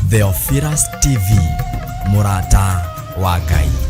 Theophilus TV, MURATA wa Ngai.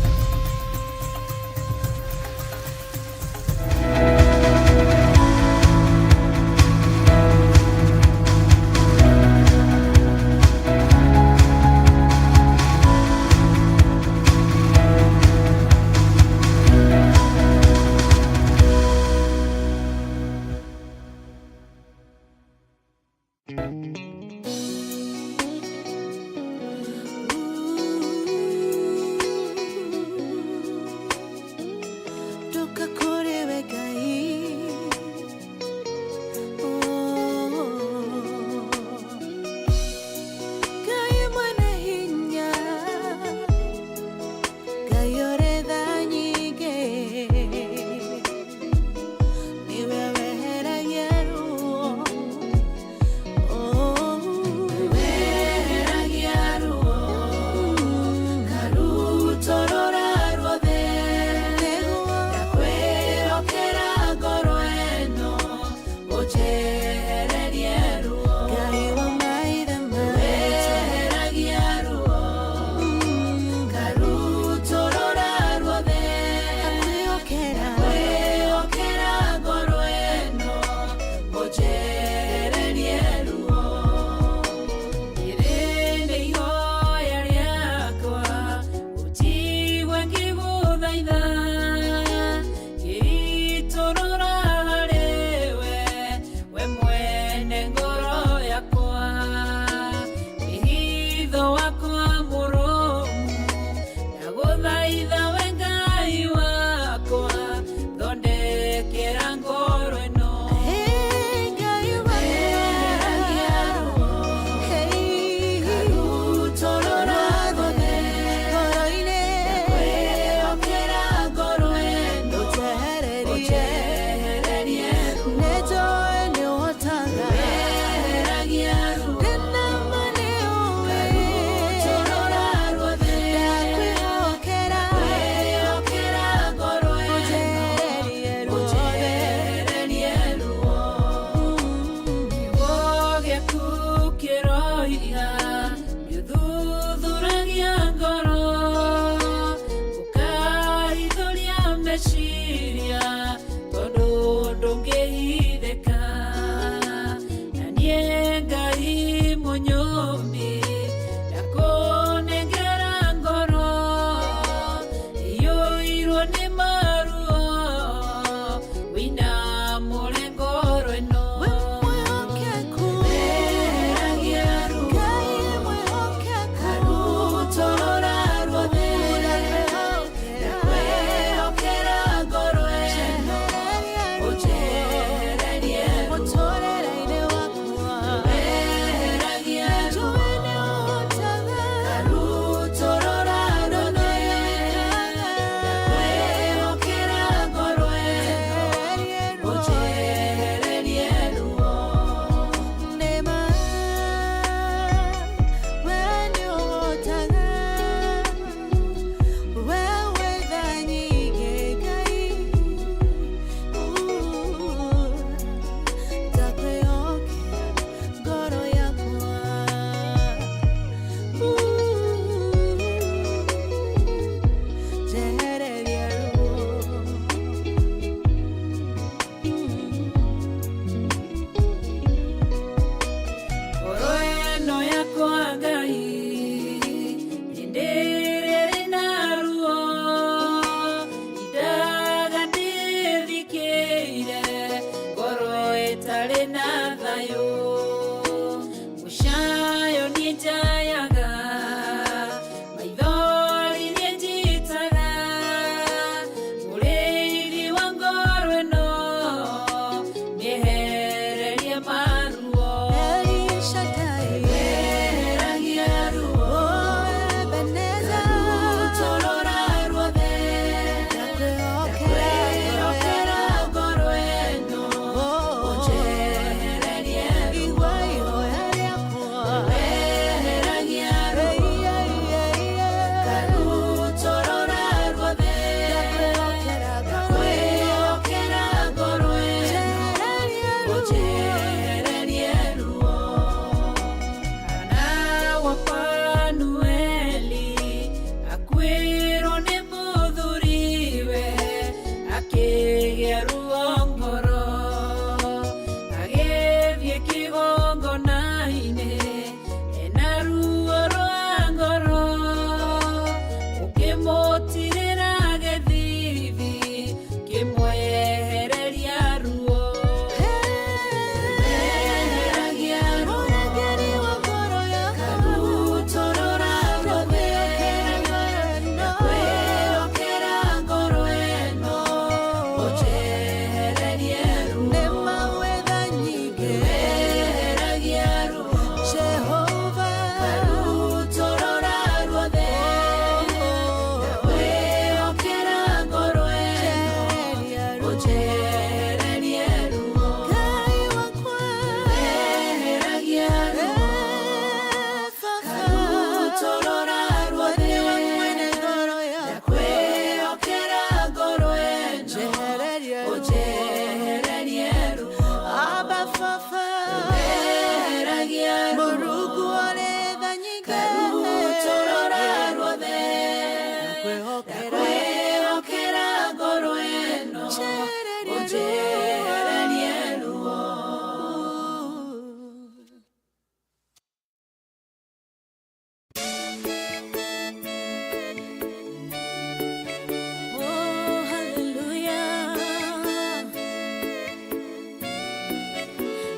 Joy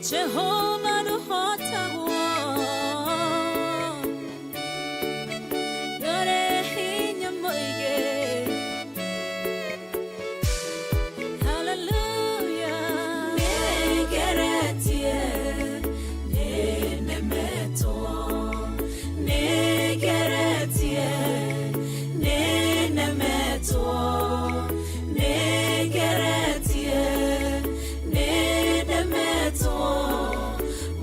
Jehovah no hota yore hinya moige. Hallelujah. Negeretie nenemeto negeretie nenemeto negeretie nenemeto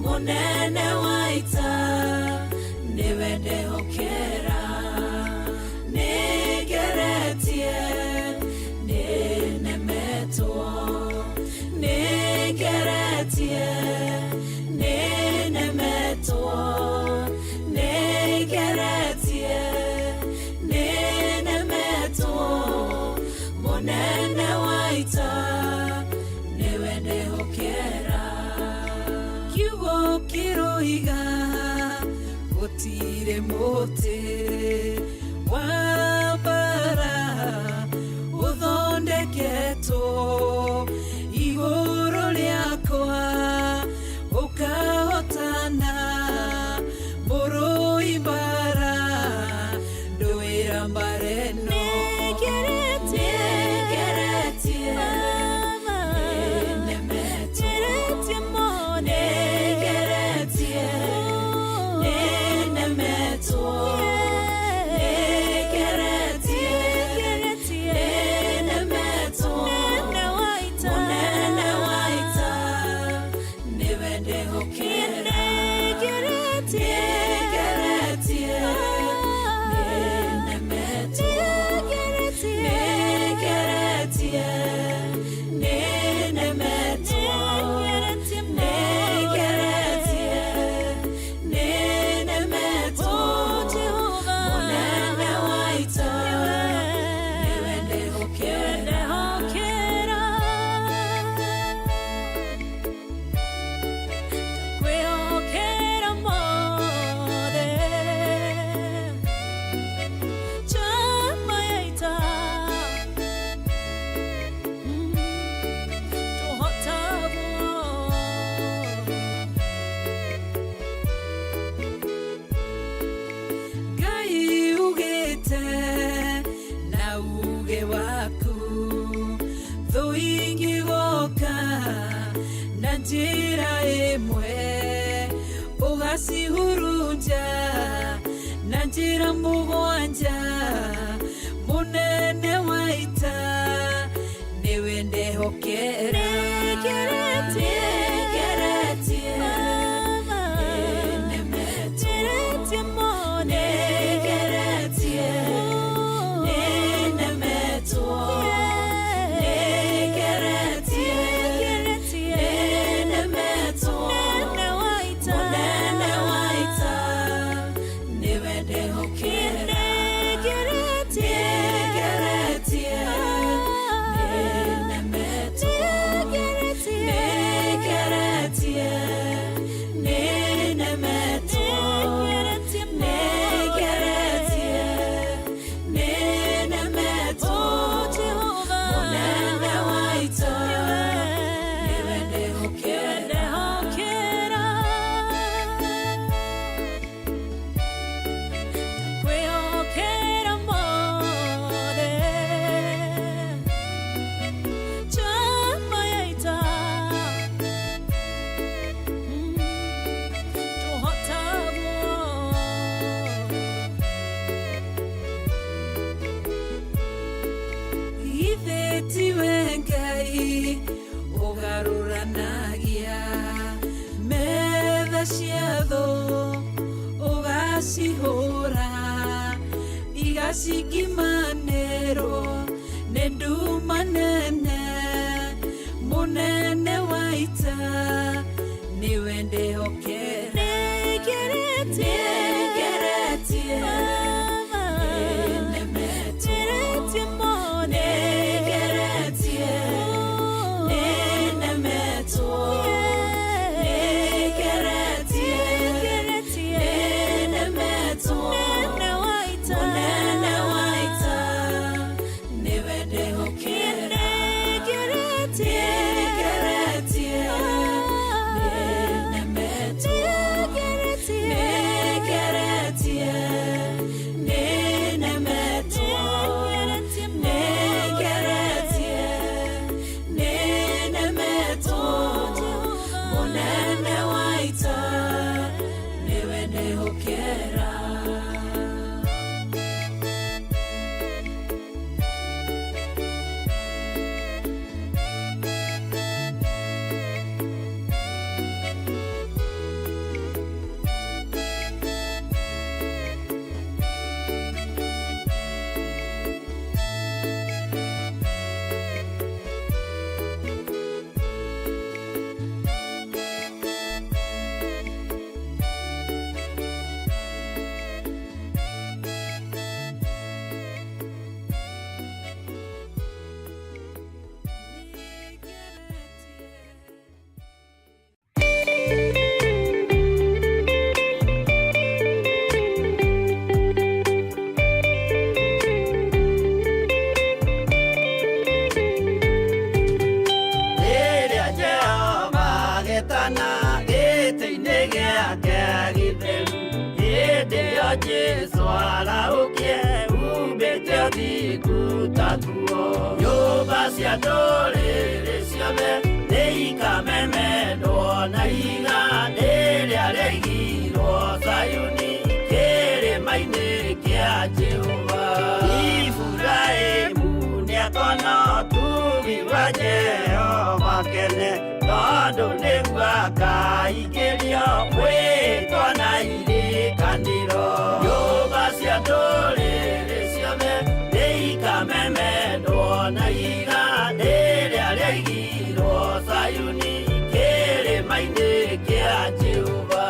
monene waita newende hokera negeretie nenemeto negeretie nenemeto negeretie nenemeto monene waita newende hokera kiugo kiroiga gutire muti wambara uthondeketwo iguru riakwa ukahotana muruimbara nduira mbareno njira imwe ugasihurunja na njira mugwanja munene waita niwende hokera NGAI ugaruranagia metha ciatho ugacihura igacikimanĩrwo nĩ nduma nene munene waita niwe ndĩhokera Jesu araukie umbĩte ũthingu taguo. Nyũmba cia ndũrĩrĩ ciothe nĩikamemendwo na iga rĩrĩa rĩaigirwo Zayuni kĩrĩma-inĩ kĩa Jehova. Iburahĩmu nĩakona ũtugi wa Jehova kene, tondũ nĩguo akaingĩrio gwĩtwo na irĩkanĩro. Nyũmba cia ndũrĩrĩ ciothe nĩikamemendwo na iga rĩrĩa rĩaigirwo Zayuni kĩrĩma-inĩ kĩa Jehova.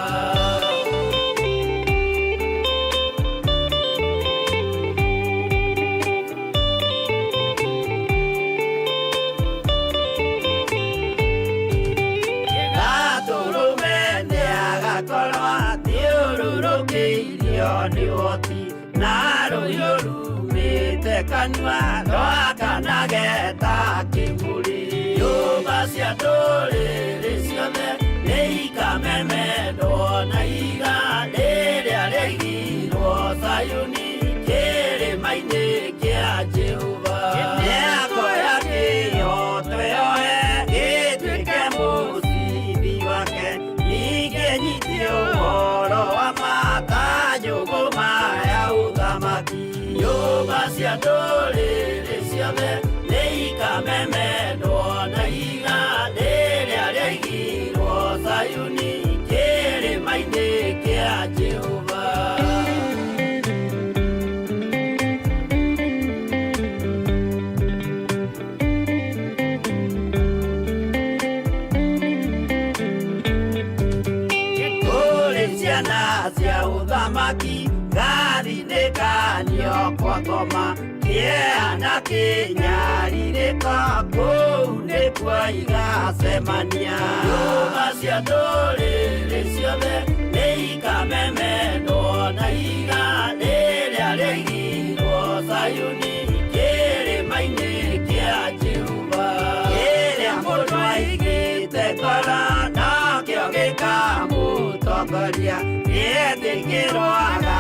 Nĩwoti na rũhiũ rumĩte kanua rwakanageta kĩmũrĩ. Nyũmba cia ndũrĩrĩ ciothe nĩikamemendwo na iga rĩrĩa rĩaigirwo Zayuni kĩrĩma-inĩ kĩa Jehova. Mĩako ya kĩhooto yoe gĩtuĩke mũcibi wake, ningĩ nyitie ũhoro wa nyũngũma ya ũthamaki. Nyũmba cia ndũrĩrĩ ciothe nĩikamemendwo na iga rĩrĩa rĩaigirwo Zayuni kĩrĩma-inĩ kĩa Jehova. Ciana cia ũthamaki gathinĩkanio kwa ngoma, kĩeha kĩnyarirĩka kũu nĩkuo igacemania. Nyũmba cia ndũrĩrĩ ciothe nĩikamemendwo na iga rĩrĩa rĩaigirwo Zayuni kĩrĩma-inĩ kĩa Jehova. Kĩrĩa mũndũ aigĩte ngoro nakĩo gĩkamũtongoria, gĩetĩkĩrwaga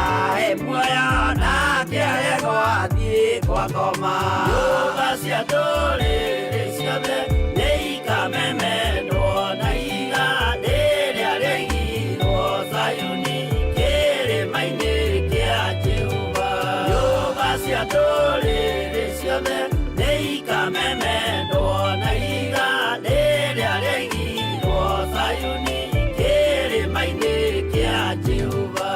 muoyo nake arego athiĩ kwa ngoma. Nyũmba cia ndũrĩrĩ ciothe nĩikamemendwo na iga rĩrĩa rĩaigirwo Zayuni kĩrĩma-inĩ kĩa Jehova. Nyũmba cia ndũrĩrĩ ciothe nĩikamemendwo na iga rĩrĩa rĩaigirwo Zayuni kĩrĩma-inĩ kĩa Jehova.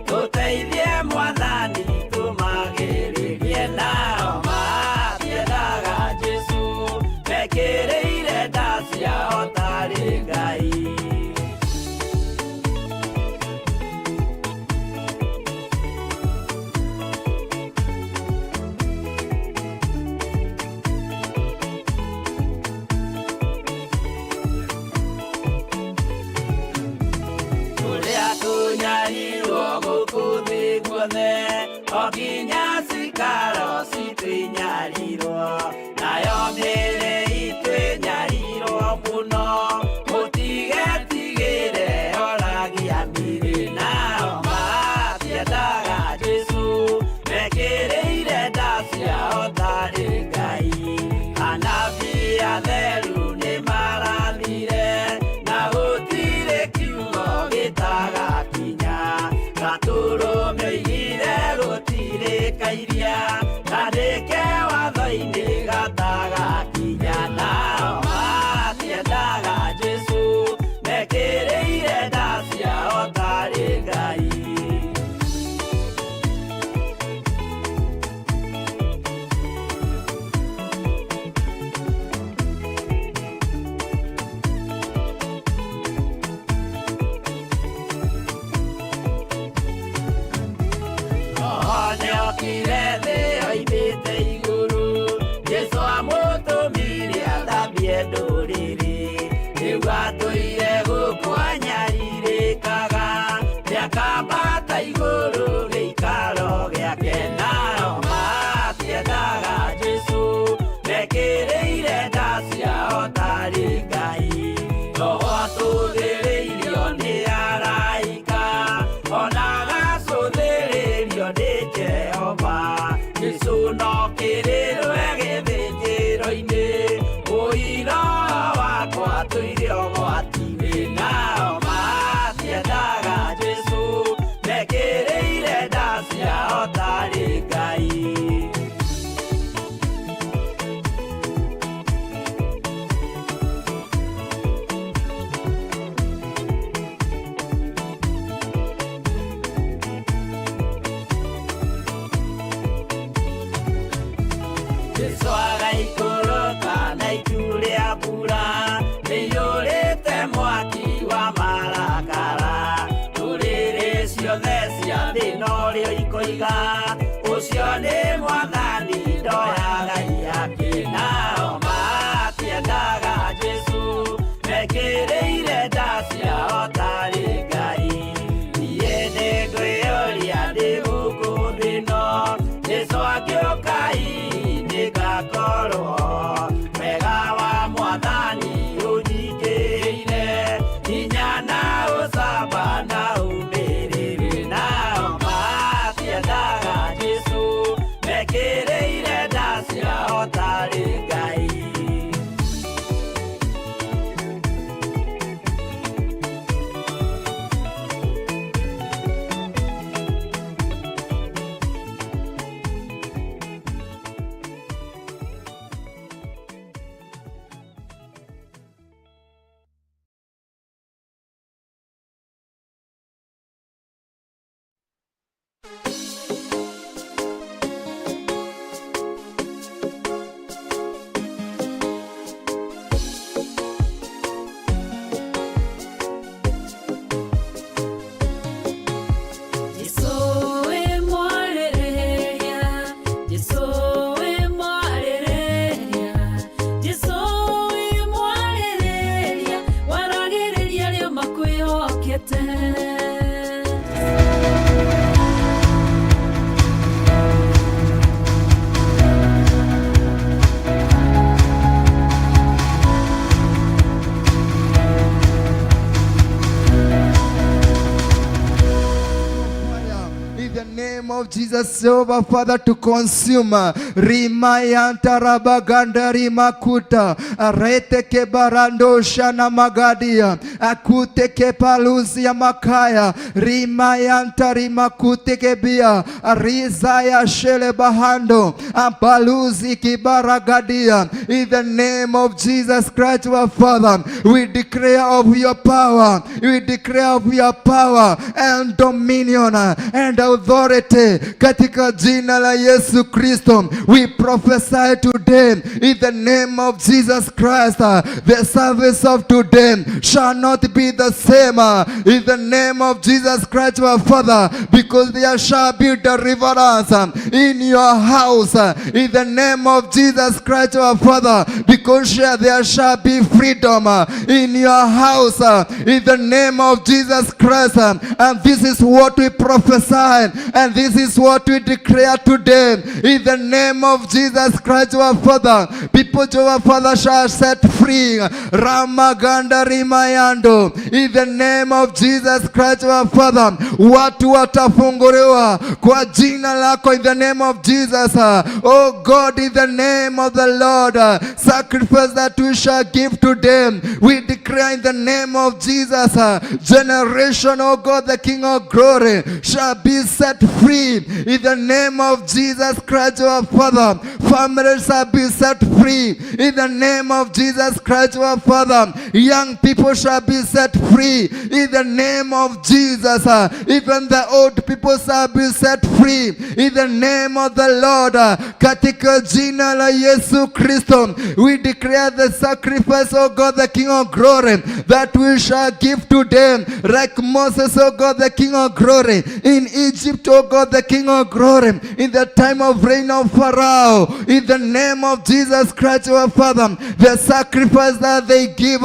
Tũteithie Mwathani tũmagĩrĩrie nao matiendaga Jesu, mekĩrĩire nda ciao tarĩ Ngai. Okinya cikaro citwĩnyarirwo, nayo mĩĩrĩ itwĩnyarirwo mũno. Mũtigetigĩre oragia mĩĩrĩ nao matiendaga Jesu, mekĩrĩire nda ciao tarĩ Ngai. Anabii atheru nĩmarathire na gũtirĩ kiugo gĩtagakinya, gatũrũme igire Oneokire thĩ oimĩte igũrũ, Jesũ amũtũmire athambie ndũrĩrĩ, rĩu atũire gũkũ anyarirĩkaga, nĩakambata igũrũ gĩikaro gĩake, nao matiendaga Jesũ, mekĩrĩire nda ciao tarĩ Ngai. Roho atũthĩrĩirio nĩ araika, ona agacũthĩrĩrio nĩ Jehova. Jesũ no kĩrĩrwe gĩthĩnjĩro-inĩ, ũira wakwa tũire ũgwati-inĩ, nao matiendaga Jesũ, mekĩrĩire nda ciao tarĩ Ngai. Jesũ agaikũrũka na itu rĩa mbura, rĩiyũrĩte mwaki wa marakara, ndũrĩrĩ ciothe cia thĩ norĩo ikoiga, ũcio nĩ Mwathani ndoya Ngai yake, nao matiendaga Jesũ, mekĩrĩire nda ciao tarĩ Ngai. Niĩ nĩngwĩyũria ndĩ gũkũ thĩ ĩno, Jesũ angĩũka ngakorwo wega wa Mwathani ũnyingĩrĩire, hinya na ũcamba na ũmĩrĩru, nao matiendaga Jesũ, mekĩrĩire nda ciao tarĩ Ngai. Of Jesus, over Father, to consume Rimayanta Rabaganda Rimakuta Arete Kebarando Shana Magadia Akute Kepaluzia Makaya Rimayanta Rimakute Kebia Arizaya Shele Bahando Ampaluzi Kibaragadia. In the name of Jesus Christ, our Father, we declare of your power, we declare of your power and dominion and authority katika jina la Yesu Kristo. We prophesy today in the name of Jesus Christ, the service of today shall not be the same in the name of Jesus Christ, our Father, because there shall be deliverance in your house in the name of Jesus Christ, our Father, because there shall be freedom in your house in the name of Jesus Christ. And this is what we prophesy, and this is what we declare today in the name of Jesus Christ, our Father. People, our Father, shall set free Ramaganda Rimayando in the name of Jesus Christ, our Father. Watu watafunguliwa kwa jina lako in the name of Jesus. Oh God, in the name of the Lord, sacrifice that we shall give to them, we declare in the name of Jesus, generation, oh God, the King of glory, shall be set free in the name of Jesus Christ, our Father. Families shall be set free free. In the name of Jesus Christ, our Father, young people shall be set free. In the name of Jesus, even the old people shall be set free. In the name of the Lord, katika jina la Yesu Kristo, we declare the sacrifice, oh God, the King of glory, that we shall give to them, like Moses, oh God, the King of glory, in Egypt, oh God, the King of glory, in the time of reign of Pharaoh. In the name of Jesus Christ, our Father, the sacrifice that they give,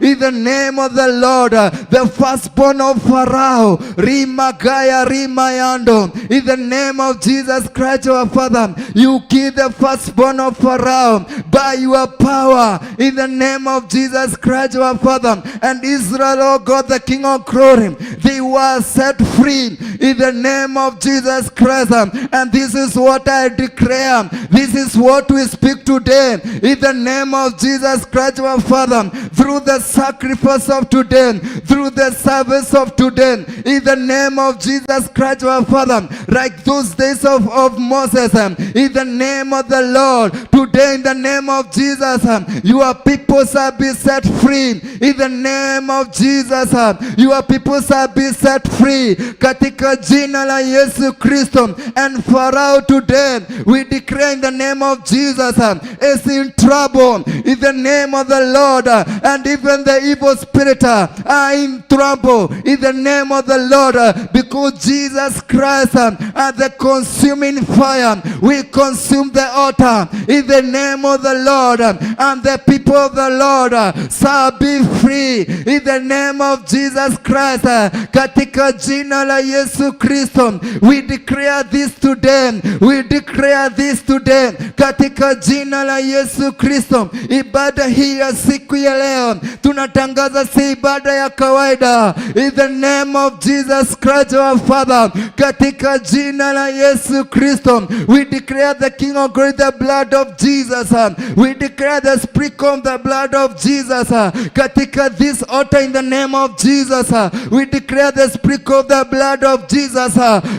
in the name of the Lord, the firstborn of Pharaoh, Rimagaya Rimayando, in the name of Jesus Christ, our Father, you give the firstborn of Pharaoh by your power, in the name of Jesus Christ, our Father, and Israel, oh God, the King of glory, they were set free in the name of Jesus Christ. And this is what I declare, this is what we speak today, in the name of Jesus Christ, our Father, through the sacrifice of today, through the service of today, in the name of Jesus Christ, our Father, like those days of Moses, in the name of the Lord, today in the name of Jesus, your people shall be set free. In the name of Jesus, your people shall be set free. Katika jina la Yesu Kristo. And Pharaoh today, we declare in the name of Jesus, is in trouble. In the name of the Lord, and even the evil spirit are in trouble. In the name of the Lord, because Jesus Christ, the consuming fire, we consume the altar. In the name of the Lord, and the people of the Lord shall be free. In the name of Jesus Christ, katika jina la Yesu Kristo, we declare this today. We declare this today katika jina la Yesu Kristo. Ibada hii ya siku ya leo tunatangaza si ibada ya kawaida. In the name of Jesus Christ, our Father, katika jina la Yesu Kristo, we declare the King of glory, the blood of Jesus. We declare the sprinkle of the blood of Jesus katika this altar in the name of Jesus. We declare the sprinkle of the blood of Jesus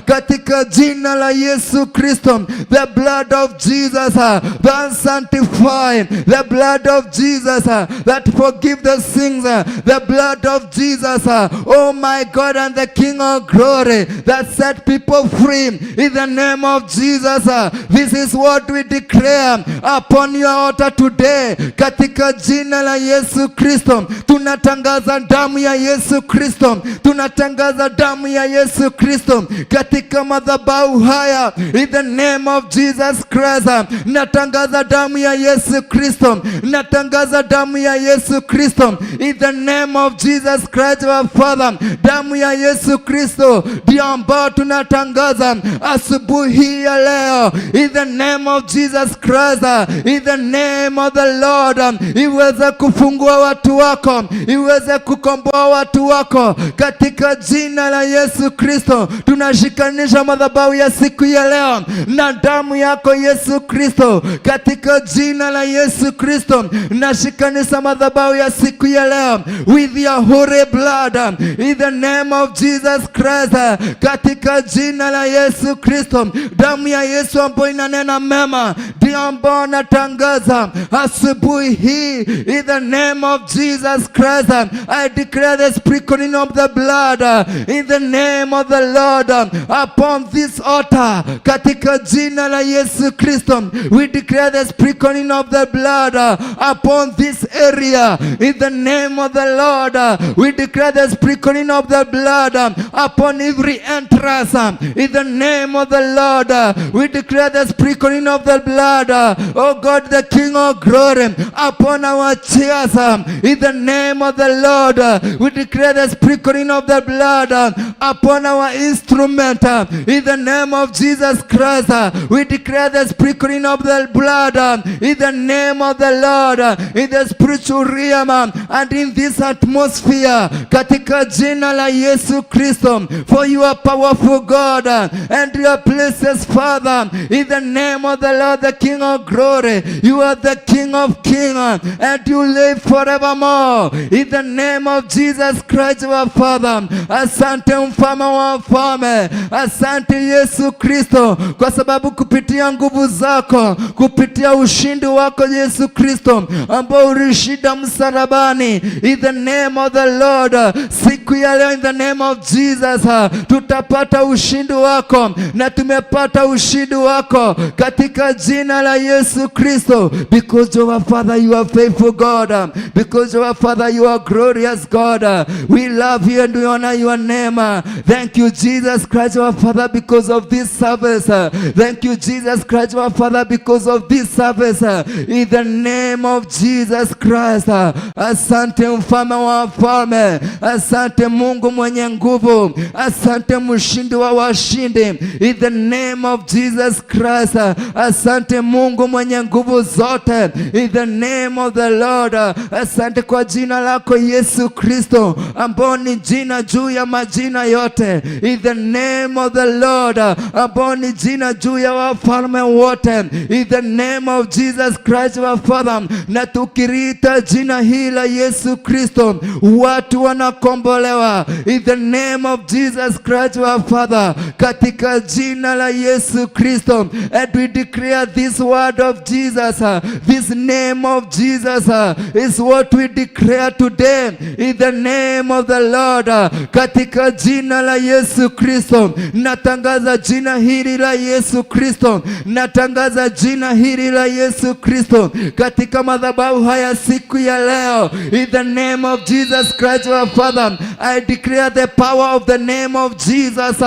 katika jina la Yesu Kristo. The blood of Jesus that sanctify, the blood of Jesus that forgive the sins, the blood of Jesus, oh my God, and the King of glory that set people free. In the name of Jesus, this is what we declare upon your altar today. Katika jina la Yesu Kristo, tunatangaza damu ya Yesu Kristo, tunatangaza damu ya Yesu Kristo katika madhabahu haya. In the name of Jesus Christ, natangaza damu ya Yesu Kristo, natangaza damu ya Yesu Kristo. In the name of Jesus Christ, our Father, damu ya Yesu Kristo ndio ambao tunatangaza asubuhi ya leo. In the name of Jesus Christ, in the name of the Lord, iweze kufungua watu wako, iweze kukomboa watu wako katika jina la Yesu Kristo. Tunashikanisha madhabahu ya siku ya leo na damu yako Yesu Kristo, katika jina la Yesu Kristo. Nashikanisha madhabahu ya siku ya leo with your holy blood, in the name of Jesus Christ, katika jina la Yesu Kristo. Damu ya Yesu ambayo inanena mema ndio ambayo natangaza asubuhi hii. In the name of Jesus Christ, I declare the sprinkling of the blood in the name of the Lord upon this altar. Katika jina la Yesu Kristo, we declare the sprinkling of the blood upon this area. In the name of the Lord, we declare the sprinkling of the blood upon every entrance. In the name of the Lord, we declare the sprinkling of the blood, oh God, the King of glory, upon our chairs. In the name of the Lord, we declare the sprinkling of the blood upon our instrument. In the name of Jesus Christ, we declare the sprinkling of the blood in the name of the Lord, in the spiritual realm and in this atmosphere. Katika jina la Yesu Kristo, for you are powerful God and your places, Father. In the name of the Lord, the King King of glory. You are the King of kings, and you live forevermore. In the name of Jesus Christ our Father. Asante mfalme wa wafalme. Asante Yesu Kristo, kwa sababu kupitia nguvu zako, kupitia ushindi wako Yesu Kristo, ambao ulishinda msalabani. In the name of the Lord, siku ya leo in the name of Jesus, tutapata ushindi wako, na tumepata ushindi wako katika jina la Yesu Kristo. Because our Father, you are faithful God. Because our Father, you are glorious God. We love you and we honor your name. Thank you Jesus Christ our Father because of this service. Thank you Jesus Christ our Father because of this service. In the name of Jesus Christ. Asante mfalme wa wafalme. Asante Mungu mwenye nguvu. Asante mshindi wa washindi. In the name of Jesus Christ. Asante Mungu mwenye nguvu zote. In the name of the Lord. Asante kwa jina lako Yesu Kristo, ambao ni jina juu ya majina yote. In the name of the Lord, ambao ni jina juu ya wafalme wote. In the name of Jesus Christ our Father. Na tukiriita jina hili la Yesu Kristo, watu wanakombolewa. In the name of Jesus Christ our Father, katika jina la Yesu Kristo. And we declare this word of Jesus, this name of Jesus is what we declare today. In the name of the Lord, katika jina la Yesu Kristo. Natangaza jina hili la Yesu Kristo. Natangaza jina hili la Yesu Kristo katika madhabahu haya siku ya leo. In the name of Jesus Christ our Father, I declare the power of the name of Jesus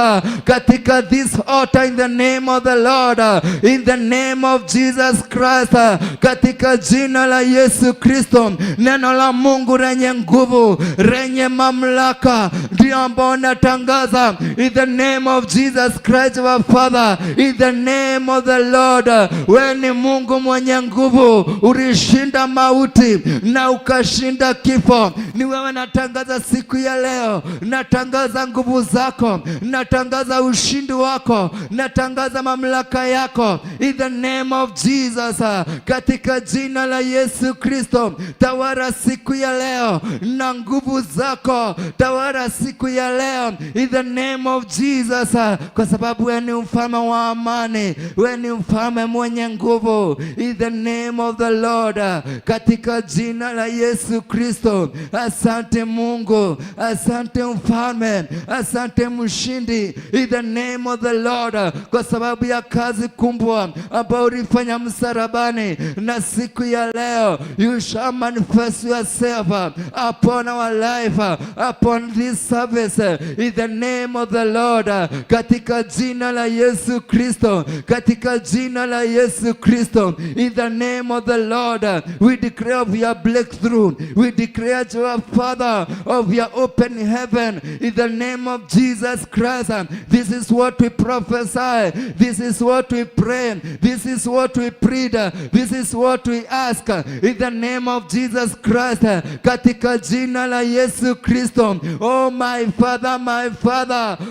katika this altar. In the name of the Lord, in the name of Jesus Christ, katika jina la Yesu Kristo. Neno la Mungu lenye nguvu, lenye mamlaka, ndio ambao natangaza. In the name of Jesus Christ our Father, in the name of the Lord. Wewe ni Mungu mwenye nguvu, ulishinda mauti na ukashinda kifo. Ni wewe natangaza siku ya leo. Natangaza nguvu zako, natangaza ushindi wako, natangaza mamlaka yako. In the name of Jesus, katika jina la Yesu Kristo. Tawala siku ya leo na nguvu zako. Tawala siku ya leo in the name of Jesus, kwa sababu wewe ni mfalme wa amani, wewe ni mfalme mwenye nguvu. In the name of the Lord, katika jina la Yesu Kristo. Asante Mungu, asante mfalme, asante mshindi. In the name of the Lord, kwa sababu ya kazi kubwa ambayo ulifanya msalabani, na siku ya leo you shall manifest yourself upon our life, upon this service. In the name of the Lord, katika jina la Yesu Kristo, katika jina la Yesu Kristo. In the name of the Lord, we declare of your breakthrough. We declare to our Father of your open heaven. In the name of Jesus Christ, this is what we prophesy. This is what we pray. This is what we plead. This is what we ask. In the name of Jesus Christ, katika jina la Yesu Kristo. Oh my Father,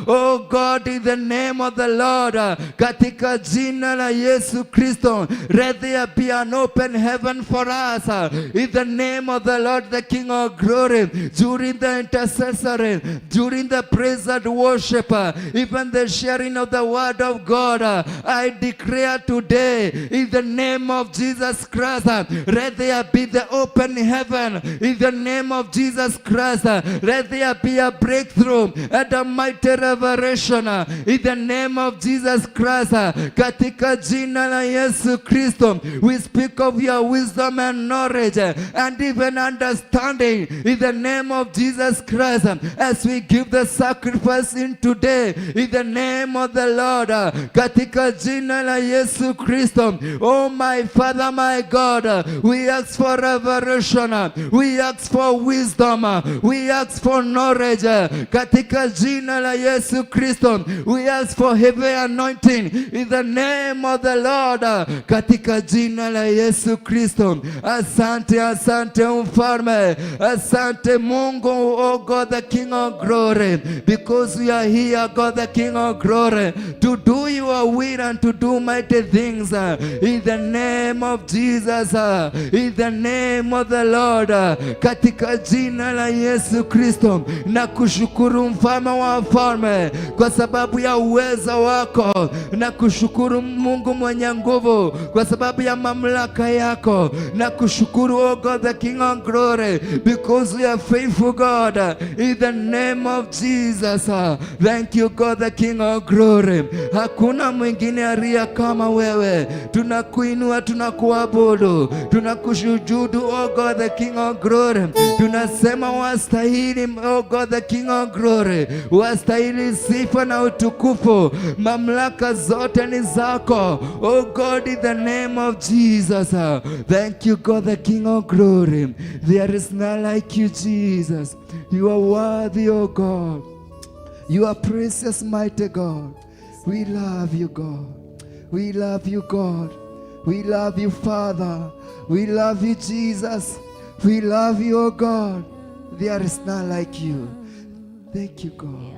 oh God, in the name of the Lord, katika jina la Yesu Kristo, let there be an open heaven for us. In the name of the Lord, the King of glory, during the intercessory, during the praise and worship, even the sharing of the word of God, I declare today, in the name of Jesus Christ, let there be the open heaven. In the name of Jesus Christ, let there be a breakthrough and a mighty revelation. In the name of Jesus Christ, katika jina la Yesu Kristo, we speak of your wisdom and knowledge and even understanding. In the name of Jesus Christ, as we give the sacrifice in today, in the name of the Lord, katika jina la Yesu Kristo. Oh my Father, my God, we ask for revelation, we ask for wisdom, we ask for knowledge, katika jina la Yesu Kristo. We ask for heavy anointing in the name of the Lord, katika jina la Yesu Kristo. Asante, asante mfalme, asante Mungu, oh God the King of glory, because we are here, God the King of glory, to do your will and to do mighty things. in the name of Jesus, in the name of the Lord, katika jina la Yesu Kristo. Na kushukuru mfalme wa wafalme kwa sababu ya uweza wako, na kushukuru Mungu mwenye nguvu kwa sababu ya mamlaka yako, na kushukuru oh God the King of glory because you are faithful God, in the name of Jesus. Thank you God the King of glory. Hakuna mwingine aliye kama wewe. Tunakuinua, tunakuabudu, tunakushujudu oh God the King of glory. Tunasema wastahili oh God the King of glory, wastahili sifa na utukufu, mamlaka zote ni zako oh God, in the name of Jesus. Thank you God the King of glory. There is none like you Jesus. You are worthy oh God. You are precious mighty God. We love you God. We love you God. We love you Father. We love you Jesus. We love you oh God. There is none like you. Thank you God.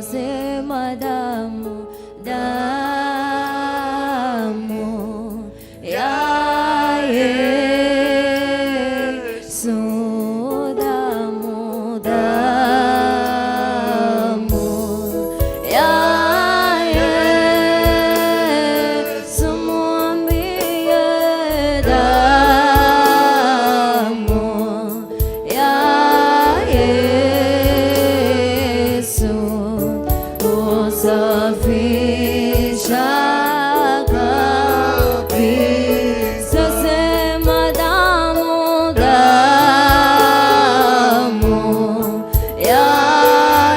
Sema damu, damu ya Yesu, damu, damu ya Yesu, mwambie damu ya Yesu safisha kabisa. Sema damu, damu ya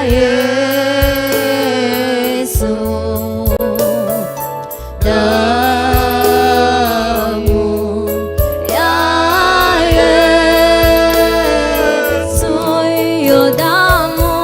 Yesu, damu ya Yesu, hiyo damu,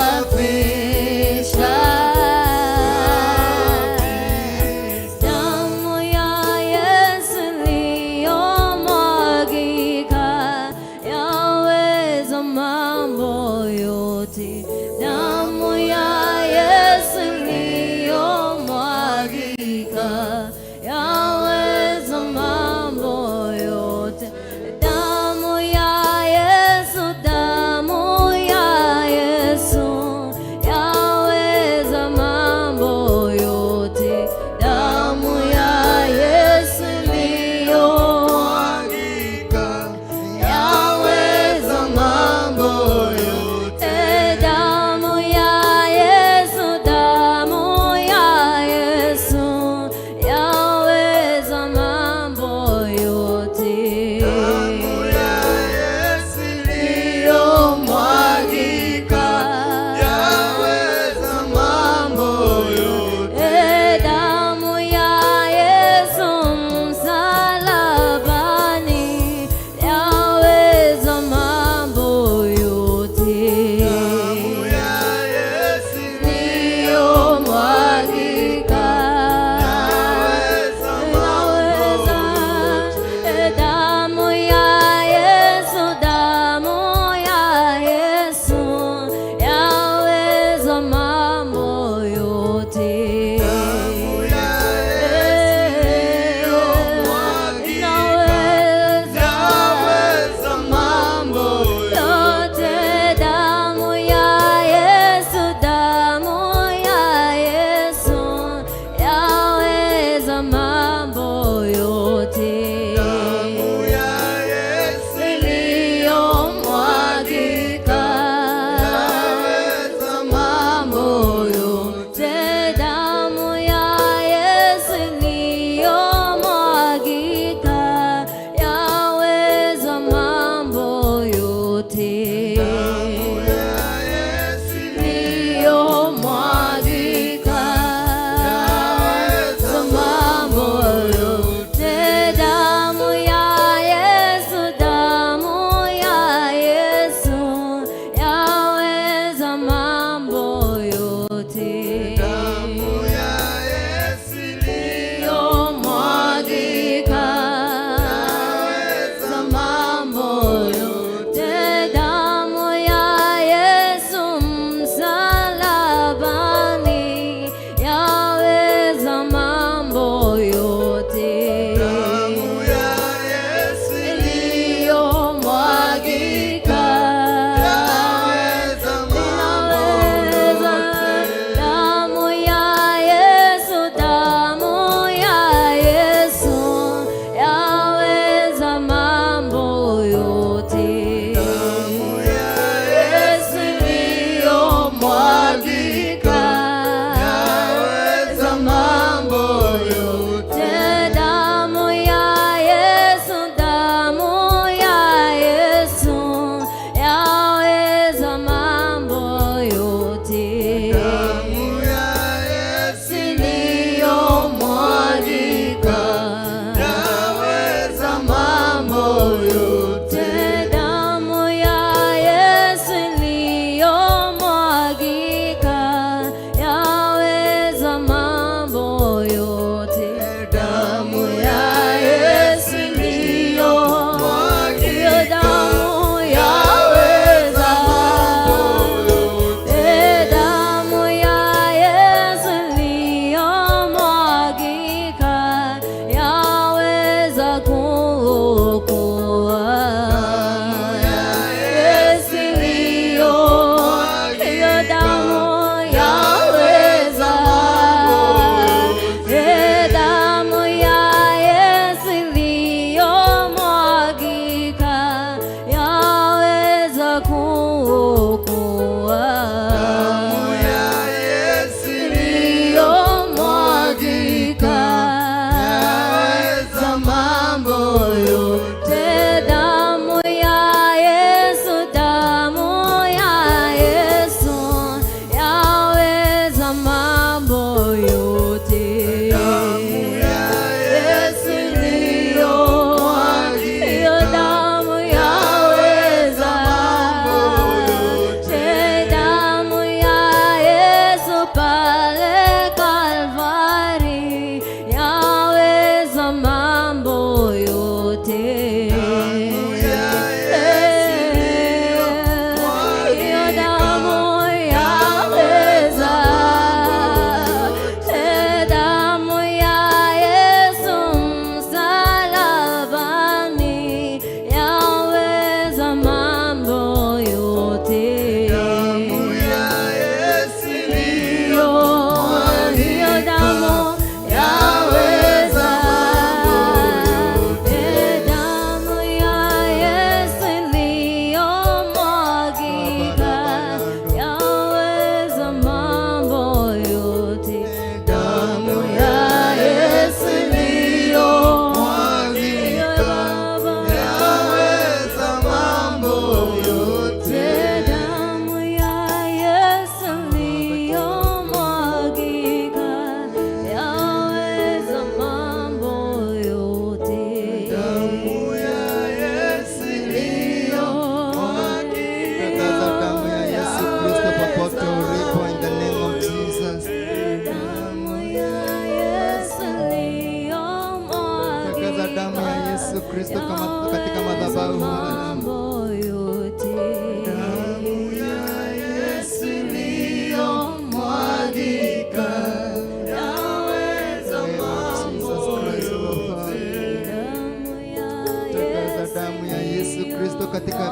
Musafiri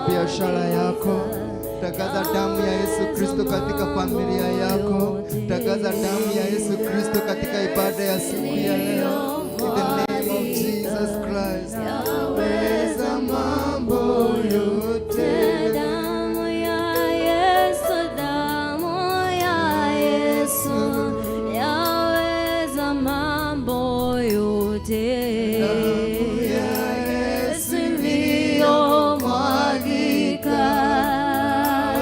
biashara yako. Tangaza damu ya Yesu Kristo katika familia yako. Tangaza damu ya Yesu Kristo katika ibada ya siku ya leo. In the name of Jesus Christ. Yaweza mambo yote. Damu ya Yesu, damu ya Yesu, yaweza mambo yote. Damu ya Yesu iliyomwagika,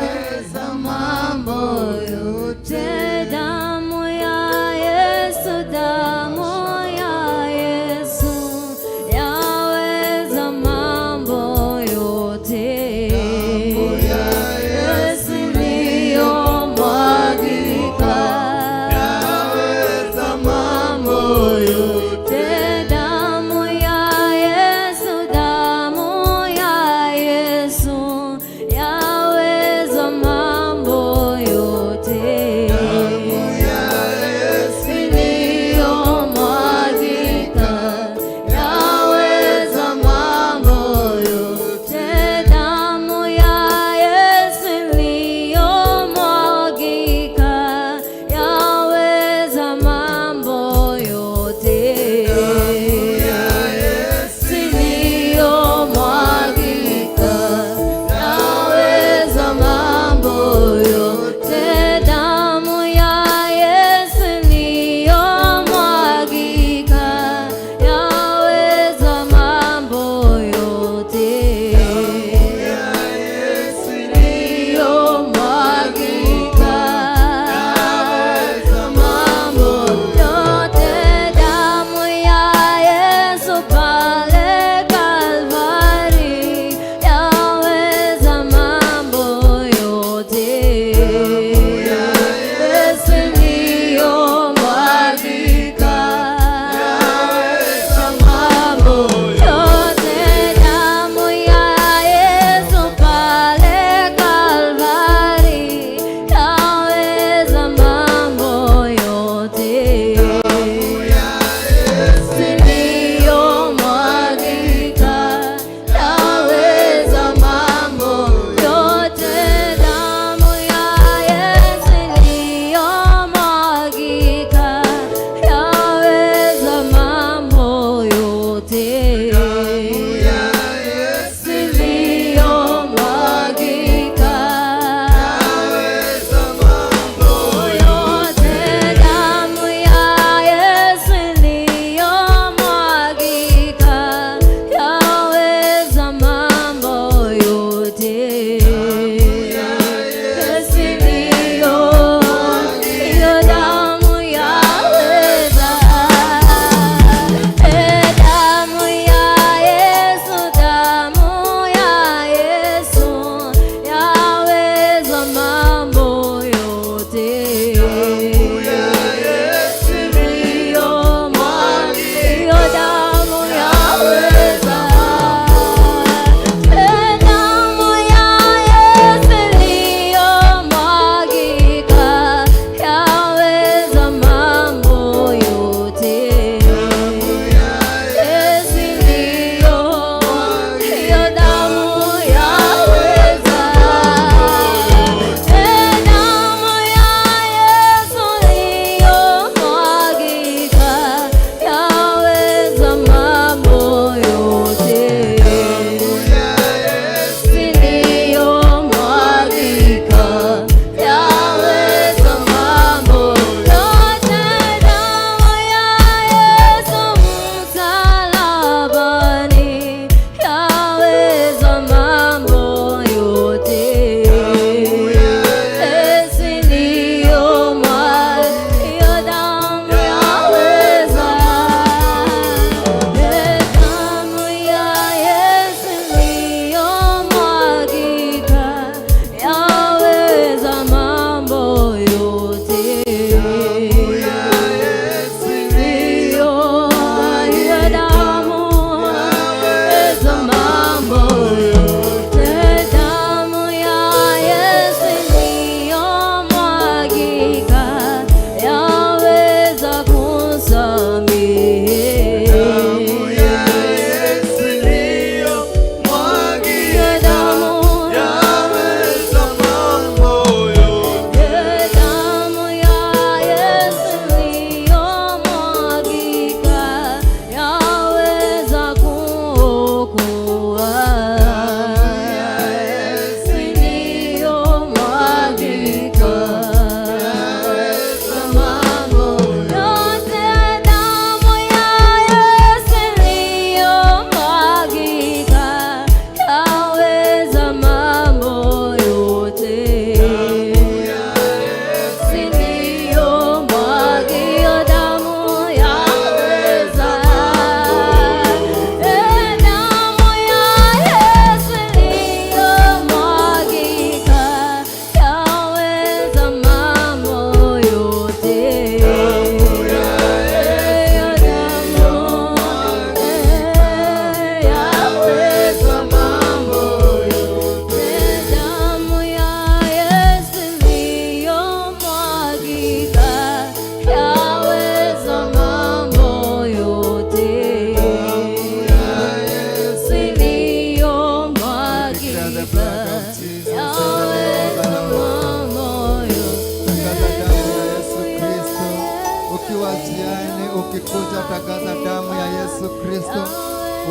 yaweza mambo yote. Damu ya Yesu, damu ya Yesu, yaweza mambo yote. ukiwa njiani ukikuja, tangaza damu ya Yesu Kristo.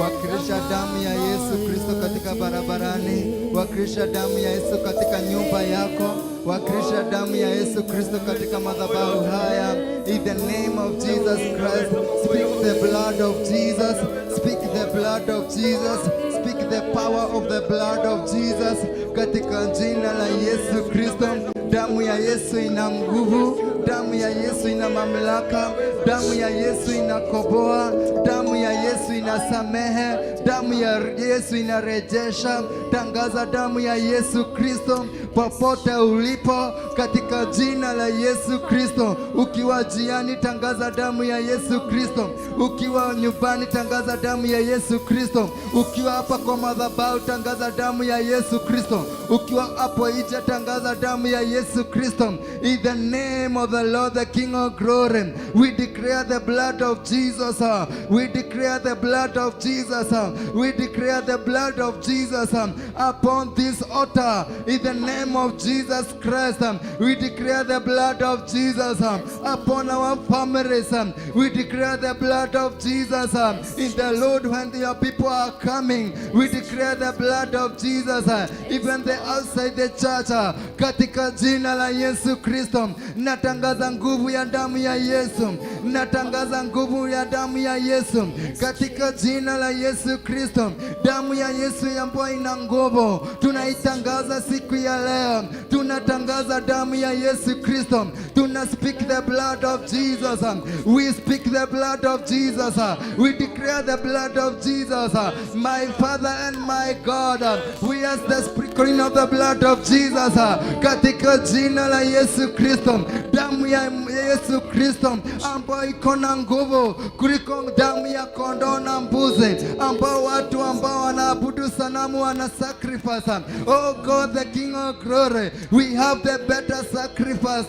Wakilisha damu ya Yesu Kristo katika barabarani, wakilisha damu ya Yesu katika nyumba yako, wakilisha damu ya Yesu Kristo katika madhabahu haya. In the name of Jesus Christ, speak the blood of Jesus, speak the blood of Jesus, speak the power of the blood of Jesus katika jina la Yesu Kristo. Damu ya Yesu ina nguvu, damu ya Yesu ina mamlaka, damu ya Yesu inakomboa, damu ya Yesu inasamehe, damu ya Yesu inarejesha. Tangaza damu ya Yesu Kristo popote ulipo katika jina la Yesu Kristo. Ukiwa jiani, tangaza damu ya Yesu Kristo. Ukiwa nyumbani, tangaza damu ya Yesu Kristo. Ukiwa hapa kwa madhabahu, tangaza damu ya Yesu Kristo. Ukiwa hapo nje, tangaza damu ya Yesu Kristo. In the name of the Lord, the King of glory, we declare the blood of Jesus. We declare the blood of Jesus. We declare the blood of Jesus upon this altar. In the name of Jesus Christ, we declare the blood of Jesus upon our families. We declare the blood of Jesus in the Lord when your people are coming. We declare the blood of Jesus even the outside the church. Katika jina la Yesu Kristo, natangaza nguvu ya damu ya Yesu. Natangaza nguvu ya damu ya Yesu katika jina la Yesu Kristo. Damu ya Yesu ambayo ina nguvu, tunaitangaza siku ya leo. Tunatangaza damu ya Yesu Kristo. Tuna speak the blood of Jesus. We speak the blood of Jesus. We declare the blood of Jesus. My Father and my God, we ask the sprinkling of the blood of Jesus katika jina la Yesu Kristo. Damu ya Yesu Kristo ambayo iko na nguvu kuliko damu ya kondoo na mbuzi, ambao watu ambao wanaabudu sanamu wana sacrifice. Oh God, the King of glory, we have the better sacrifice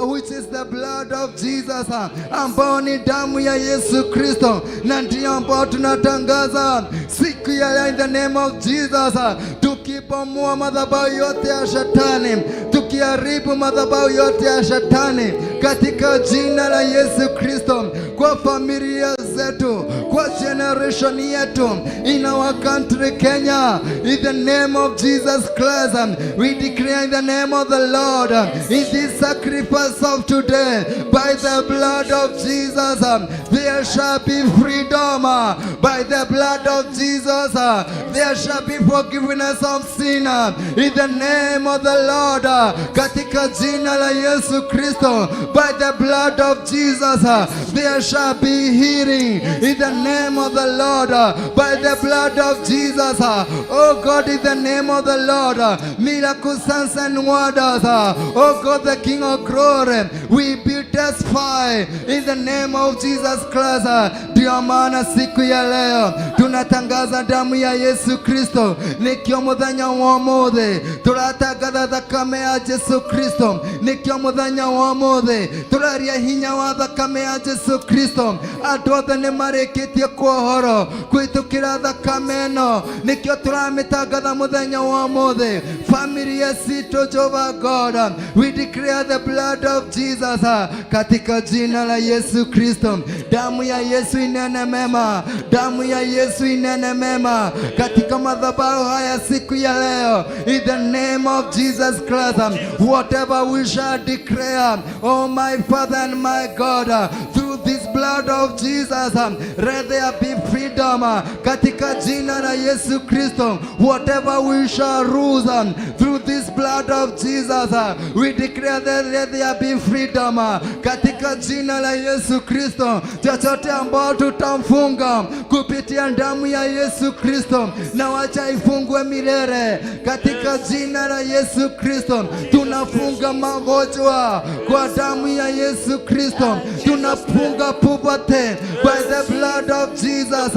which is the blood of Jesus, ambao ni damu ya Yesu Kristo. Na ndio ambao tunatangaza siku ya leo in the name of Jesus, tukibomoa madhabahu yote ya shetani, tukiharibu madhabahu yote ya shetani katika jina la Yesu Kristo, kwa familia zetu, kwa generation yetu, in our country Kenya. In the name of Jesus Christ, we declare in the name of the Lord, in this sacrifice of today, by the blood of Jesus, there shall be freedom. By the blood of Jesus, there shall be forgiveness of sin. In the name of the Lord, katika jina la Yesu Kristo, by the blood of Jesus, there shall be healing. In the name of the Lord, by the blood of Jesus, oh God, in the name of the Lord, miracles, signs and wonders. Oh God, the King of glory, we be testify in the name of Jesus Christ. Ndio maana siku ya leo tunatangaza damu ya Yesu Kristo. Nikio muthenya wa mothe turatangatha thakame ya Yesu Kristo. Nikio muthenya wa mothe turaria hinya wa thakame ya Yesu Kristo. Andu othe ni marikitie kuohoro kwitukira thakame no. Nikio turamitangatha muthenya wa mothe familia sito Jehovah God. We declare the blood of Jesus katika jina la Yesu Kristo. Damu ya Yesu inene mema, damu ya Yesu inene mema katika madhabahu haya siku ya leo. In the name of Jesus Christ, whatever we shall declare, oh my Father and my God, through this blood of Jesus, let there be freedom katika jina la Yesu Kristo. Whatever we shall lose through this blood of Jesus, we declare that let there be freedom katika jina la Yesu Kristo. Chochote ambao tutamfunga kupitia damu ya Yesu Kristo, na wacha ifungwe milele katika jina la Yesu Kristo. Tunafunga magonjwa kwa damu ya Yesu Kristo. Tunafunga poverty by the blood of Jesus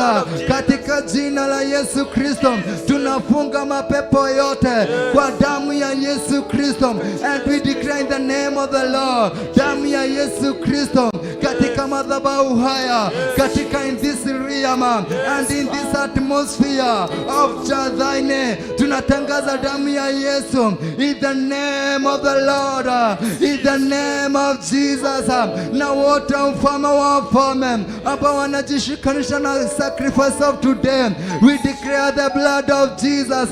katika jina la Yesu Kristo. Tunafunga mapepo yote kwa damu ya Yesu Kristo. And we declare in the name of the Lord, damu ya Yesu Kristo katika katika madhabahu haya, katika in this realm and in this atmosphere of Jadhaine, tunatangaza damu ya Yesu in the name of the Lord, in the name of Jesus. Na wote mfalme wa wafalme ambao wanajishikanisha na sacrifice of today, we declare the blood of Jesus,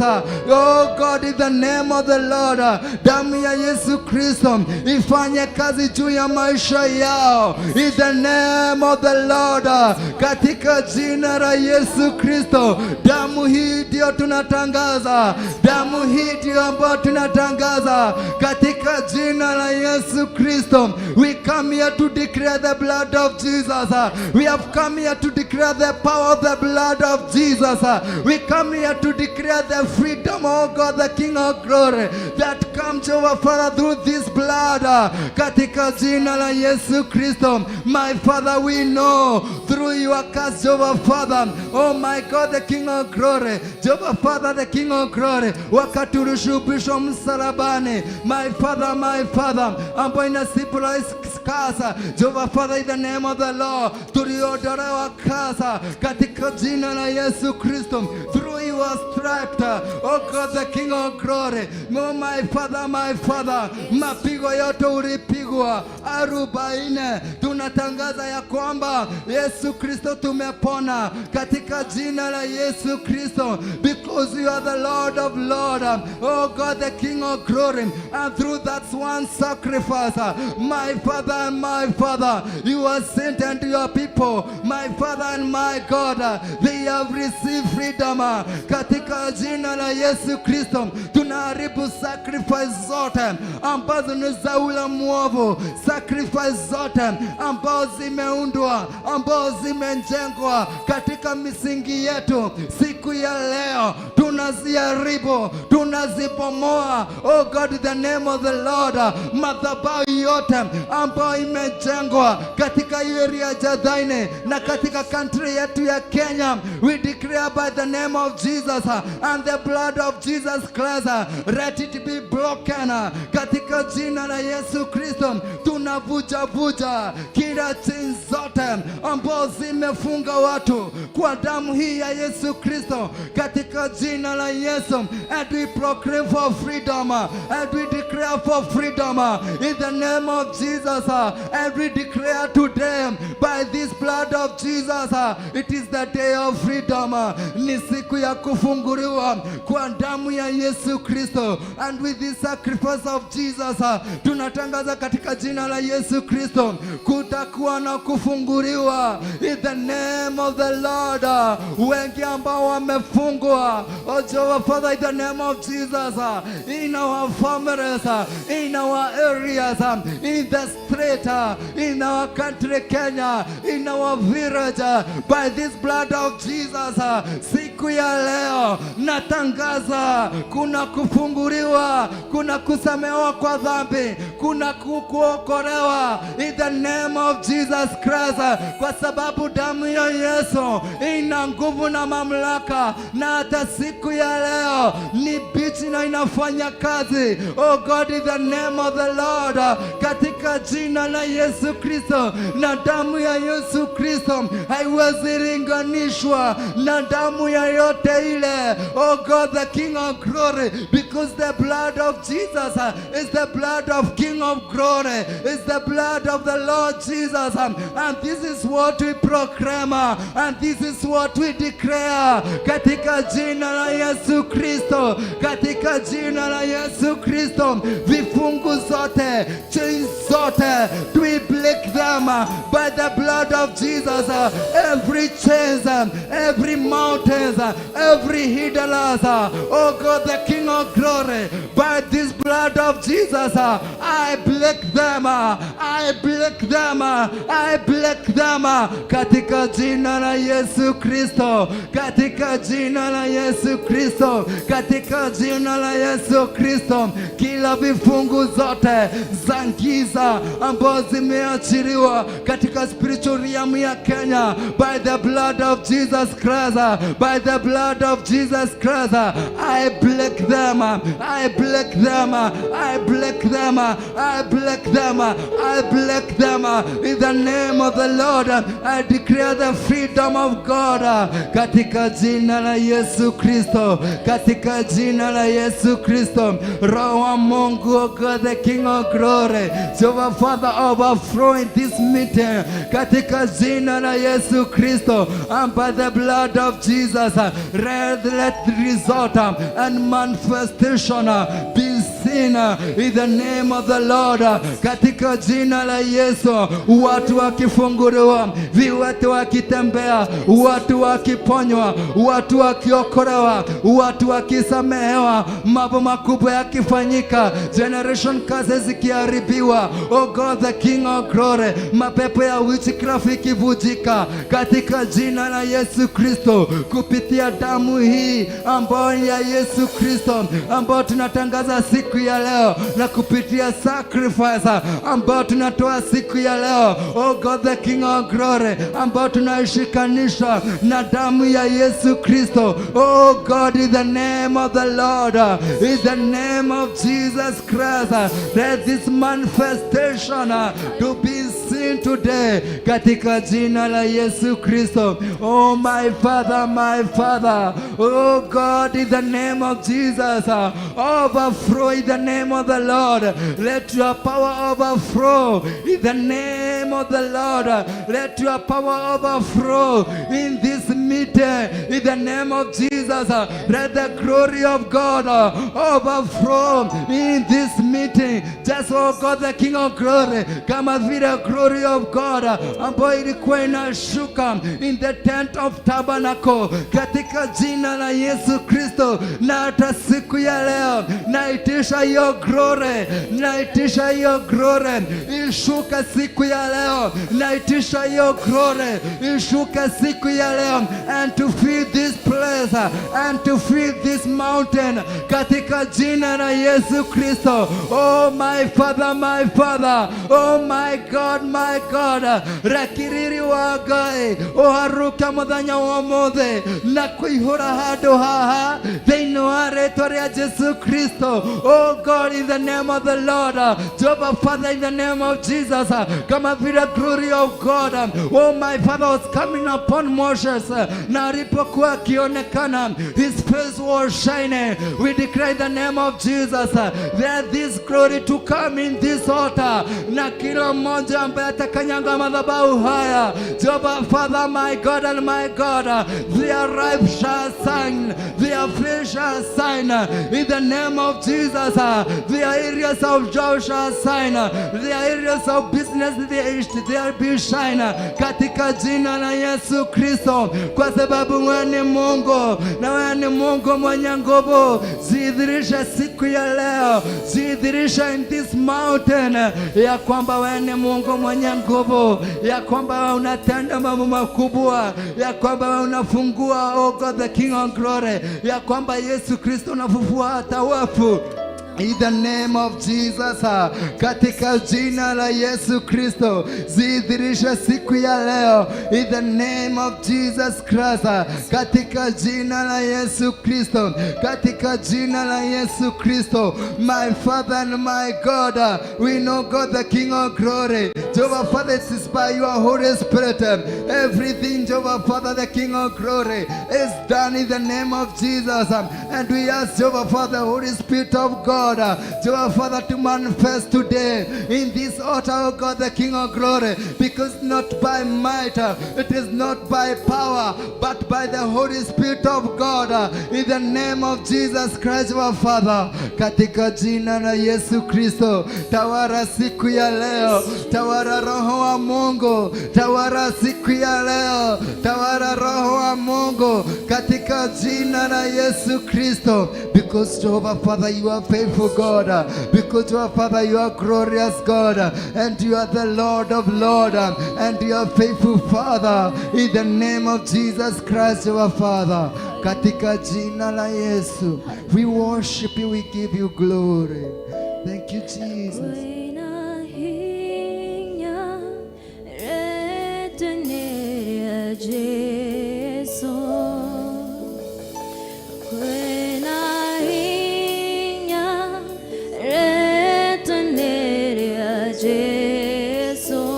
oh God, in the name of the Lord. Damu ya Yesu Kristo ifanye kazi juu ya maisha yao in the name of the Lord, katika jina la Yesu Kristo. Damu hii ndio tunatangaza, damu hii ndio ambayo tunatangaza katika jina la Yesu Kristo. We come here to declare the blood of Jesus. We have come here to declare the power of the blood of Jesus. We come here to declare the freedom, oh God, the King of glory, that comes over Father through this blood, katika jina la Yesu Kristo. My Father, we know through your curse, Jehovah Father, oh my God, the King of glory, Jehovah Father, the King of glory, wakati ulishubishwa msalabani, my Father, ambayo ina symbolize kasa, Jehovah Father, in the name of the Lord, tuliodolewa kasa katika jina la Yesu Kristo, through your stripes, oh God, the King of glory, oh my Father, mapigo yote ulipigwa 40. Tunatangaza ya kwamba Yesu Kristo tumepona katika jina la Yesu Kristo, because you are the Lord of Lords, oh God, the King of glory, and through that one sacrifice, my Father, you are sent unto your people, my Father and my God, they have received freedom katika jina la Yesu Kristo. Tunaharibu sacrifice zote ambazo ni za ule mwovu, sacrifice zote ambazo zimeundwa, ambazo zimejengwa katika misingi yetu. Siku ya leo tunaziharibu, tunazibomoa, oh God, in the name of the Lord. Madhabahu yote ambayo imejengwa katika area ya Jadhaine na katika country yetu ya Kenya, we declare by the name of Jesus and the blood of Jesus Christ, let it be broken katika jina la Yesu Kristo. Tunavuja kila chain zote ambazo zimefunga watu kwa damu hii ya Yesu Kristo katika jina la Yesu, and we proclaim for freedom, and we declare for freedom in the name of Jesus, and we declare today by this blood of Jesus, it is the day of freedom. Ni siku ya kufunguliwa kwa damu ya Yesu Kristo, and with this sacrifice of Jesus, tunatangaza katika jina la Yesu Kristo kutakuwa na kufunguliwa in the name of the Lord. Wengi ambao wamefungwa, oh Jehovah Father, in the name of Jesus, in our families, in our areas, in the street, in our country Kenya, in our village, by this blood of Jesus, siku ya leo natangaza kuna kufunguliwa, kuna kusamehewa kwa dhambi, kuna kuokolewa in the name of Jesus Christ, kwa sababu damu ya Yesu ina nguvu na mamlaka, na hata siku ya leo ni bichi na inafanya kazi, oh God, in the name of the Lord, katika jina la Yesu Kristo. Na damu ya Yesu Kristo haiwezi linganishwa na damu ya yote ile, oh God, the King of glory, because the blood of Jesus is the blood of King of glory, is the blood of the Lord Jesus, and this is what we proclaim, and this is what we declare katika jina la Yesu Kristo, katika jina la Yesu Kristo. Vifungu zote, chains zote, we break them by the blood of Jesus. Every chains, every mountains, every hidden laws, oh God, the King of glory, by this blood of Jesus, I break them, I break them, I break them, katika jina la Yesu Kristo, katika jina la Yesu Kristo, katika jina la Yesu Kristo. Kila vifungu zote za giza ambazo zimeachiliwa katika spiritual realm ya Kenya, by the blood of Jesus Christ, by the blood of Jesus Christ, I break them, I break them, I break them, I break them, I break them in the name of the Lord. I declare the freedom of God katika jina la Yesu Kristo, katika jina la Yesu Kristo. Roho wa Mungu, oh God, the King of glory, Jehovah Father, overflow in this meeting katika jina la Yesu Kristo, and by the blood of Jesus, let the result and manifestation be seen in the name of the Lord. Katika jina la Yesu, watu wakifunguliwa, viwete wakitembea, watu wakiponywa, watu wakiokolewa, watu wakisamehewa, mambo makubwa yakifanyika, generation curses zikiharibiwa. Oh God, the King of glory, mapepo ya witchcraft ikivujika katika jina la Yesu Kristo, kupitia damu hii ambayo ya Yesu Kristo ambayo tunatangaza siku ya leo, na kupitia sacrifice ambayo tunatoa siku ya leo. Oh God, the King of glory, ambayo tunaishikanisha na damu ya Yesu Kristo. Oh God, in the name of the Lord, in the name of Jesus Christ, let this manifestation to be seen today katika jina la Yesu Kristo. Oh my Father, my Father, oh God, in the name of Jesus, overflow in the name of the Lord. Let your power overflow in the name of the Lord. Let your power overflow in this meeting in the name of Jesus. Let the glory of God overflow in this meeting. Just oh God, the King of glory, kama vile glory of God ambayo ilikuwa inashuka in the tent of tabernacle katika jina la Yesu Kristo. Na hata siku ya leo naitisha hiyo glory, naitisha hiyo glory ishuka siku ya leo, naitisha hiyo glory ishuka siku ya leo, and to fill this place and to fill this mountain katika jina la Yesu Kristo. Oh my Father, my Father, oh my God, my God, rakiriri wagai oharuka muthanya wa mothe na kuihura hado haha thĩinĩ wa rĩĩtwa rĩa Jesu Kristo. Oh God, in the name of the Lord, Jehovah Father, in the name of Jesus, kama vile glory of God, oh my Father, was coming upon Moses, na alipokuwa akionekana, his face was shining. We declare in the name of Jesus that this glory to come in this altar, na kila mmoja ambaye atakanyanga madhabahu haya, Jehovah Father, my God and my God, their life shall shine, their flesh shall shine in the name of Jesus. Their areas of joy shall shine, their areas of business there be shine katika jina la Yesu Kristo, kwa sababu wewe ni Mungu na wewe ni Mungu mwenye nguvu. Zidhirisha siku ya leo, zidhirisha in this mountain ya kwamba wewe ni Mungu mwenye nguvu, ya kwamba wewe unatenda mambo makubwa, ya kwamba wewe unafungua, oh God, the King of glory, ya kwamba Yesu Kristo unafufua hata wafu. In the name of Jesus, katika jina la Yesu Kristo, zidhirisha siku ya leo. In the name of Jesus Christ, katika jina la Yesu Kristo, katika jina la Yesu Kristo. My Father and my God, we know God, the King of glory, Jehovah Father, it is by your Holy Spirit. Everything, Jehovah Father, the King of glory, is done in the name of Jesus. And we ask Jehovah Father, Holy Spirit of God, Jehovah Father, to manifest today in this altar, oh God, the King of glory, because not by might, it is not by power, but by the Holy Spirit of God, in the name of Jesus Christ, our Father, katika jina la Yesu Kristo. Tawara siku ya leo, tawara Roho wa Mungu, tawara siku ya leo, tawara Roho wa Mungu katika jina la Yesu Kristo, because Jehovah Father, you are faithful God, because Jehovah Father, you are glorious God, and you are the Lord of Lords, and you are faithful Father, in the name of Jesus Christ, Jehovah Father, katika jina la Yesu, we worship you, we give you glory. Thank you, Jesus. So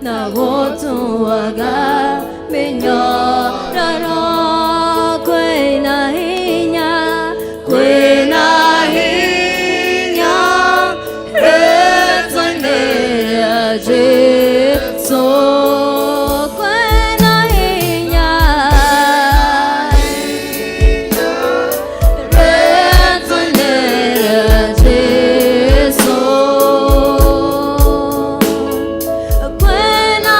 na gotuaga minyororo kwina hinya retanera Jesu kwina hinya retanera Jesu kwina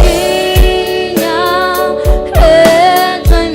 hinya retanera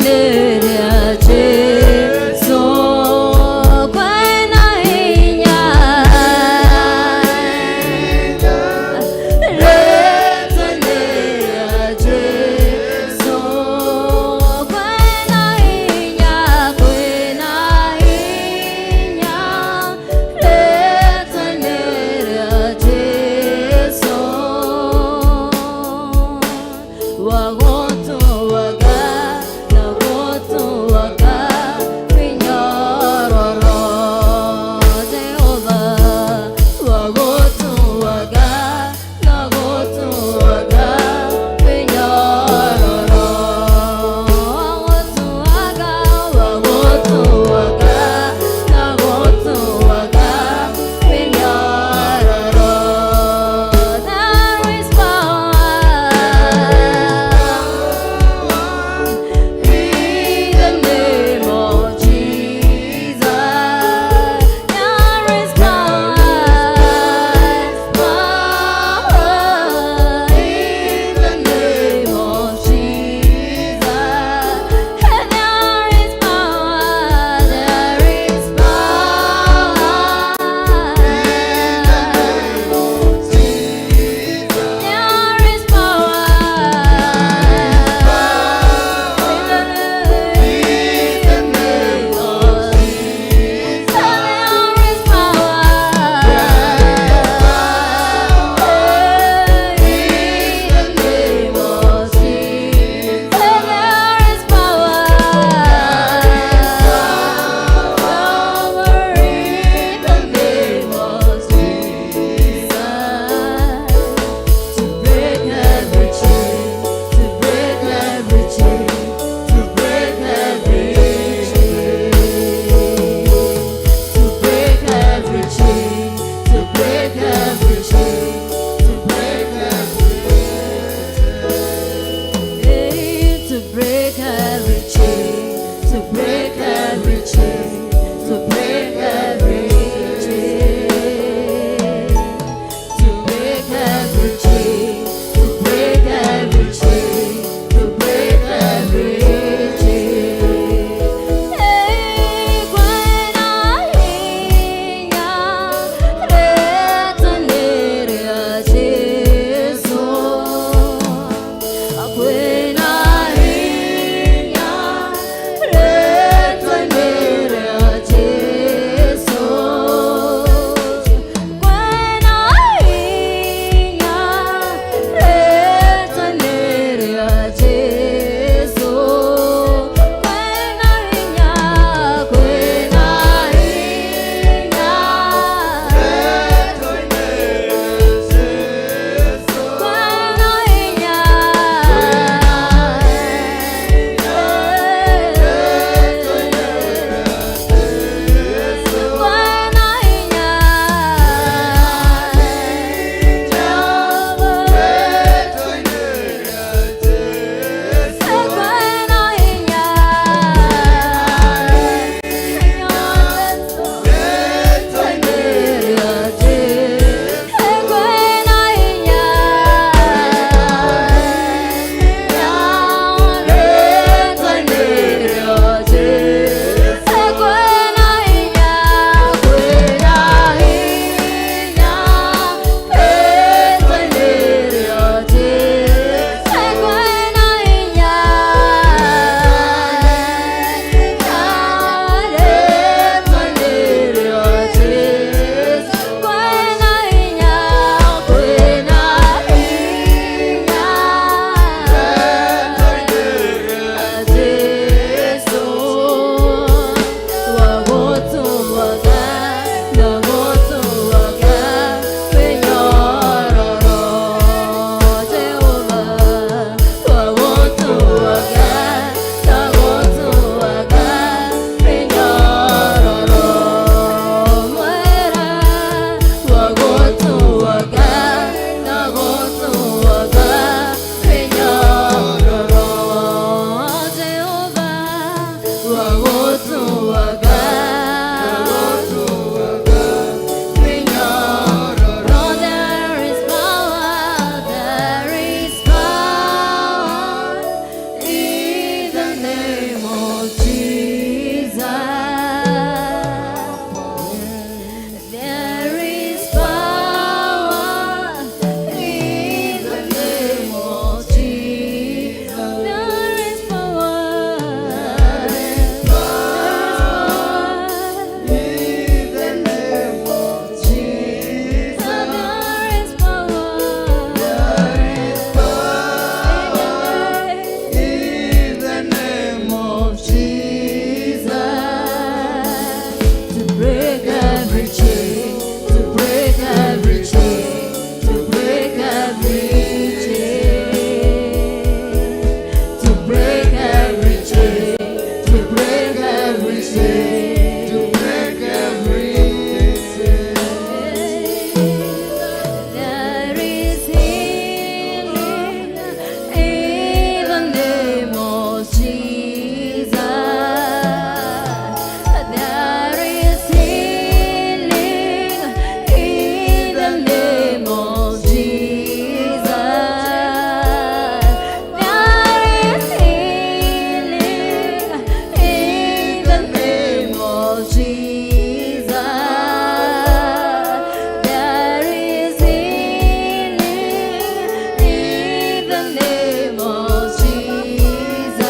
the name of Jesus,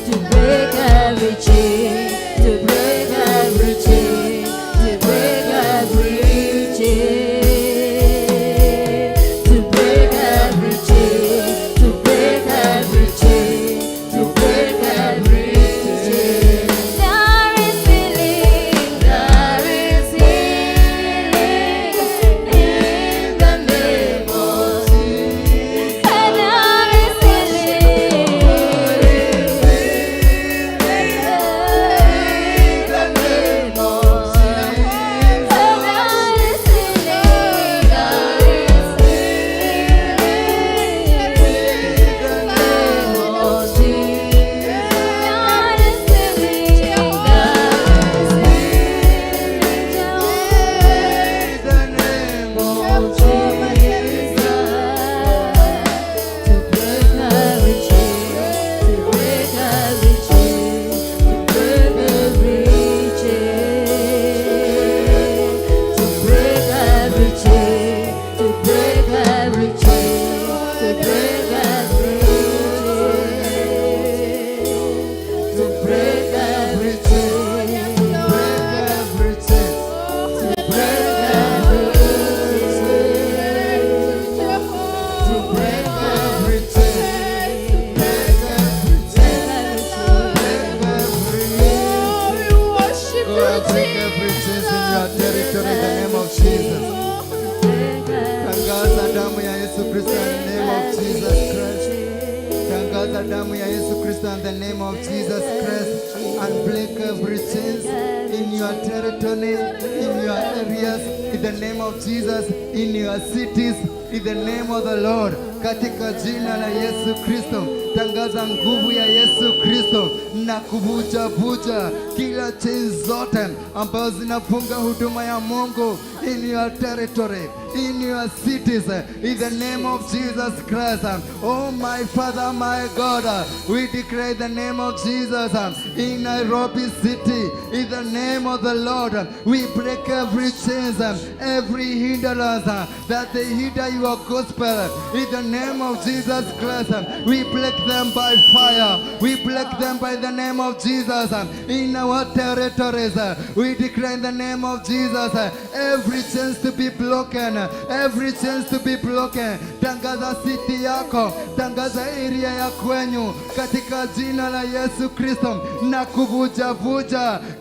to break every chain, to break every chain, to break every chain, to break every chain, to break every chain, to break every chain. There is healing, there is healing in the name of Jesus. And there is healing in the name of Jesus. And there is healing, there is Tangaza damu ya Yesu Kristo in the name of Jesus Christ and break every chains in your territory, in your areas, in the name of Jesus, in your cities, in the name of the Lord. Katika jina la Yesu Kristo, tangaza nguvu ya Yesu Kristo na kuvuja kila chains zote ambazo zinafunga huduma ya Mungu in your territory, in your cities, in the name of Jesus Christ. Oh my Father, my God, we declare the name of Jesus in Nairobi City, in the name of the Lord. We break every chains, every hindrance that they hinder your gospel, in the name of Jesus Christ. We break them by fire, we break them by the name of Jesus in our territories. We declare in the name of Jesus every chance to be broken, every chance to be broken. Tangaza city yako, tangaza area ya kwenyu katika jina la Yesu Kristo na kuvuja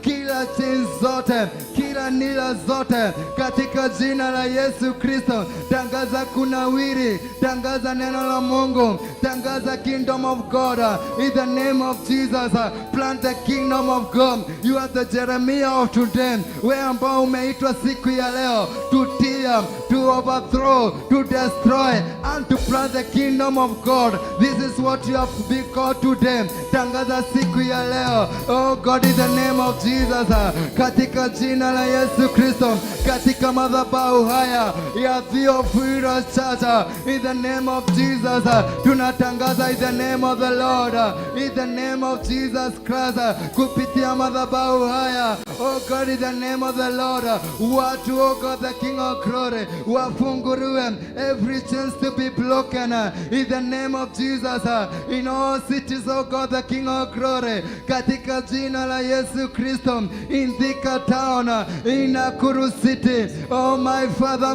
kila chains zote, kila nila zote katika jina la Yesu Kristo. Tangaza kunawiri, tangaza neno la Mungu, tangaza kingdom of God in the name of Jesus. Plant the kingdom of God. You are the Jeremiah of today, wewe ambao umeitwa siku ya leo to tear, to overthrow, to destroy and to plant the kingdom of God. This is what you have been called today. Tangaza siku ya leo, oh God, in the name of Jesus, katika jina la Yesu Kristo, katika madhabahu haya ya Theophilus Church, in the name of Jesus, tunatangaza in the name of the Lord, in the name of Jesus Christ, kupitia madhabahu haya, oh God, in the name of the Lord, watu, oh God, the King of Glory, wafunguliwe, every chance to be broken, in the name of Jesus, in all cities, oh God, the King of Glory, katika jina la Yesu Kristo, in Thika town, in Nakuru City, oh my Father,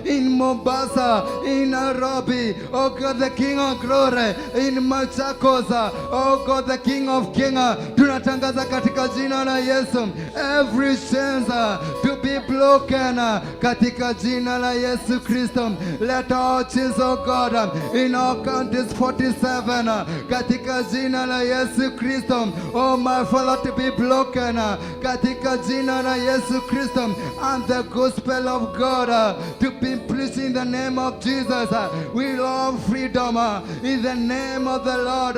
in Mombasa, in Nairobi, oh God, the King of Glory, in Machakos, oh God, the King of Kings, tunatangaza katika jina la Yesu, every chains to be broken, katika jina la Yesu Kristo. Let all chains, oh God, in all counties 47, katika jina la Yesu Kristo, oh my Father, to be broken, katika jina la Yesu Kristo, and the gospel of God to be preached in the name of Jesus. We love freedom in the name of the Lord,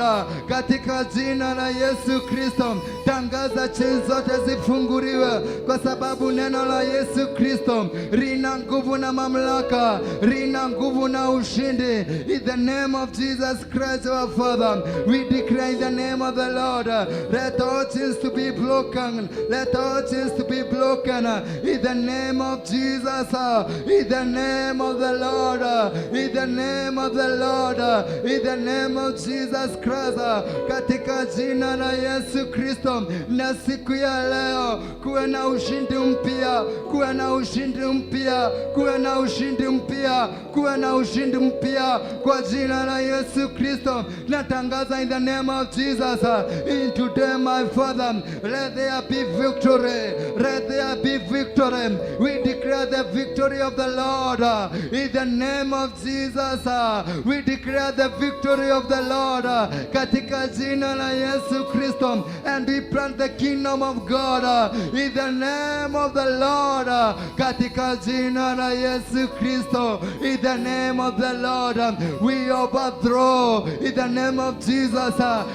katika jina la Yesu Kristo. Tangaza chains zote zifunguliwe, kwa sababu neno la Yesu Kristo lina nguvu na mamlaka, lina nguvu na ushindi. In the name of Jesus Christ our Father, we declare in the name of the Lord, let all chains to be broken, let all chains to be broken. In the name of Jesus, in the name of the Lord, in the name of the Lord, in the name of Jesus Christ, katika jina la Yesu Kristo. Na siku ya leo kuwe na ushindi mpya, kuwe na ushindi mpya, kuwe na ushindi mpya, kuwe na ushindi mpya kwa jina la Yesu Kristo. Natangaza in the name of Jesus, in today my Father, let there be victory, let there be victory. We declare the victory of the Lord in the name of Jesus. We declare the victory of the Lord katika jina la Yesu Kristo, and we plant the kingdom of God in the name of the Lord katika jina la Yesu Kristo. In the name of the Lord we overthrow, in the name of Jesus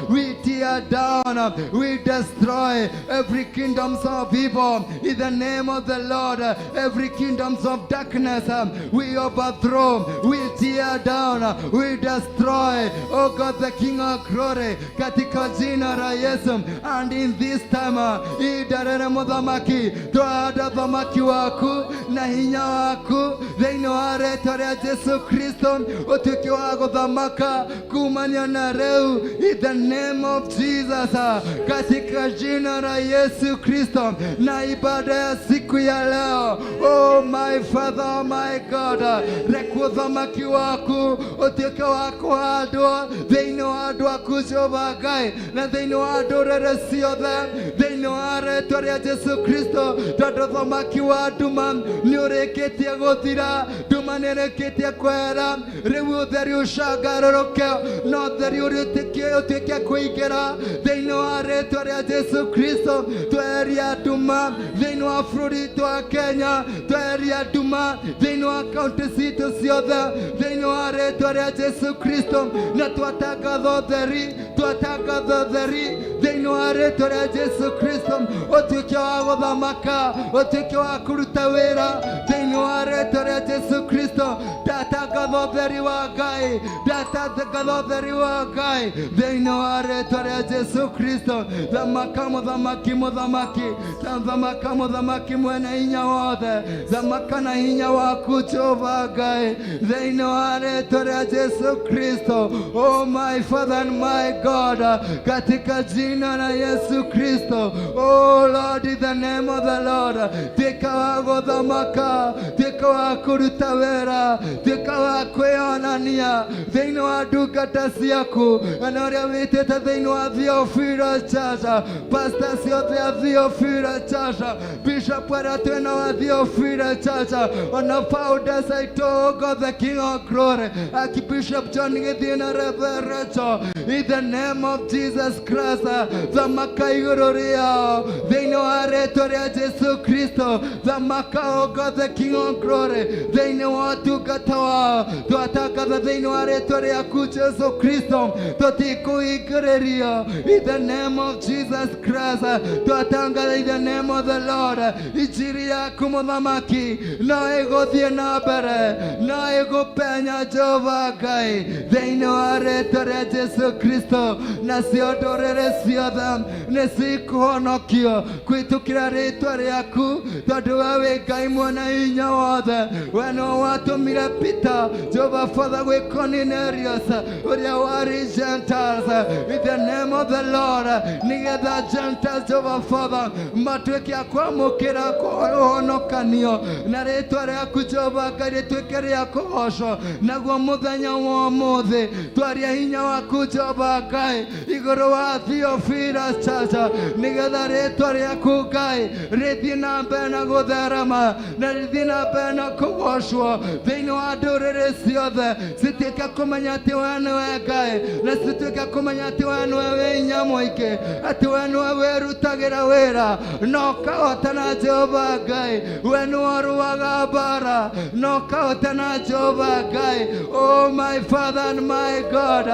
we tear down, we destroy every kingdoms of evil. In the name of the Lord, every kingdoms of darkness we overthrow, we tear down, we destroy, oh God, the King of glory katika jina la Yesu. And in this time idarere mudhamaki twada dhamaki waku na hinya waku thĩinĩ wa rĩĩtwa rĩa Jesu Kristo ũtuĩke wa gũthamaka kumania na rĩu in the name of Jesus, katika jina la Yesu Kristo. Na ibada ya siku ya leo, oh my Father, my God, reke ũthamaki waku ũtuĩke wa kũhandwo thĩinĩ wa andũ aku Jehova Ngai, na thĩinĩ wa ndũrĩrĩ ciothe thĩinĩ wa rĩĩtwa rĩa Jesu Kristo. Tondũ ũthamaki wa nduma nĩ ũrĩkĩtie gũthira, nduma nĩ ĩrĩkĩtie kwehera, rĩu ũtheri ũcangarũrũke na ũtheri ũtuĩke kũingĩra thĩinĩ wa rĩĩtwa rĩa Jesu Kristo. Tweheria nduma thĩinĩ wa bũrũri witũ wa Kenya, tweheria nduma thĩinĩ wa kaunti citũ ciothe thĩinĩ wa rĩĩtwa rĩa Jesu Kristo, na twatangatha ũtheri, twatangatha ũtheri thĩinĩ wa rĩĩtwa rĩa Jesu Kristo. Ũtuĩke wa gũthamaka, ũtuĩke wa kũruta wĩra thĩinĩ wa rĩĩtwa rĩa Jesu Kristo. Ndatangatha ũtheri wa Ngai, ndatangatha ũtheri wa Ngai thĩinĩ wa rĩĩtwa rĩa Jesu Kristo. Thamaka mũthamaki, mũthamaki, thamaka mũthamaki mwene hinya wothe, thamaka na hinya waku Jehova Ngai thĩinĩ wa rĩĩtwa rĩa Jesu Kristo. Oh my Father and my God, katika jina la Yesu Kristo. Oh Lord, in the name of the Lord, tuĩka wa gũthamaka, tuĩka wa kũruta wĩra, tuĩka wa kwĩonania thĩinĩ wa ndungata ciaku, na ũrĩa wĩtĩte thĩinĩ wa Theophilus Church, pastor ciothe a Theophilus Church, bishop arĩa twĩna wa Theophilus Church, ona founders aitũ, God the King of glory, Archbishop John Githii na Reverend Rachel, in the name of Jesus Christ, thamaka igũrũ rĩao thĩinĩ wa rĩĩtwa rĩa Jesu Kristo. Thamaka, oh God the King of glory, thĩinĩ wa ũtungata wao. Twatangatha thĩinĩ wa rĩĩtwa rĩaku Jesu Kristo, tũtikũhingĩrĩrio in the name of Jesus Christ. Twatangatha in the name of the Lord, injiri yaku mũthamaki no ĩgũthiĩ na mbere, no ĩgũpenya Jehova Ngai thĩinĩ wa rĩĩtwa rĩa Jesu Kristo. Nacio ndũrĩrĩ ciothe nĩ cikũhonokio kũhĩtũkĩra rĩĩtwa rĩaku, tondũ we wĩ Ngai mwene hinya wothe. We nĩwe watũmire Peter, Jehova Father, gwĩ Cornelius ũrĩa warĩ Gentiles in the name of the Lord, nĩgetha Gentiles Jehova Father matuĩke a kwamũkĩra ũhonokanio, na rĩĩtwa rĩaku Jehova Ngai rĩtuĩke rĩa kũgocwo. Naguo mũthenya wa ũmũthĩ twaria hinya waku Jehova Ngai igũrũ wa Theophilus Church, nĩgetha rĩĩtwa rĩaku Ngai rĩthiĩ na mbere na gũtherema, na rĩthiĩ na mbere na kũgocwo thĩinĩ wa ndũrĩrĩ ciothe, cituĩke kũmenya atĩ we nĩwe Ngai, na cituĩke kũmenya atĩ we nĩwe wĩ hinya mũingĩ, atĩ we nĩwe wĩrutagĩra wĩra na ũkahotana Jehova Ngai. We nĩwe ũrũaga mbara na ũkahotana Jehova Ngai. Oh my Father and my God,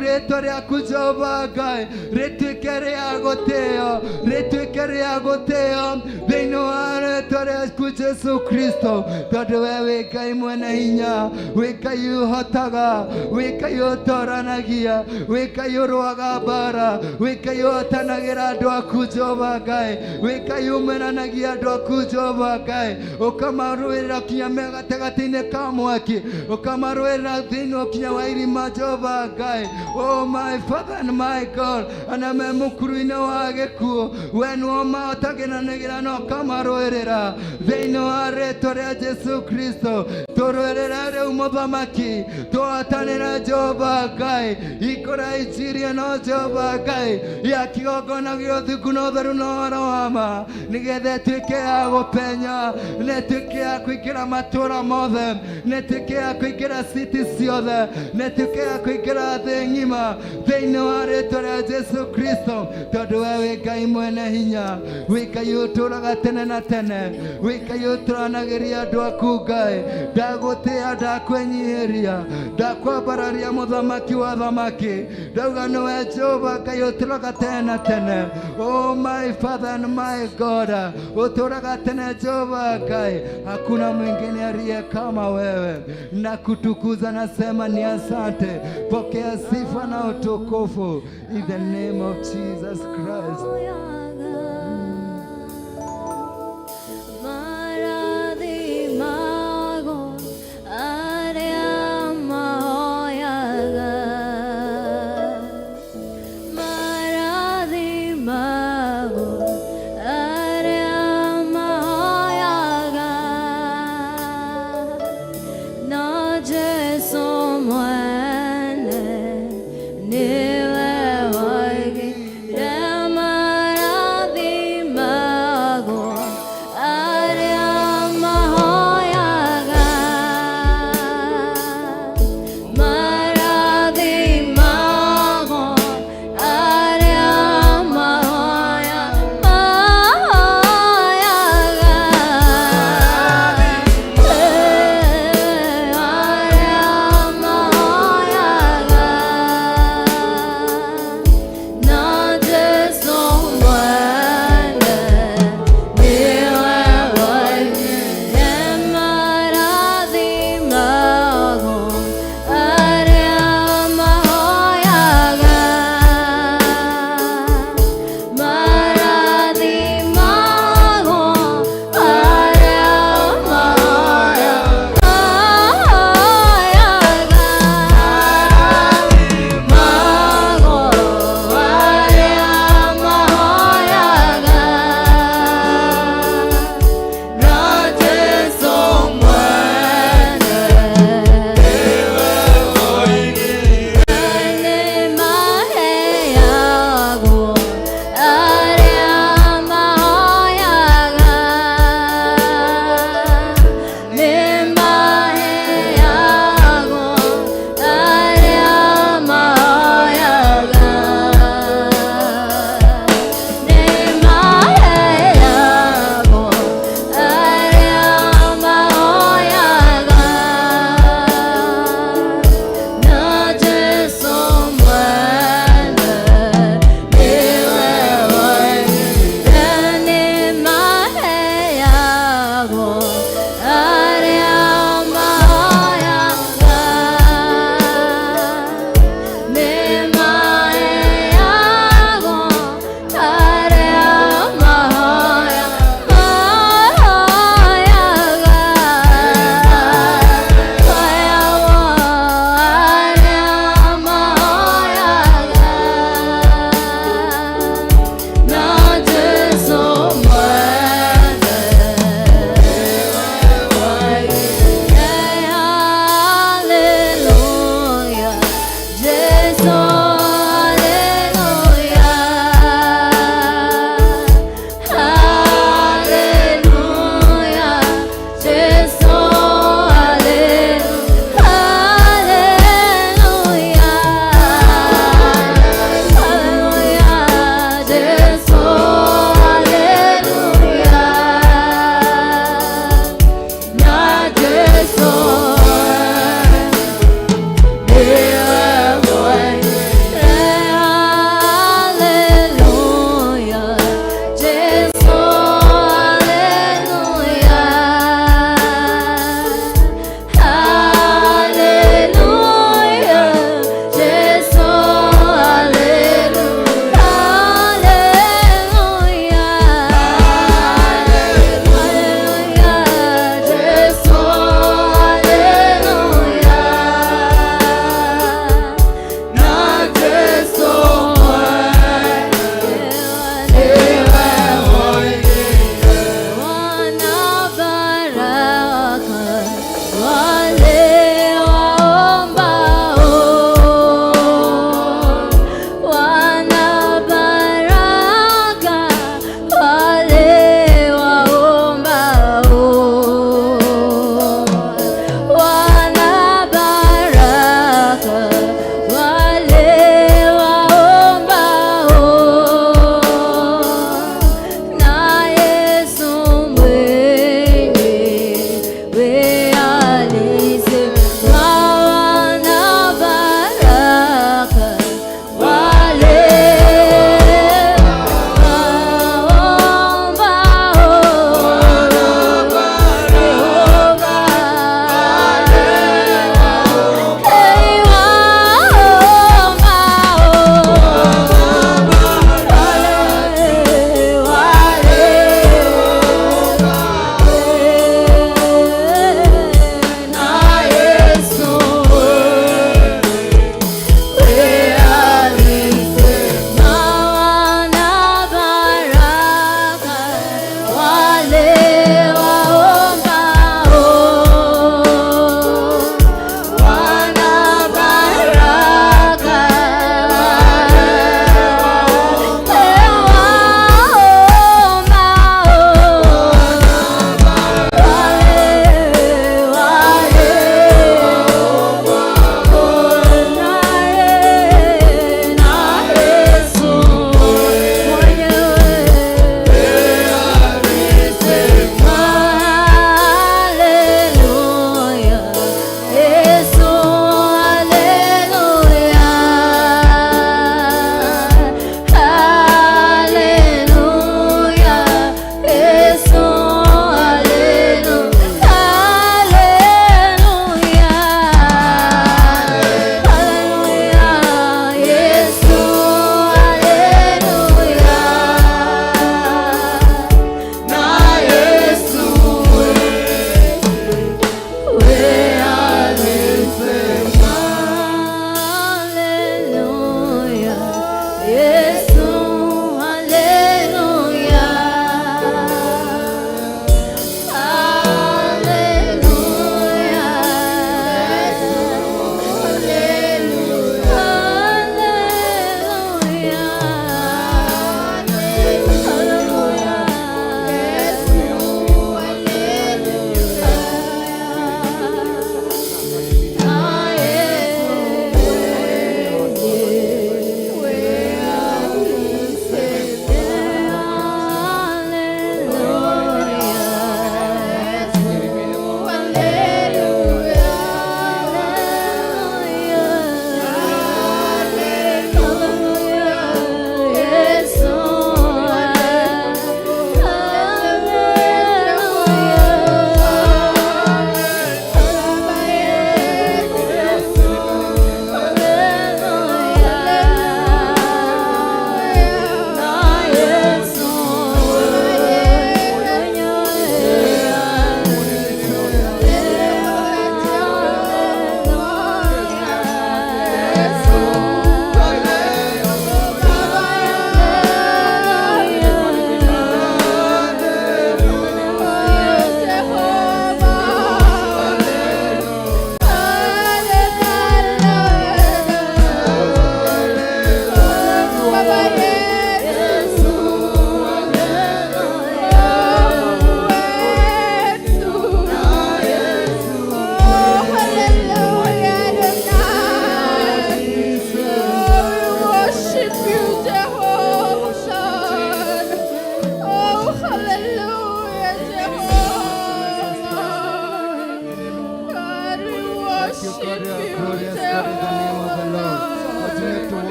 rĩtwa rĩaku Jehova Ngai rĩtuĩke rĩa gũtĩo, rĩtuĩke rĩa gũtĩo thĩinĩ wa rĩtwa rĩaku Jesu Kristo, tondũ we wĩ Ngai mwene hinya, wĩ Ngai ũhotaga, wĩ Ngai ũtũũranagia, wĩ Ngai ũrũaga mbara, wĩ Ngai ũhotanagĩra andũ aku Jehova Ngai, wĩ Ngai ũmenanagia andũ aku Jehova Ngai, ũkamarũĩrĩra kinya gatagatĩ-inĩ ka mwaki, ũkamarũĩrĩra thĩinĩ kinya wa irima Jehova Ngai. Oh my Father and my God, ana me mũkuru-inĩ wa gĩkuũ, we nĩwe mahotagĩranagĩra na ũkamarũĩrĩra thĩinĩ wa rĩtwa rĩa Jesu Kristo. Tũrũĩrĩra rĩu mũthamaki, tũhotanĩra Jehova Ngai, ikũra injiri ĩno Jehova Ngai ya kĩgongona gĩa ũthingu na ũtheru na ũhoro wa ma, nĩgetha ĩtuĩke ya gũpenya, na ĩtuĩke ya kũingĩra matũũra mothe, na ĩtuĩke ya kũingĩra city ciothe, na ĩtuĩke ya kũingĩra thĩ ng'ima thĩinĩ wa rĩtwa rĩa Jesu Kristo, tondũ we wĩ Ngai mwene hinya, wĩ Ngai ũtũũraga tene na tene, wĩ Ngai ũtũũranagĩria andũ aku Ngai. Ndagũtĩĩa, ndakwĩnyihĩria, ndakwambararia mũthamaki wa thamaki, ndauga nĩwe Jehova Ngai ũtũũraga tene na tene. Oh my Father and my God, ũtũũraga tene Jehova Ngai, hakuna mwingine aliye kama wewe. Na kutukuza nasema ni asante, pokea sifa na utukufu in the name of Jesus Christ. Niwe wagi, Ramara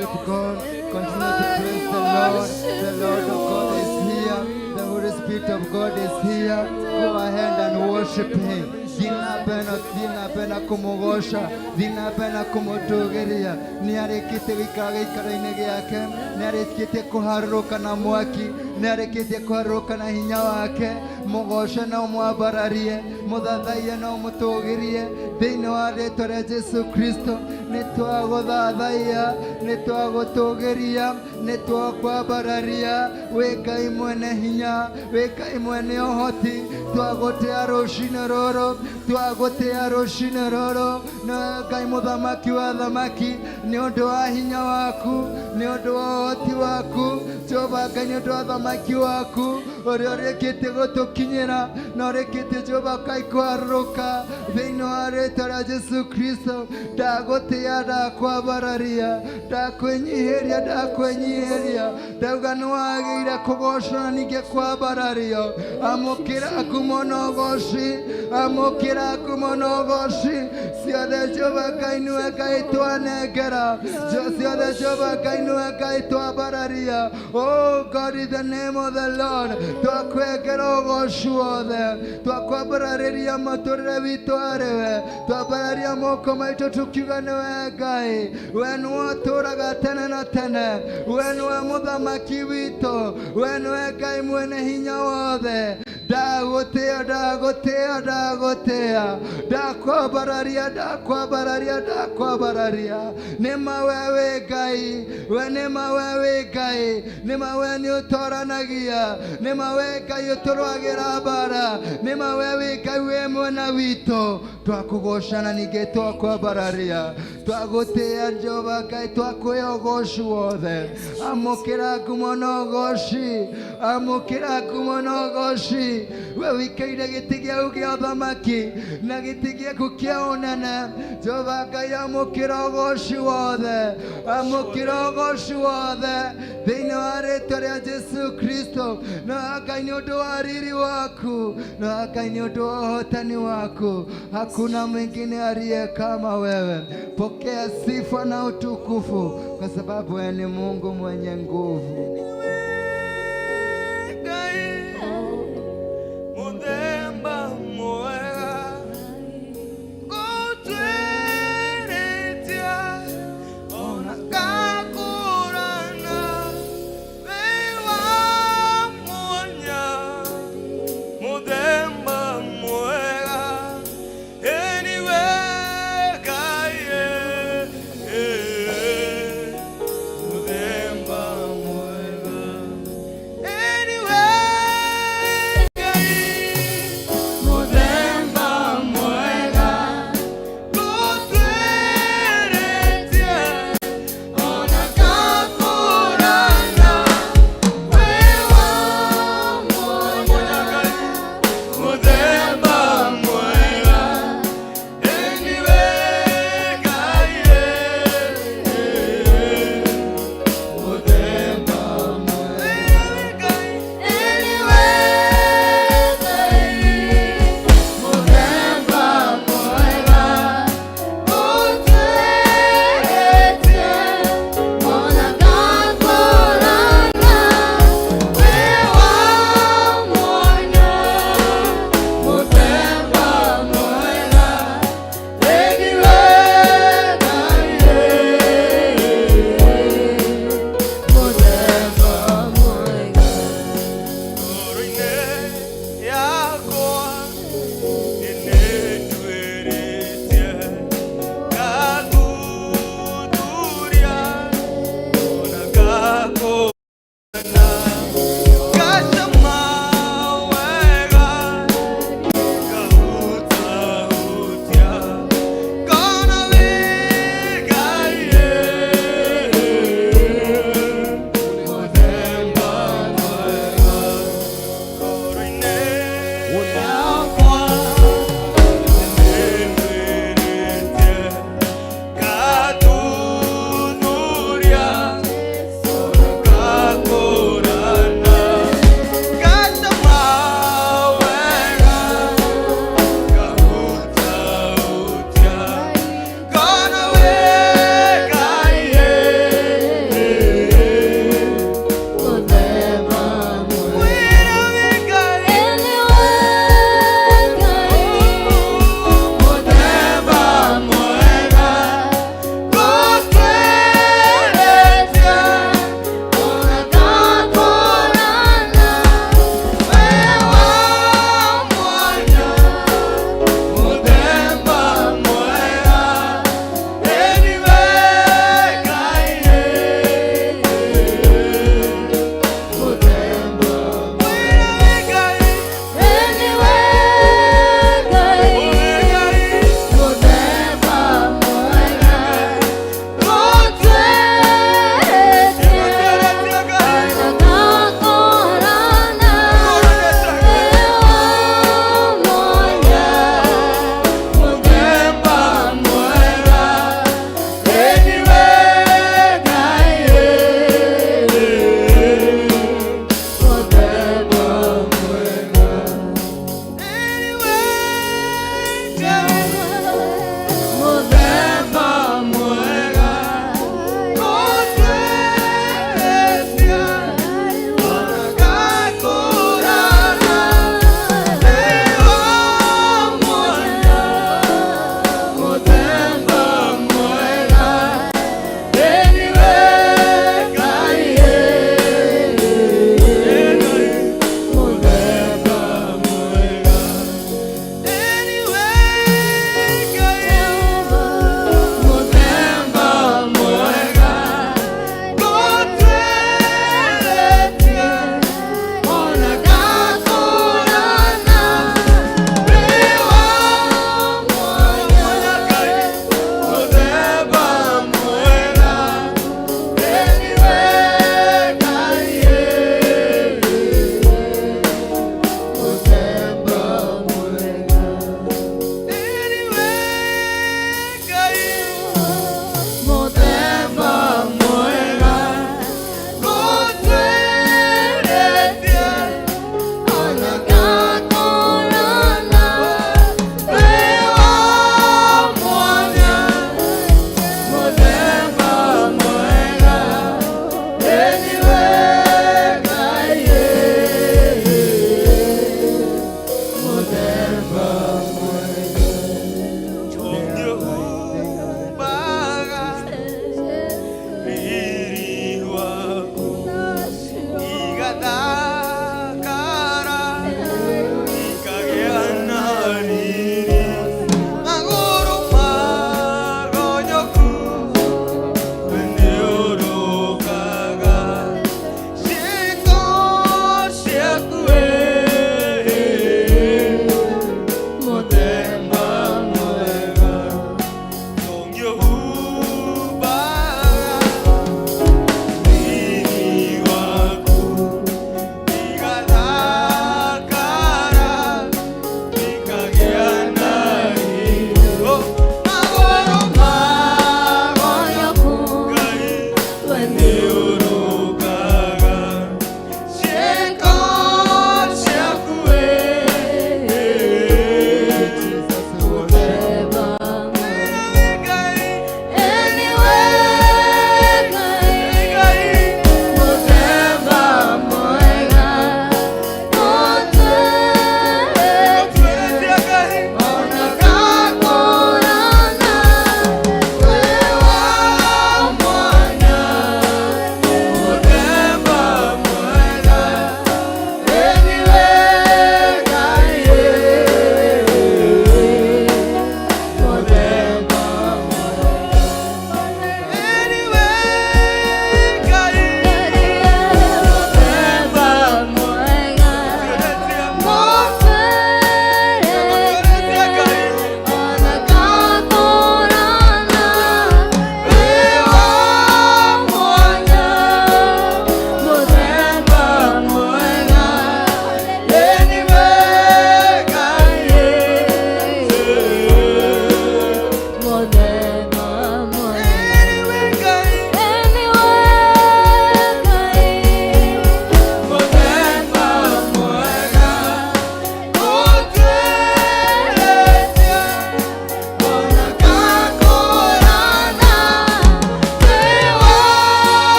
worship God. Continue to praise the Lord. The Lord of God is here. The Holy Spirit of God is here. Go ahead and worship Him. Dinapena kumugosha, dinapena kumutugiria. Niarikite gikaraine giake, niarikite kuharuka na mwaki, niarikite kuharuka na hinya wake. Mugosha na umwabararie, muthathaiye na umutugirie. Thĩinĩ wa rĩĩtwa rĩa Jesu Kristo nĩtwagũthathaiya, nĩtwagũtũgĩria, nĩtwakwambararia. Wĩ Ngai mwene hinya, wĩ Ngai mwene ũhoti. Twagũtĩa rũciinĩ rũrũ, twagũtĩa rũciinĩ rũrũ. Na Ngai mũthamaki wa thamaki, nĩ ũndũ wa hinya waku, nĩ ũndũ wa ũhoti waku. Jehova Ngai, nĩ ũndũ wa thamaki waku ũrĩa ũrĩkĩte gũtũkinyĩra na ũrĩkĩte Jehova Ngai kwarũka thĩinĩ wa rĩĩtwa rĩa Jesu Kristo. Ndagũtĩa, ndakwambararia, ndakwĩnyihĩria, ndakwĩnyihĩria. Ndauga nĩwagĩrĩire kũgocwo na ningĩ kwambarario. Amũkĩra ngumo na ũgooci, amũkĩra ngumo na ũgooci. Ciothe Jehova Ngai nĩwe Ngai twanengera, ciothe Jehova Ngai nĩwe Ngai twambararia. Oh God, in the name of the Lord, twakwengera ũgooci wothe, twakwambararĩria mũtũrĩre witũ arĩwe, twambararia moko maitũ tukiuga nĩwe Ngai. We nĩwe ũtũũraga tene na tene, we nĩwe mũthamaki witũ, we nĩwe Ngai mwene hinya wothe. Ndagũtĩa, ndagũtĩa, ndagũtĩa, ndakwambararia, ndakwambararia, ndakwambararia. Nĩma we wĩ Ngai, we nĩma we wĩ Ngai, nĩma we nĩ ũtũũranagia, nĩma we Ngai ũtũrũagĩra mbara, nĩma we wĩ Ngai wĩ mwena witũ. Twakũgooca na ningĩ twakwambararia, twagũtĩa Jehova Ngai, twakwĩya ũgooci wothe. Amũkĩra ngumo na ũgooci, amũkĩra ngumo na ũgooci. We wĩikaire gĩtĩ gĩaku gĩa ũthamaki na gĩtĩ gĩaku kĩa ũnene. Jehova Ngai, amũkĩra ũgooci wothe, amũkĩra ũgooci wothe thĩinĩ wa rĩĩtwa rĩa Jesu Kristo. Na Ngai nĩ ũndũ wa riri waku, na Ngai nĩ ũndũ wa ũhotani waku. Hakuna mwingine aliye kama wewe. Pokea sifa na utukufu kwa sababu wewe ni Mungu mwenye nguvu. Muthemba mwega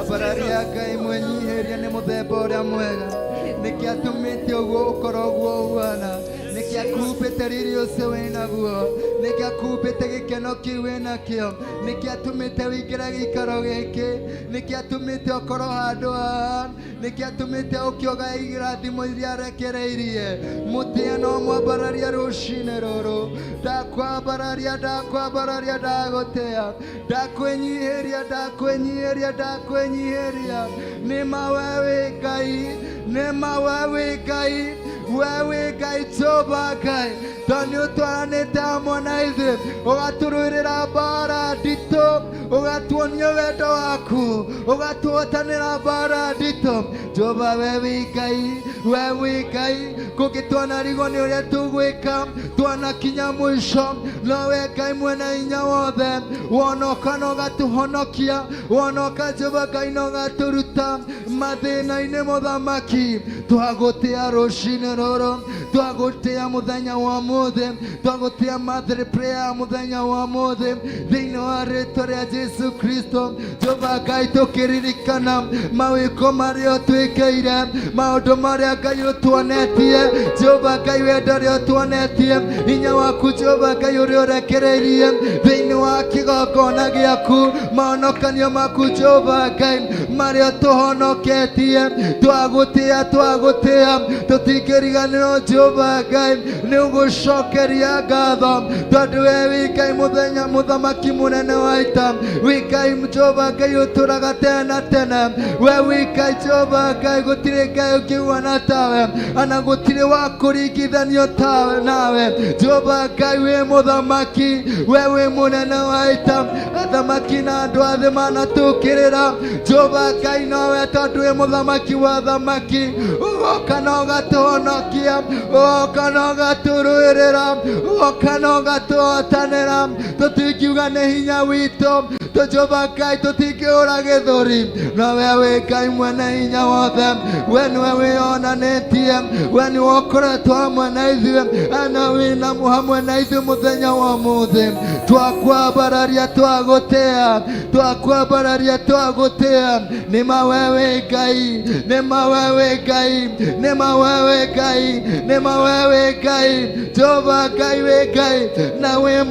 Abararia Ngai mwenyiheria nĩ mũthemba ũrĩa mwega nĩkĩ atũmĩte ũguo ũkorwo ũguo ũhuana nĩkĩ akumbĩte riri ũcio wĩnaguo nĩkĩ akumbĩte gĩkeno kĩu wĩnakĩo nĩkĩ atũmĩte wĩingĩre gĩikaro gĩkĩ nĩkĩ atũmĩte ũkorwo handũ haha nĩkĩ atũmĩte ũkĩoga irathimo iria arekereirie mũtĩano mwambararia rũcinĩ rũrũ ndakwambararia ndagũtĩa ndakwĩnyiheria nĩma we wĩ Ngai wewe Ngai Jehova Ngai tondũ ũtwaranĩte hamwe na ithuĩ ũgatũrũĩrĩra mbara nditũ ũgatuonia wendo waku ũgatuotanĩra mbara nditũ Jehova we wĩ Ngai kũngĩtwanarigwo nĩ ũrĩa tũgwĩka twanakinya mũico no we Ngai mwena hinya wothe wonoka na ũgatũhonokia wonoka Jehova Ngai na ũgatũruta mathĩna-inĩ mũthamaki twagũtĩa rũcinĩ rũrũ twagũtĩa mũthenya wa mũthĩ twagũtĩa Mother Prayer mũthenya wa mũthĩ thĩinĩ wa rĩĩtwa rĩa Jesu Kristo Jehova Ngai tũkĩririkana mawĩko marĩa ũtwĩkĩire maũndũ marĩa Ngai ũtuonetie Jehova Ngai wendo ũrĩa ũtuonetie hinya waku Jehova Ngai ũrĩa ũrekereirie thĩinĩ wa kĩgongona gĩaku mahonokanio maku Jehova Ngai marĩa ũtũhonoketie twagũtĩa tũtingĩriganĩrwo Jehova Ngai nĩ ũgũcokeria ngatho tondũ we wĩ Ngai mũthamaki mũnene wa ita wĩ Ngai Jehova Ngai ũtũraga tene na tene we wĩ Ngai Jehova Ngai gũtirĩ Ngai ũngĩhuana tawe ana gũtirĩ wa kũringithanio tawe nawe Jehova Ngai wĩ mũthamaki we wĩ mũnene wa ita athamaki na andũ a thĩ manatũkĩrĩra Jehova Ngai nowe tondũ wĩ mũthamaki wa thamaki ũgoka na ũgatũhonokia ũgoka na ũgatũrũĩrĩra ũgoka na ũgatũhotanĩra tũtingiuga nĩ hinya witũ Jehova Ngai tũtingĩũra gĩthũri no we wĩ Ngai mwene hinya wothe we nĩwe wĩonanĩtie we nĩwe ũkoretwo hamwe na ithuĩ ana wĩna hamwe na ithuĩ mũthenya wa mũthĩ twakwambararia twagũtĩa nĩma we wĩ Ngai Jehova Ngai wĩ Ngai na wĩ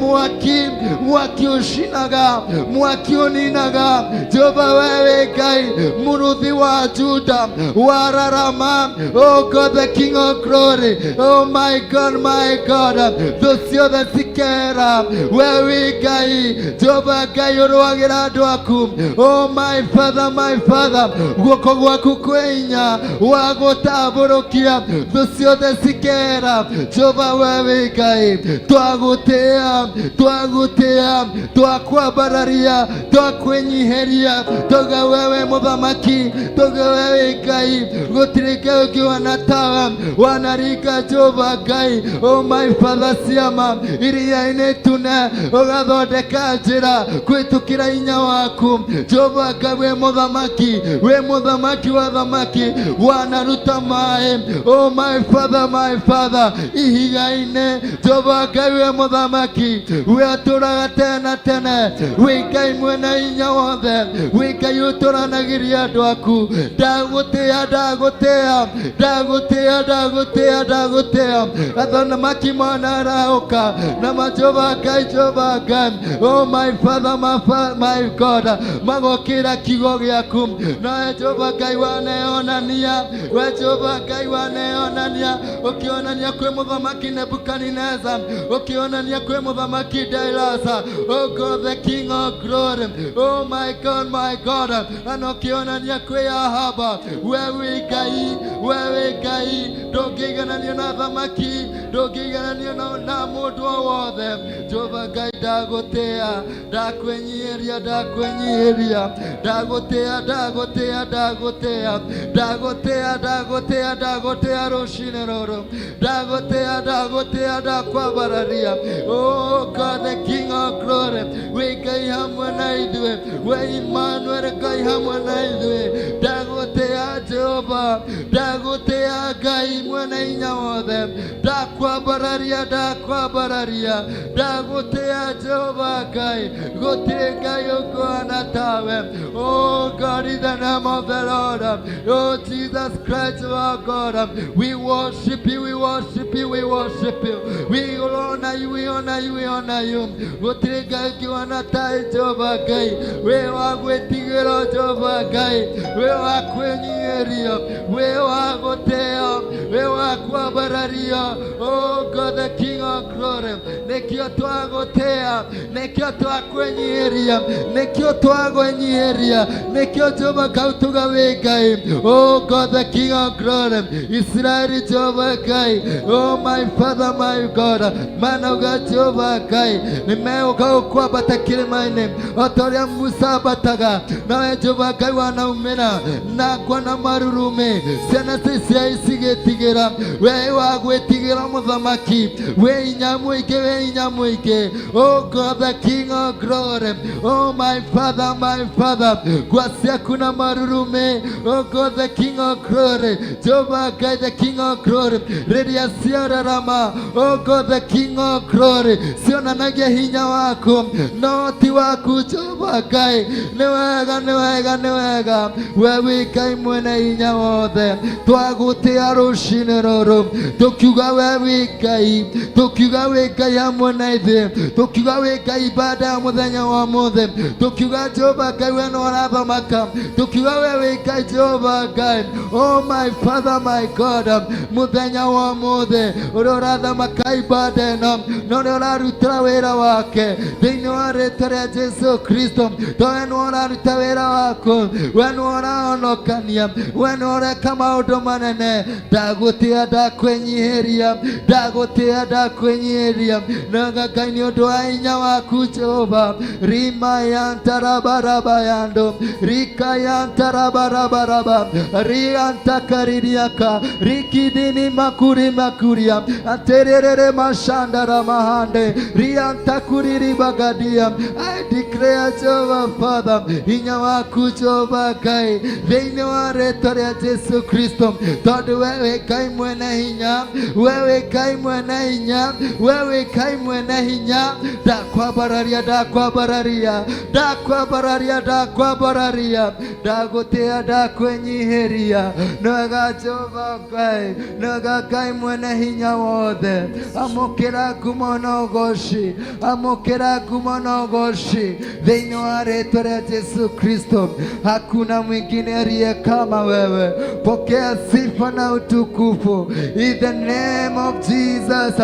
mwaki ũcinaga mwaki ũninaga Jehova we wĩ Ngai mũrũthi wa Juda wararama oh God the King of glory oh my God thũ ciothe cikera we wĩ Ngai Jehova Ngai ũrũagĩra andũ aku oh my Father guoko gwaku kwĩ hinya wa gũtambũrũkia thũ ciothe cikera Jehova we wĩ Ngai twagũtĩa twakwambararia twakwĩnyiheria twakwĩnyiheria toga wewe mũthamaki toga wewe Ngai gũtirĩ Ngai ũngĩ wana tawa wanarika Jehova Ngai. Oh my Father, ciama iria-inĩ tune ũgathondeka njĩra kwĩtũkĩra hinya waku Jehova Ngai. We mũthamaki, we mũthamaki wa thamaki wanaruta maĩ. Oh my Father, ihiga-inĩ Jehova Ngai we mũthamaki we atũraga tene tene we Ngai mwene hinya wothe we Ngai ũtũranagĩria andũ aku. Ndagũtĩĩa ndagũtĩĩa ndagũtĩĩa ndagũtĩĩa ndagũtĩĩa athamaki manarauka na Jehova Ngai Jehova Ngai. Oh my Father, my God, magokĩra kiugo gĩaku nawe Jehova Ngai waneonania we Jehova Ngai waneonania ũkĩonania kwĩ mũthamaki Nebukadnezar ũkĩonania kwĩ mũthamaki Dailasa. Oh God, the King of glory. Oh my God, my God, and ũkĩonania kwĩ Ahaba. Wewe Ngai ndũngĩigananio na thamaki ndũngĩigananio na mũndũ o wothe. Jehova Ngai ndagũtĩĩa ndakwĩnyihiria ndakwĩnyihiria ndagũtĩĩa ndagũtĩĩa ndagũtĩĩa ndagũtĩĩa ndagũtĩĩa ndagũtĩĩa rũciinĩ rũrũ ndagũtĩĩa ndagũtĩĩa ndakwambararia. Oh God, the King of glory, we Ngai hamwe na ithuĩ we Emmanuel Ngai hamwe na ithuĩ ndagũtĩĩa Jehova ndagũtĩĩa Ngai mwene hinya wothe ndakwambararia ndakwambararia ndagũtĩĩa Jehova Ngai gũtirĩ Ngai ũkũhana tawe. Oh God, in the name of the Lord, oh Jesus Christ our God, we worship you, we worship you, we worship you, we honor you, we honor you, we honor you. Gũtirĩ Ngai ũkĩhana tawe Jehova Ngai we wa gwĩtigĩrwo Jehova Ngai we wa kwĩnyihiria we wa gũtĩĩa we wa kwambararia. Oh God, the King of glory, nĩkĩo twagũtĩĩa nĩkĩo twakwĩnyihiria nĩkĩo twagwĩnyihiria nĩkĩo Jehova Ngai tuga wĩ Ngai. Oh God, the King of glory, Israeli Jehova Ngai. Oh my Father, my God, manauga Jehova Ngai nĩmegũka kwambata kĩrĩma-inĩ o ta ũrĩa Musa ambataga nawe Jehova Ngai wanaumĩra na ngwa na marurumĩ ciana cia cigĩtigĩra we wa gwĩtigĩra mũthamaki we hinya mũingĩ we hinya mũingĩ. Oh God, the King of glory, oh my Father, ngwa ciaku na marurumĩ. Oh God, the King of glory, Jehova Ngai, the King of glory, rĩrĩa ciararama oh God, the King of glory cionanagia hinya waku no ti waku Jehova Ngai. Nĩ wega nĩ wega nĩ wega we wĩ Ngai mwene hinya wothe twagũtĩĩa rũciinĩ rũrũ tũkiuga we wĩ Ngai tũkiuga wĩ Ngai hamwe na ithuĩ tũkiuga wĩ Ngai ibada ya mũthenya wa mũthĩ tũkiuga Jehova Ngai we no ũrathamaka tũkiuga we wĩ Ngai Jehova Ngai. Oh my Father, my God, mũthenya wa mũthĩ ũrĩa ũrathamaka ibada ĩno na ũrĩa ũrarutĩra wĩra wake thĩinĩ wa rĩĩtwa rĩa Jesu Kristo we nĩ ũraruta wĩra waku we nĩ ũrahonokania we nĩ ũreka maũndũ manene. Ndagũtĩĩa ndakwĩnyihiria ndagũtĩĩa ndakwĩnyihiria na Ngai nĩ ũndũ wa hinya waku Jehova. Rima yantarabaraba yando rika yantarabaraba riantakaririaka rikidini makuria aterere mashandara mahande riantakuriri bagadia. I declare Jehovah Father hinya waku Jehova Ngai thĩinĩ wa rĩĩtwa rĩa Jesu Kristo tondũ wewe Ngai mwene hinya wewe Ngai mwene hinya wewe Ngai mwene hinya ndakwambararia ndakwambararia ndakwambararia ndakwambararia ndagũtĩĩa ndakwĩnyihiria nĩwega Jehova Ngai nĩwega Ngai mwene hinya wothe. Amũkĩra ngumo na ũgooci amũkĩra ngumo na ũgooci thĩinĩ wa rĩĩtwa rĩa Jesu Kristo. Hakuna mwingine aliye kama kama wewe. Pokea sifa na utukufu in the name of Jesus.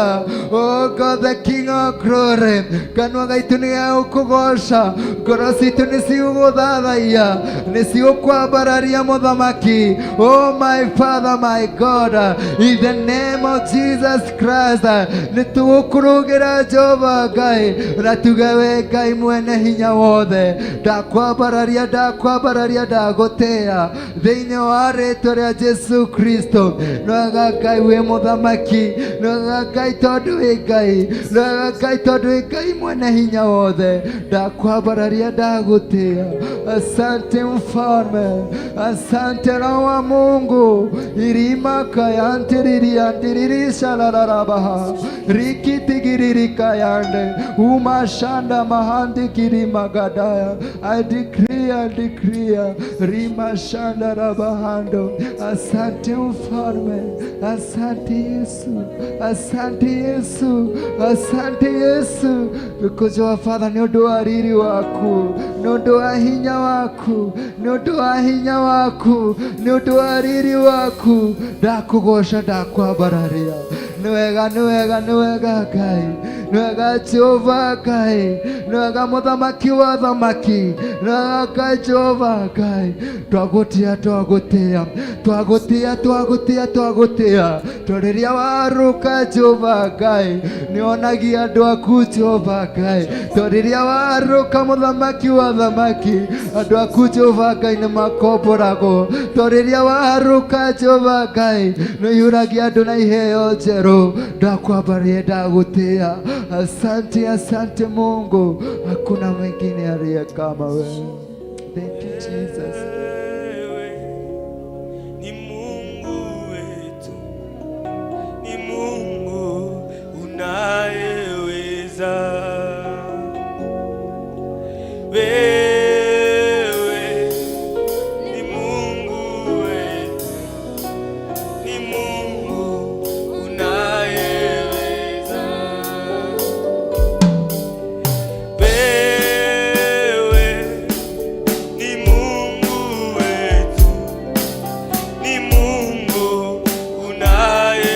Oh God, the King of glory. Kanwa gaitu ni ukugosha, ngoro citu ni ciuguthathaiya, ni ciukwambararia muthamaki. Oh my Father, my God, in the name of Jesus Christ, ni tugukurugira Jehova Ngai, na tugewe Ngai mwene hinya wothe. Ndakwambararia ndagutia thiini wa ritwa ria Jesu Kristo. Nwega Ngai wi muthamaki, nwega Ngai tondu wi Ngai, nwega Ngai tondu wi Ngai mwene hinya wothe. Ndakwambararia ndagutia. Asante Mfalme, asante Roho wa Mungu. Irima kayantiririya ndiririsha lararabaha rikitigirika yande umashanda mahandi kirimagadaya. I declare rima shanda rabahando. Asante Mfalme, asante Yesu, asante Yesu, asante Yesu, because your Father ni undu wa riri waku, ni undu wa hinya waku, ni undu wa hinya waku, ni undu wa riri waku. Ndakugosha ndakwambararia. Nwega Ngai, nwega Jehova Ngai, nwega muthamaki wa thamaki, nwega Ngai Jehova Ngai. Twagutia twariria waruka Jehova Ngai, nionagia andu aku Jehova Ngai. Twariria waruka muthamaki wa thamaki, andu aku Jehova Ngai ni makomborago. Twariria waruka Jehova Ngai, niyuragia andu na iheo njeru. Ndakwambararia ndagutia. Asante Mungu, hakuna mwingine aliye kama wewe. Thank you Jesus. Ni Mungu wetu, ni Mungu unayeweza. Wewe ni Mungu wetu, ni Mungu unayeweza. Wewe ni Mungu wetu, ni Mungu unayeweza.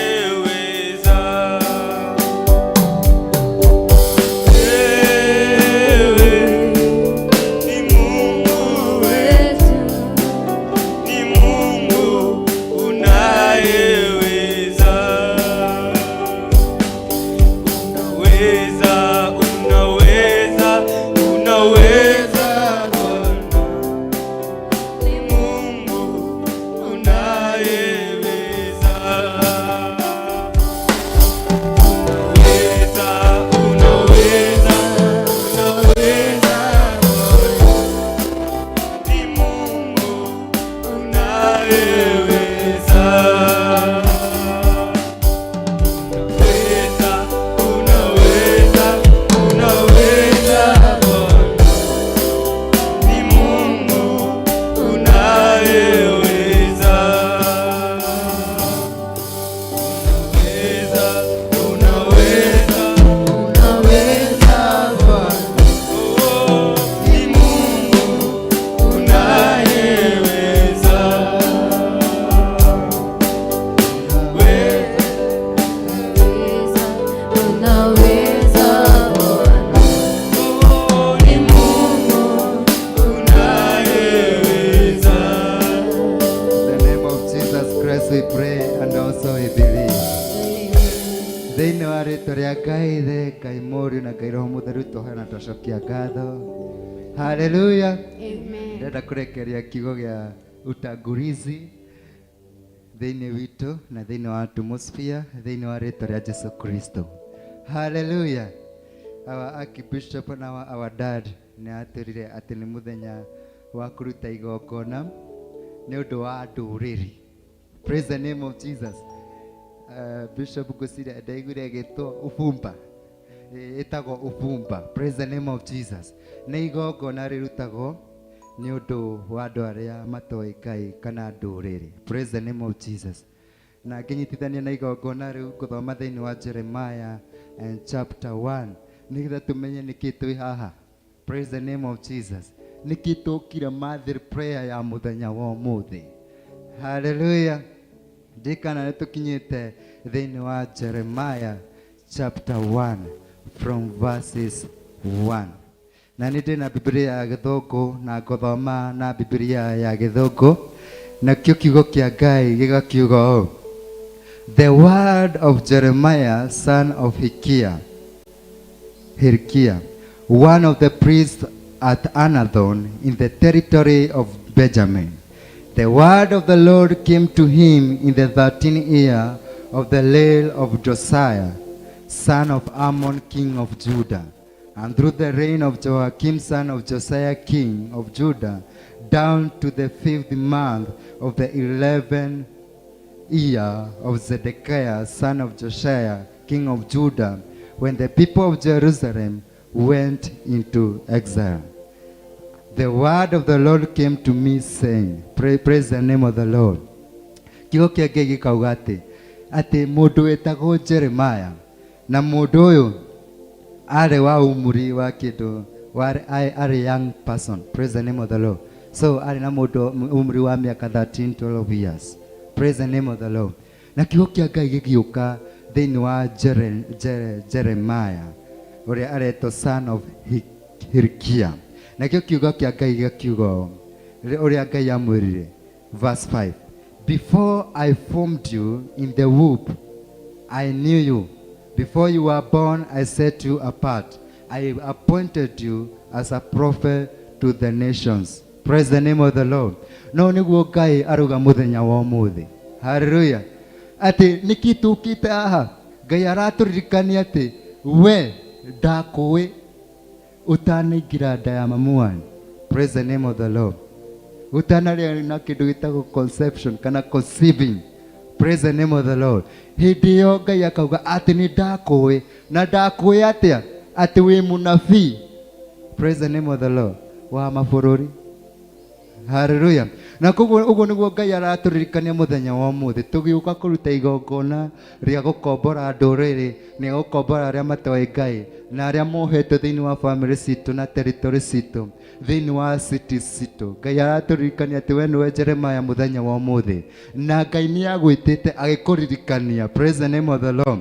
Thĩinĩ wa rĩtwa rĩa Ngai Ithe, Ngai Mũriũ na Ngai Roho Mũtheru tũhoya twacokia ngatho. Haleluya. Amen. Ndĩrenda kũrekereria kiugo gĩa utangulizi thĩinĩ witũ na thĩinĩ wa atmosphere thĩinĩ wa rĩtwa rĩa Jesu Kristo. Haleluya. Our Archbishop na our dad nĩ atwĩrire atĩ nĩ mũthenya wa kũruta igongona nĩ ũndũ wa ndũrĩrĩ. Praise the name of Jesus. Bishop Gosira ndaigire gĩtwo ubumba, ĩtagwo ubumba. Praise the name of Jesus. Nĩ igongona rĩrutagwo nĩ ũndũ wa andũ arĩa matoĩ Ngai kana ndũrĩrĩ. Praise the name of Jesus. Na ngĩnyitithania na igongona rĩu ngũthoma thĩinĩ wa Jeremiah chapter 1 nĩgetha tũmenye nĩkĩ twĩ haha. Praise the name of Jesus. Nĩkĩ tũkire mother prayer ya mũthenya wa ũmũthĩ. Hallelujah. Ndikana nitukinyite thĩinĩ wa Jeremiah chapter 1 from verses 1. Na nĩ na Biblia ya Gĩthũngũ na ngũthoma na Biblia ya Gĩthũngũ, na kiugo kĩa Ngai gĩgakiuga ũũ: The word of Jeremiah, son of Hilkiah, one of the priests at Anathon in the territory of Benjamin. The word of the Lord came to him in the 13th year of the reign of Josiah, son of Ammon, king of Judah, and through the reign of Joachim, son of Josiah, king of Judah, down to the 5th month of the 11th year of Zedekiah, son of Josiah, king of Judah, when the people of Jerusalem went into exile. The word of the Lord came to me saying, praise the name of the Lord. Kiugo kĩa Ngai gĩkauga atĩ mũndũ wĩtagwo Jeremiah, na mũndũ ũyũ arĩ wa umri wa kĩndũ, arĩ young person. Praise the name of the Lord. So arĩ na mũndũ umri wa mĩaka 13-12 years. Praise the name of the Lord. Na kiugo kĩa Ngai gĩgĩũka thĩinĩ wa Jeremiah, ũrĩa aretwo son of Hilkiah. Na kiugo kĩa Ngai gĩkiuga ũrĩa Ngai amwĩrire, verse 5: Before I formed you in the womb, I knew you. Before you were born, I set you apart. I appointed you as a prophet to the nations. Praise the name of the Lord. No nĩguo Ngai aruga mũthenya wa ũmũthĩ. Hallelujah. Atĩ nĩkĩ tũkĩte haha? Ngai aratũririkania atĩ we ndakũĩ utanaingira nda ya mamu wanyu. Praise the name of the Lord. Utanarĩa na kĩndũ gĩtagwo conception kana conceiving. Praise the name of the Lord. Hĩndĩ ĩyo Ngai akauga atĩ nĩ ndakũĩ, na ndakũĩ atĩa? Atĩ wĩ mũnabii. Praise the name of the Lord. Wa mabũrũri. Hallelujah. Na koguo nĩguo Ngai aratũririkania mũthenya wa ũmũthĩ, tũgĩũka kũruta igongona rĩa gũkombora ndũrĩrĩ, nĩ gũkombora arĩa matoĩ Ngai na arĩa mohetwo thĩinĩ wa family citũ na territory citũ, thĩinĩ wa city citũ. Ngai aratũririkania atĩ we nĩwe Jeremiah mũthenya wa ũmũthĩ, na Ngai nĩ agwĩtĩte agĩkũririkania. Praise the name of the Lord.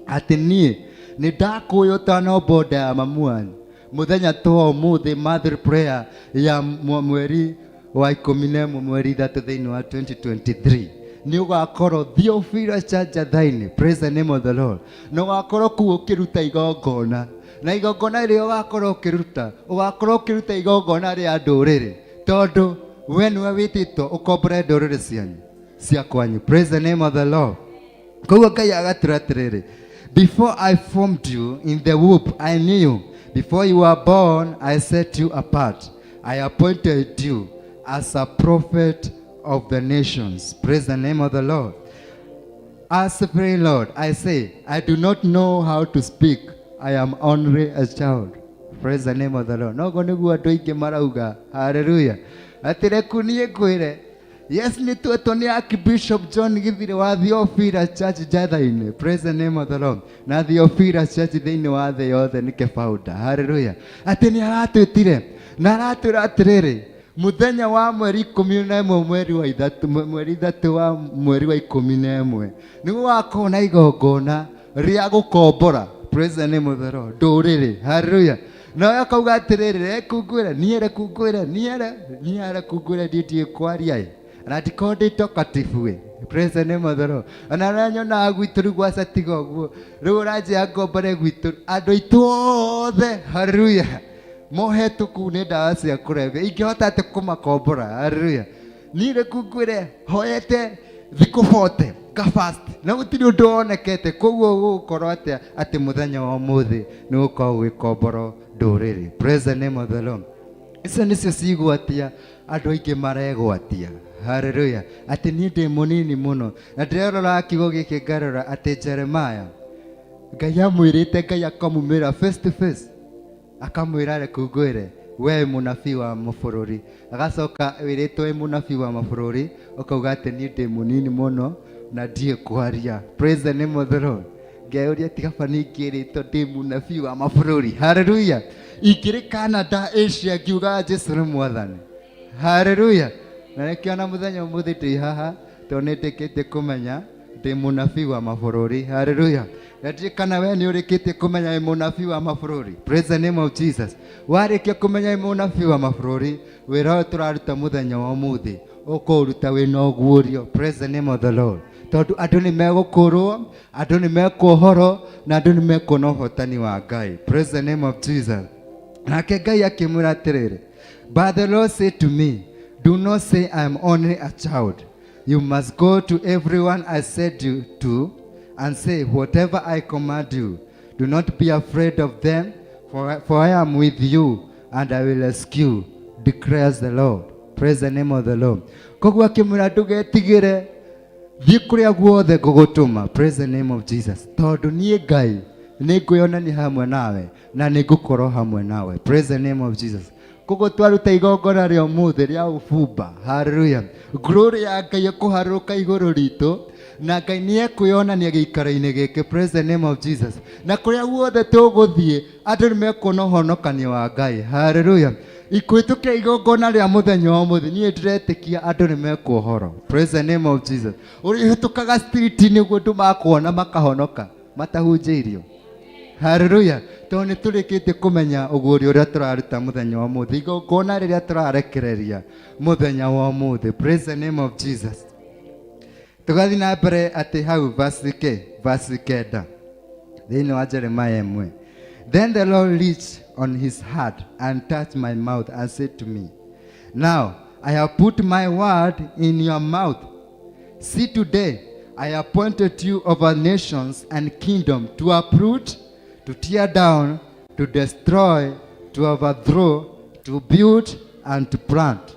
Atĩ niĩ nĩ ndakũĩ ũtanomba nda ya mamu wanyu. Mũthenya wa ũmũthĩ, mother prayer ya mweri wa 11 mweri 3 thĩinĩ wa 2023, nĩ ũgakorwo Theophilus thainĩ. Praise the name of the Lord. Na ũgakorwo kuo ũkĩruta igongona, na igongona rĩrĩa ũgakorwo ũkĩruta igongona rĩa ndũrĩrĩ, tondũ we nĩwe wĩtĩtwo ũkombore ndũrĩrĩ cianyu cia kwanyu. Praise the name of the Lord. Koguo Ngai agatũra atĩrĩrĩ: Before I formed you in the womb, I knew you. Before you were born, I set you apart. I appointed you as a prophet of the nations. Praise the name of the Lord. As the very Lord, I say, I do not know how to speak. I am only a child. Praise the name of the Lord. No nĩguo andũ aingĩ marauga. Hallelujah. Atĩreku niĩ ngwĩre, yes, nĩ twetwo nĩ Archbishop John Githire wa Theophilus Church Jathainĩ. Praise the name of the Lord. Na Theophilus Church thĩinĩ wa thĩ yothe nĩ kĩbauda. Hallelujah. Atĩ nĩ aratwĩtire na aratwĩra atĩrĩrĩ, muthenya wa mweri 11 mweri wa 3 wa mweri wa 11 nĩ gũgakorwo na igongona rĩa gũkombora. Praise the name of the Lord. Ndũrĩrĩ. Hallelujah. Na akauga atĩrĩrĩ, rekungwĩra niĩ ndiĩ kwaria na ndiko ndĩ talkative. Praise the name of the Lord. Na ranyona gwitũ rĩu gwacatiga ũguo, rĩu ũranjĩra ngombore gwitũ andũ aitũ othe. Hallelujah. Mohetwo kuu nĩ ndawa cia kũrebia, ingĩhota atĩ kũmakombora. Hallelujah. Niĩ rekungwĩre hoete thikũ 40 ngafast na gũtirĩ ũndũ wonekete. Koguo gũgũkorwo atĩ mũthenya wa ũmũthĩ nĩ gũkorwo gwĩkomborwo ndũrĩrĩ. Praise the name of the Lord. Icio nĩcio cigwatia andũ aingĩ maregwatia. Hallelujah. Atĩ niĩ ndĩ mũnini mũno, na ndĩrerora kiugo gĩkĩ ngarora atĩ Jeremiah Ngai amwĩrĩte, Ngai akamumĩra face to face, akamwĩra rekungwĩre we mũnabii wa mabũrũri. Agacoka wĩrĩtwo wĩ mũnabii wa mabũrũri, ũkauga atĩ niĩ ndĩ mũnini mũno na ndiĩ kwaria. Praise the name of the Lord. Ngeuria tigaba ningĩrĩtwo ndĩ mũnabii wa mabũrũri. Hallelujah. Ingĩrĩ Canada, Asia, ngiuga Jesu nĩ Mwathani. Hallelujah. Na nikiona muthenya umuthi ndi haha to nindikite kumenya ndi munabii wa mabũrũri. Hallelujah. Na kana we ni urikite kumenya munabii wa mabũrũri. Praise the name of Jesus. Warikia kumenya munabii wa mabũrũri, wĩra tũraruta muthenya wa umuthi ũkũruta wĩna ũguũrio. Praise the name of the Lord. Tondu andũ nĩ megũkũrwo, andũ nĩ mekuohoro, na andũ nĩ mekuona ũhotani wa Ngai. Praise the name of Jesus. Nake Ngai akĩmwĩra atĩrĩrĩ, but the Lord said to me, do not say I am only a child. You must go to everyone I sent you to and say whatever I command you. Do not be afraid of them, for I am with you and I will rescue, declares the Lord. Praise the name of the Lord. Koguo akĩmwĩra ndũgetigĩre, thiĩ kũrĩa guothe ngũgũtũma. Praise the name of Jesus. Tondũ niĩ Ngai nĩngwĩonania hamwe nawe na nĩngũkorwo hamwe nawe. Praise the name of Jesus. Koguo twaruta igongona rĩa ũmũthĩ rĩa ũbumba. Hallelujah. Glory ya Ngai ĩkũharũrũka igũrũ ritũ, na Ngai nĩekwĩonania gĩikaro-inĩ gĩkĩ. Praise the name of Jesus. Na kũrĩa guothe tũgũthiĩ andũ nĩmekuona ũhonokania wa Ngai. Hallelujah. Ikwĩtũkĩra igongona rĩa mũthenya wa ũmũthĩ, niĩ ndĩretĩkia andũ nĩmekuohoro. Praise the name of Jesus. Ũrĩhĩtũkaga street nĩguo andũ makuona makahonoka matahunjĩirio. Hallelujah. Tondũ nĩ tũrĩkĩtie kũmenya ũguũrio ũrĩa tũraruta mũthenya wa ũmũthĩ, igongona rĩrĩa tũrarekereria mũthenya wa ũmũthĩ. Praise the name of Jesus. Tũgathiĩ na mbere atĩ hau verse 9 thĩinĩ wa Jeremiah 1. Then the Lord reached on his heart and touched my mouth and said to me, now I have put my word in your mouth. See, today I appointed you over nations and kingdom to uproot, to tear down, to destroy, to overthrow, to build, and to plant.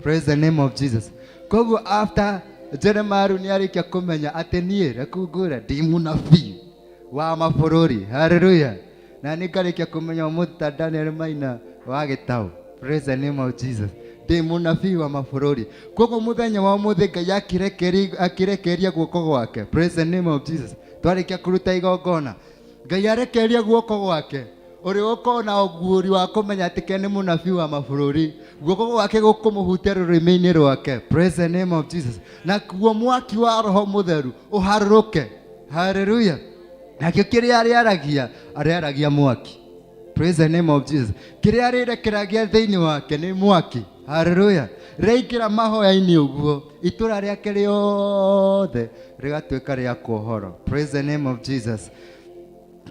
Praise the name of Jesus. Koguo after Jeremiah nĩarĩkia kũmenya atĩ niĩ rekungũra ndi mũnabii wa mabũrũri. Hallelujah. Na nĩngarĩkia kũmenya ũmũthĩ ta Daniel Maina wa Gĩtaũ. Praise the name of Jesus. Ndi mũnabii wa mabũrũri. Koguo mũthenya wa ũmũthĩ Ngai akĩrekeria guoko gwake. Praise the name of Jesus. Twarĩkia kũruta igongona, Ngai arekeria guoko gwake ũrĩ ũkorwo na ũguũri wa kũmenya atĩ ke nĩ mũnabii wa mabũrũri. Guoko gwake gũkũmũhutia rũrĩmĩ-inĩ rwake. Praise the name of Jesus. Na kuo mwaki wa Roho Mũtheru ũharũrũke. Hallelujah. Nakĩo kĩrĩa arĩaragia mwaki. Praise the name of Jesus. Kĩrĩa arĩrekeragia thĩinĩ wake nĩ mwaki. Hallelujah. Reikĩra mahoya-inĩ ũguo, itũra rĩake rĩothe rĩgatuĩka rĩa kuohoro. Praise the name of Jesus.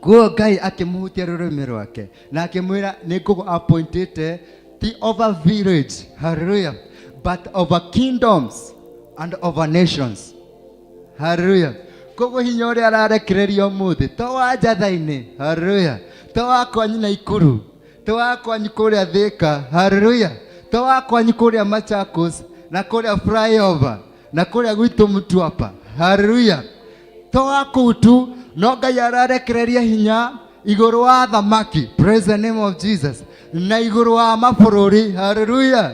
Guo Ngai akĩmũhutia rũrĩmĩ rwake na akĩmwĩra nĩngũappointĩte ti over village. Hallelujah. But over kingdoms and over nations. Hallelujah. Koguo hinya ũrĩa ararekereria ũmũthĩ to wa njatha-inĩ. Hallelujah. To wa kwanyu na ikuru, to wa kwanyu kũrĩa Thĩka. Hallelujah. To wa kwanyu kũrĩa Machakos na kũrĩa Flyover na kũrĩa gwitũ Mtwapa. Hallelujah. To wa kũu tu, no Ngai ararekereria hinya igũrũ wa thamaki. Praise the name of Jesus. Na igũrũ wa mabũrũri. Hallelujah.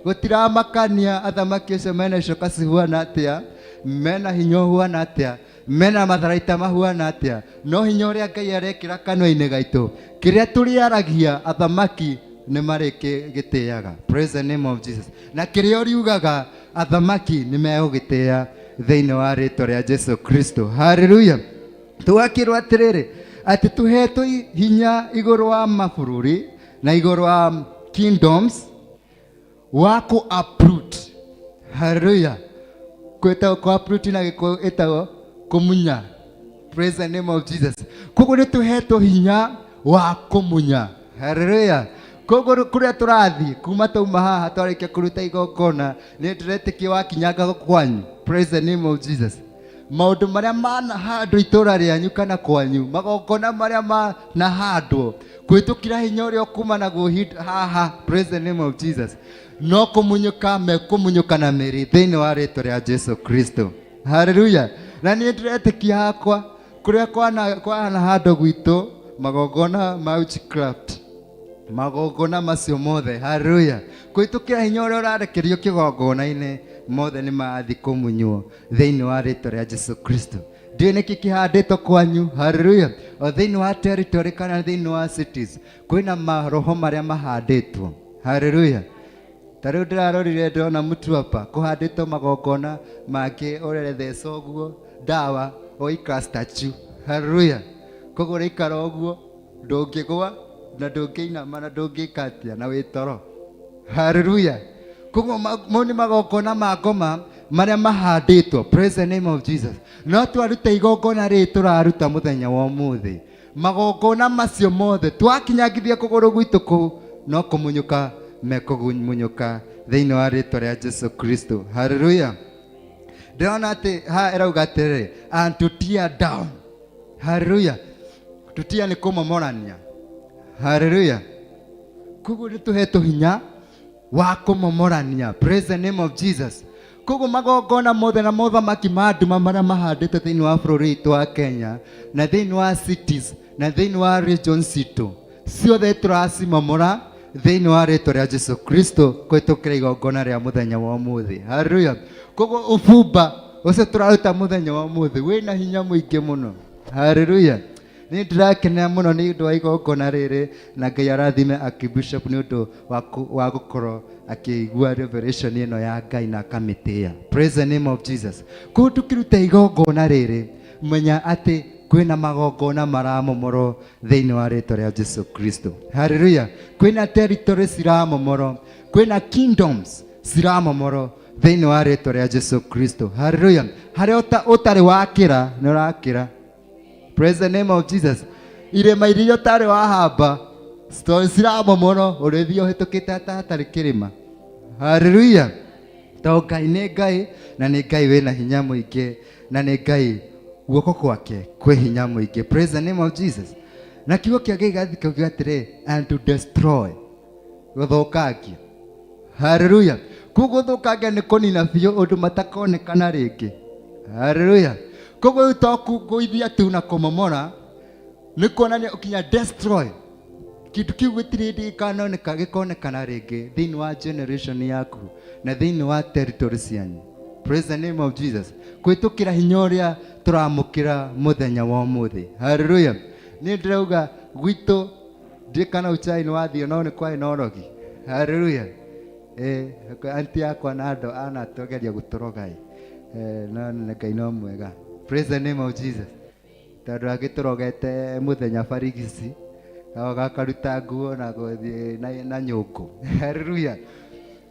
Gũtiramakania athamaki acio mena icoka cihuana atĩa, mena hinya ũhuana atĩa, mena matharaita mahuana atĩa, no hinya ũrĩa Ngai arekĩra kanua-inĩ gaitũ, kĩrĩa tũrĩaragia athamaki nĩ marĩkĩgĩtĩaga. Praise the name of Jesus. Na kĩrĩa ũriugaga athamaki nĩ megũgĩtĩa thĩinĩ wa rĩĩtwa rĩa Jesu Kristo. Hallelujah. Tũgakĩrwo atĩrĩrĩ atĩ tũhetwo hinya igũrũ wa mabũrũri na igũrũ wa kingdoms wa ku-uproot. Hallelujah. Kwĩtagwo ku-uproot na gĩkũyũ ĩtagwo kũmunya. Praise the name of Jesus. Koguo nĩ tũhetwo hinya wa kũmunya. Hallelujah. Koguo kũrĩa tũrathiĩ kuma tauma haha twarĩkia kũruta igongona nĩ ndĩretĩkia wakinyanga kwanyu. Praise the name of Jesus. Maũndũ marĩa manahandwo itũra rĩanyu kana kwanyu, magongona marĩa manahandwo kwĩtũkĩra hinya ũrĩa ũkuma naguo haha. Praise the name of Jesus. No kũmunyũka mekũmunyũka na mĩrĩ thĩinĩ wa rĩĩtwa rĩa Jesu Kristo. Hallelujah. Na niĩ ndĩretĩkia hakwa kũrĩa kwanahandwo gwitũ magongona ma witchcraft, magongona macio mothe. Hallelujah. Kwĩtũkĩra hinya ũrĩa ũrarekerio kĩgongona-inĩ mothe nĩ mathi kũmunywo thĩinĩ wa rĩĩtwa rĩa Jesu Kristo. Ndiũ nĩkĩ kĩhandĩtwo kwanyu. Hallelujah. O thĩinĩ wa territory kana thĩinĩ wa cities kwĩna maroho marĩa mahandĩtwo. Hallelujah. Tarĩu ndĩrarorire ndona mũtu hapa kũhandĩtwo magongona make ũrerethe ũguo ndawa oika statue. Hallelujah. Koguo ũraikara ũguo ndũngĩgwa na ndũngĩinama na ndũngĩkatia na wĩtoro. Hallelujah. Koguo mau nĩ magongona ma ngoma marĩa mahandĩtwo. Praise the name of Jesus. No twarute igongona rĩrĩ tũraruta mũthenya wa ũmũthĩ. Magongona macio mothe twakinyagithia kũgũrũ gwitũ kũu no kũmunyũka mekũmunyũka thĩinĩ wa rĩtwa rĩa Jesu Kristo. Hallelujah. Ndĩrona atĩ ha ĩrauga atĩrĩrĩ, and to tear down. Hallelujah. To tear nĩ kũmomorania. Hallelujah. Koguo nĩ tũhetwo hinya wa kũmomorania. Praise the name of Jesus. Koguo magongona mothe na mothamaki ma nduma marĩa mahandĩtwo thĩinĩ wa bũrũri witũ wa Kenya na thĩinĩ wa cities na thĩinĩ wa regions citũ ciothe tũracimomora thĩinĩ wa rĩtwa rĩa Jesu Kristo kũhĩtũkĩra igongona rĩa mũthenya wa ũmũthĩ. Hallelujah. Koguo ũbumba ũcio tũraruta mũthenya wa ũmũthĩ wĩna hinya mũingĩ mũno. Hallelujah. Nĩ ndĩrakenera mũno nĩ ũndũ wa igongona rĩrĩ na Ngai arathime akibishop nĩ ũndũ wa gũkorwo akĩigua revelation ĩno ya Ngai na akamĩtĩa. Praise the name of Jesus. Koguo tũkĩruta igongona rĩrĩ menya atĩ kwĩna magongona maramomorwo thĩinĩ wa rĩtwa rĩa Jesu Kristo. Hallelujah. Kwĩna territory ciramomorwo, kwĩna kingdoms ciramomorwo thĩinĩ wa rĩtwa rĩa Jesu Kristo. Hallelujah. Harĩa ũtarĩ wakĩra nĩ ũrakĩra. Praise the name of Jesus. Irĩma iria ũtarĩ wahamba ciramomorwo ũrĩthie ũhĩtũkĩte hatarĩ kĩrĩma. Hallelujah. Tondũ Ngai nĩ Ngai na nĩ Ngai wĩna hinya mũingĩ na nĩ Ngai guoko gwake kwĩ hinya mũingĩ. Praise the name of Jesus. Na kiugo kĩa Ngai gĩgathikagio atĩrĩ, and to destroy, gũthũkangia. Hallelujah. Koguo gũthũkangia nĩ kũnina biũ ũndũ matakonekana rĩngĩ. Hallelujah. Koguo ũtakũgũithia tu na kũmomora nĩ kuonania ũkinya destroy. Kĩndũ kĩu gĩtirĩ gĩkanoneka gĩkonekana rĩngĩ thĩinĩ wa generation yaku na thĩinĩ wa territory cianyu. Praise the name of Jesus. Kwĩtũkĩra hinya ũrĩa tũramũkĩra mũthenya wa ũmũthĩ. Hallelujah. Nĩ ndĩrauga gwitũ ndikana uchai nĩ wathio no nĩ kwarĩ na ũrogi. Hallelujah. Anti yakwa na andũ anatogeria gũtũroga. No Ngai no mwega. Praise the name of Jesus. Tondũ agĩtũrogete mũthenya barigici gakaruta nguo na gũthiĩ na nyũngũ. Hallelujah.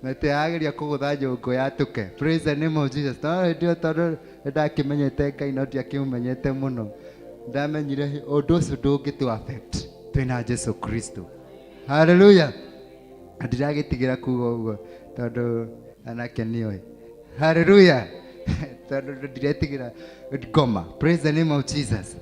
Mete ageria kũgũtha nyũngũ yatũke. Praise the name of Jesus. Tondũ ndakĩmenyete Ngai no ndiakĩmenyete mũno. Ndamenyire ũndũ ũcio ndũngĩtũ affect twĩna Jesu Kristo. Hallelujah. Ndiragĩtigĩra kuga ũguo tondũ anake nĩoĩ. Hallelujah. Tondũ ndiretigĩra ngoma. Praise the name of Jesus.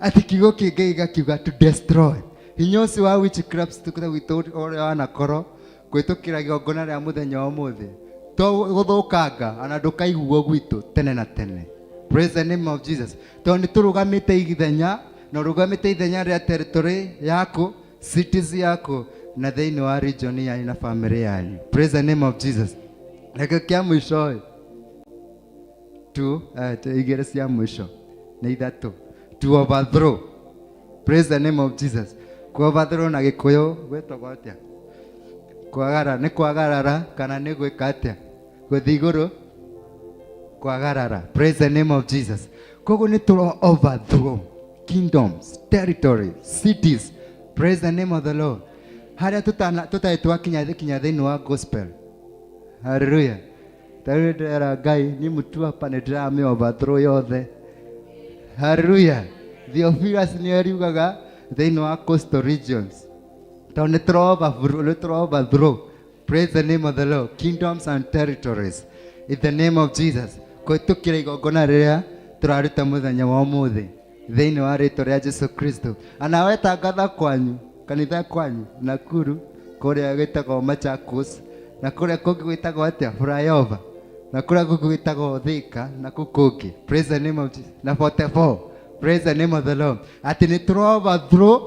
Atĩ kiugo kĩngĩ gĩgakiuga to destroy. Hinya ũcio wa witchcraft gwitũ ũrĩa wanakorwo kwĩtũkĩra igongona rĩa mũthenya wa ũmũthĩ to gũthũkanga ana ndũkaiguo gwitũ tene na tene. Praise the name of Jesus. Tondũ nĩ tũrũgamĩte ithenya na rũgamĩte ithenya rĩa territory yaku, cities yaku na thĩinĩ wa region yanyu na family yanyu. Praise the name of Jesus. Reke kĩa mũico igĩrĩ cia mũico nĩ ithatũ. To overthrow. Praise the name of Jesus. Ku overthrow na Gĩkũyũ gwĩtagwo atĩa? Kwagarara, nĩ kwagarara kana nĩ gwĩka atĩa? Gũthiĩ igũrũ? Kwagarara. Praise the name of Jesus. Koguo nĩ tũro overthrow kingdoms, territories, cities. Praise the name of the Lord. Harĩa tũtarĩ twakinya thĩinĩ wa gospel. Hallelujah. Tarĩ ndĩrera Ngai nĩ mũtu hapa nĩ ndĩramĩ overthrow yothe. Hallelujah. Theophilus nĩ eriugaga thĩinĩ wa coastal regions. Tondũ nĩ tũro overthrow. Praise the name of the Lord. Kingdoms and territories. In the name of Jesus. Kwĩtũkĩra igongona rĩrĩa tũraruta mũthenya wa ũmũthĩ thĩinĩ wa rĩtwa rĩa Jesu Kristo. Ana wetangatha kwanyu, kanitha kwanyu, Nakuru, kũrĩa gwĩtagwo Machakos, na kũrĩa kũngĩ gwĩtagwo atĩa? Flyover. Na kũrĩa kũngĩ gwĩtagwo Thika, na kũu kũngĩ. Praise the name of Jesus. Na 44. Praise the name of the Lord. Atĩ nĩ tũro overthrow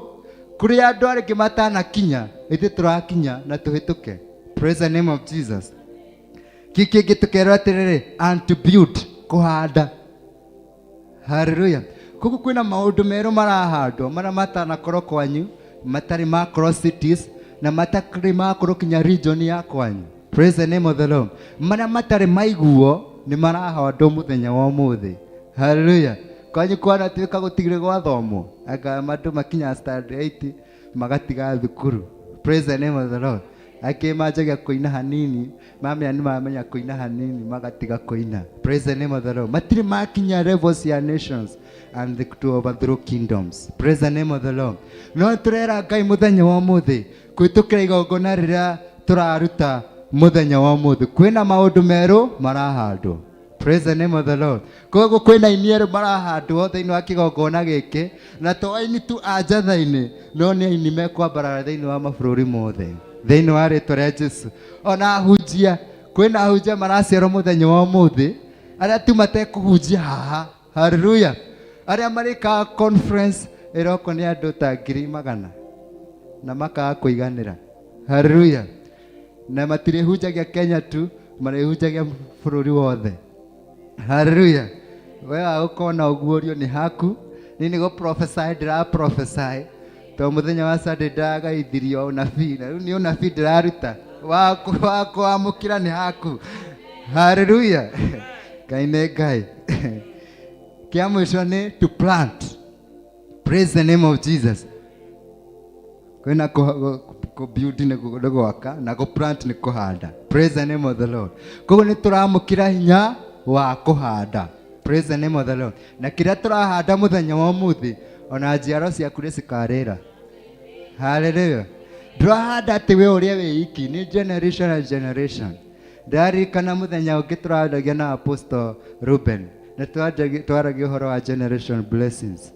kũrĩa andũ arĩngĩ matanakinya, ithuĩ tũrakinya na tũhĩtũke. Praise the name of Jesus. Kĩngĩ tũkerwo atĩrĩrĩ, and to build, kũhanda. Hallelujah. Koguo kwĩna maũndũ merũ marahandwo marĩa matanakorwo kwanyu, matarĩ makorwo cities na matarĩ makorwo kinya region ya kwanyu. Praise the name of the Lord. Mana matare maiguo ni marahandwo muthenya wa umuthi. Hallelujah. Kwanyu kwana tuika gutigire gwa thomo. Aka matu makinya standard 8 magatiga thukuru. Praise the name of the Lord. Majaga kuina hanini, mami anu mamenya kuina hanini, magatiga kuina. Praise the name of the Lord. Matiri makinya levels ya nations and to overthrow kingdoms. Praise the name of the Lord. No turera Ngai muthenya wa muthi kwitukira igongona riria turaruta muthenya wa muthi kwina maundu meru marahandwo. Praise the name of the Lord. Koguo kwina inieru marahandwo thiini wa kigongona giki na to aini tu ajathaini no ni aini mekwambara thiini wa mabururi mothe thiini wa ritwa ria Jesu. Ona ahunjia kwina ahunjia maraciarwo muthenya wa muthi aria tu matekuhunjia haha. Hallelujah. Aria marika conference iroko ni andu ta 100,000 na makaga kuiganira. Hallelujah. Na matirihunjagia Kenya tu, marihunjagia bururi wothe. Hallelujah. Wewe ukona uguorio ni haku nini go prophesy dira prophesy to muthenya wa Sunday daga ithirio unabii na ni unabii diraruta wako amukira ni haku. Hallelujah. Kaine Ngai. Kia mwisho ni to plant. Praise the name of Jesus. Kwena ko build ni gwaka na ko plant ni kuhanda. Praise the name of the Lord. Koguo ni turamukira hinya wa kuhanda. Praise the name of the Lord. Na kiria turahanda muthenya wa muthi ona njiaro ciaku ni cikarira. Hallelujah. Turahanda ati we uria we iki ni generation and generation. Dari kana muthenya ungi turahandagia na Apostle Ruben na twaragia uhoro wa generation blessings.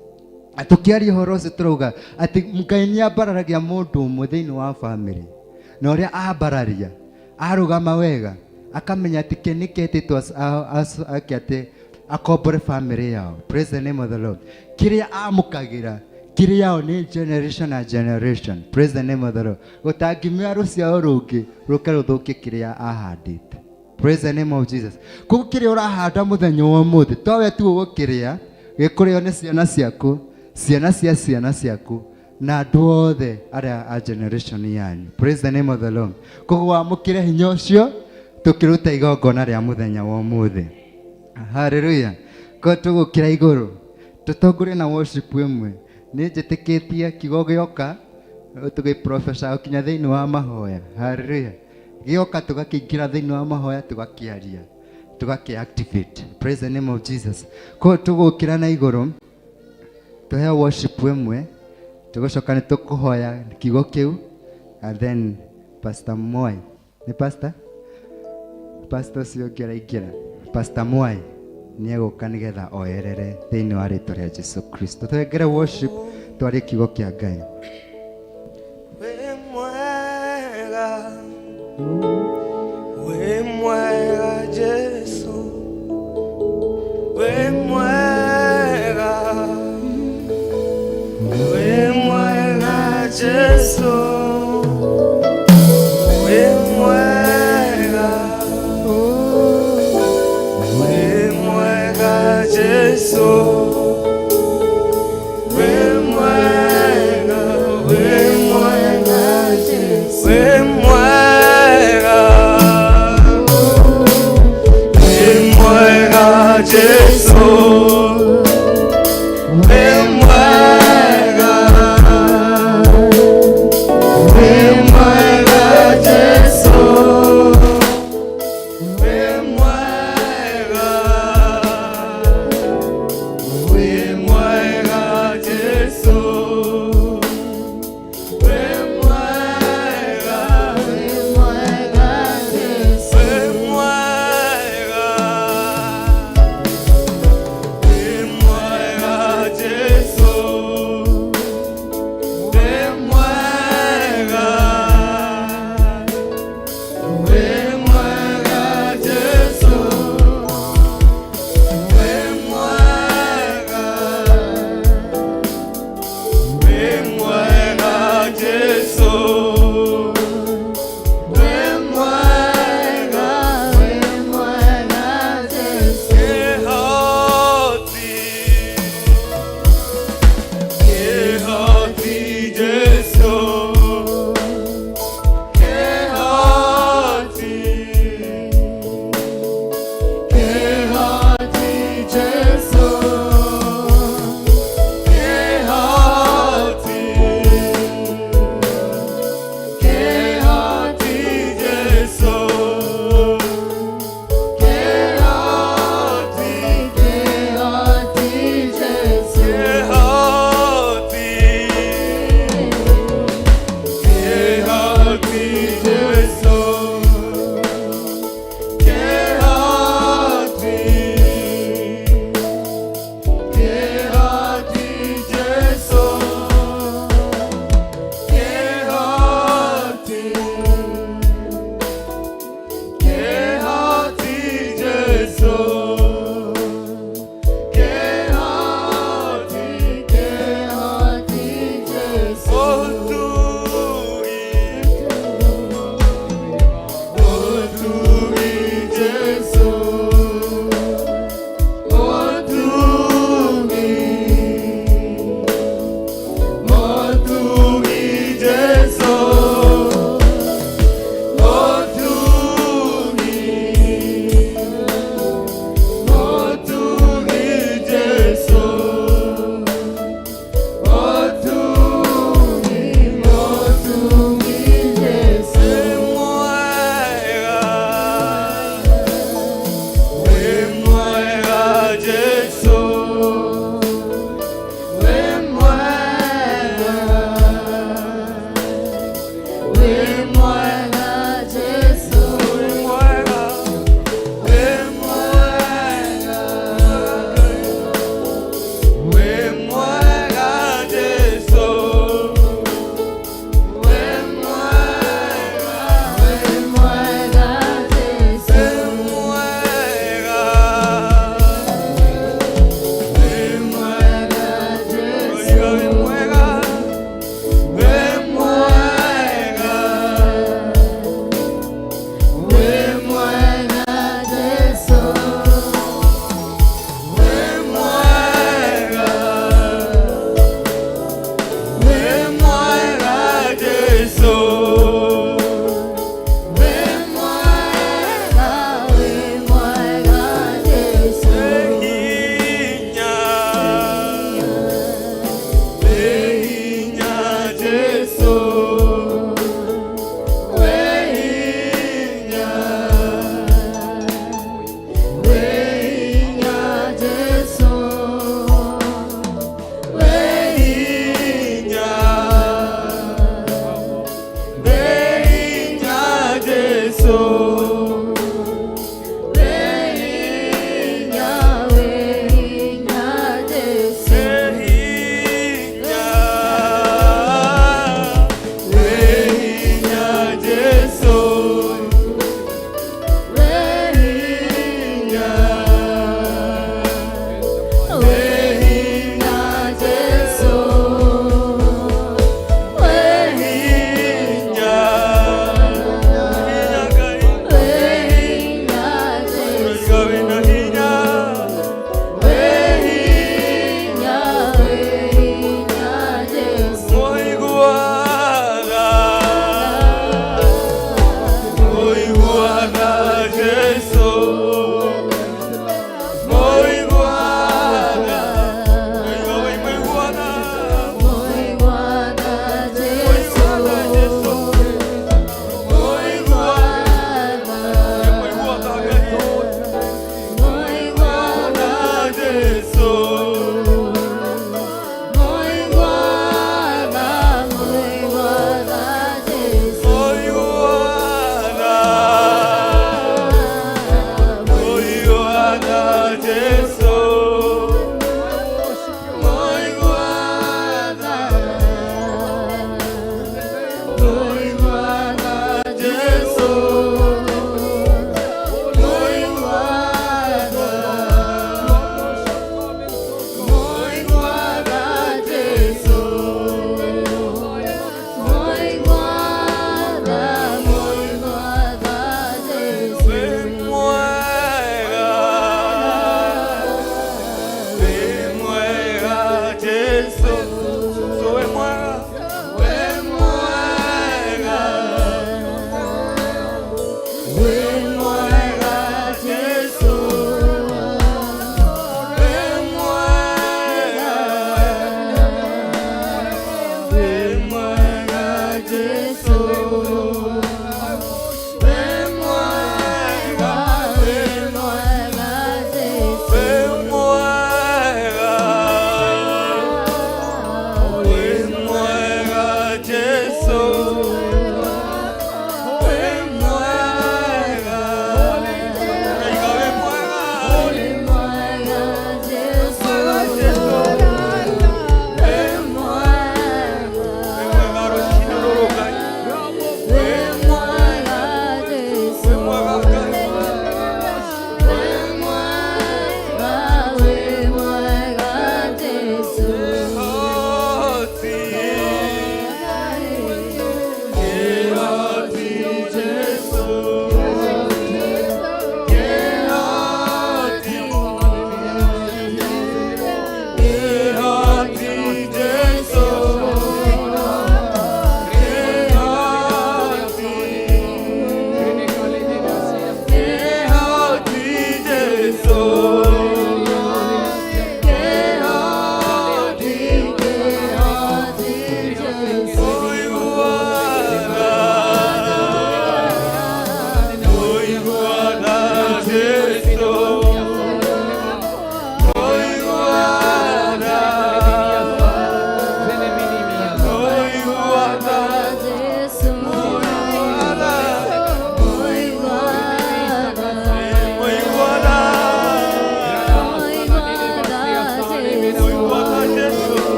Atukiaria uhoro ucio turauga ati Ngai ni ambararagia mundu umwe thiini wa family na uria ambararia arugama wega akamenya ati keniketitwo akiate akombore family yao. Praise the name of the Lord. Kiria amukagira kiria yao ni generation na generation. Praise the name of the Lord. Gutangimia ruciao rungi ruke ruthukie kiria ahandite. Praise the name of Jesus. Kuko kiria urahanda muthenya wa muthi towe tu ugukiria gikurio ni ciana ciaku, ciana cia ciana ciaku na andu othe aria a generation yanyu. Praise the name of the Lord. Kuko wamukire hinya ucio tukiruta igongona ria muthenya wa muthi. Hallelujah. Ko tugukira iguru tutongore na worship imwe ni njitikitie kigo gioka tugi professor ukinya thiini wa mahoya. Hallelujah. Gioka tugakiingira thiini wa mahoya tugakiaria tugakiactivate. Praise the name of Jesus. Ko tugukira na iguru tuhe worship imwe tugucoka ni tukuhoya kigo kiu and then Pastor Mwai ni pastor cio ngira Pastor Mwai ni eguka nigetha oyerere thiini wa ritwa ria Jesu Kristo. Twengere worship twari kigo kia Ngai. We mwega Jesu, we mwega Jesu, we mwega Jesu, we mwega Jesu, we mwega Jesu.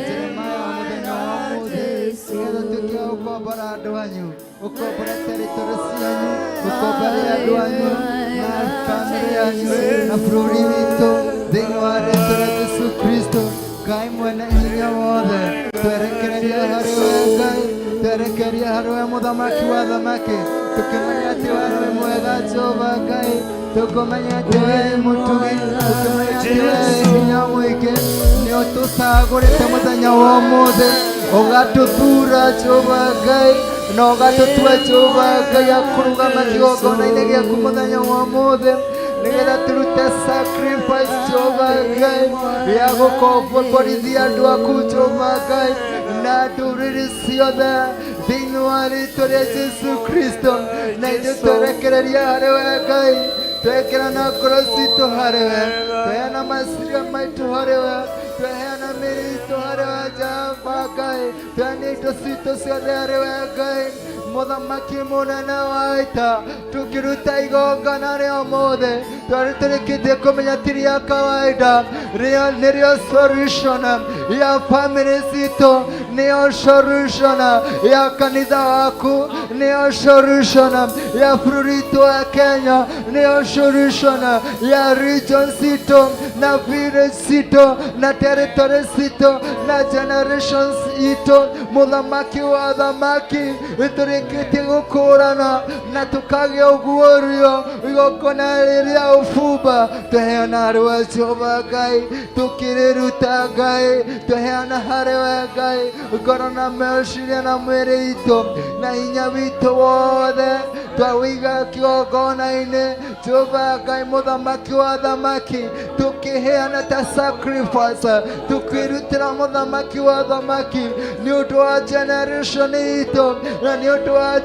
Jeremiah mũthenya wa mũthĩ nĩgetha tuĩke a gũkombora andũ anyu, gũkombora territory cianyu, gũkombora andũ anyu na bamĩrĩ yanyu na bũrũri witũ thĩinĩ wa rĩĩtwa rĩa Jesũ Kristo. Ngai mwene hinya wothe, twerekererie harĩ we Ngai, twerekererie harĩ we mũthamaki wa thamaki, tũkĩmenya atĩ we nĩ mwega Jehova Ngai, tũkũmenya atĩ we nĩ mũtugi, tũkĩmenya atĩ we nĩ hinya mũingĩ, nĩ ũtũcagũrĩte mũthenya wa ũmũthĩ, ũgatũthuura Jehova Ngai, na ũgatũtua Jehova Ngai a kũrũgama kĩgongona-inĩ gĩaku mũthenya wa ũmũthĩ, nĩgetha tũrute sacrifice Jehova Ngai ya gũkomborithia andũ aku Jehova Ngai na ndũrĩrĩ ciothe thĩinĩ wa rĩĩtwa rĩa Jesũ Kristo. Na ithuĩ twerekereria harĩ we Ngai, twekerana ngoro citũ harĩ we, tweheana meciria maitũ harĩ we, tweheana mĩĩrĩ itũ harĩ we Jehova Ngai, tweheana indo citũ ciothe harĩ we Ngai, mũthamaki mũnene wa ita, tũkĩruta igongona rĩa ũmũthĩ twarĩ tũrĩkĩtie kũmenya ti rĩa kawaida, nĩrĩo solution ya family citũ, nĩyo solution ya kanitha waku, nĩyo solution ya bũrũri witũ wa Kenya, nĩyo solution ya region citũ na village citũ na territory citũ na generations itũ. Mũthamaki wa thamaki, tũrĩkĩtie gũkũrana na tũkagĩa ũguũrio igongona rĩrĩa ũbumba, tweheana harĩ we Jehova Ngai, tũkĩrĩruta Ngai, tweheana harĩ we Ngai, ngoro na meciria na mwĩrĩ itũ na hinya witũ wothe twawĩiga kĩgongona-inĩ Jehova Ngai mũthamaki wa thamaki, tũkĩheana ta sacrifice, tũkĩrutĩra mũthamaki wa thamaki nĩ ũndũ wa generation itũ na nĩ ũndũ wa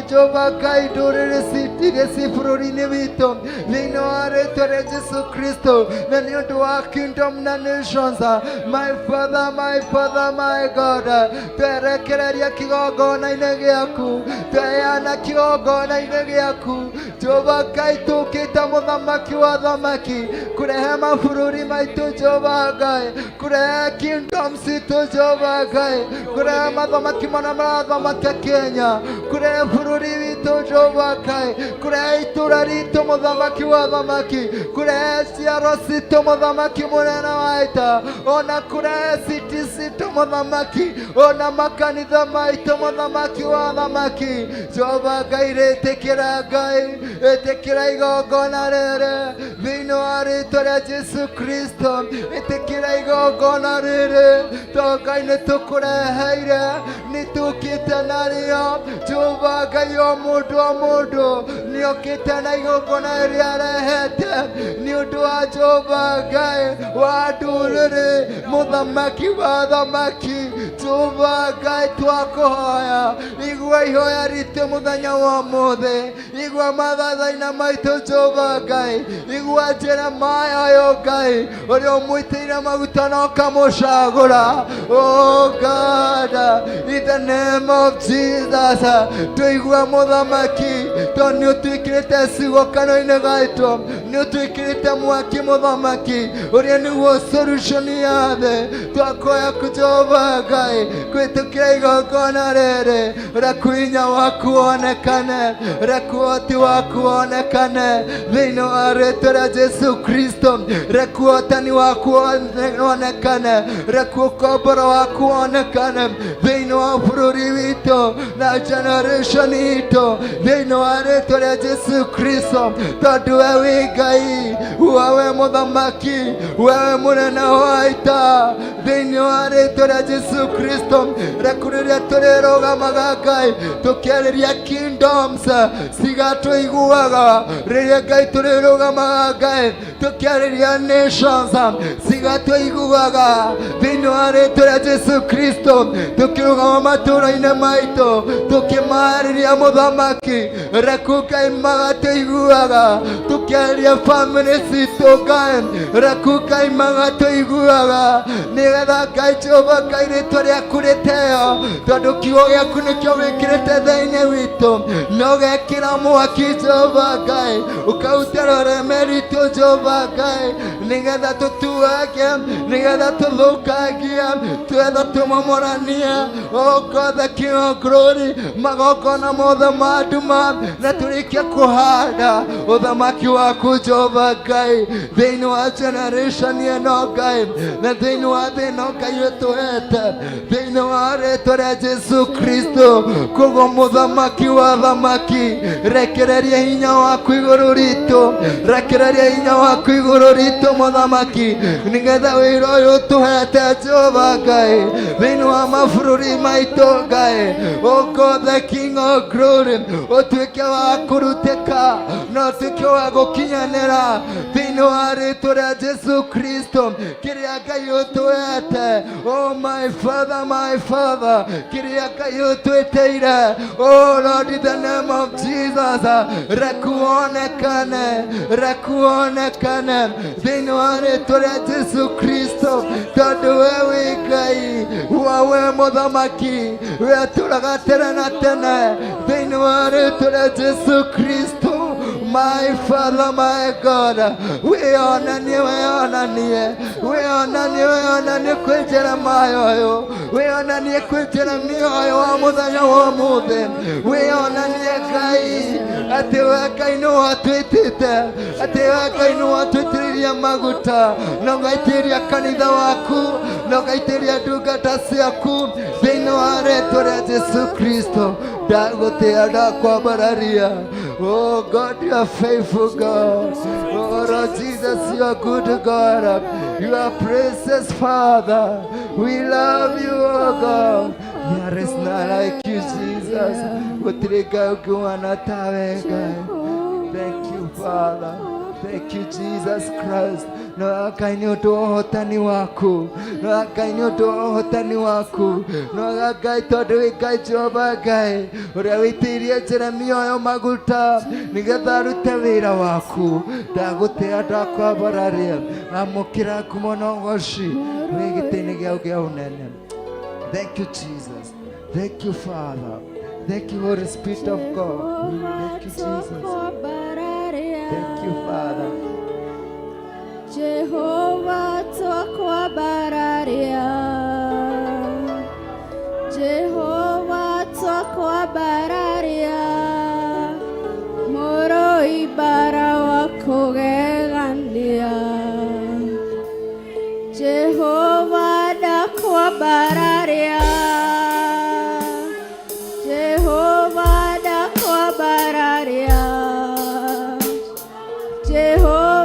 Jehova Ngai ndũrĩrĩ iria ci bũrũri-inĩ witũ thĩinĩ wa rĩĩtwa rĩa Jesũ Kristo, na nĩ ũndũ wa kingdom na nations. My Father, my Father, my God, twerekereria kĩgongona-inĩ gĩaku, tweheana kĩgongona-inĩ gĩaku Jehova Ngai, tũkĩte mũthamaki wa thamaki kũrehe mabũrũri maitũ Jehova Ngai, kũrehe kingdom citũ Jehova Ngai, kũrehe mathamaki marĩa marathamakia Kenya, kũrehe bũrũri witũ Jehova Ngai, kũrehe itũũra ritũ mũthamaki wa thamaki, kũrehe ciaro citũ mũthamaki mũnene wa ita, ona kũrehe city citũ mũthamaki, ona makanitha maitũ mũthamaki wa thamaki Jehova Ngai, rĩtĩkĩra Ngai, ĩtĩkĩra igongona rĩrĩ thĩinĩ wa rĩĩtwa rĩa Jesũ Kristo, ĩtĩkĩra igongona rĩrĩ tondũ Ngai nĩ tũkũreheire, nĩ tũkĩte narĩo Jehova Ngai, o mũndũ nĩ okĩte na igongona rĩrĩa arehete nĩ ũndũ wa Jehova Ngai wa ndũrĩrĩ, mũthamaki wa thamaki Jehova Ngai, twakũhoya igua ihoya ritũ mũthenya wa ũmũthĩ, igua mathathaina maitũ Jehova Ngai, igua Jeremiah ũyũ Ngai ũrĩa ũmũitĩire maguta na ũkamũcagũra. Oh God, in the name of Jesus, tũigua mũthamaki tondũ nĩ ũtwĩkĩrĩte ciugo kanua-inĩ gaitũ, nĩ ũtwĩkĩrĩte mwaki mũthamaki ũrĩa nĩguo solution ya thĩ. Twakoya ku Jehova Ngai kwĩtũkĩra igongona rĩrĩ, reku hinya waku wonekane, reku ũhoti waku wonekane thĩinĩ wa rĩĩtwa rĩa Jesũ Kristo, reku ũhotani waku wonekane, reku ũkomboro waku wonekane thĩinĩ wa bũrũri witũ na generation itũ thĩinĩ wa rĩĩtwa rĩa Jesũ Kristo, tondũ we wĩ Ngai, wewe mũthamaki, wewe mũnene wa ita thĩinĩ wa rĩĩtwa rĩa Jesũ Kristo. Reku rĩrĩa tũrĩrũgamaga Ngai tũkĩarĩria kingdoms cigatũiguaga, rĩrĩa Ngai tũrĩrũgamaga Ngai tũkĩarĩria nations cigatũiguaga thĩinĩ wa rĩĩtwa rĩa Jesũ Kristo, tũkĩrũgama matũũra-inĩ maitũ tũkĩmarĩria mũthamaki, reku Ngai magatũiguaga, tũkĩarĩria family citũ Ngai, reku Ngai magatũiguaga, nĩgetha Ngai Jehova Ngai rĩĩtwa rĩaku rĩteo, tondũ kiugo gĩaku nĩkĩo wĩkĩrĩte thĩinĩ witũ, nogekĩra mwaki Jehova Ngai ũkautĩra ũremeri tu Jehova Ngai nĩgetha tũtuage nĩgetha tũthũkangie twetha tũmomoranie oh God the King of Glory magongona mothe ma nduma na tũrĩkie kũhanda ũthamaki waku Jehova Ngai thĩinĩ wa generation ĩno Ngai na thĩinĩ wa thĩ ĩno Ngai ũtũhete thĩinĩ wa rĩĩtwa rĩa Jesu Kristo koguo mũthamaki wa thamaki rekereria hinya waku igũrũ ritũ rekereria hinya waku igũrũ ritũ mũthamaki nĩgetha wĩra ũyũ ũtũhete Jehova Ngai thĩinĩ wa mabũrũri maitũ Ngai oh God the King of Glory ũtuĩke wa kũrutĩka na ũtuĩke wa gũkinyanĩra thĩinĩ wa rĩĩtwa rĩa Jesu Kristo kĩrĩa Ngai ũtũhete oh my Father kĩrĩa Ngai ũtwĩtĩire oh Lord in the name of Jesus rekuonekane thĩinĩ wa rĩĩtwa rĩa Jesu Kristo tondũ we wĩ Ngai we mũthamaki we atũũraga tene na tene thĩinĩ wa rĩĩtwa rĩa Jesu Kristo my Father my God wĩonanie kwĩ Jeremiah ũyũ wĩonanie kwĩ Jeremiah ũyũ wa mũthenya wa ũmũthĩ wĩonanie Ngai atĩ we Ngai nĩ watwĩtĩte atĩ we Ngai nĩ watwĩtĩrĩria maguta na ũgaitĩrĩria kanitha waku na ũgaitĩrĩria ndungata ciaku thĩinĩ wa rĩĩtwa rĩa Jesu Kristo ndagũtĩĩa ndakwambararia oh God you are faithful God oh Lord Jesus you are good God you are precious Father we love you oh God there is none like you Jesus gũtirĩ Ngai ũngĩwana tawe Ngai thank you Father thank you Jesus Christ no Ngai nĩ ũndũ wa ũhotani waku no Ngai nĩ ũndũ wa ũhotani waku no Ngai tondũ wĩ Ngai Jehova Ngai ũrĩa wĩitĩirie Jeremia ũyũ maguta nĩgetha arute wĩra waku ndagũtĩĩa ndakwambararia amũkĩra ngumo na ũgooci wĩ gĩtĩ-inĩ gĩaku gĩa ũnene thank you Jesus thank you Father thank you Holy Spirit of God thank you Jesus thank you Father Jehovah twakwambararia Jehovah twakwambararia mũrũi bara wa kũgegania Jehovah ndakwambararia Jehovah ndakwambararia Jehovah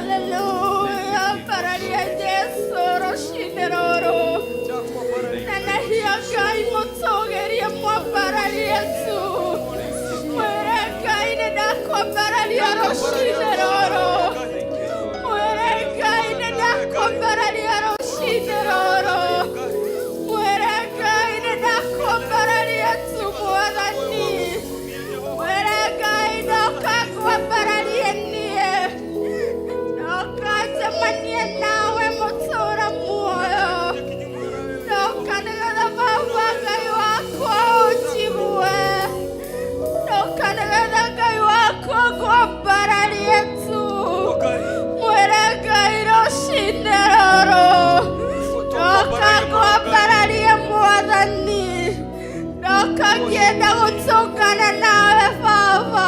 Hallelujah. Pararia Jesu roshineroro. Nanahia gai motsogeria mo pararia Jesu. Muere gai neda ko pararia roshineroro. Muere gai neda ko pararia roshineroro. Muere gai neda ko pararia Jesu muadani. Muere gai neda ko pararia nie. Noka zamania nawe motsora moyo. Noka nagala baba gai wako uchibue. Noka nagala gai wako kwa parali yetu. Muere gai roshineroro. Noka kwa parali ya muadani. Noka kienda kutsokana nawe baba.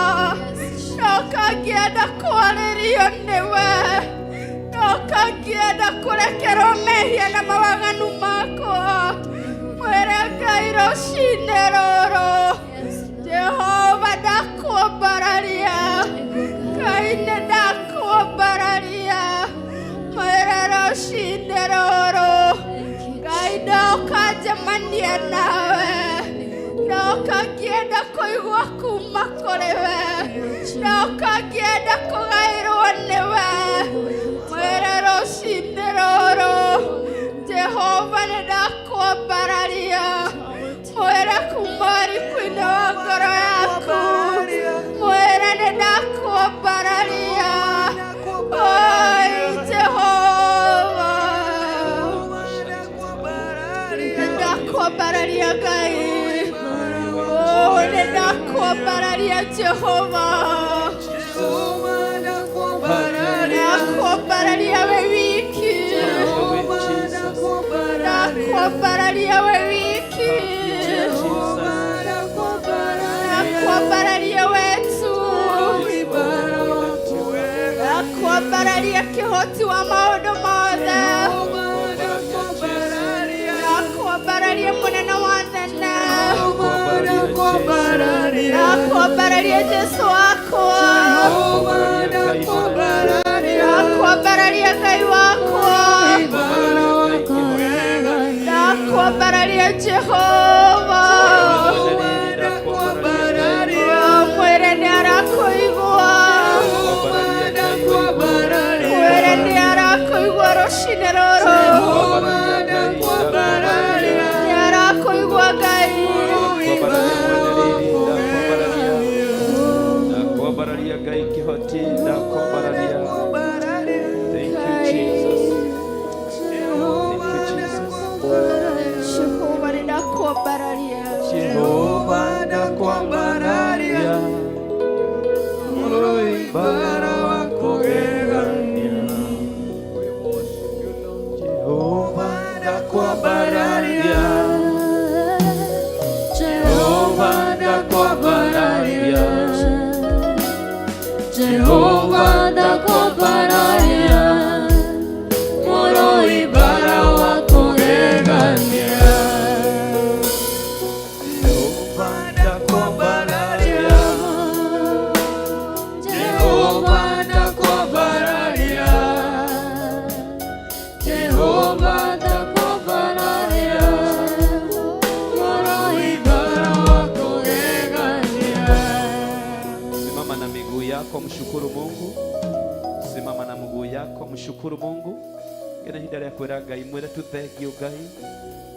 Noka kienda kualerio newe. Noka kienda kurekero mehia na mawaganu mako. Muere gai roshineroro. Jehova dakubararia. Kaine dakubararia. Muere roshineroro. Kaida ukajamania nawe. Noka kienda kuigua kuma korewe. Noka kienda kugairwo newe. Muere roshineroro. Jehova nĩndakũmbararia. Muere kumari kwĩna wa ngoro yaku. Muere nĩndakũmbararia. Oi Jehova. Nĩndakũmbararia Ngai. Oh, nĩndakũmbararia Jehova. Nakũmbararia we wiki. Nakũmbararia we wiki. Nakũmbararia wetu. Nakũmbararia kĩhoti wa maũndũ mothe. Nakũmbararia mũnene wa thene. Nakũmbararia Jesu wakwa. Nakũmbararia Ngai wakwa. Nakũmbararia Jehova. Mwere nĩarakũigua. Mwere nĩarakũigua roshineroro. Nĩarakũigua Ngai. Nakũmbararia Ngai kĩhoti. Nakũmbararia. Thank you, Jesus. Jehova nĩndakũmbararia. Jehova ndakwambararia. Bara wako wegania. Jehova ndakwambararia. Jehova ndakwambararia. Jehova ndakwambararia. Moroi bara wako wegania. Jehova ndakwambararia. Jehova ndakwambararia. Jehova ndakwambararia. Moroi bara wako wegania. Simama na miguu yako, mshukuru Mungu. Simama na miguu yako, mshukuru Mungu. Gena hinda rĩa kwĩra Ngai mwĩre tu thengio Ngai.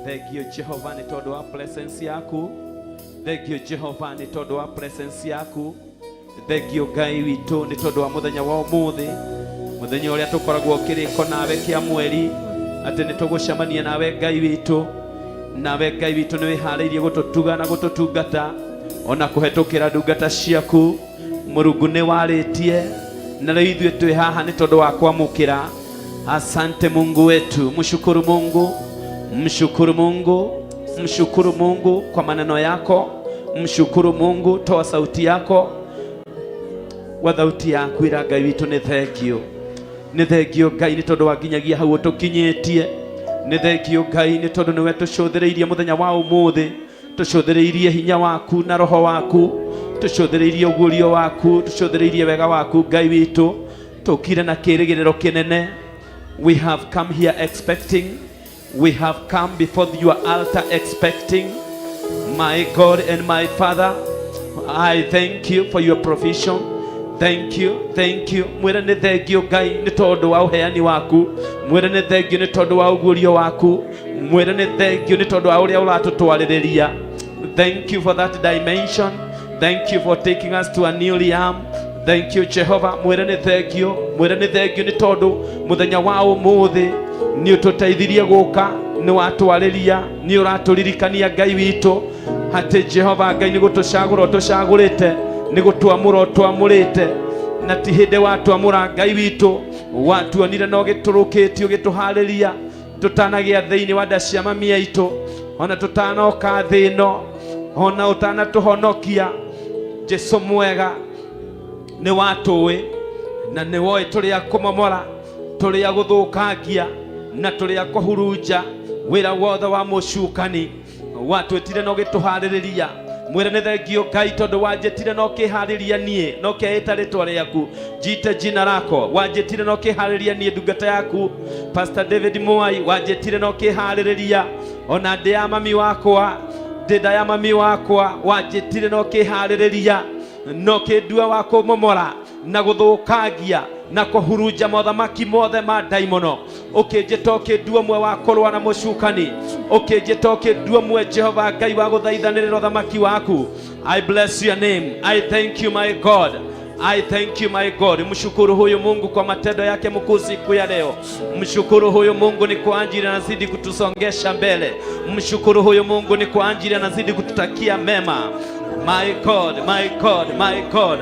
Thengio Jehova nĩ tondũ wa presence yaku. Thengio Jehova nĩ tondũ wa presence yaku. Thengio Ngai witũ nĩ tondũ wa mũthenya wa ũmũthĩ. Mũthenya ũrĩa tũkoragwo kĩrĩko nawe kĩa mweri. Atĩ nĩ tũgũcemania nawe Ngai witũ. Nawe Ngai witũ nĩ wĩharĩirie gũtũtuga na gũtũtungata. Ona kũhetũkĩra ndungata ciaku. Mũrungu nĩ warĩtie. Na leo ithuĩ twĩ haha nĩ tondũ wa kwamũkĩra. Asante Mungu wetu. Mshukuru Mungu. Mshukuru Mungu. Mshukuru Mungu kwa maneno yako. Mshukuru Mungu. Toa sauti yako. Wa thauti yaku ira Ngai witũ nĩ thengio. Nĩ thengio Ngai nĩ tondũ wanginyagia hau ũtũkinyĩtie. Nĩ thengio Ngai nĩ tondũ nĩwe tũcũthĩrĩirie mũthenya wa ũmũthĩ. Tũcũthĩrĩirie hinya waku na roho waku. Tũcũthĩrĩirie ũguũrio waku. Tũcũthĩrĩirie wega waku Ngai witũ. tukire na kirigiriro kinene. We have come here expecting. We have come before your altar expecting. My God and my Father, I thank you for your provision. Thank you, thank you. Mwira ni thengio Ngai ni tondu wa uheani waku. Mwira ni thengio ni tondu wa ugurio waku. Mwira ni thengio ni tondu wa uria uratutwaririria. Thank you for that dimension. Thank you for taking us to a new realm. Thank you Jehovah. Mwira ni thengio ni tondu muthenya wa umuthi ni ututeithirie guka, ni watwariria, ni uraturirikania Ngai witu ati Jehova Ngai ni gutucagura tucagurite, ni gutwamura twamurite, na ti hinde watwamura Ngai witu watuonire no giturukitio gituhariria tutanagia thiini wa nda cia mami aitu, ona tutanoka thino, ona utana tuhonokia. Jesu mwega, ni watuwe na ni woe turia kumomora, turia guthukangia na turia kuhurunja wira wothe wa mucukani. Watwetire no gituhaririria. Mwire ni thengio Ngai tondu wanjitire no kihariria nie, no keita ritwa riaku, jite jina rako. Wanjitire no kihariria nie ndungata yaku Pastor David Mwai, wanjitire no kihariria. Ona ndi ya mami wakwa, ndida ya mami wakwa, wanjitire no kihariria, no kindua wa kumomora na guthukangia na kuhurunja mothamaki mothe ma daimono. Ukinjita ukindua mwe wa kurwa na mucukani, ukinjita ukindua mwe Jehova Ngai wa guthaithanirira uthamaki waku. I bless your name. I thank you my God. I thank you my God. Mshukuru huyu Mungu kwa matendo yake mkuu siku ya leo. Mshukuru huyu Mungu ni kwa ajili anazidi kutusongesha mbele. Mshukuru huyu Mungu ni kwa ajili anazidi kututakia mema. My God, my God, my God,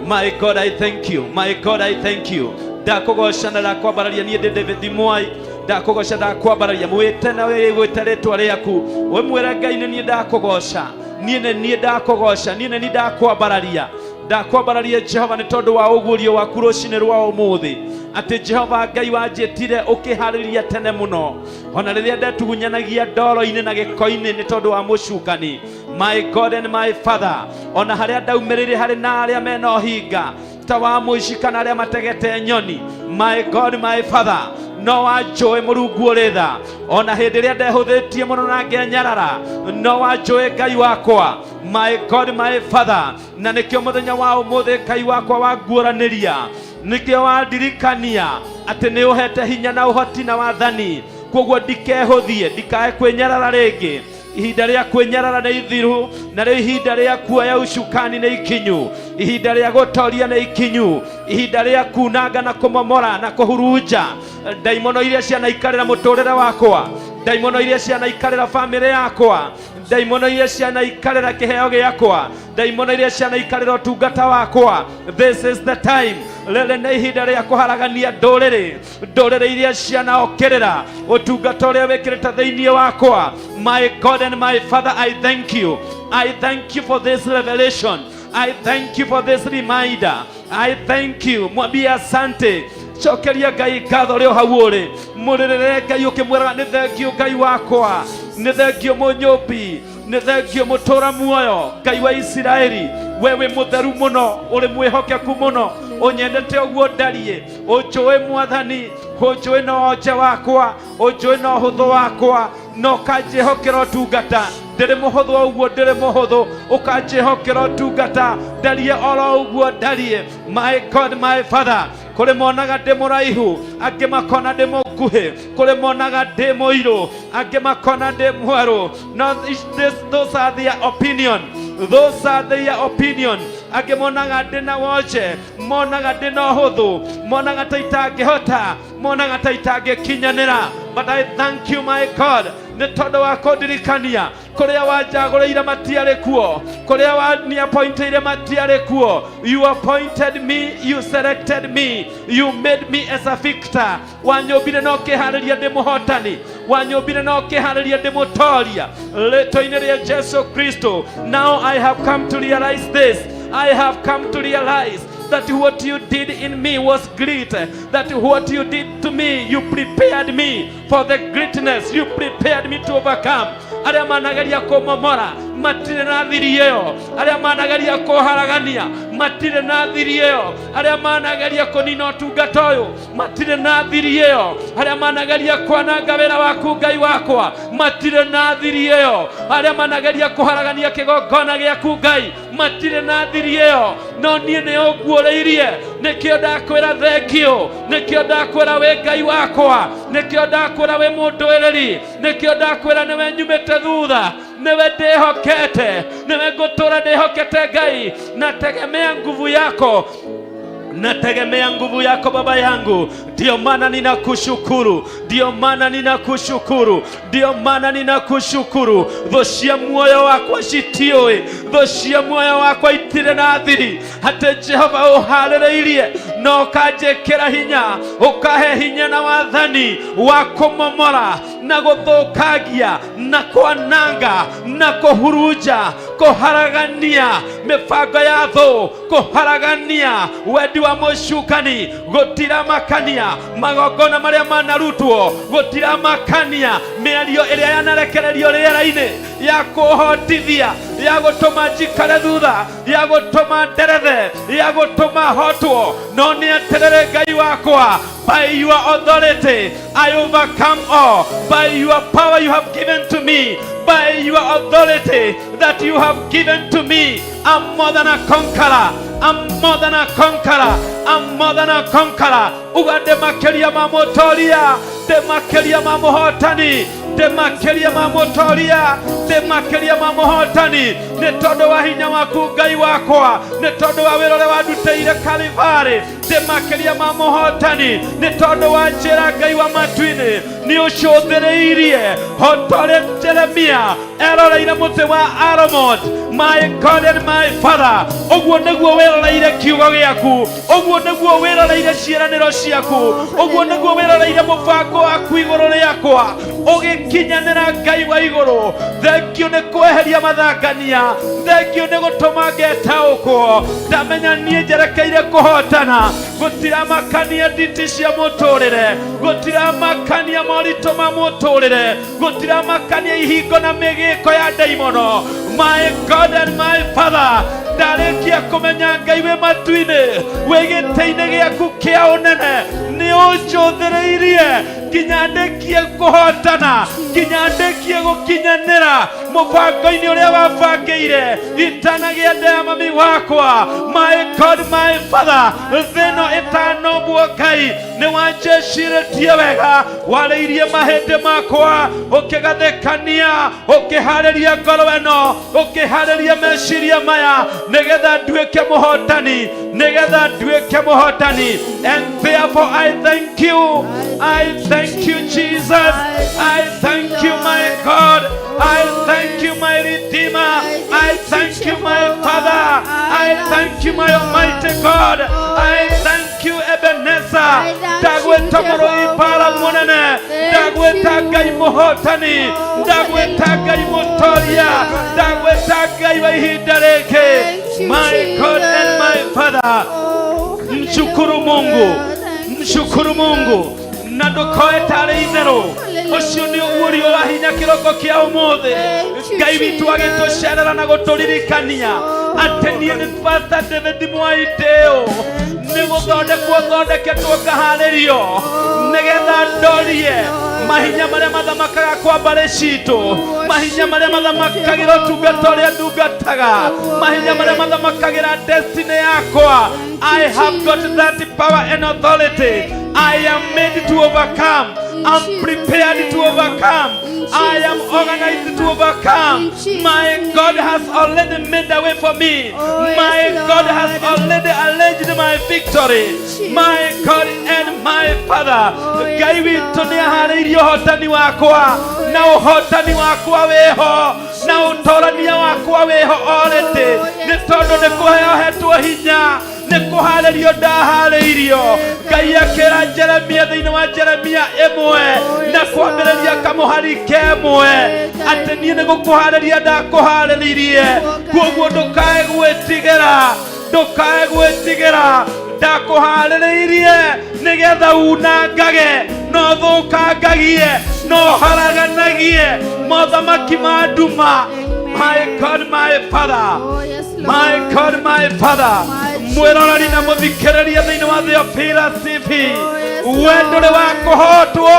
my God, I thank you. My God, I thank you. Ndakugosha na ndakwambararia nie ndi David Mwai, ndakugosha ndakwambararia mwite na wewe gwite ritwa riaku. We mwira Ngai ni nie ndakugosha, nie ndakugosha, nie ni ndakwambararia. Ndakwambararia Jehova ni tondu wa ugurio waku rucini rwa umuthi, ati Jehova Ngai wanjitire ukihariria tene muno, ona riria ndetugunyanagia ndoro-ini na giko-ini ni tondu wa mucukani. My God and my Father, ona haria ndaumirire hari na aria mena uhinga ta wa muici kana aria mategete nyoni. My God, my Father, no wanjũĩ Mũrungu ũrĩ tha, ona hĩndĩ ĩrĩa ndehũthĩtie mũno na ngenyarara, no wanjũĩ Ngai wakwa. My God, my Father, na nĩkĩo mũthenya wa ũmũthĩ Ngai wakwa wanguũranĩria, nĩkĩo wandirikania atĩ nĩ ũhete hinya na ũhoti na wathani, koguo ndikehũthie, ndikae kwĩnyarara rĩngĩ. Ihinda rĩa kwĩnyarara nĩ ithiru, na rĩu ihinda rĩa kuoya ucukani nĩ ikinyu, ihinda rĩa gũtoria nĩ ikinyu, ihinda rĩa kunanga na kũmomora na kũhurunja ndaimono iria cianaikarĩra mũtũrĩre wakwa, ndaimono iria cianaikarĩra famĩlĩ yakwa, ndaimono iria cianaikarĩra kĩheo gĩakwa, ndaimono iria cianaikarĩra ũtungata wakwa. This is the time. Rĩrĩ nĩ ihinda rĩa kũharagania ndũrĩrĩ iria cianaokĩrĩra ũtungata ũrĩa wĩkĩrĩte thĩinĩ wakwa. My God and my Father, I thank you. I thank you for this revelation. I thank you for this reminder. I thank you. Mwambie asante. Cokeria Ngai ngatho rĩo hau ũrĩ, mũrĩrĩre Ngai ũkĩmwĩraga nĩ thengio Ngai wakwa, nĩ thengio mũnyũmbi, nĩ thengio mũtũra muoyo, Ngai wa Isiraeli. Wewe mũtheru mũno, ũrĩ mwĩhokeku mũno, ũnyendete ũguo ndariĩ, ũnjũĩ Mwathani, ũnjũĩ na wonje wakwa, ũnjũĩ na ũhũthũ wakwa, no kanjĩhokera ũtungata. Ndĩrĩ mũhũthũ ũguo, ndĩrĩ mũhũthũ, ũkanjĩhokera ũtungata, ndariĩ oro ũguo ndariĩ. My God, my Father, kũrĩ monaga ndĩ mũraihu, angĩ makona ndĩ mũkuhĩ, kũrĩ monaga ndĩ mũirũ, angĩ makona ndĩ mwerũ. No, those are their opinion. Those are their opinion. Angĩ monaga ndĩ na wonje, monaga ndĩ na ũhũthũ, monaga ta itangĩhota, monaga ta itangĩkinyanĩra. But I thank you my God, nĩ tondũ wa kũndirikania kũrĩa wanjagũrĩire matiarĩ kuo, kũrĩa waniappointeire matiarĩ kuo. You appointed me, you selected me, you made me as a victor. Wanyũmbire na ũkĩharĩria ndĩ mũhotani, wanyũmbire na ũkĩharĩria ndĩ mũtoria, rĩĩtwa-inĩ rĩa Jesu Kristo. Now I have come to realize this. I have come to realize that what you did in me was great, that what you did to me, you prepared me for the greatness, you prepared me to overcome. aria manageria kumomora matire na thiri iyo, aria manageria kuharagania matire na thiri iyo, aria manageria kunina utungata uyu matire na thiri iyo, aria manageria kwananga wira waku Ngai wakwa matire na thiri iyo, aria manageria kuharagania kigongona giaku Ngai matire na thiri iyo. No nie ne oguoreirie nikio ndakwira thengio, nikio ndakwira we Ngai wakwa, nikio ndakwira we munduiriri, nikio ndakwira niwe nyumite thutha, niwe ndihokete, niwe ngutura ndihokete Ngai. Nategemea nguvu yako, nategemea nguvu yako Baba yangu. Ndio maana ninakushukuru, ndio maana ninakushukuru, ndio maana ninakushukuru. Thoshia muoyo wakwa citioe, thoshia muoyo wakwa itire na thiri. Hata Jehova uharĩrĩirie no kanjĩkĩra hinya, ukahe hinya na wathani wa kũmomora na gũthũkangia na kwananga na kũhuruja, kũharagania mĩbango ya thũ, kũharagania wendi wa mũcukani, gũtiramakania magongona marĩa manarutwo, gũtiramakania mĩario ĩrĩa yanarekererio rĩera-inĩ ya kũhotithia, ya gũtũma njikare thutha, ya gũtũma nderethe, ya gũtũma hotwo. No nĩ atĩrĩrĩ Ngai wakwa, by your authority I overcome all. By your power you have given to me, by your authority that you have given to me, I'm more than a conqueror. I'm more than a conqueror. I'm more than a conqueror. Ugande makeria mamotoria, de makeria mamohotani, de makeria mamotoria, de makeria mamohotani. Ne todo wa hinya waku Ngai wakwa, ne todo wa wĩra ũrĩa wanduteire Kalvari, de makeria mamohotani, ne todo wa njĩra Ngai wa matu-inĩ nĩ ũcũthĩrĩirie hotore Jeremia eroreire mũtĩ wa Aramot. My God and my Father, ũguo nĩguo wĩroreire kiugo gĩaku, ũguo nĩguo wĩroreire ciĩranĩro ciaku, ũguo nĩguo wĩroreire mũbango waku igũrũ rĩakwa, ũgĩkinyanĩra Ngai wa igũrũ. Thengio nĩ kweheria mathangania, thengio nĩ gũtũma ngetaũkwo. Ndamenya niĩ njerekeire kũhotana, gũtiramakania nditi cia mũtũrĩre, gũtiramakania moritũ ma mũtũrĩre, gũtiramakania ihingo na mĩgĩko ya ndaimono. My God and my Father, ndarĩkia kũmenya Ngai wĩ matu-inĩ, wĩ gĩtĩ-inĩ gĩaku kĩa ũnene, nĩ ũnjũthĩrĩirie nginya ndĩkie kũhotana, nginya ndĩkie gũkinyanĩra mũbango-inĩ ũrĩa wabangĩire itanagĩa nda mami wakwa. My God, my Father, thĩno ĩtanombwo Ngai nĩ wanjĩcirĩtie wega, warĩirie mahĩndĩ makwa, ũkĩgathĩkania, ũkĩharĩria ngoro ĩno, ũkĩharĩria meciria maya, nĩgetha nduĩke mũhotani, nĩgetha nduĩke mũhotani. And therefore I thank you, I thank you Jesus, I thank you my God, I thank you my Redeemer, I thank you my Father, I thank you my Almighty God, I thank you Ebenezer. Ndagwĩta mũrũi mbara mũnene, ndagwĩta Ngai mũhotani, ndagwĩta Ngai mũtoria, ndagwĩta Ngai wa ihinda rĩkĩ. My God and my Father, mshukuru Mungu, mshukuru Mungu, na ndukoe tarĩ itherũ. Ũcio nĩ ũguũrio wa hinya kĩroko kĩa ũmũthĩ. Ngai witũ agĩtũcerera na gũtũririkania atĩ niĩ nĩ Pastor David Mwaitĩũ nĩ gũthondekwo thondeketwo ngaharĩrio nĩgetha ndorie mahinya marĩa mathamakaga kwa mbarĩ citũ, mahinya marĩa mathamakagĩra ũtungata ũrĩa ndungataga, mahinya marĩa mathamakagĩra destiny yakwa. I have got that power and authority. I am made to overcome. I'm prepared to overcome. I am organized to overcome. My God has already made a way for me. My God has already alleged my victory. My God and my Father, Ngai witũ nĩ aharĩirie ũhotani wakwa, na ũhotani wakwa wĩho, na ũtorania wakwa wĩho already, nĩ tondũ nĩ kũheo hetwo hinya, nĩ kũharĩrio ndaharĩirio. Ngai akĩra Jeremia thĩinĩ wa Jeremia 1 na kwambĩrĩria kamũhari kemwe atĩ niĩ nĩ gũkũharĩria ndakũharĩrĩirie. Kuoguo ndũkae gwĩtigĩra, ndũkae gwĩtigĩra, ndakũharĩrĩirie nĩgetha unangage, no no thukangagie no haraganagie mothamaki ma nduma. My God, my Father, my God, my Father, mwirorari na muthikiriria thiini wa Theophilus TV, wendore wa kuhotwo,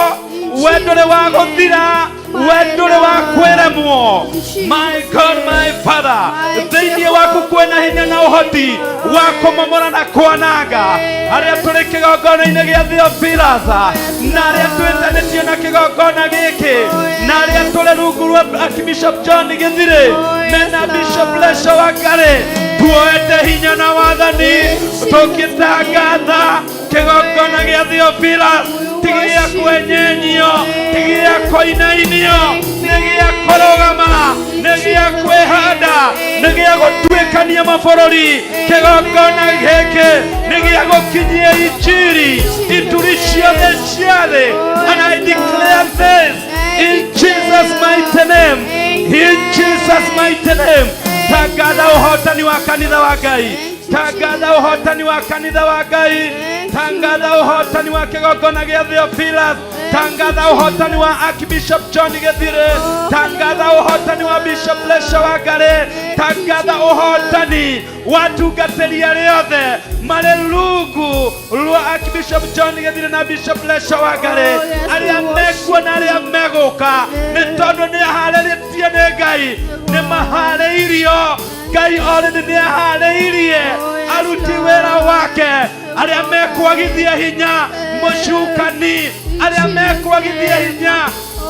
wendore wa guthira, wendore wa kwiremwo. My God, my Father, thiini waku kwena hinya na uhoti wa kumomora na kwananga aria turi kigongona-ini gia Theophilus, na aria twitanitio na kigongona giki, na aria turi rungu rwa Archbishop John Githire mena Bishop Lesho Wangari, tuoete hinya na wathani tugitangatha kigongona gia Theophilus tigia kwenyenyio, tigia koinainio, nigia korogama, nigia kwehanda, nigia gutwikania mabururi. Kigongona giki nigia gukinyia injiri ituri ciothe cia thi. And I declare this in Jesus' mighty name, in Jesus' mighty name. Tangatha uhotani wa kanitha wa Ngai, tangatha uhotani wa kanitha wa Ngai, tangatha uhotani wa kigongona gia Theophilus, tangatha uhotani wa Archbishop John Githire, tangatha uhotani wa Bishop Lesho Wangari, tangatha uhotani watungatĩri arĩa othe marĩ rungu rwa Archbishop John Githire na Bishop Lesho Wangari, arĩa mekuo na arĩa megũka, nĩ tondũ nĩ aharĩrĩtie nĩ Ngai, nĩ maharĩirio. Ngai already nĩ aharĩirie aruti wĩra wake arĩa mekwagithia hinya mũcukani, arĩa mekwagithia hinya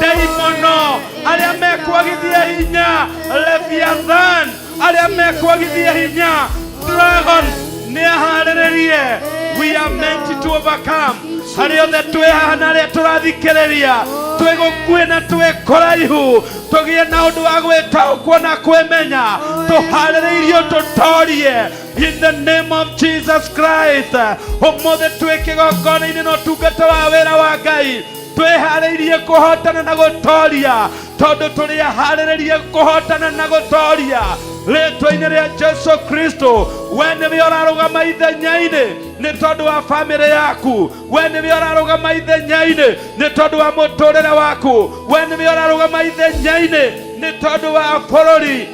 daimono, arĩa mekwagithia hinya Leviathan, arĩa mekwagithia hinya dragon. Nĩ aharĩrĩrie. We are meant to overcome. Harĩ othe twĩ haha na arĩa tũrathikĩrĩria, twĩgũkuĩ na twĩ kũraihu, tũgĩe na ũndũ wa gwĩtaũkwo na kwĩmenya, tũharĩrĩirio tũtorie in the name of Jesus Christ. Ũmũthĩ twĩ kĩgongona-inĩ na ũtungata wa wĩra wa Ngai, twĩharĩirie kũhotana na gũtoria, tondũ tũrĩ aharĩrĩrie kũhotana na gũtoria rĩtwa-inĩ rĩa Jesu Kristo. We nĩwe ũrarũgama ithenya-inĩ nĩ tondũ wa famĩlĩ yaku, we nĩwe ũrarũgama ithenya-inĩ nĩ tondũ wa mũtũrĩre waku, we nĩwe ũrarũgama ithenya-inĩ nĩ tondũ wa bũrũri,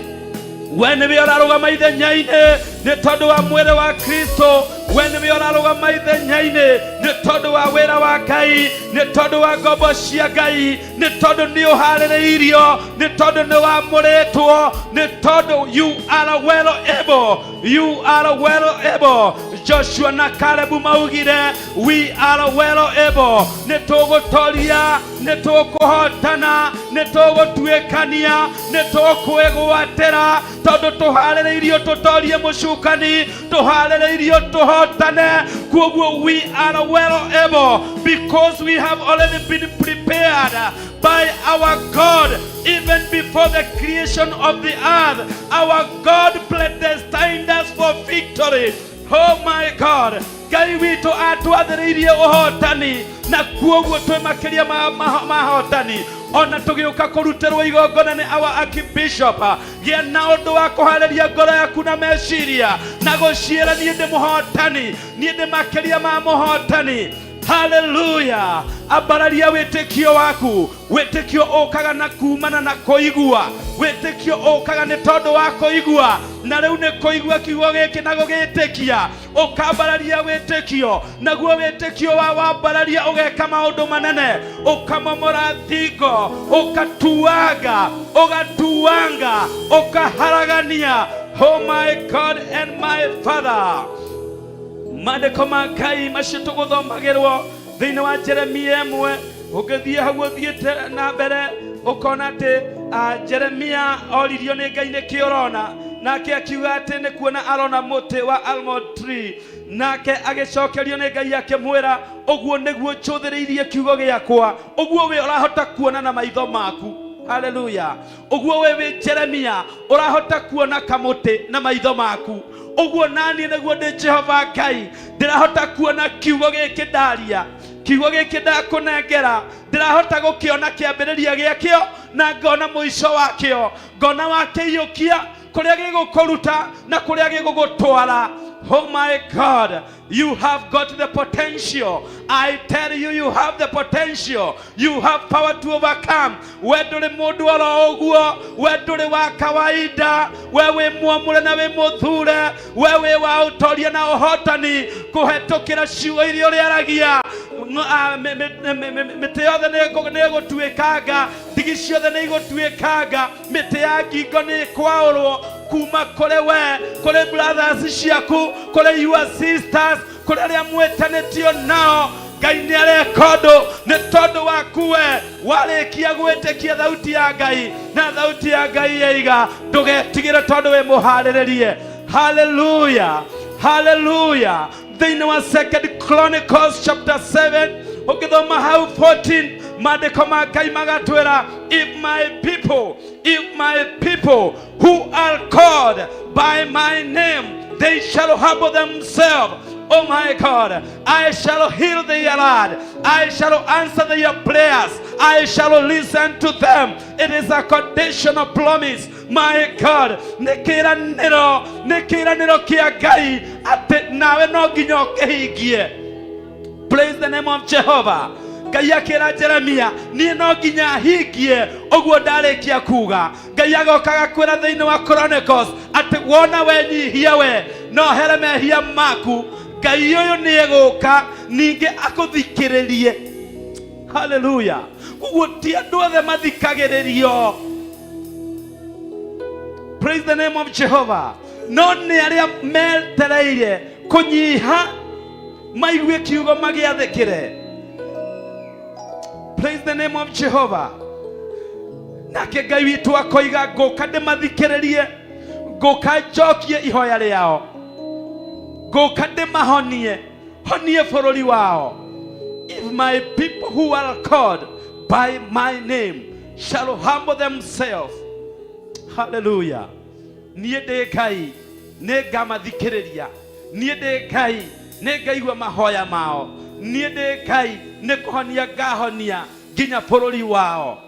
we nĩwe ũrarũgama ithenya-inĩ nĩ tondũ wa mwĩrĩ wa Kristo, we nĩwe ũrarũgama ithenya-inĩ nĩ tondũ wa wĩra wa Ngai, nĩ tondũ wa ngombo cia Ngai, nĩ tondũ nĩ ũharĩrĩirio, nĩ tondũ nĩ wamũrĩtwo, nĩ tondũ you are well able, you are well able. Joshua na Caleb maugire we are well able. Nĩ tũgũtoria, nĩ tũkũhotana, nĩ tũgũtuĩkania, nĩ tũkwĩgwatĩra, tondũ tũharĩrĩirio tũtorie mũcukani, tũharĩrĩirio tũhotane. Koguo we are well able because we have already been prepared by our God even before the creation of the earth. Our God predestined us for victory. Oh my God, Ngai witũ atwathĩrĩirie ũhotani, na kuoguo twĩ makĩria mahotani. Ona tũgĩũka kũrutĩrwo igongona nĩ our Archbishop, gĩa na ũndũ wa kũharĩria ngoro yaku na meciria na gũciĩra niĩ ndĩ mũhotani, niĩ ndĩ makĩria ma mũhotani. Hallelujah. Abararia wĩtĩkio waku, wĩtĩkio ũkaga na kumana na kũigua, wĩtĩkio ũkaga nĩ tondũ wa kũigua, na rĩu nĩ kũigua kiugo gĩkĩ na gũgĩtĩkia, ũkambararia wĩtĩkio, naguo wĩtĩkio wambararia ũgeka maũndũ manene, ũkamomora thingo, ũkatuanga, ũgatuanga, ũkaharagania. Oh my God and my Father. Maandĩko ma Ngai macio tũgũthomagĩrwo thĩinĩ wa Jeremia 1, ũngĩthiĩ hau ũthiĩte na mbere ũkona atĩ Jeremia oririo nĩ Ngai nĩkĩ ũrona, nake akiuga atĩ nĩ kuona arona mũtĩ wa almond tree, nake agĩcokerio nĩ Ngai akĩmwĩra ũguo nĩguo njũthĩrĩirie kiugo gĩakwa, ũguo we ũrahota kuona na maitho maku. Hallelujah. Ũguo we wĩ Jeremia ũrahota kuona kamũtĩ na maitho maku. Ũguo nani nĩguo ndĩ Jehova Ngai ndĩrahota kuona kiugo gĩkĩ ndaria, kiugo gĩkĩ ndakũnengera, ndĩrahota gũkĩona kĩambĩrĩria gĩakĩo na ngona mũico wakĩo, ngona wakĩiyũkia kũrĩa gĩgũkũruta na kũrĩa gĩgũgũtwara. Oh my God, you have got the potential. I tell you, you have the potential. You have power to overcome. Wedore mundu ora oguo, wedore wa kawaida, wewe mwamure na we muthure, wewe wa utoria na uhotani kuhetokira ciugo iria riaragia mite yothe nä gå tuäkanga, ndigi ciothe nä igå tuäkanga, mä tä ya ngingo nä kwaårwo kuma kå rä we, kå rä brothers ciaku, kå rä your sisters, kå rä arä a mwätanä tio nao. Ngai nä areka ndå nä tondå waku we warä kia gwä tä kia thauti ya Ngai, na thauti ya Ngai yaiga ndå getigä re tondå wä må harä rä rie. Hallelujah, hallelujah. Thĩinĩ wa 2 Chronicles chapter 7 ũngĩthoma hau 14 maandĩko ma Ngai magatwĩra, if my people who are called by my name, they shall humble themselves. Oh my God, I shall heal their land. I shall answer their prayers. I shall listen to them. It is a conditional promise. My God, nikiraniro kia Ngai ati nawe no nginya ukihingie. Praise the name of Jehovah. Ngai akira Jeremia, nie no nginya hingie uguo ndarikia kuga. Ngai agokaga kwira thiini wa Chronicles ati wona wenyihia we no here mehia maku, Ngai uyu ni eguka ninge akuthikiririe. Hallelujah. Uguo ti andu othe mathikagiririo. Praise the name of Jehovah. No nĩ arĩa metereire kũnyiha maigue kiugo magĩathĩkĩre. Praise the name of Jehovah. Nake Ngai witũ akoiga ngũka ndĩmathikĩrĩrie, ngũka njokie ihoya rĩao, ngũka ndĩmahonie, honie bũrũri wao. If my people who are called by my name shall humble themselves. Hallelujah. Niĩ ndĩ Ngai nĩ ngamathikĩrĩria, niĩ ndĩ Ngai nĩ ngaigua mahoya mao, niĩ ndĩ Ngai nĩ kũhonia ngahonia nginya bũrũri wao.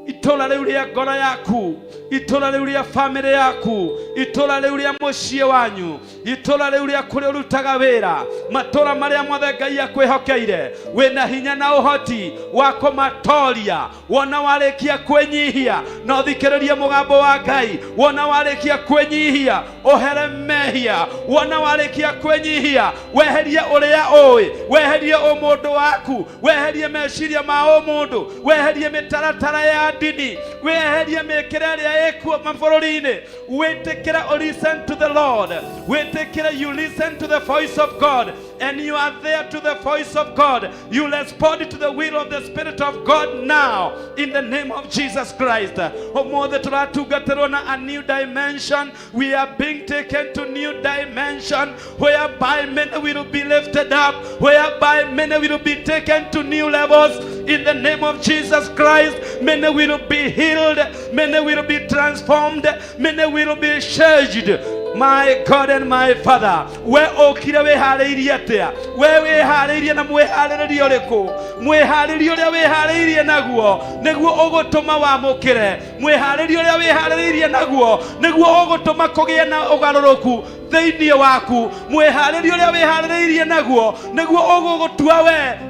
Itũra rĩu rĩa ngoro yaku, itũra rĩu rĩa family yaku, itũra rĩu rĩa mũciĩ wanyu, itũra rĩu rĩa kũrĩa ũrutaga wĩra, matũra marĩa mothe Ngai akwĩhokeire, wĩna hinya na ũhoti wa kũmatoria. Wona warĩkia kwĩnyihia na ũthikĩrĩrie mũgambo wa Ngai, wona warĩkia kwĩnyihia ũhere mehia, wona warĩkia kwĩnyihia weherie ũrĩa ũĩ, weherie ũmũndũ waku, weherie meciria ma ũmũndũ, weherie mĩtaratara ya dini, weherie mĩkĩre ĩrĩa ĩkuo mabũrũri-inĩ, wĩtĩkĩre listen to the Lord, wĩtĩkĩre you listen to the voice of God, and you are there to the voice of God. You respond to the will of the Spirit of God now in the name of Jesus Christ. Omothe tũratugatĩrwo na a new dimension. We are being taken to new dimension whereby many will be lifted up, whereby many will be taken to new levels in the name of Jesus Christ. Many will be healed, many will be transformed, many will be changed. My God and my Father, we okire wehariirie atia, we wehariirie na mwehariirie uriku, mwehariirie uria wehariirie naguo niguo ugutuma wamukire, mwehariirie uria wehariirie naguo niguo ugutuma kugie na ugaruruku thĩinĩ waku, mwehariirie uria wehariirie naguo niguo ugugutua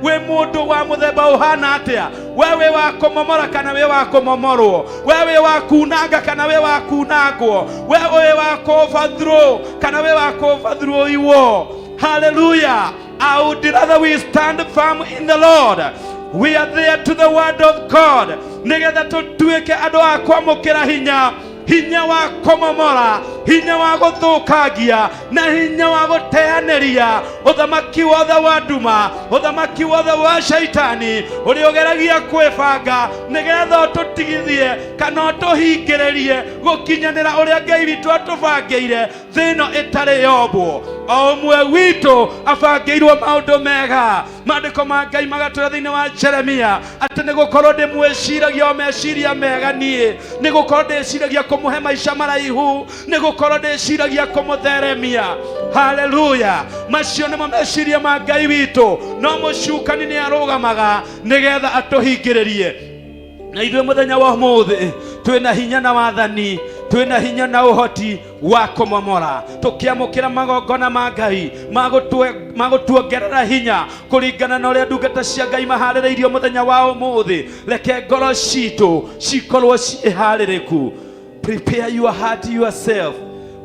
we mũndũ wa mũthemba ũhana atia, wewe wa kũmomora kana we wa kũmomorwo, wewe wa kunanga kana we wa kunangwo, wewe wa overthrow kana we wa overthrow iwo. Hallelujah. I would rather we stand firm in the Lord. We are there to the word of God, nigetha tũtuĩke andũ a kwamũkĩra hinya, hinya wa kũmomora, hinya wa gũthũkangia na hinya wa gũteanĩria ũthamaki wothe wa nduma, ũthamaki wothe wa shaitani ũrĩa ũgeragia kwĩbanga nĩgetha ũtũtigithie kana ũtũhingĩrĩrie gũkinyanĩra ũrĩa Ngai witũ atũbangĩire thĩ ĩno ĩtarĩ yombwo. O ũmwe witũ abangĩirwo maũndũ mega. Maandĩko ma Ngai magatwĩra thĩinĩ wa Jeremia atĩ nĩgũkorwo ndĩmwĩciragia o meciria mega niĩ, nĩgũkorwo ndĩciragia kũmũhe maica maraihu, nĩgũkorwo ndĩciragia kũmũtheremia. Hallelujah. Macio nĩmo meciria ma Ngai witũ, no mũcukani nĩ arũgamaga nĩgetha atũhingĩrĩrie. Na ithuĩ mũthenya wa ũmũthĩ twĩna hinya na wathani twina hinya na uhoti wa kumomora tukiamukira magongona ma Ngai magutuongerera hinya kuringana na uria ndungata cia Ngai maharĩrĩirio muthenya wa umuthi. Reke ngoro citu cikorwo ciharĩrĩku. Prepare your heart yourself.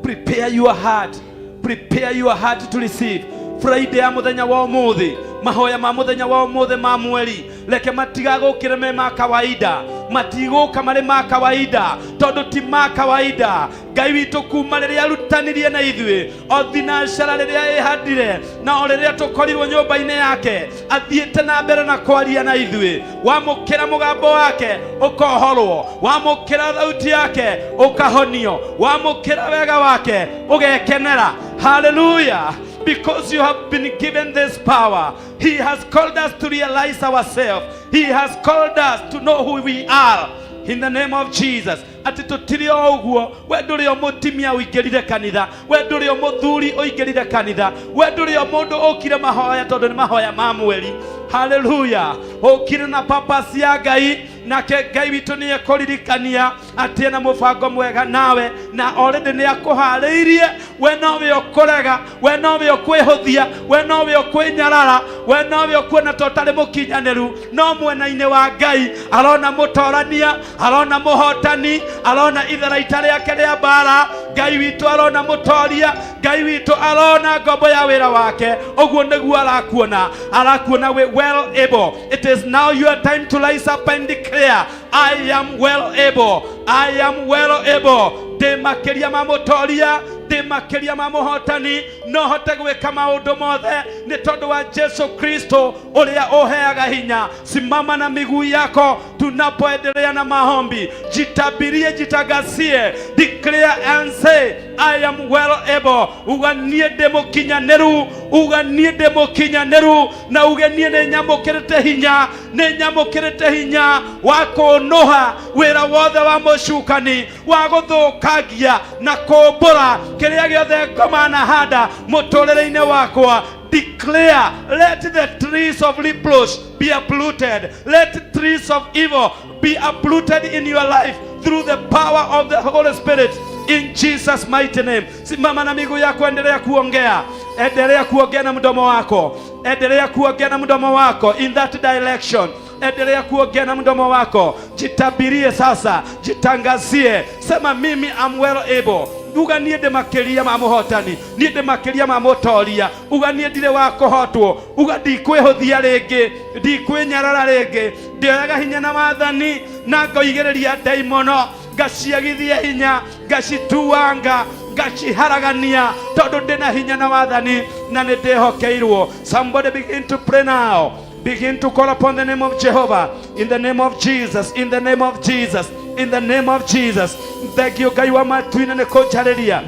Prepare your heart. Prepare your heart to receive. Friday ya muthenya wa umuthi, mahoya ma muthenya wa umuthi ma mweri, reke matigagukire me ma kawaida, matiguka mari ma kawaida, tondu ti ma kawaida. Ngai witu kuma riria arutanirie na ithuĩ o thinacara riria ihandire na o riria tukorirwo nyũmba-inĩ yake, athiĩte na mbere na kwaria na ithuĩ. Wamũkĩra mũgambo wake ũkohorwo, wamũkĩra thauti yake ũkahonio, wamũkĩra wega wake ũgekenera. Hallelujah. Because you have been given this power. He has called us to realize ourselves. He has called us to know who we are. In the name of Jesus. Ati tutiri oguo, we nduri o mutimia uingirire kanitha, we nduri o muthuri uingirire kanitha, we nduri o mundu ukire mahoya tondu ni mahoya ma mweri. Hallelujah. Ukire na purpose ya Ngai, nake Ngai witu ni ekuririkania ati na mubango mwega nawe, na already ni akuharĩirie. We nowe ukorega, we nowe ukwihuthia, we nowe ukwinyarara, we nowe ukuona totari mukinyaneru. No mwena-ini wa Ngai arona mutorania, arona muhotani, arona itharaita riake ria bara. Ngai witu arona mutoria, Ngai witu arona ngombo ya wira wake. Oguo niguo arakuona we well able. It is now your time to rise up and declare, I am well able. I am well able. De makeria ma mutoria, de makeria ma muhotani, no hote gwika maundu mothe ni tondu wa Yesu Kristo uria uheaga hinya. Simama na miguu yako tunapoendelea na maombi. Jitabirie, jitagasie. Declare and say, I am well able. Uganie demo kinyaneru, uganie demo kinyaneru, na uganie ne nyamukirite hinya, ne nyamukirite hinya wako noha wira wothe wa mucukani wa guthukagia na kumbura kiria giothe ngoma na handa muturire-ini wakwa. Declare, let the trees of reproach be uprooted. Let trees of evil be uprooted in your life through the power of the Holy Spirit. In Jesus mighty name. Simama na miguu yako, endelea kuongea. Endelea kuongea na mdomo wako. Endelea kuongea na mdomo wako in that direction. Endelea kuongea na mdomo wako. Jitabirie sasa, jitangazie. Sema mimi am well able. Uga niende makeria ma muhotani, niende makeria ma mutoria. Uga niendire wa kuhotwo, uga ndikwihuthia ringi, ndikwinyarara ringi, ndioyaga hinya na wathani na ngoigereria daimono, ngaciagithia hinya, ngacituanga, ngaciharagania tondu ndina hinya na wathani na nindihokeirwo. Somebody begin to pray now. Begin to call upon the name of Jehovah. In the name of Jesus. In the name of Jesus. In the name of Jesus. Thank you, Ngai wa matuine ne kujariria.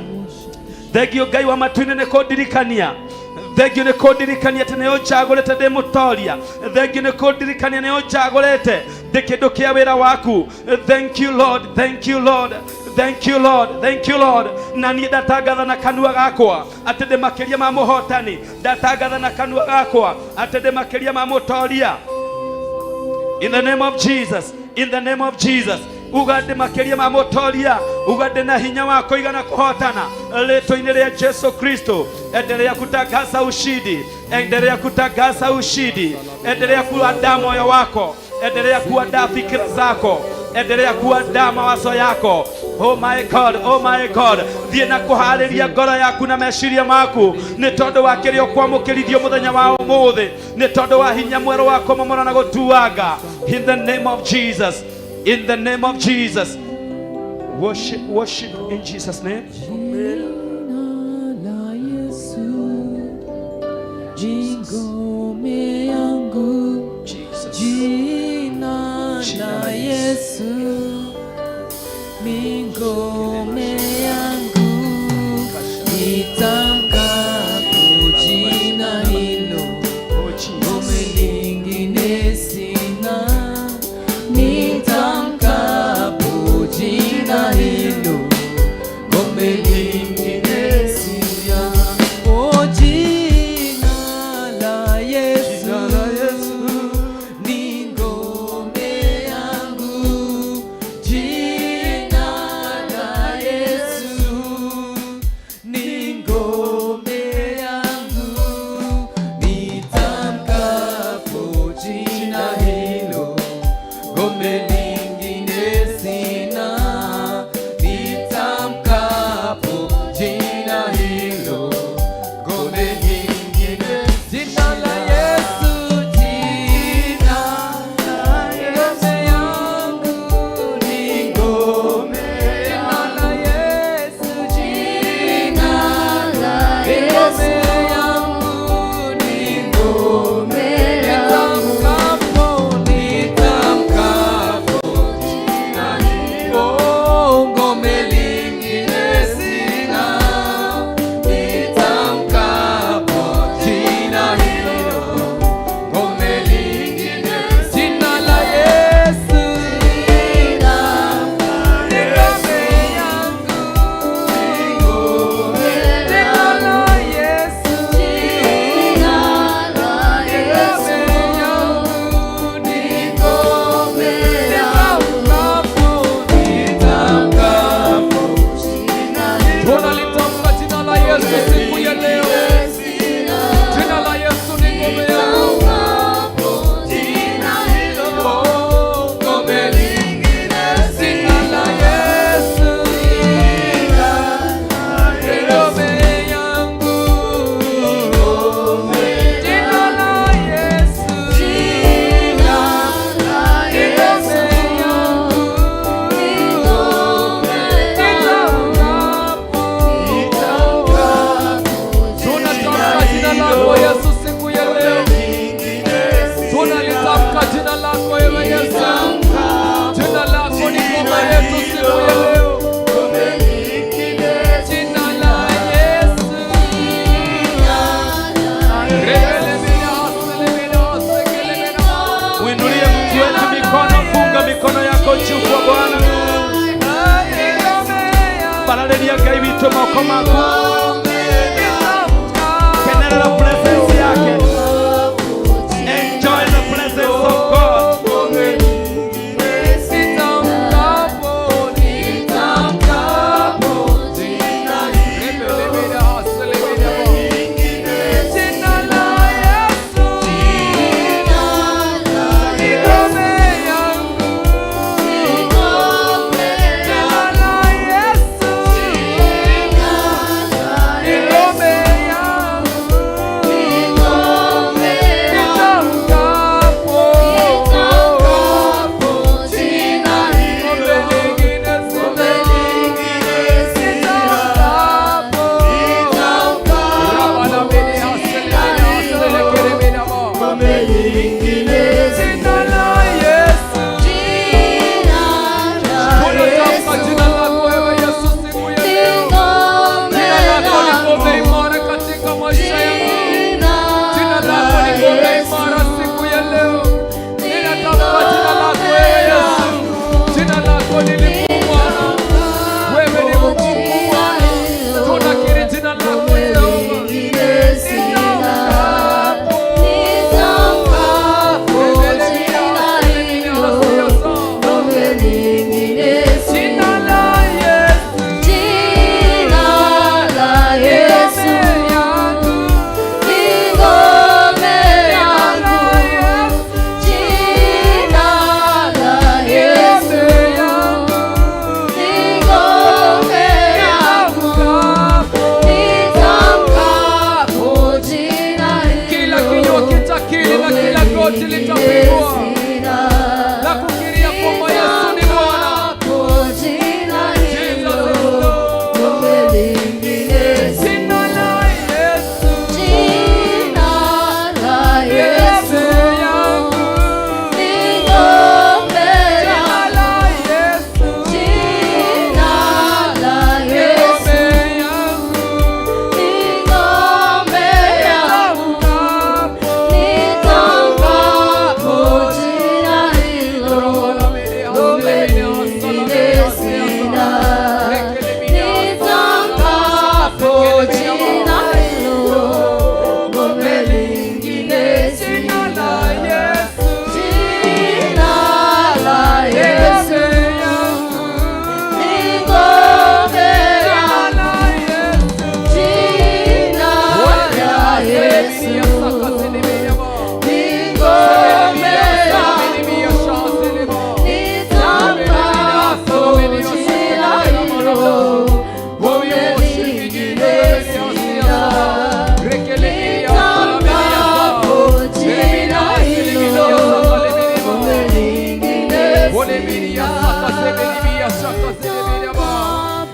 Thank you, Ngai wa matuine ne kudirikania. Thank you ne kudirikania tene ochagorete de mutoria. Thank you ne kudirikania ne ochagorete de kindu kia wira waku. Thank you, Lord. Thank you, Lord. Thank you, Lord. Thank you, Lord. Nani ndatangatha na kanua gakwa atende makeria ma muhotani. Ndatangatha na kanua gakwa atende makeria ma mutoria. In the name of Jesus. In the name of Jesus. Ugande makeria ma mutoria, ugande na hinya wako igana kuhotana. Leto-ini ria Yesu Kristo. Endelea kutangaza ushindi. Endelea kutangaza ushindi. Endelea kuandaa moyo wako. Endelea kuandaa fikira zako. Endelea kuandaa mawazo yako. Oh my God, oh my God. Thie na kuhariria ngoro yaku na meciria maku ni tondu wa kirio kwamukirithio muthenya wa umuthi, ni tondu wa hinya mweru wako momora na gutuanga. In the name of Jesus. In the name of Jesus. Worship, worship in Jesus' name. Jesus. Jina la Yesu, ngome yangu, nitamkapo jina hilo, ngome lingine sina. Nitamkapo jina hilo, ngome lingine sina. Oh, jina la Yesu, jina lako ewe Yesu. Jina lako ni ngome yetu siku ya leo. Jina la Yesu. Uinulie Mungu wetu mikono, funga mikono yako juu kwa Bwana. Paralelia Ngai witu moko mako. Kenera la presence yake. Enjoy the presence of God.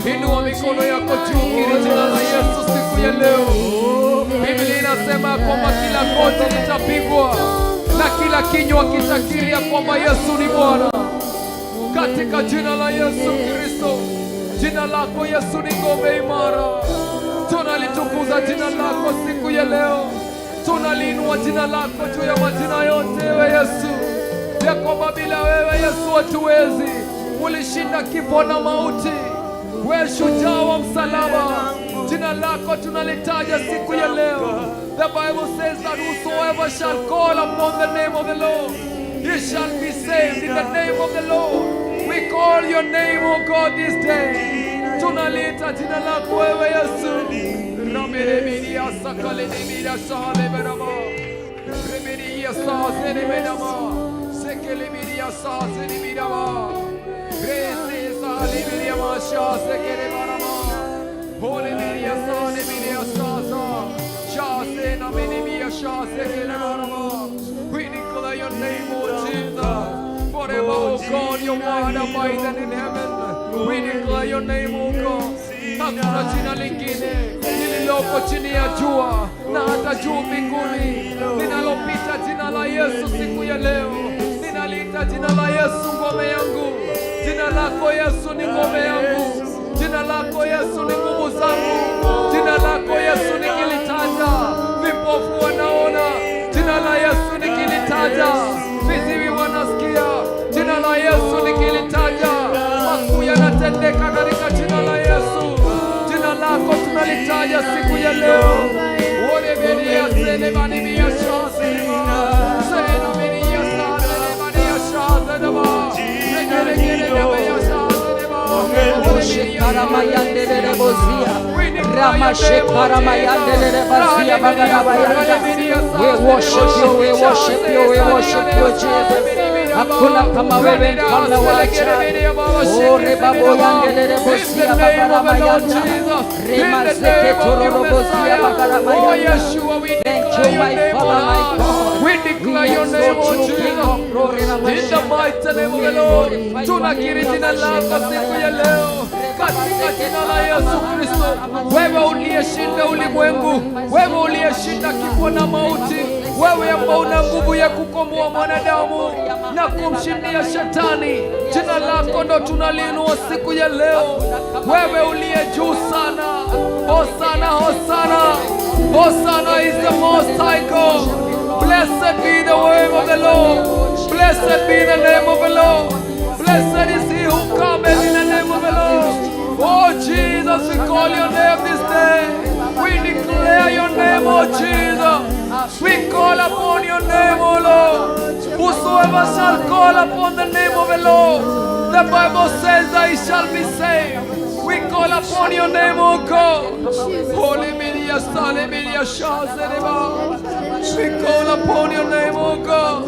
Inua mikono yako juu kiri jina la Yesu siku ya leo. Biblia inasema kwamba kila goti litapigwa na kila kinywa kitakiri ya kwamba Yesu ni Bwana. Katika jina la Yesu Kristo, jina lako Yesu ni ngome imara. Tunalitukuza jina lako siku ya leo. Tunaliinua jina lako juu ya majina yote, ewe Yesu. Ya kwamba bila wewe Yesu hatuwezi. Ulishinda kifo na mauti. Wewe shujaa wa msalaba. Jina lako tunalitaja siku ya leo. The Bible says that whosoever shall call upon the name of the Lord, he shall be saved in the name of the Lord. We call your name, O God, this day. Tunalita jina lako wewe Yesu. Rameremeria sakalemeria sahaleberama. Remeria sahaleberama. Sekelemeria sahaleberama. Rese sahaleberama shahaleberama. Holemeria sahaleberia sahasa. Shahasena menemia shahaleberama. We declare your name, O Jesus. Forever, O God, your word abideth in heaven. We declare your name, O God. Hakuna jina lingine lililoko chini ya jua na hata juu mbinguni linalopita jina la Yesu siku ya leo. Sema jina la Yesu ngome yangu. Jina lako Yesu ni ngome yangu. Jina lako Yesu ni nguvu zangu. Jina lako Yesu nikilitaja vipofu wanaona. Jina la Yesu nikilitaja viziwi wanasikia. Jina la Yesu nikilitaja makuu yanatendeka katika jina la Yesu. Jina lako tunalitaja siku ya leo. Ole benia sene mani mia shase sene menia sane mani shase deba regere gere mania shase deba Shekara mayandele bozia Rama shekara mayandele bazia bagara bayanda. We worship you, we worship you, we worship you, Jesus. Hakuna kama wewe mfalme wa ajabu. Ore babo yandele bozia bagara bayanda. Rema zeke tororo bozia bagara bayanda. Thank you, my Father, my God. We declare your name, O Jesus. In the mighty name of the Lord. Tunakiri jina lako siku ya leo. Katika jina la Yesu Kristo. Wewe uliyeshinda ulimwengu. Wewe uliyeshinda kifo na mauti. Wewe ambao una nguvu ya kukomboa mwanadamu na kumshindia shetani. Jina lako ndo tunaliinua siku ya leo. Wewe uliye juu sana. Hosana, Hosana. Hosanna is the most high God. Blessed be the name of the Lord. Blessed be the name of the Lord. Blessed is he who cometh in the name of the Lord. Oh Jesus, we call your name this day. We declare your name, oh Jesus. We call upon your name, oh Lord. Whosoever shall call upon the name of the Lord, the Bible says that he shall be saved. We call upon your name, oh God. Holy Media, Sale Media, Shazereba. We call upon your name, oh God.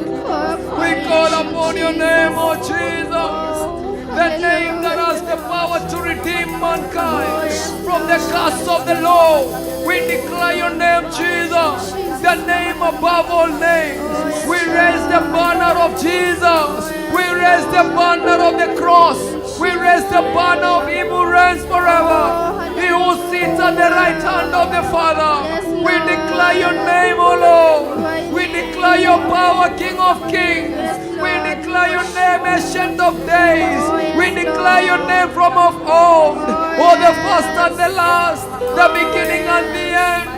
We call upon your name, oh Jesus. The name that has the power to redeem mankind from the curse of the law. We declare your name, Jesus, the name above all names. We raise the banner of Jesus. We raise the banner of the cross. We raise the banner of him who reigns forever. He who sits at the right hand of the Father. We declare your name, O Lord. We declare your power, King of Kings. We declare your name, Ancient of Days. We declare your name from of old. Oh, the first and the last, the beginning and the end,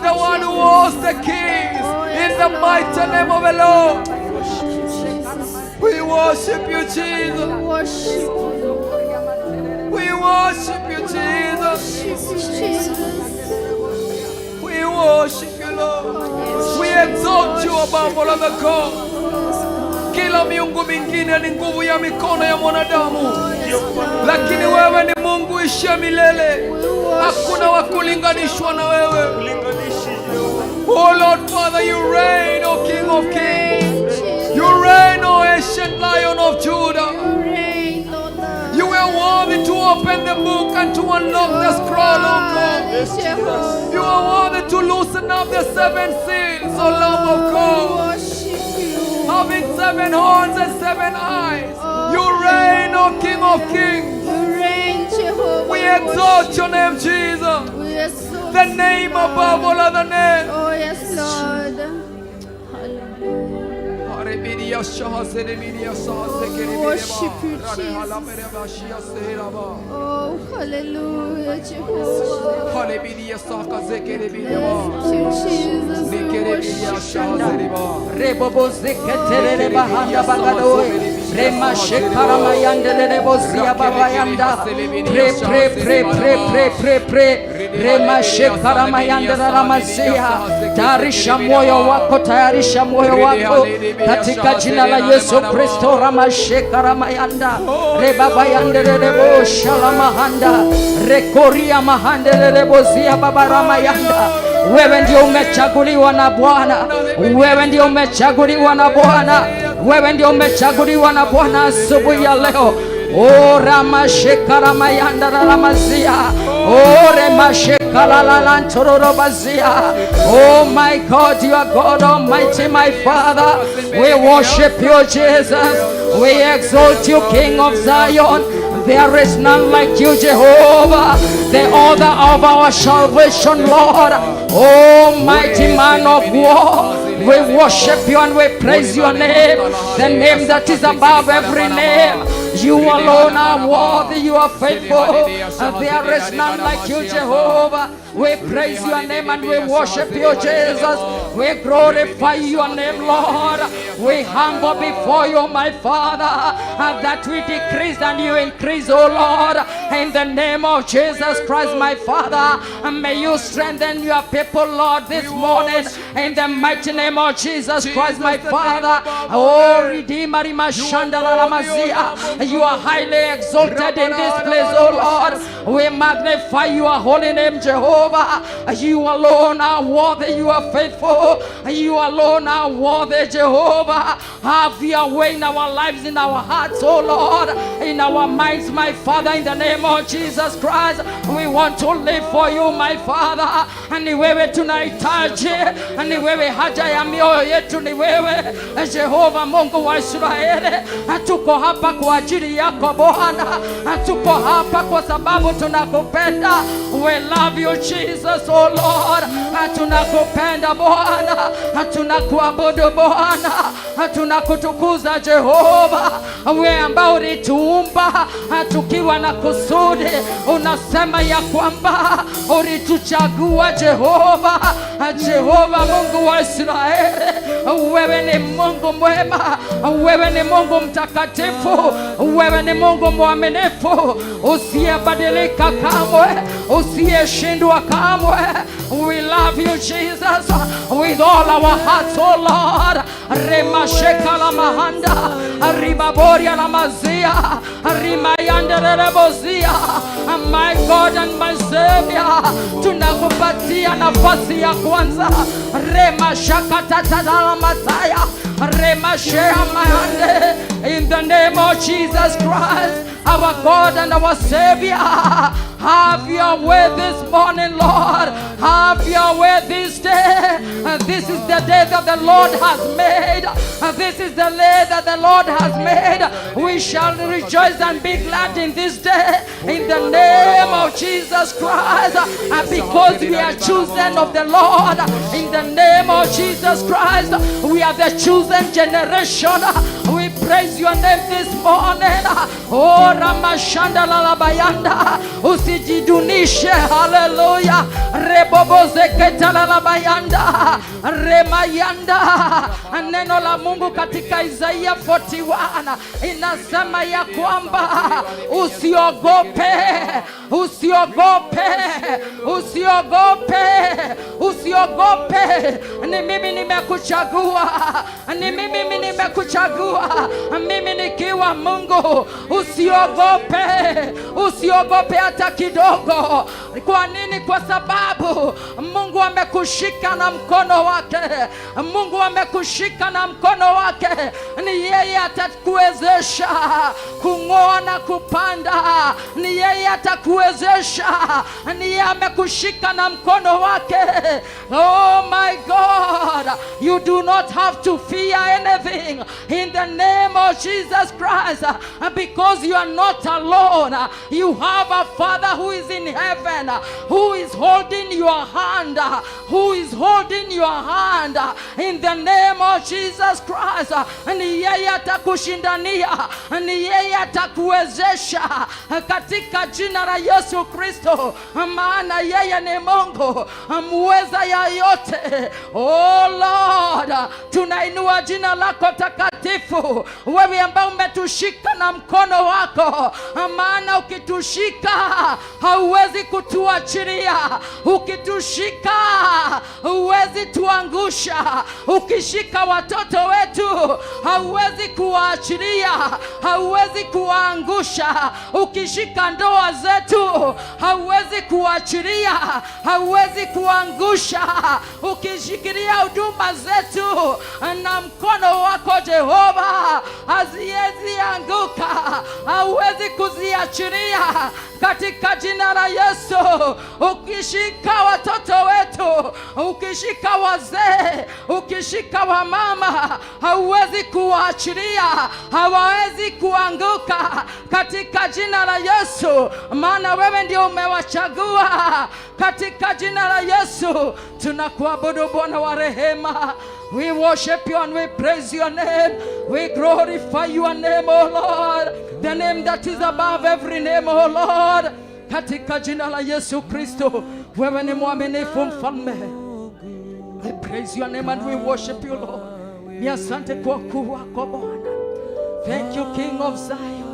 the one who was the King. In the mighty name of the Lord, we worship you, Jesus. We worship you, Jesus. We worship you, Lord. We exalt you above all other gods. Kila miungu mingine ni nguvu ya mikono ya mwanadamu, lakini wewe ni Mungu ishiye milele. Hakuna wa kulinganishwa na wewe. Oh Lord Father, you reign, O King of Kings. You reign, O ancient Lion of Judah. You are worthy to open the book and to unlock the scroll, O God. You are worthy to loosen up the seven seals, O Lamb of God. Having 7 horns and 7 eyes, you reign, O King of Kings. We exalt your name, Jesus, the name above all other names. Oh yes, Lord. Worship you, Jesus. Oh, hallelujah, Jehovah. Hallelujah, Thank you, Jesus. We worship you. Rebobo zeketere bahanda bagadoe rema shekara mayande rebozia babayanda pre rema shekara mayande ramazia. Tayarisha moyo wako, tayarisha moyo wako katika jina la Yesu Kristo. Rama shekara mayanda rebaba yande rebo shalamahanda rekoria mahande rebozia babarama yanda. Wewe ndio umechaguliwa na Bwana. Wewe ndio umechaguliwa na Bwana. Wewe ndio umechaguliwa na Bwana asubuhi ya leo. O ramashekara mayanda ramazia. O remashekala lantorobazia. Oh my God, you are God Almighty, my Father. We worship you, Jesus. We exalt you, King of Zion. There is none like you, Jehovah, the author of our salvation, Lord. Almighty man of war, we worship you and we praise your name, the name that is above every name. You alone are worthy, you are faithful, and there is none like you, Jehovah. We praise your name and we worship you, Jesus. We glorify your name, Lord. We humble before you, my Father, that we decrease and you increase, oh Lord. In the name of Jesus Christ, my Father, may you strengthen your people, Lord, this morning. In the mighty name of Jesus Christ, my Father. Oh, Redeemer, you are highly exalted in this place, oh Lord. We magnify your holy name, Jehovah. You alone are worthy, you are faithful. You alone are worthy, Jehovah. Have your way in our lives, in our hearts, oh Lord, in our minds, my Father, in the name of Jesus Christ. We want to live for you, my Father. Ni wewe tunahitaji, ni wewe haja ya mioyo yetu, ni wewe Jehova Mungu wa Israeli. Tuko hapa kwa ajili yako Bwana, tuko hapa kwa sababu tunakupenda. We love you, Jesus, oh Lord. Tunakupenda Bwana, tunakuabudu Bwana, tunakutukuza Jehova. Wewe ambao ulituumba tukiwa na kusudi, unasema ya kwamba ulituchagua Jehova. Jehova Mungu wa Israeli, wewe ni Mungu mwema, wewe ni Mungu mtakatifu, wewe ni Mungu mwaminifu, usiyebadilika kamwe, usiyeshindwa kamwe. We love you, Jesus, with all our hearts, oh Lord. Remasheka la mahanda, ribaboria la mazia, rimayande rebozia. My God and my Savior, tunakupatia nafasi ya kwanza. Remashaka tatala mataya, remashea mahande. In the name of Jesus Christ, our God and our Savior, have your way this morning, Lord. Have your way this day. This is the day that the Lord has made. This is the day that the Lord has made. We shall rejoice and be glad in this day, in the name of Jesus Christ, because we are chosen of the Lord. In the name of Jesus Christ, we are the chosen generation. We praise your name this morning. Oh, Ramashanda Lalabayanda, usijidunishe, hallelujah. Reboboze ketala Lalabayanda, Remayanda. Neno la Mungu katika Isaia 41 inasema ya kwamba usiogope, usiogope, usiogope, usiogope. Ni mimi nimekuchagua, ni mimi nimekuchagua, mimi nikiwa Mungu. Usiogope, usiogope hata kidogo. Kwa nini? Kwa sababu Mungu amekushika na mkono wake. Mungu amekushika na mkono wake. Ni yeye atakuwezesha kung'oa na kupanda. Ni yeye atakuwezesha. Ni yeye amekushika na mkono wake. Oh my God, you do not have to fear anything in the name of Jesus Christ, because you are not alone. You have a Father who is in heaven, who is holding your hand, who is holding your hand in the name of Jesus Christ. Ni yeye atakushindania, ni yeye atakuwezesha katika jina la Yesu Kristo, maana yeye ni Mungu muweza ya yote. Oh Lord, tunainua jina lako takatifu, wewe ambao umetushika na mkono wako, maana ukitushika hauwezi kutuachilia. Ukitushika huwezi tuangusha. Ukishika watoto wetu hauwezi kuwaachilia, hauwezi kuwaangusha. Ukishika ndoa zetu hauwezi kuachilia, hauwezi kuangusha. Ukishikilia huduma zetu na mkono wako Jehova, haziwezi anguka, hauwezi kuziachilia katika jina la Yesu. Ukishika watoto wetu, ukishika wazee, ukishika wamama, hauwezi kuwaachilia, hawawezi kuanguka katika jina la Yesu, maana wewe ndio umewachagua. Katika jina la Yesu tunakuabudu Bwana wa rehema. We worship you and we praise your name. We glorify your name, O Lord, the name that is above every name, O Lord. Katika jina la Yesu Kristo, wewe ni mwaminifu mfalme. We praise your name and we worship you, Lord. Ni asante kwa ukuu wako Bwana. Thank you, King of Zion.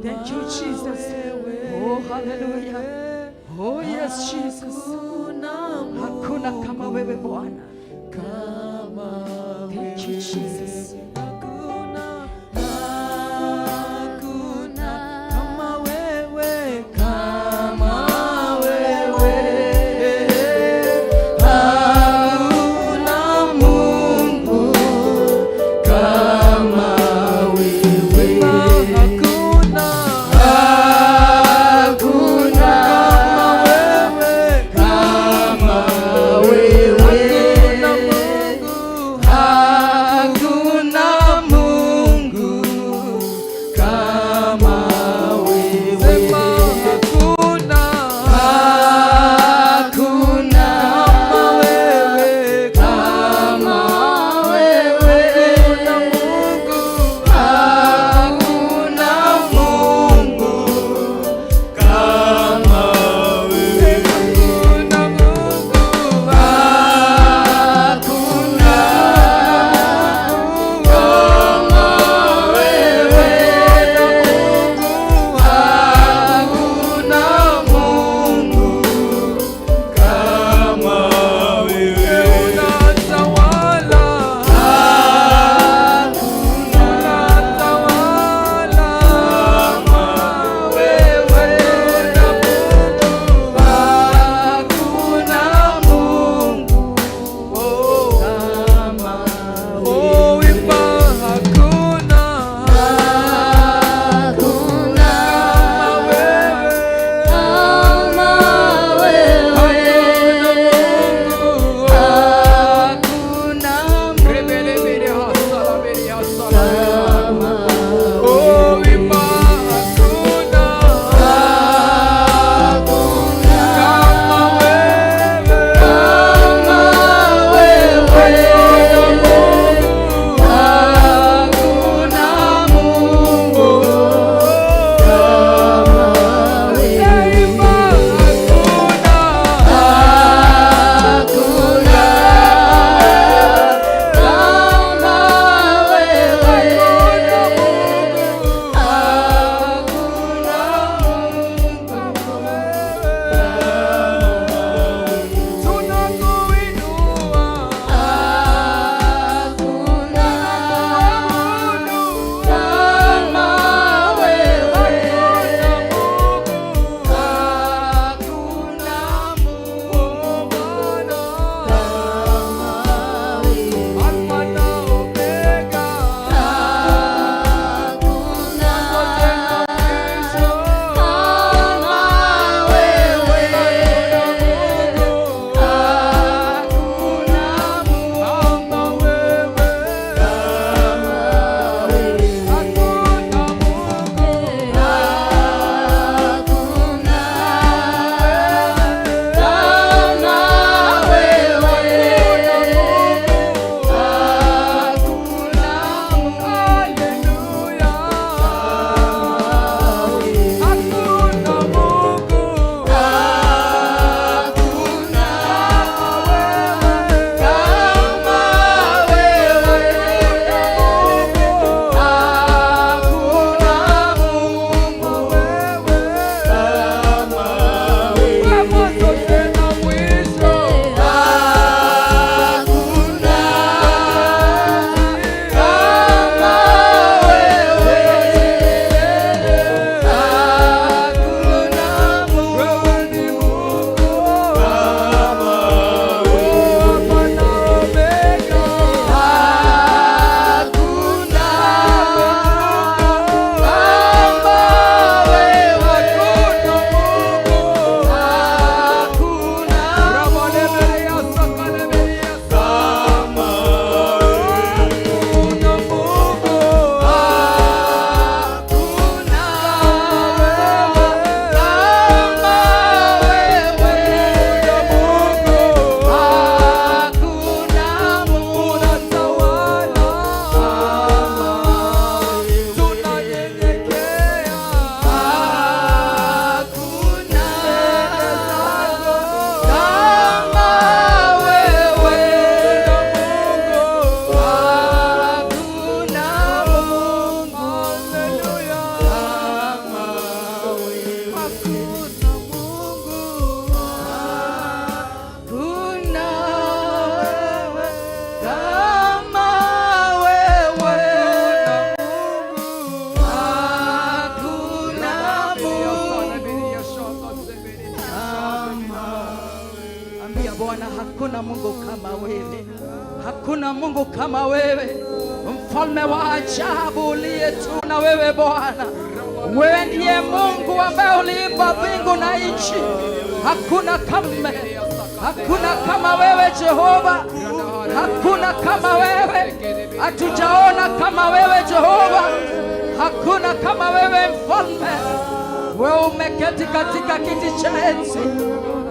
Thank you, Jesus. Oh, hallelujah. Oh, yes, Jesus. Hakuna kama wewe Bwana. Thank you, Jesus. Hakuna hakuna Mungu kama wewe, hakuna Mungu kama wewe, mfalme wa ajabu uliye tu na wewe Bwana. Wewe ndiye Mungu ambaye uliumba mbingu na nchi. Hakuna kama wewe Jehova, hakuna kama wewe, hatujaona kama wewe Jehova, hakuna kama wewe mfalme. Wewe umeketi katika kiti cha enzi,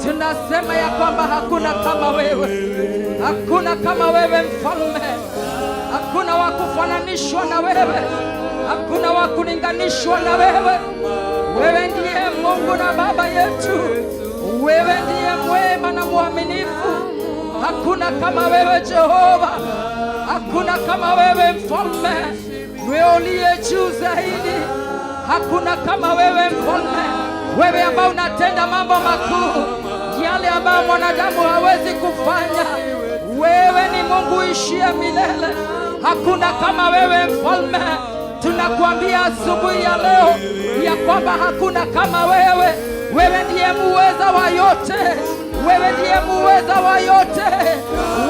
tunasema ya kwamba hakuna kama wewe, hakuna kama wewe mfalme, hakuna wa kufananishwa na wewe, hakuna wa kulinganishwa na wewe. Wewe ndiye Mungu na Baba yetu, wewe ndiye mwema na mwaminifu. Hakuna kama wewe Jehova, hakuna kama wewe mfalme, wewe uliye juu zaidi. Hakuna kama wewe mfalme, wewe ambao unatenda mambo makuu, yale ambayo mwanadamu hawezi kufanya. Wewe ni Mungu ishie milele. Hakuna kama wewe mfalme. Tunakuambia asubuhi ya leo ya kwamba hakuna kama wewe. Wewe ndiye muweza wa yote, wewe ndiye muweza wa yote,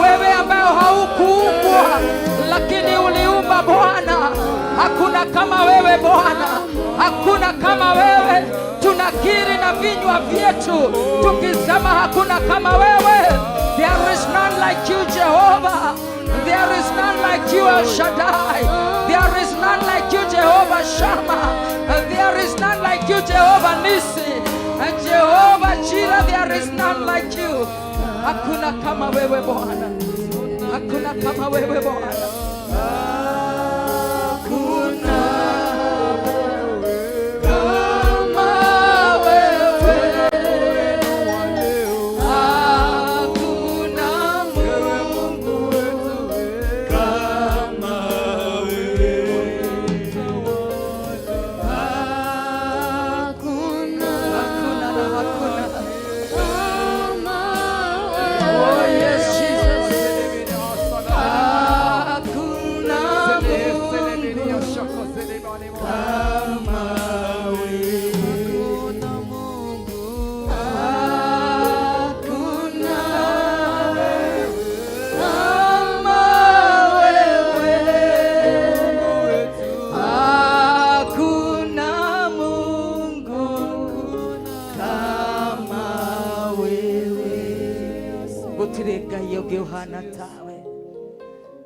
wewe ambaye haukuumbwa lakini uliumba Bwana. Hakuna kama wewe Bwana, hakuna kama wewe. Tunakiri na vinywa vyetu tukisema hakuna kama wewe. There is none like you Jehovah, there is none like you El Shaddai, there is none like you Jehovah Shammah, there is none like you Jehovah Nisi, and Jehovah Jireh, there is none like you. Hakuna kama wewe Bwana, hakuna kama wewe Bwana.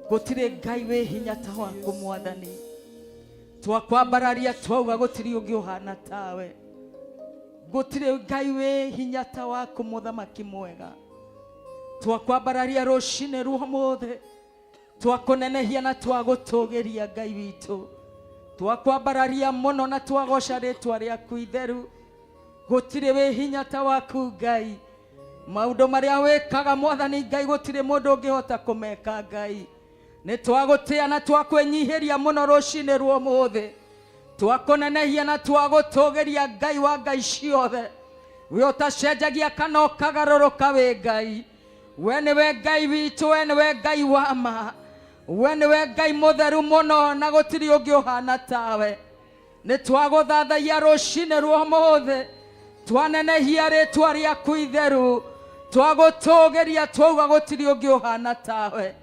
Gutire Ngai we hinya ta waku Mwathani, twakwambararia twauga gutire ungi uhana tawe. Gutire Ngai we hinya ta waku Muthamaki mwega, twakwambararia rucine ruomothe, twakunenehia na twagutugiria Ngai witu, twakwambararia muno na twagoca ritwa riaku itheru. Gutire we hinya ta waku Ngai, maundu maria wikaga Mwathani Ngai gutire mundu ungihota kumeka Ngai. Ni twagutia na twakwenyihiria muno rucine ruomothe, twakunenehia na twagutugiria Ngai wa ngai ciothe. We utacenjagia kana ukagaruruka we Ngai. We niwe Ngai witu, we niwe Ngai wa ma, we niwe Ngai mutheru muno na gutiri ungi uhana tawe. Ni twaguthathaia rucine ruomothe, twanenehia ritwa riaku itheru, twagutugiria twauga gutiri ungi uhana tawe.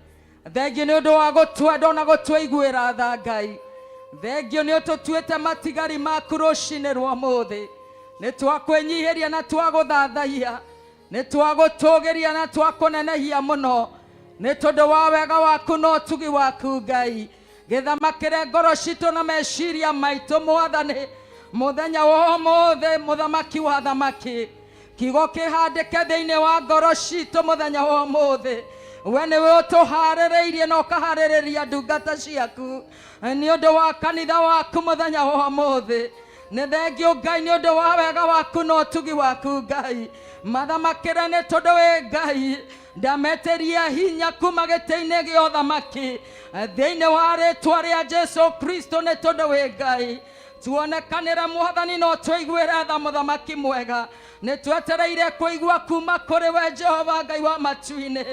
Thengio ni undu wa gutwenda na gutweiguira tha Ngai. Thengio ni ututuite matigari maku rucine ruomothe, ni twakwenyihiria na twaguthathaia, ni twagutugiria na twakunenehia muno, ni tondu wa wega waku no tugi waku Ngai. Githamakire ngoro citu na meciria maitu Mwathani muthenya wa umothe, Muthamaki wa thamaki. Kiugo kihandike thiini wa ngoro citu muthenya wa umothe. We niwe utuhaririirie na ukahaririria ndungata ciaku ni undu wa kanitha waku muthenya wa umothe. Ni thengio Ngai ni undu wa wega waku no tugi waku Ngai. Mathamakire ni tondu we Ngai ndameteria hinya kuma giti-ini gia uthamaki thiini wa ritwa ria Jesu Kristo. Ni tondu we Ngai tuonekanire Mwathani no twaiguire tha Muthamaki mwega. Ni twetereire kuigua kuma kuri we Jehova Ngai wa matu-ini.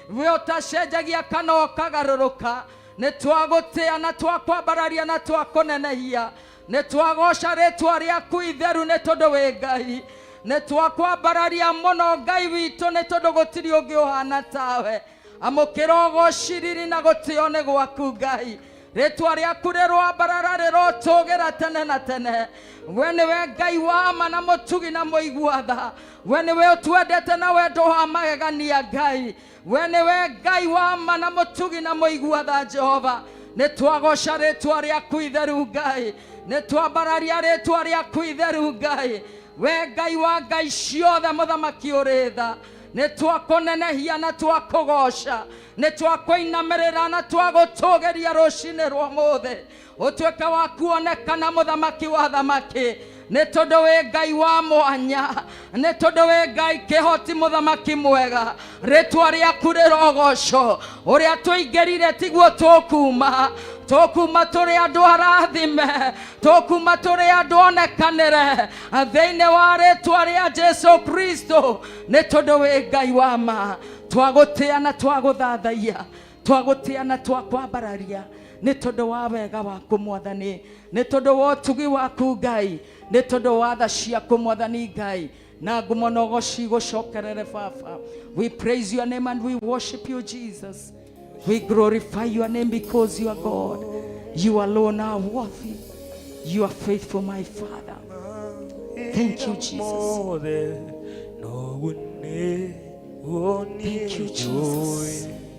We utacenjagia kana ukagaruruka. Ni twagutia na twakwambararia na twakunenehia, ni twagoca ritwa riaku itheru. Ni tondu we Ngai nĩ twakwambararia mũno Ngai witũ nĩ tondũ gũtirĩ ũngĩ ũhana tawe. Amũkĩra ũgociriri na gũtĩo nĩ gwaku Ngai. Rĩtwa rĩaku rĩrwambarara rĩrotũgĩra tene na tene. We nĩwe Ngai wa ma na mũtugi na mũigua tha. We nĩwe ũtwendete na wendo wa magegania Ngai. We nĩwe Ngai wa ma na mũtugi na mũigua tha Jehova. Nĩ twagoca rĩtwa rĩaku itheru Ngai. Nĩ twambararia rĩtwa rĩaku itheru Ngai. We Ngai wa Ngai ciothe mũthamaki ũrĩ tha. Nĩ twakũnenehia na twakũgoca. Nĩ twakũinamĩrĩra na twagũtũgĩria rũcinĩ rwa mũthĩ. Ũtuĩke wa kuonekana mũthamaki wa thamaki. Nĩ tondũ wĩ Ngai wa mwanya. Nĩ tondũ wĩ Ngai kĩhoti mũthamaki mwega. Rĩtwa rĩaku rĩrogocwo. Ũrĩa tũingĩrire tiguo tũkuma. Tũkuma tũrĩ andũ arathime. Tũkuma tũrĩ andũ onekanĩre. Thĩinĩ wa rĩtwa rĩa Jesu Kristo. Nĩ tondũ wĩ Ngai wa ma. Twagũtĩa na twagũthathaiya. Twagũtĩa na twakwambararia. Nĩ tondũ wa wega waku Mwathani. Nĩ tondũ wa ũtugi waku Ngai. Nĩ tondũ wa tha ciaku Mwathani Ngai. Na ngumo na ũgoci gũcokerere Baba. We praise your name and we worship you, Jesus. We glorify your name because you are God. You alone are worthy. You are faithful, my Father. Thank you, Jesus. Thank you, Jesus.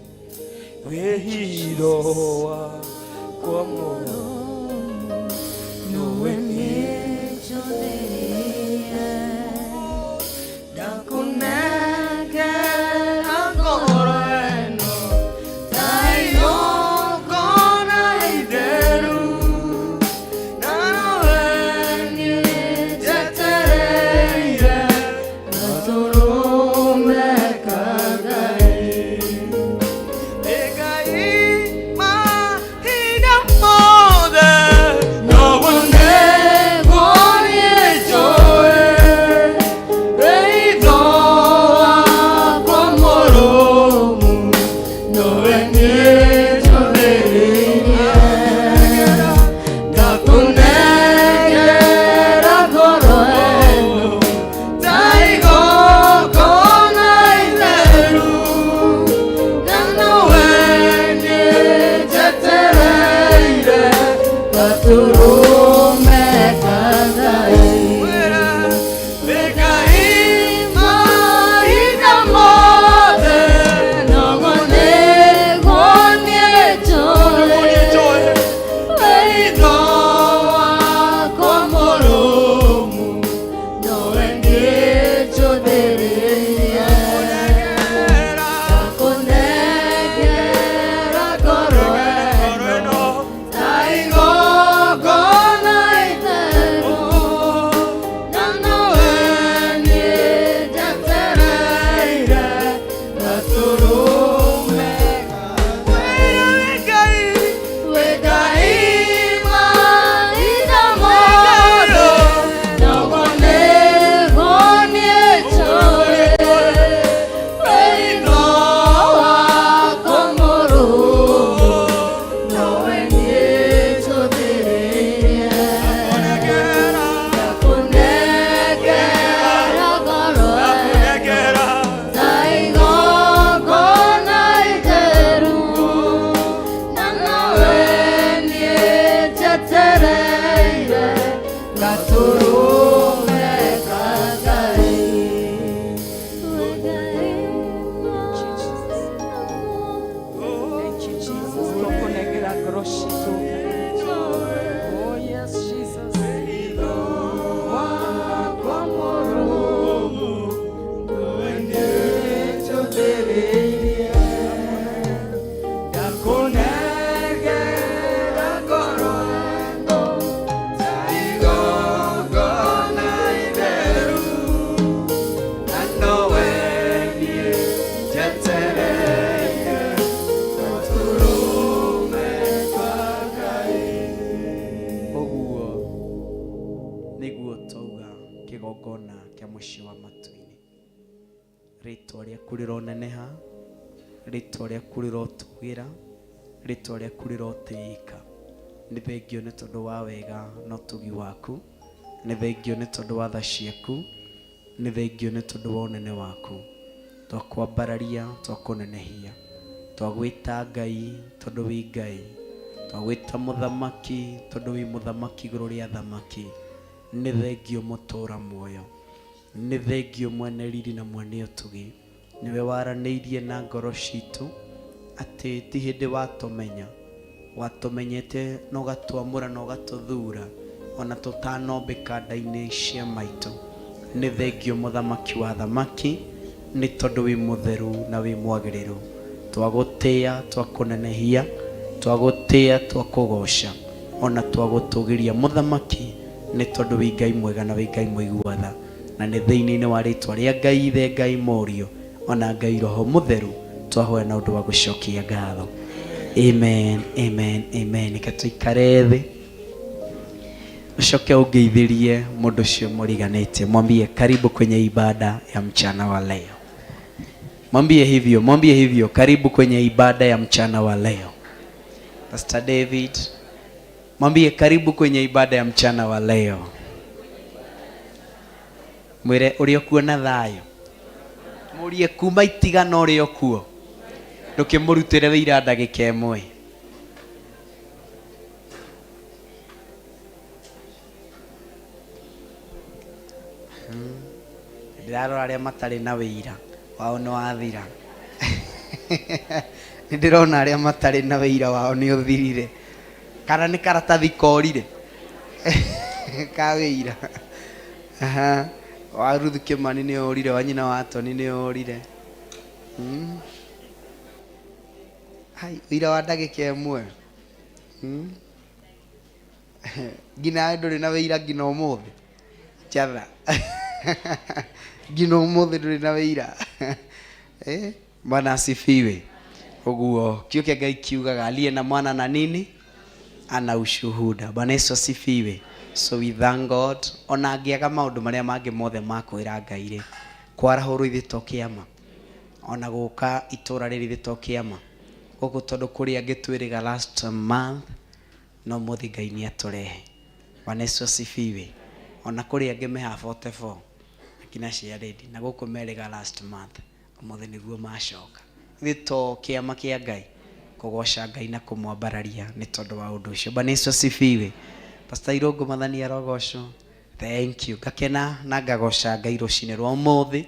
Rĩtwa rĩaku rĩroneneha, rĩtwa rĩaku rĩrotũgĩra, rĩtwa rĩaku rĩrotĩĩka. Nĩ thengio nĩ tondũ wa wega na ũtugi waku, nĩ thengio nĩ tondũ wa tha ciaku, nĩ thengio nĩ tondũ wa ũnene waku. Twakwambararia, twakũnenehia, twagwĩta Ngai tondũ wĩ Ngai, twagwĩta mũthamaki tondũ wĩ mũthamaki igũrũ rĩa thamaki. Nĩ thengio mũtũra muoyo, nĩ thengio mwene riri na mwene ũtugi. Nĩwe waranĩirie na ngoro citũ atĩ ti hĩndĩ watũmenya, watũmenyete na ũgatwamũra na ũgatũthura ona tũtanombĩka nda-inĩ cia maitũ. Nĩ thengio mũthamaki wa thamaki, nĩ tondũ wĩ mũtheru na wĩ mwagĩrĩru. Twagũtĩĩa, twakũnenehia, twagũtĩĩa, twakũgoca, ona twagũtũgĩria mũthamaki, nĩ tondũ wĩ Ngai mwega na wĩ Ngai mũiguatha. Na nĩ thĩinĩ-inĩ wa rĩtwa rĩa Ngai Ithe, Ngai Mũriũ, ona Ngai Roho Mũtheru, twahoya na ũndũ wa gũcokia ngatho. Amen, amen, amen. Ikatuikare thĩ, ucoke ungeithirie mũndũ ũcio mũriganĩtie, mwambie karibu kwenye ibada ya mchana wa leo. Mwambie hivyo, karibu kwenye ibada ya mchana wa leo. Pastor David, mwambie karibu kwenye ibada ya mchana wa leo. Mwire uri okuo na thayo, murie kuma itigana uri okuo, ndukimurutire wĩira ndagĩka ĩmwe. Ndirarora arĩa matarĩ na wĩira wao nĩ wathira. Ndirona arĩa matarĩ na wĩira wao nĩ ũthirire, kana nĩ karatathi korire ka wĩira. Wa Ruth Kimani nĩ ũrire, wa nyina wa Toni nĩ ũrire. Hai, wĩira wa ndagĩka ĩmwe. Ngina ndũrĩ na wĩira ngina ũmũthĩ. Chatha. Ngina ũmũthĩ ndũrĩ na wĩira. Bwana asifiwe. Uguo kĩo kĩa Ngai kiugaga aliye na mwana na nini ana ushuhuda. Bwana Yesu asifiwe. So we thank God. Ona angĩaga maũndũ marĩa mangĩ mothe makwĩra Ngai rĩ, kwarahũrwo ithuĩ to kĩama, ona gũka itũra rĩrĩ ithuĩ to kĩama. Gũkũ tondũ kũrĩa angĩtwĩrĩga last month, no mũthĩ Ngai nĩ atũrehe. Bwana Yesu asifiwe. Ona kũrĩa angĩmeha 44 akina cia ready na gũkũ merĩga last month, mũthĩ nĩguo macoka. Ithuĩ to kĩama kĩa Ngai, kũgoca Ngai na kũmwambararia nĩ tondũ wa ũndũ ũcio. Bwana Yesu asifiwe. Pastor Irũngũ Mathani arogoco. Thank you. Gakena na ngagoca Ngai rũcinĩ rwa ũmũthĩ,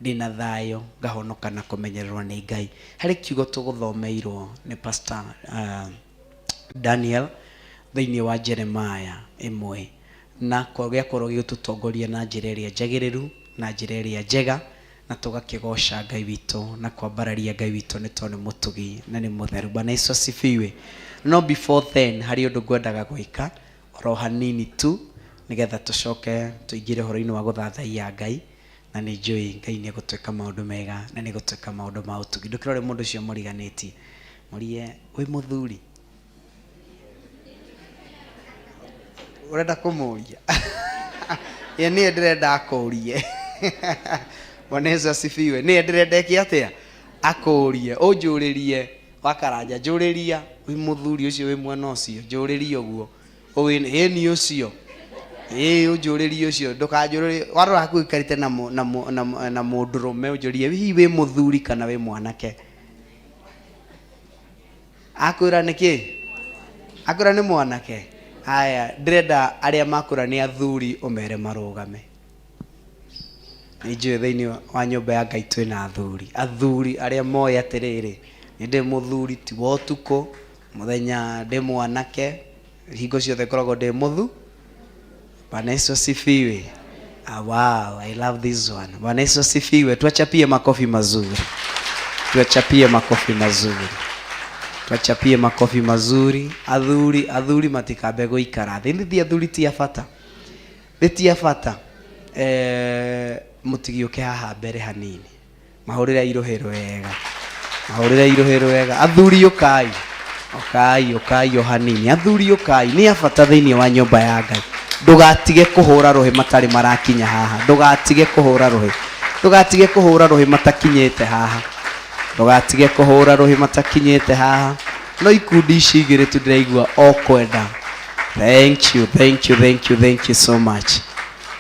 ndĩna thayũ, ngahonoka na kũmenyererwo nĩ Ngai. Harĩ kiugo tũgũthomeirwo nĩ Pastor Daniel thĩinĩ wa Jeremiah 1, na gĩakorwo gĩgĩtũtongoria na njĩra ĩrĩa njagĩrĩru, na njĩra ĩrĩa njega, na tũgakĩgoca Ngai witũ na kwambararia Ngai witũ nĩ tondũ nĩ mũtugi na nĩ mũtheru. Bwana Yesu asifiwe. No before then, harĩ ũndũ ngwendaga gwĩka oro hanini tu, nĩgetha tũcoke tũingĩre ũhoro-inĩ wa gũthathaiya Ngai, na nĩ njũĩ Ngai nĩ egũtwĩka maũndũ mega na nĩ egũtwĩka maũndũ ma ũtugi. Ndũkĩrore mũndũ ũcio mũriganĩtie, mũrie wĩ mũthuri, urenda kũmũria. Ye niĩ ndĩrenda akũrie. Bwana Yesu asifiwe. Niĩ ndĩrenda eki atĩa akũrie, ũnjũrĩrie wakaranja, njũrĩria wĩ mũthuri ũcio wĩ mwena ũcio, njũrĩria ũguo ni ũcio, ũnjũrĩrie ũcio, ndũkanjũrĩrie warora hakuhĩ karĩte na mũndũrũme, ũnjũrie hihi wĩ mũthuri kana wĩ mwanake. Akwĩra nĩkĩ? Akwĩra nĩ mwanake. Haya, ndĩrenda arĩa makwĩra nĩ athuri ũmere marũgame. Nĩ njũĩ thĩinĩ wa nyũmba ya Ngai twĩna athuri arĩa moĩ atĩrĩrĩ, nĩ ndĩ mũthuri ti wa ũtukũ, mũthenya ndĩ mwanake, hingo ciothe koragwo ndĩ mũthu. Bwana Yesu asifiwe. Wow, I love this one. Bwana Yesu asifiwe. Tuachapie makofi mazuri. Tuachapie makofi mazuri. Tuachapie makofi mazuri. Athuri matikambe gũikara thĩ. Nĩ athuri ti abata. Ti abata. Mũtigiũke haha mbere hanini. Mahũrĩra irohero wega. Mahũrĩra irohero wega. Athuri ũkai. Ũkai o hanini. Athuri ũkai. Nĩ abata thĩinĩ wa nyũmba ya Ngai. Ndũgatige kũhũra rũhĩ matarĩ marakinya haha. Ndũgatige kũhũra rũhĩ. Ndũgatige kũhũra rũhĩ matakinyĩte haha. Ndũgatige kũhũra rũhĩ matakinyĩte haha. No ikundi ici igĩrĩ tu ndĩraigua o kwenda. Thank you so much.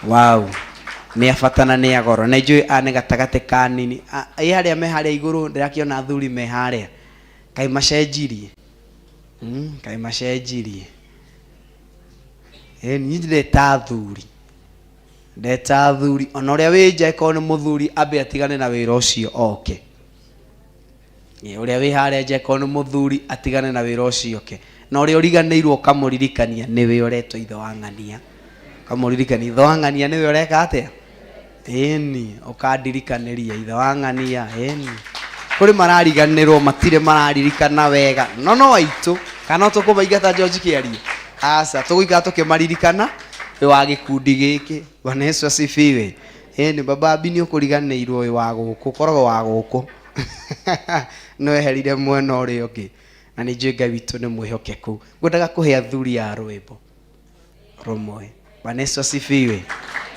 Wow. ni afatana ni agoro na ijui ane gatagate kanini haria me haria iguru ndirakiona athuri me haria kai macenjirie kai macenjirie ni ndeta athuri ona uria winja ko ni muthuri ambe atigane na wira ucio oke uria wi haria nja ko ni muthuri atigane na wira ucio oke na uria uriganirwo kamuririkania niwe uretwo ithe wa ng'ania kamuririkania ithe wa ng'ania niwe ureka atia eni ukandirikaniria ithe wa ng'ania eni kuri marariganirwo matire mararirikana wega no waitu kana tukumaigata George Kiarie asa tuguikara tukimaririkana we wa gikundi giki Bwana Yesu asifiwe eni baba bini ukuriganirwo we wa guku korogo wa guku no eherire mwena uri ungi na ni njui Ngai witu ni mwihokeku ngwendaga kuhe athuri a rwimbo rumwe Bwana Yesu asifiwe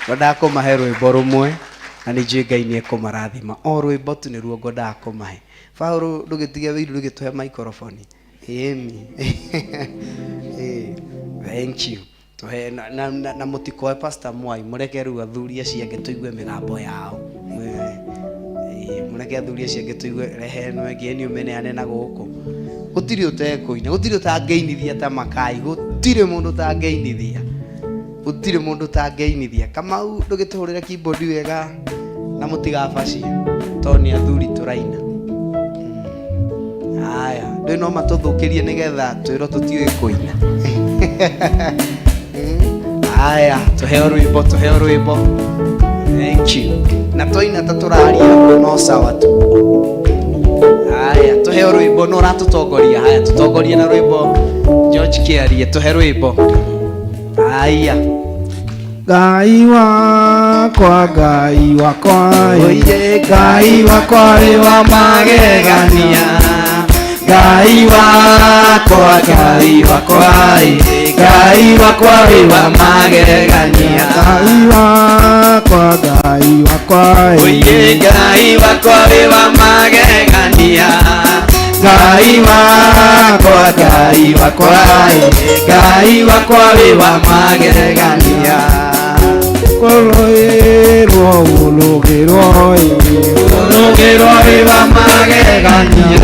ngwendaga kumahe rwimbo rumwe na ni njui Ngai ni ekumarathima o rwimbo tu niruo ngwendaga kumahe Paulo ndugitige wiru ndugituhe microphone eni thank you tuhe na mutikoe Pastor Mwai mureke ru athuri acio ange tuigue migambo yao mureke athuri acio ange tuigue rehe no ngeni umeneane na guku gutiri utekuina gutiri utangeinithia ta makai gutiri mundu utangeinithia gutiri mundu utangeinithia kama ndugituhurira keyboard wega na mutigabacie toni athuri turaina haya ndio no matuthukirie nigetha twiro tutiwe kuina haya tuheo rwimbo thank you na toina taturaria no sawa tu haya tuheo rwimbo no ratutongoria haya tutongorie na rwimbo George Kiarie tuheo rwimbo haya Ngai wakwa oye Ngai wakwa ri wa magegania Ngai wakwa ri wa magegania Ngai wakwa oye Ngai wakwa ri wa magegania Ngai wakwa ri wa magegania Koloero ulugero ri wa magegania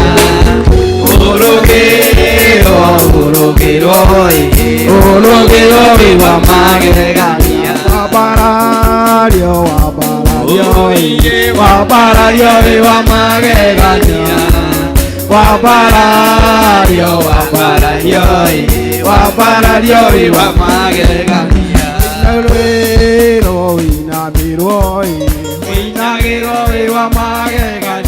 Ulugero ri wa magegania Wabarario ri wa magegania Wabarario ri wa magegania Lero inamiro ri wa magegania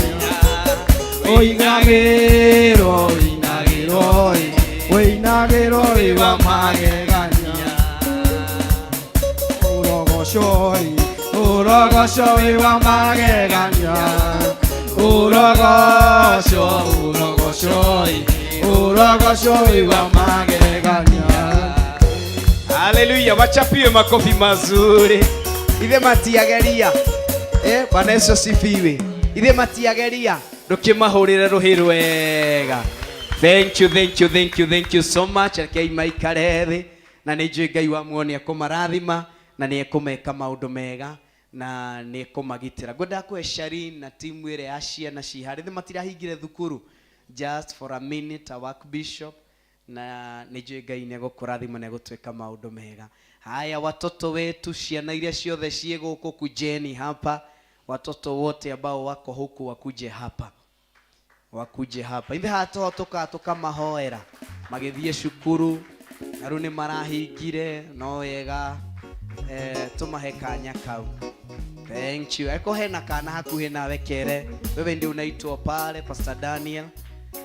Oinagero ri wa magegania Urogosho ri wa magegania Urogosho ri wa magegania Haleluya wachapie makofi mazuri ithe matiageria Bwana Yesu asifiwe ithe matiageria ndukimahurire ruhi rwega thank you so much akei maikare thi na ni njui Ngai wa muonia kumarathima na ni ekumeka maundu mega na ni ekumagitira ngwenda kuhe Sharin na timu ire ya ciana cihari thi matirahingire thukuru just for a minute a work bishop na ni njui Ngai ni egukurathima na egutweka maundu mega haya watoto wetu ciana iria ciothe cie guku kujeni hapa watoto wote ambao wako huku wakuje hapa ithe hatotoka tukamahoera magithie cukuru aru ni marahingire no wega tumahe kanya kau thank you eko hena kana hakuhi nawe kere wewe ndio unaitwa pale Pastor Daniel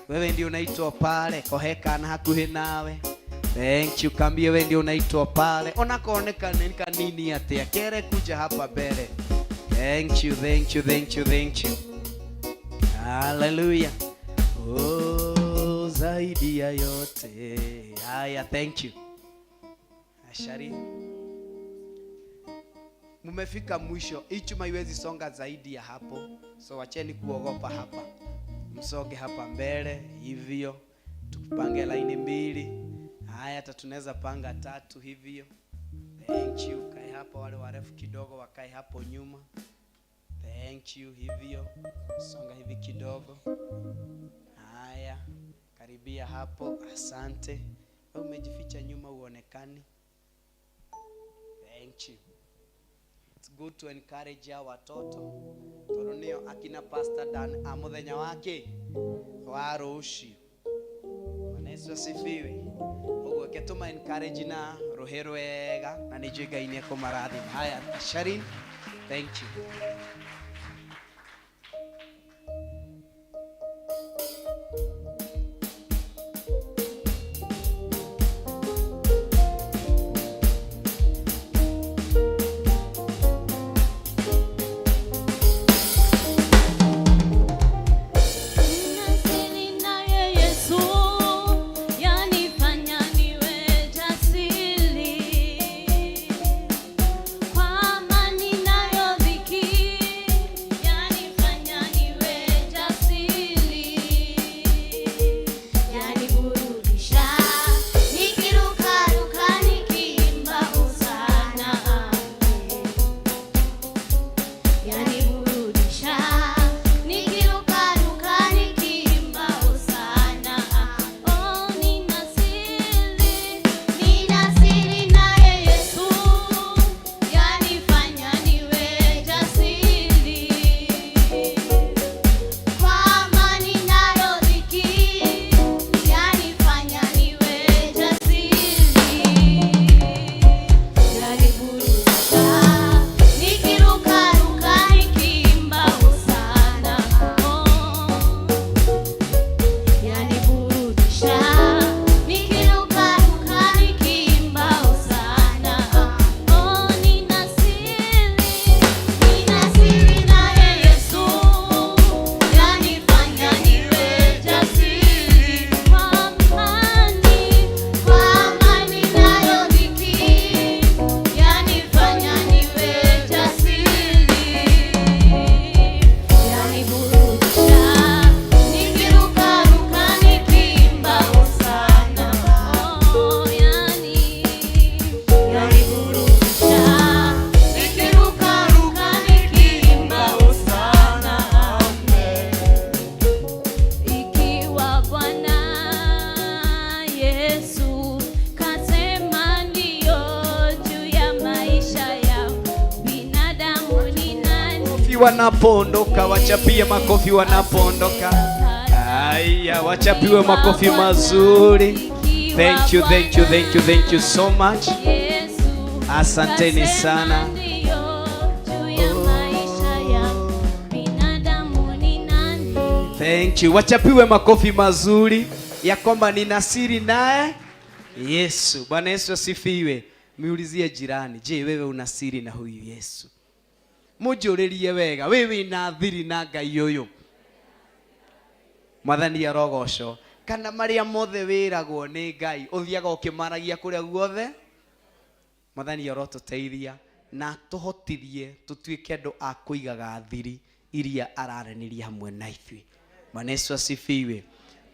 wewe ndio unaitwa pale kohe kana hakuhi nawe thank you kambie wewe ndio unaitwa pale onakonekana nini atia kere kuja hapa mbele thank you hallelujah zaidi ya yote haya thank you Ashari mumefika mwisho ichuma haiwezi songa zaidi ya hapo so wacheni kuogopa hapa msoge hapa mbele hivyo tupange laini mbili haya hata tunaweza panga tatu hivyo thank you hapo, wale warefu kidogo wakae hapo nyuma. Thank you. Hivyo songa hivi kidogo. Haya, karibia hapo. Asante. Wewe umejificha nyuma uonekani. Thank you. It's good to encourage our watoto. Toronio akina Pastor Dan amuthenya wake wa rucio. Yesu asifiwe. Ugo ketuma encourage na rohero wega na nijiga ine ko maradhi. Haya, Sharin. Thank you. Wanapoondoka wachapie makofi wanapoondoka. Haya, wachapiwe makofi mazuri. Thank you, thank you, thank you, thank you so much. Asanteni sana. Thank you. Wachapiwe makofi mazuri ya kwamba nina siri naye Yesu. Bwana Yesu asifiwe. Miulizie jirani, je, wewe una siri na huyu Yesu? Mujuririe wega, wewe na thiri na Ngai uyu. Mwathani arogoco. Kana maria mothe wiragwo ni Ngai uthiaga ukimaragia kuria guothe. Mwathani arotuteithia na tuhotithie tutuike andu a kuigaga thiri iria araraniria hamwe na ithui. Bwana Yesu asifiwe.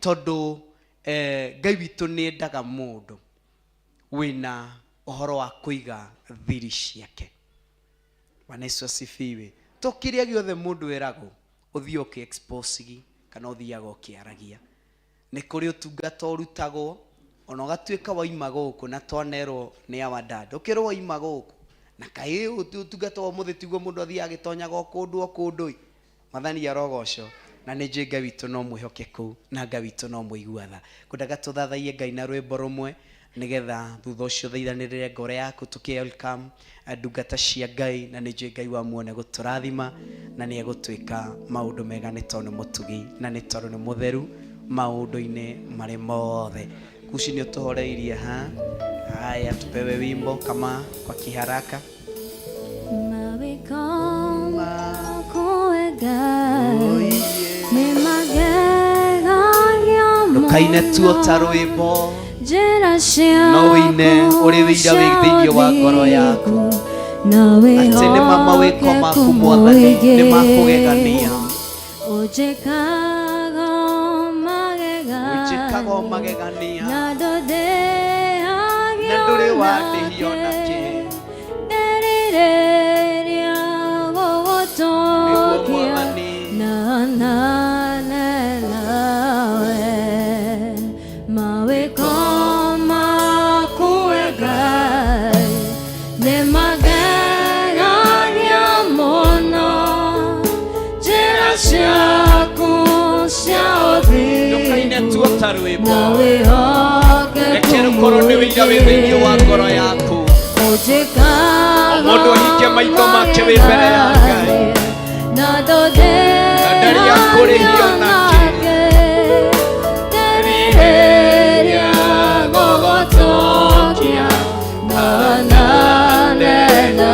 Tondu Ngai witu ni endaga mundu wina uhoro wa kuiga thiri ciake. Bwana Yesu asifiwe. Tokiria giothe mundu werago uthio ki expose kana uthiaga ukiaragia. Ni kuri utungata urutagwo ona ugatuika waima guku na twanerwo ni our dad. Ukirwo waima guku na kai utungata wa muthi tiguo mundu athia agitonyaga kundu. Mwathani arogoco na ni Ngai witu no mwihokeku na Ngai witu no muiguatha. Kundaga tuthathaie Ngai na rwimbo rumwe nigetha thutha ucio thaithanirire ngore yaku tuki welcome ndungata cia Ngai na ni Ngai wa muone guturathima na ni egutwika maundu mega ni tondu mutugi na ni tondu ni mutheru maundu-ini mari mothe. Kuci ni utuhoreirie ha. Haya, tupewe wimbo kama kwa kiharaka. Ndukaine tuota rwimbo no wine uri wira withirio wa ngoro yaku ati ni mama wiko maku Mwathani ni makugegania ujikago magegania na nduri wandihio na ki Tũinaine tuota rwĩmbo. Rekera ũkorwo nĩ wĩira wĩ thĩinĩ wa ngoro yaku. Mũndũ ahinge maitho make wĩ mbere ya Ngai. Na ndarĩ akũrĩhio na kĩ. Riheria gũgũtũkia na nena.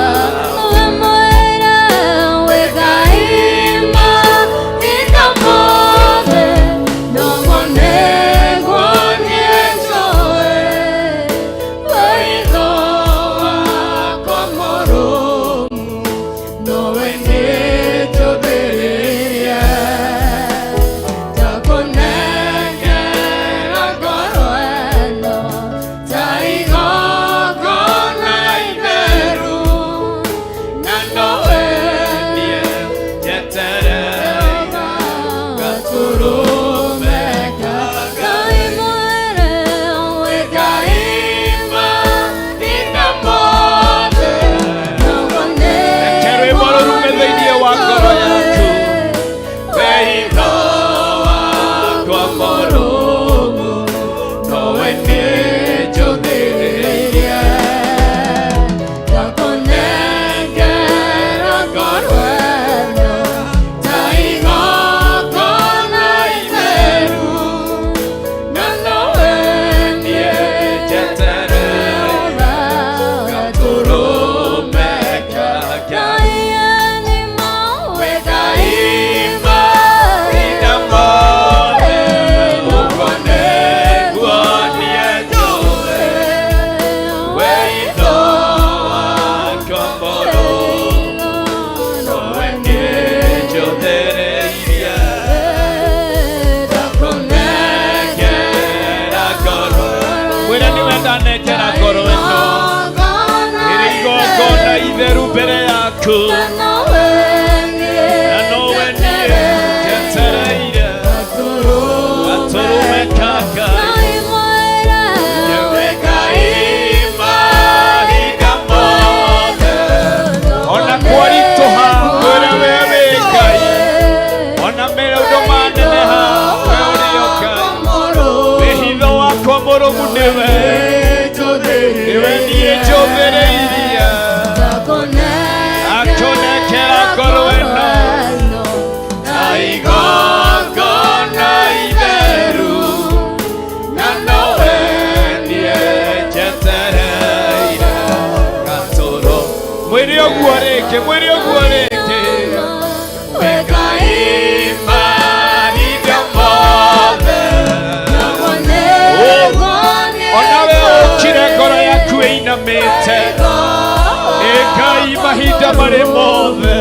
Mahinda marĩ mothe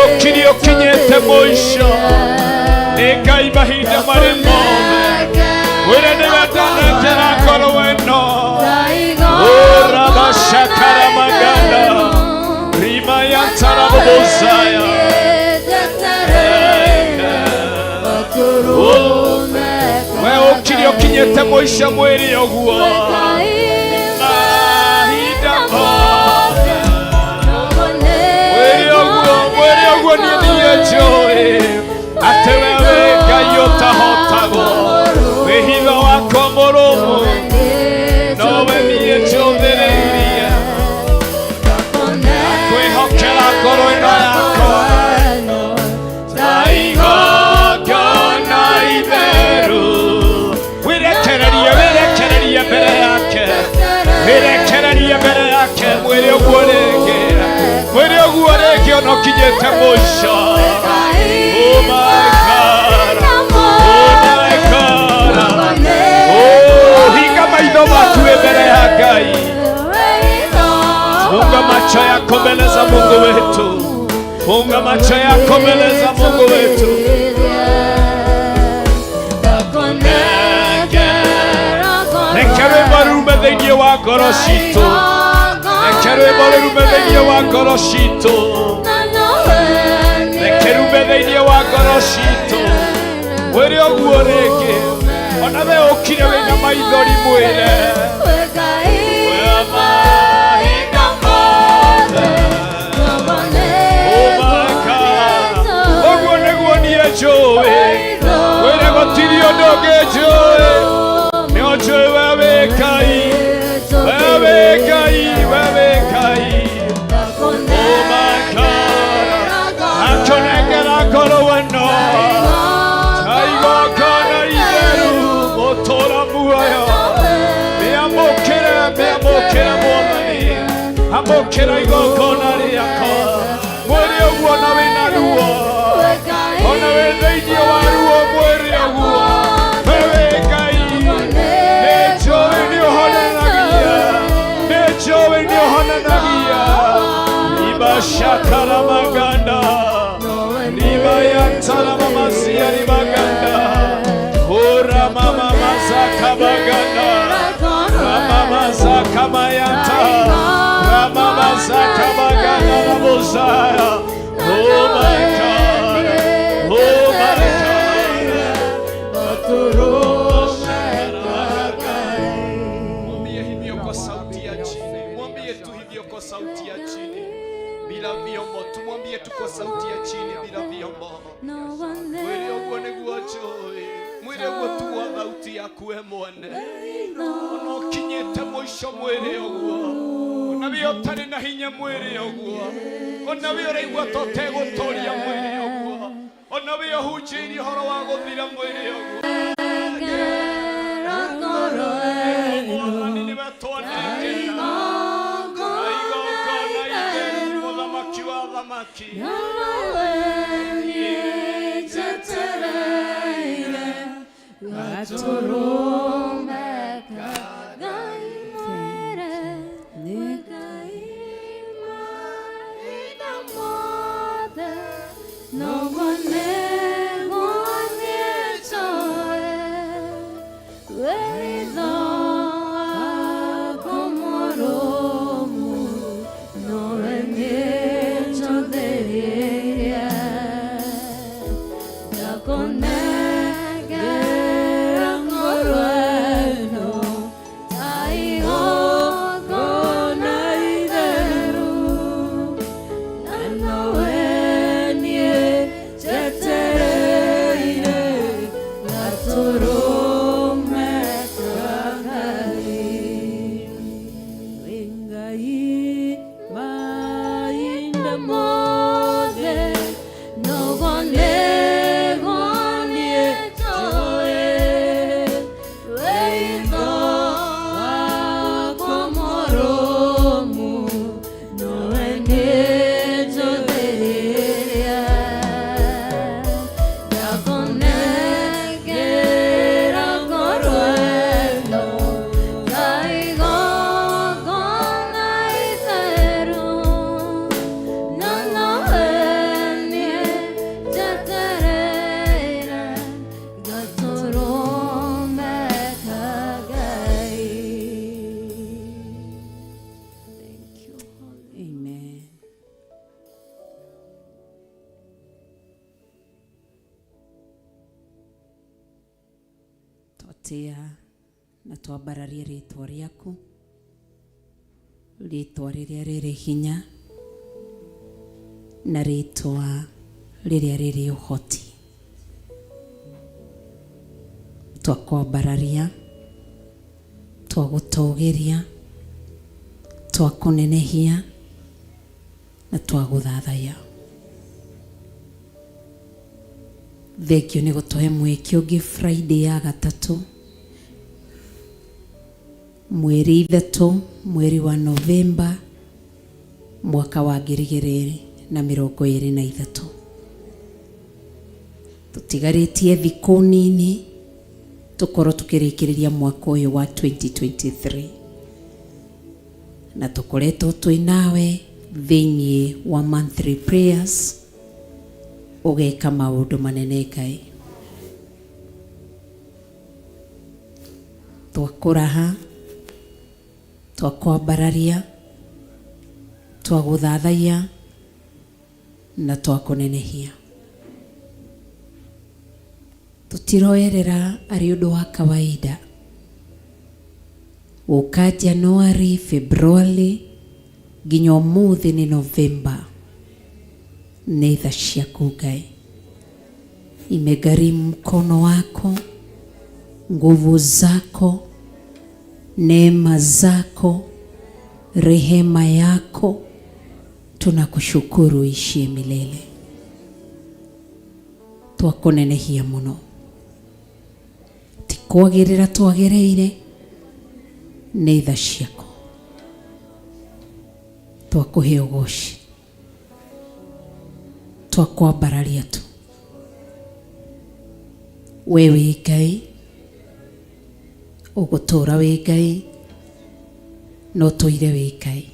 ũkirie ũkinyĩte mũico nĩ Ngai mahinda marĩ mothe wĩra nĩwe ndanekera ngoro ĩno ũrabacakara magana rima ya ntarabũbũzaya we ũkirie ũkinyĩte mũico mwĩrĩ ũguo ate wewe Ngai ũtahotagwo wĩhitho wako mũrũmu nowe niĩ njũthĩrĩirie kwĩhokera ngoro ĩno yakwa ta igongona itheru wĩrekererie mbere yake mwĩrĩ ũguo rĩngĩ ona ũkinyĩte mũico. Oh my God, oh hinga maitho maku mbele ya Ngai. Funga macho yako mbele za Mungu wetu, funga macho yako mbele za Mungu wetu. Rekere barume thĩinĩ wa ngoro citũ, rekere barume thĩinĩ wa ngoro citũ, rekere thĩinĩ wa ngoro citũ. Wĩre ũguo rĩngĩ, ona we ũkire wĩna maithori mwĩre ũguo nĩguo niĩ njũĩ. Wĩre gũtirĩ Amokera igokona riako mwere ogwo na wina ruo ona wetheinie wa ruo mwere ogwo wewe Ngai nejowe ni ohonanagia riba shakara maganda riba yantara mamasia ribaganda ora mama mazaka baganda rama mazaka mayanta Mama Zakabagana Mosiah. Oh my God. Oh my God. Mwambie hivyo kwa sauti ya chini. Mwambie tu hivyo kwa sauti ya chini. Bila vyombo. Tumwambie tu kwa sauti ya chini bila vyombo. Mwere ogone guachoe. Mwere ogwo tu wa sauti ya kuwe mwene. Ono kinyete mwisho mwere ogwo. Nabio tari na hinya mwere ogwo onabio reigwa totego toria mwere ogwo onabio hujiri horo wa guthira mwere ogwo ni batone aigo kona igeru muthamaki wa thamaki na twambararie ritwa riaku ritwa riria riri hinya na ritwa riria riri uhoti twakwambararia twagutogeria twakunenehia na twaguthathaya thekio ni gutohe mwekio gi Friday ya gatatu mweri 3 mweri wa Novemba mwaka wa 2023 tutigaritie thiku nini tukorwo tukirikiriria mwaka uyu wa 2023 na tukoretwo twi nawe thiini wa monthly prayers ugeka maundu manene Ngai twakuraha twakwambararia twaguthathaiya na twakunenehia tutiroerera ari undu wa kawaida uka January February nginya umuthi ni November ni tha ciaku Ngai imegharimu mkono wako nguvu zako neema zako rehema yako tunakushukuru ishie milele. Twakunenehia muno, tikwagirira twagereire nĩ tha ciako. Twakuhe ugoci, twakwambararia tu. We wĩ Ngai, ũgũtũũra wĩ Ngai, no tũire wĩ Ngai.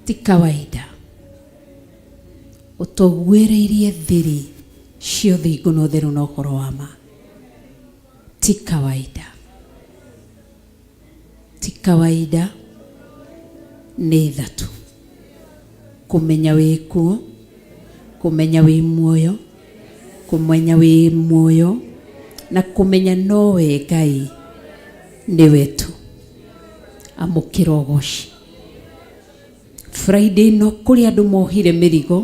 Ti kawaida ũtũguĩrĩirie thiri ciothe igũ na ũtheru na ũhoro wa ma. Ti kawaida, ti kawaida, nĩ tha tu. Kũmenya wĩ kuo, kũmenya wĩ muoyo, kũmenya wĩ muoyo, na kũmenya no we Ngai nĩ wetu. Amũkĩra ũgoci. Friday no kũrĩ andũ mohire mĩrigo,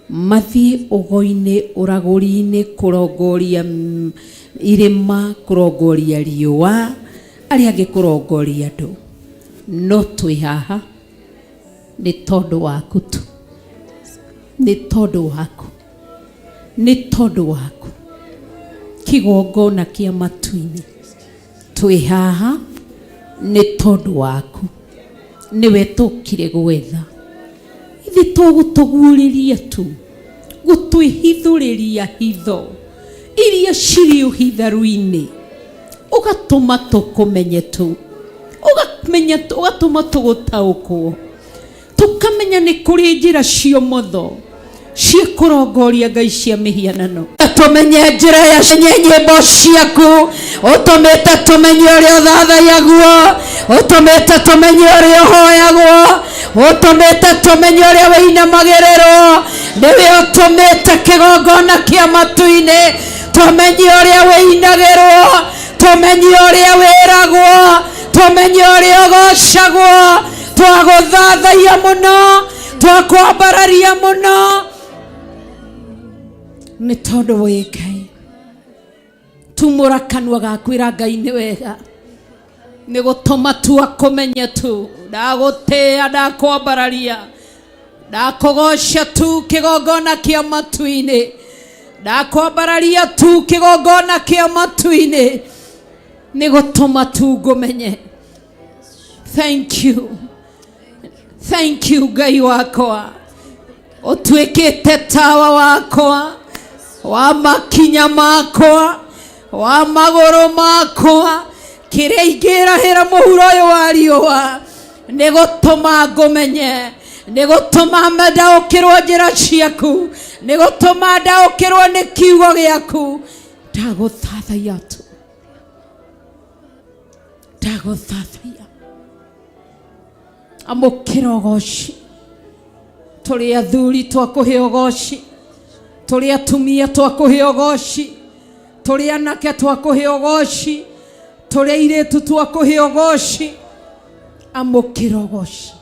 mathiĩ ũgo-inĩ, ũragũri-inĩ, kũrongoria irĩma, kũrongoria riũa, arĩa angĩ kũrongoria andũ. No twĩ haha nĩ tondũ waku tu, nĩ tondũ waku, nĩ tondũ waku. Kĩgongona kĩa matu-inĩ, twĩ haha nĩ tondũ waku. Nĩwe tũkire gwetha, ithuĩ tũgũtũguũrĩria tu, gũtwĩhithũrĩria hitho iria cirĩ ũhitharu-inĩ, ũgatũma tũkũmenye tu, ũgatũma tũgũtaũkwo, tũkamenya nĩ kũrĩ njĩra ciomotho cia kũrongoria ngai cia mĩhianano. Tũmenye njĩra ya nyĩmbo ciaku, ũtũmĩte tũmenye ũrĩa ũthathaiagwo, ũtũmĩte tũmenye ũrĩa ũhoyagwo, ũtũmĩte tũmenye ũrĩa wĩinamagĩrĩrwo. Nĩwe ũtũmĩte kĩgongona kĩa matu-inĩ, tũmenye ũrĩa wĩinagĩrwo, tũmenye ũrĩa wĩragwo, tũmenye ũrĩa ũgocagwo. Twagũthathaia mũno, twakwambararia mũno, nĩ tondũ wĩ Ngai. Tumũra kanua gakwĩra Ngai nĩ wega, nĩ gũtũma tu akũmenye tu. Ndagũtĩĩa, ndakwambararia, ndakũgocia tu kĩgongona kĩa matu-inĩ, ndakwambararia tu kĩgongona kĩa matu-inĩ, nĩ gũtũma tu ngũmenye. Thank you, thank you Ngai wakwa, ũtuĩkĩte tawa wakwa, wa makinya makwa, wa magũrũ makwa, kĩrĩa ingĩrahĩra mũhuro ũyũ wa riũa. Nĩ gũtũma ngũmenye, nĩ gũtũma ndaũkĩrwo njĩra ciaku, nĩ gũtũma ndaũkĩrwo nĩ kiugo gĩaku. Ndagũthathaia tu, ndagũthathaia. Amũkĩra ũgoci. Tũrĩ athuri twakũhe ũgoci, tũrĩ atumia twakũhe ũgoci, tũrĩ anake twakũhe ũgoci, tũrĩ airĩtu twakũhe ũgoci. Amũkĩra ũgoci,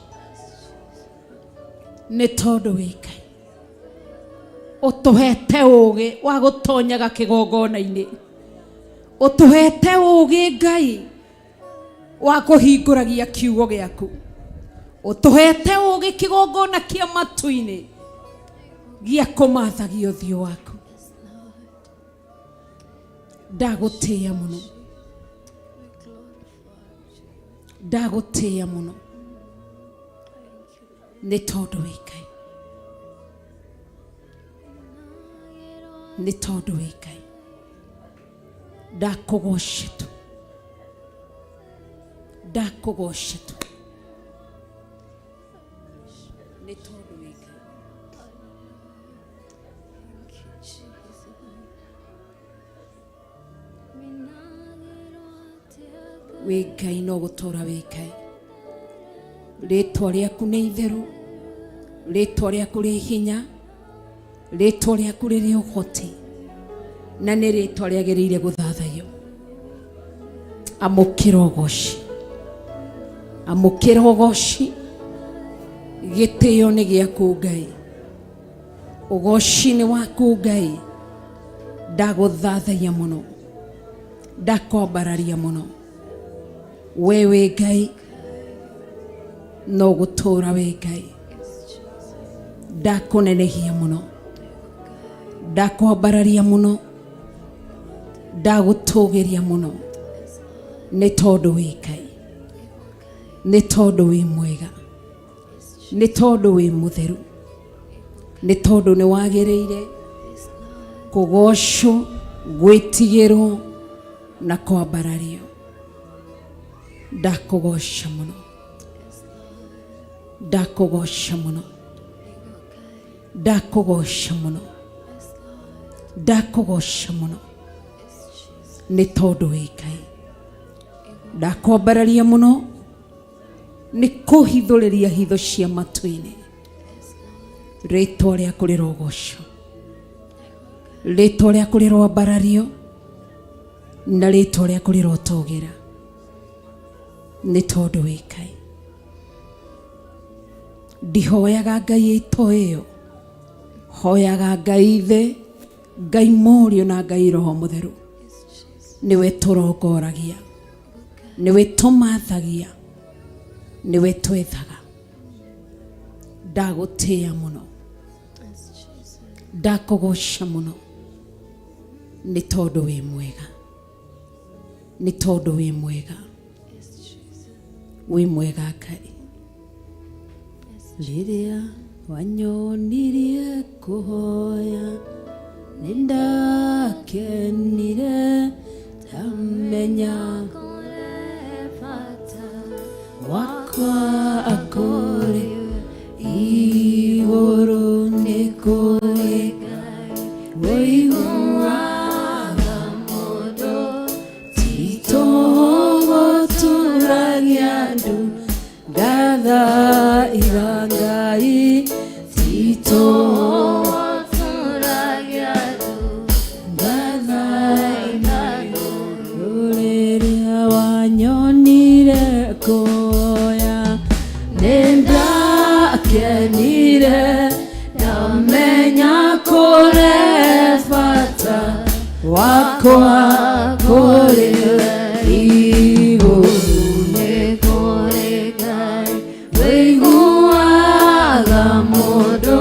nĩ tondũ wĩ Ngai. Ũtũhete ũũgĩ wa gũtonyaga kĩgongona-inĩ, ũtũhete ũũgĩ Ngai wa kũhingũragia kiugo gĩaku, ũtũhete ũũgĩ kĩgongona kĩa matu-inĩ gĩa kũmathagia ũthiũ waku. Ndagũtĩĩa mũno, ndagũtĩĩa mũno, nĩ tondũ wĩ Ngai, nĩ tondũ wĩ Ngai. Ndakũgocia tu, ndakũgocia tu, nĩ tondũ wĩ Ngai. Wĩ Ngai, no gũtũũra wĩ Ngai. Rĩĩtwa rĩaku nĩ itheru, rĩĩtwa rĩaku rĩ hinya, rĩĩtwa rĩaku rĩrĩ ũhoti, na nĩ rĩĩtwa rĩagĩrĩire gũthathaio. Amũkĩra ũgoci, amũkĩra ũgoci. Gĩtĩo nĩ gĩaku Ngai, ũgoci nĩ waku Ngai. Ndagũthathaia mũno, ndakwambararia mũno. We wĩ Ngai, no gutura we Ngai ndakunenehia muno ndakwambararia muno ndagutugiria muno nĩ tondũ wĩ Ngai nĩ tondũ wĩ mwega nĩ tondũ wĩ mũtheru nĩ tondũ nĩ wagĩrĩire kũgocwo gwĩtigĩrwo na kwambarario ndakũgoca muno ndakũgoca muno ndakũgoca muno ndakũgoca muno nĩ tondũ wĩ Ngai ndakwambararia muno nĩ kũhithũrĩria hitho cia matũ-inĩ rĩtwa rĩaku rĩrogocwo rĩtwa rĩaku rĩroambarario na rĩtwa rĩaku rĩrotũgĩra nĩ tondũ wĩ Ngai ndihoyaga Ngai itoĩyo hoyaga Ngai Ithe Ngai Mũriũ na Ngai Roho Mũtheru niwe tũrongoragia niwe tũmathagia niwe twethaga ndagũtĩĩa mũno ndakũgoca mũno nĩ tondũ wĩ mwega nĩ tondũ wĩ mwega wĩ mwega Ngai rĩrĩa wanyonirie kũhoya nĩndakenire tamenya wakwa akũrĩ igũrũ nĩ kũrĩ wĩiguaga mũndũ tito gũtũragia andũ ngathaitha Ngai tito gũtũragia andũ ngathaitha rĩrĩa wanyonire kũhoya nĩndakenire ndamenya kũrĩ bata wakwa kũrĩ igũrũ nĩ kũrĩ Ngai wĩiguaga mũndũ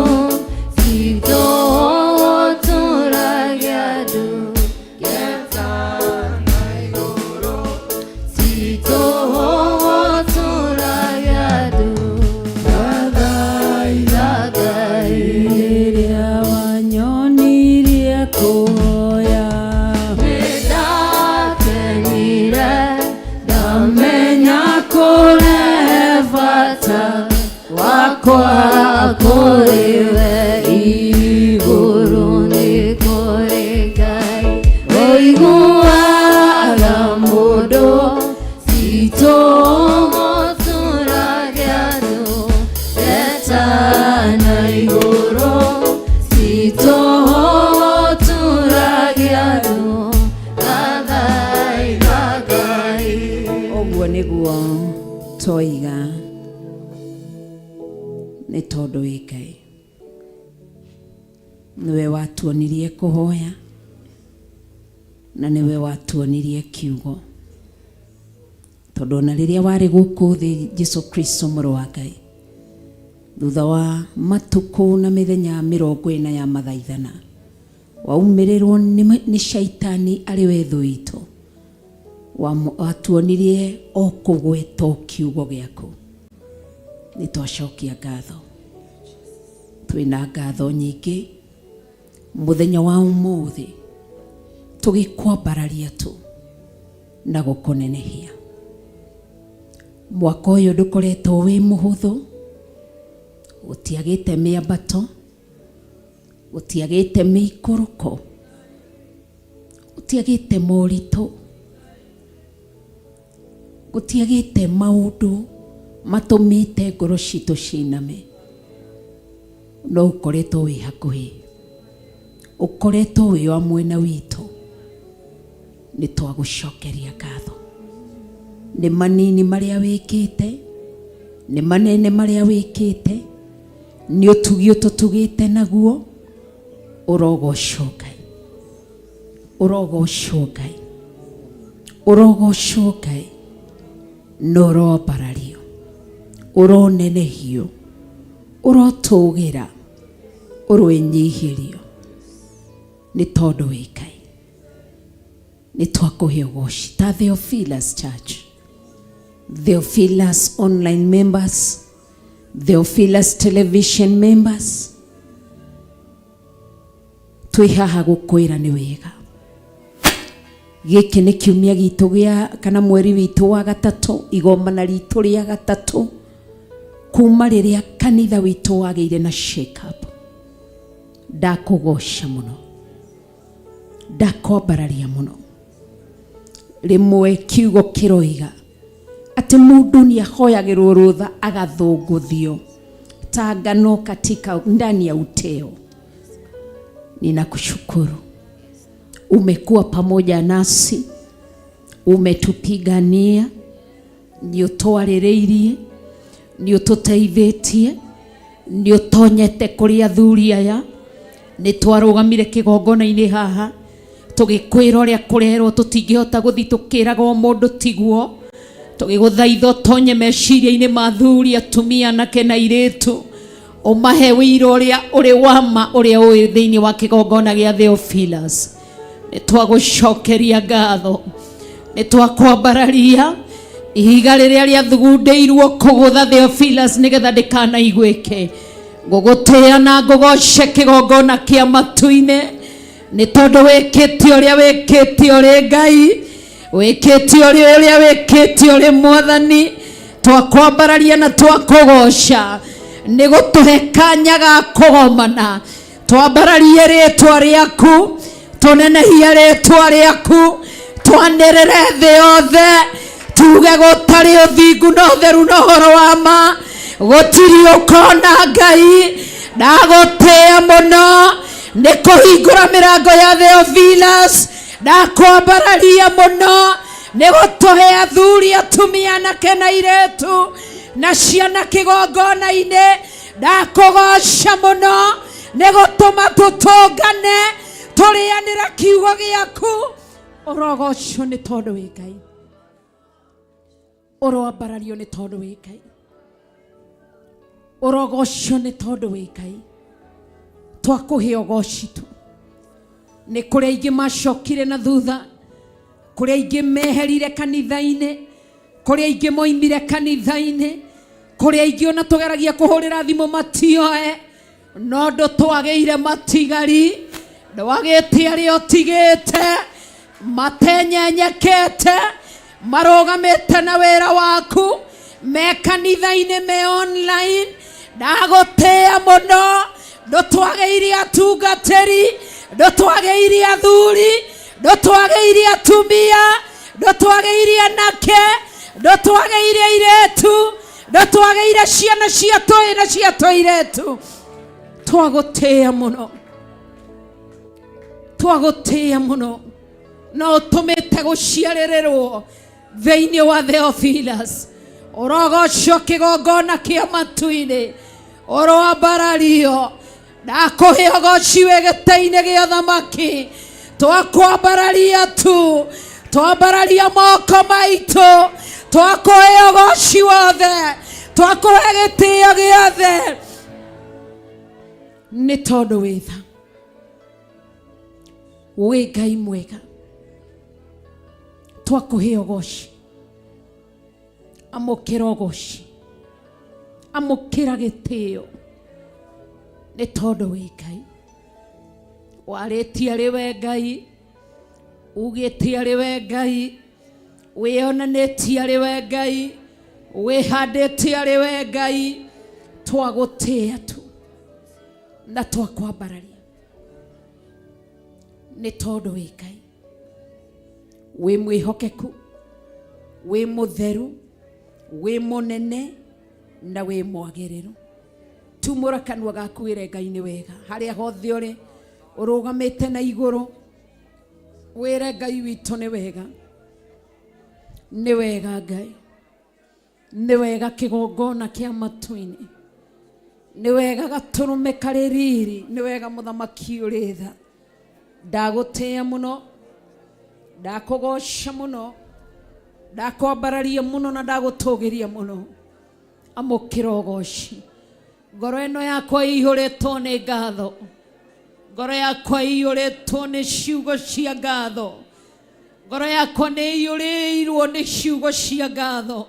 tito gũtũragia andũ ngathaitha igũrũ tito gũtũragia andũ ngathaitha Ngai rĩrĩa wanyonirie kũhoya nĩndakenire ndamenya kũrĩ bata wakwa kũrĩ we igũrũ nĩ kũrĩ Ngai wĩiguaga mũndũ tito gũtũragia andũ etana igũrũ tito gũtũragia andũ ngathaitha Ngai ũguo nĩguo twoiga nĩ tondũ wĩ Ngai niwe watuonirie kũhoya na niwe watuonirie kiugo tondũ ona rĩrĩa warĩ gũkũ thĩ Jesũ Kristo mũrũ wa Ngai thutha wa matukũ na mĩthenya 40 ya mathaithana waumĩrĩrwo nĩ shaitani arĩ we thũ itũ watuonirie o kũgweta kiugo gĩaku nĩ twacokia ngatho twĩna ngatho nyingĩ mũthenya wa ũmũthĩ tũgĩkwambararia tu na gũkũnenehia mwaka ũyũ ndũkoretwo wĩ mũhũthũ gũtiagĩte mĩambato gũtiagĩte mĩikũrũko gũtiagĩte moritũ gũtiagĩte maũndũ matũmĩte ngoro citũ ciname no ũkoretwo wĩ hakuhĩ ũkoretwo wĩ wa mwena witũ nĩ twagũcokeria ngatho nĩ manini marĩa wĩkĩte nĩ manene marĩa wĩkĩte nĩ ũtugi ũtũtugĩte naguo ũrogocwo Ngai ũrogocwo Ngai ũrogocwo Ngai no ũrombarario uronenehio urotugira urwenyihirio ni tondu wi Ngai ni twakuhe ugoci ta Theophilus Church, Theophilus online members, Theophilus television members, twi haha gukwira ni wega. Giki ni kiumia gitu gia kana mweri witu wa gatatu, igomana ritu ria gatatu kuma riria kanitha witu wageire na shake up. Ndakugoca muno, ndakwambararia muno. Rimwe kiugo kiroiga ati mundu ni ahoyagirwo rutha agathunguthio ta ngano katika ndani ya uteo. Ninakushukuru, umekuwa pamoja nasi, umetupigania, ndio twarereirie, ndio tuteithĩtie, ndio tonyete kuri athuri aya, ni twarugamire kigongona-ini haha tugikwira uria kurerwo tutingihota guthi tukiraga mundu tiguo, tugiguthaitha tonye meciria-ini mathuri atumia nake na iritu, umahe wira uria uri wama uria ui thiini wa kigongona gia Theophilus. Ni twagucokeria ngatho, ni twakwambararia ihiga riria riathugundeirwo kugutha Theophilus nigetha ndikanaiguike. Ngugutia na ngugoce kigongona kia matu-ini ni tondu wikite uria wikite uri Ngai, wikite uria wikite uri Mwathani. Twakwambararia na twakugoca ni gutuhe kanya ga kugomana. Twambararie ritwa riaku, tunenehia ritwa riaku, twanerere thi yothe, tuge gutari uthingu no theru no horo wa ma, gutiri ukona Ngai. Ndagutia muno ni kuhingura mirango ya Theophilus, ndakwambararia muno ni gutuhe athuri atumia nake na iritu na ciana kigongona-ini. Ndakugoca muno ni gutuma tutungane turianira kiugo giaku. Urogoco ni tondu wi Ngai, urambarario ni tondu wi Ngai, urogoco ni tondu wi Ngai. Twakuhe ugoci tu. Ni kuri aingi macokire na thutha, kuri aingi meherire kanitha-ini, kuri aingi moimire kanitha-ini, kuri aingi ona tugeragia kuhurira thimu matioe, no ndu twageire matigari. Ndwagite aria utigite, matenyenyekete, marugamite na wira waku, me kanitha-ini, me online. Ndagutia muno, ndutwageire atungatiri, ndutwageire athuri, ndutwageire atumia, ndutwageire anake, ndutwageire iritu, ndutwageire ciana cia tũĩ na cia tũirĩtu. Twagutia muno, twagutia muno, no utumite guciarirĩrwo thiini wa Theophilus. Urogoco kigongona kia matu-ini, urambarario. Ndakuhe ugoci wi gĩtĩ-inĩ gĩa ũthamaki. Twakwambararia tu, twambararia moko maitu, twakuhe ugoci wothe, twakuhe gĩtĩo gĩothe ni tondu wi tha, wi Ngai mwega. Twakuhe ugoci, amukira ugoci, amukira gĩtĩo ni tondu wi Ngai. Warĩtie arĩ we Ngai, ugĩte arĩ we Ngai, wĩonanĩtie arĩ we Ngai, wĩhandĩte arĩ we Ngai. Twagũtĩa tu na twakwambararia ni tondu wi Ngai, wi mwihokeku, wi mutheru, wi munene na wi mwagĩrĩru. Tumũra kanua gaku wĩre Ngai nĩ wega. Harĩa hothe ũrĩ ũrũgamĩte na igũrũ, wĩre Ngai witũ nĩ wega, nĩ wega Ngai, nĩ wega kĩgongona kĩa matu-inĩ, nĩ wega gatũrũme karĩ riri, nĩ wega mũthamaki ũrĩ tha. Ndagũtĩa mũno, ndakũgoca mũno, ndakwambararia mũno na ndagũtũgĩria mũno. amukirogoshi. Ngoro ĩno yakwa ĩiyũrĩtwo nĩ ngatho. Ngoro yakwa ĩiyũrĩtwo nĩ ciugo cia ngatho. Ngoro yakwa nĩ ĩiyũrĩirwo nĩ ciugo cia ngatho.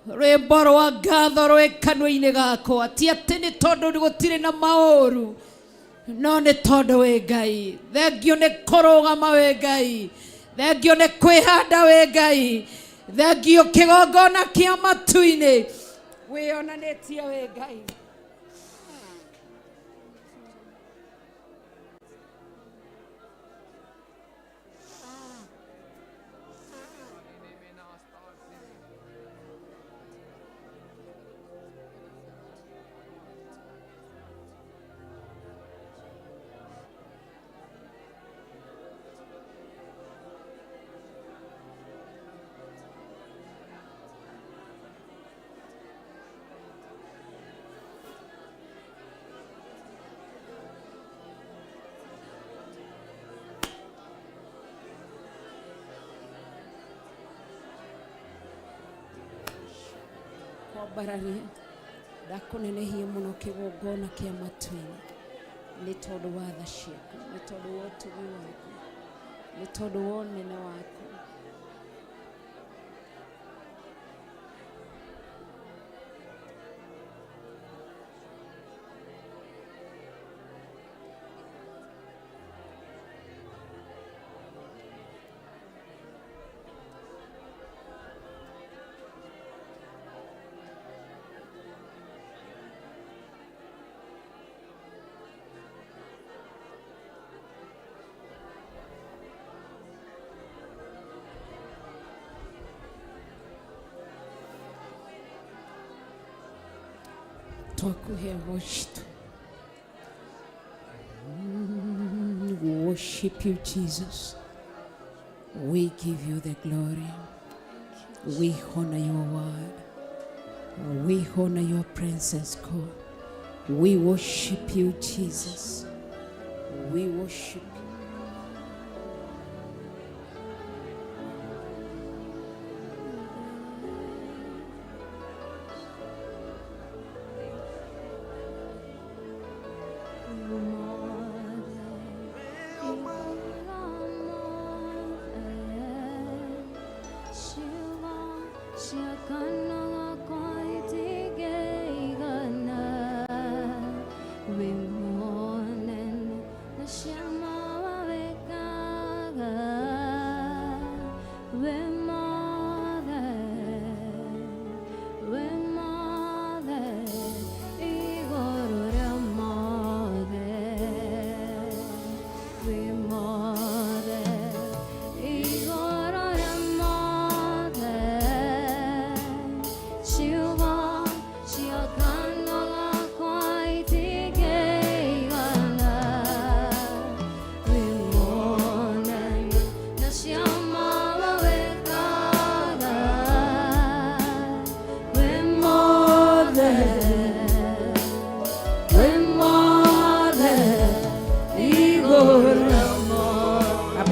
Rwĩmbo rwa ngatho rwĩ kanua-inĩ gakwa. Ti atĩ nĩ tondũ gũtirĩ na maũru, no nĩ tondũ wĩ Ngai. Thengio nĩ kũrũgama wĩ Ngai. Thengio nĩ kwĩhanda wĩ Ngai. Thengio kĩgongona kĩa matu-inĩ wĩonanĩtie wĩ Ngai. Bararia ndakunenehia muno kĩgongona kĩa matu-inĩ nĩ tondũ wa tha ciaku, nĩ tondũ wa ũtugi waku, nĩ tondũ wa ũnene waku. We worship you, Jesus. We give you the glory. We honor your word. We honor your presence, God. We worship you, Jesus. We worship you.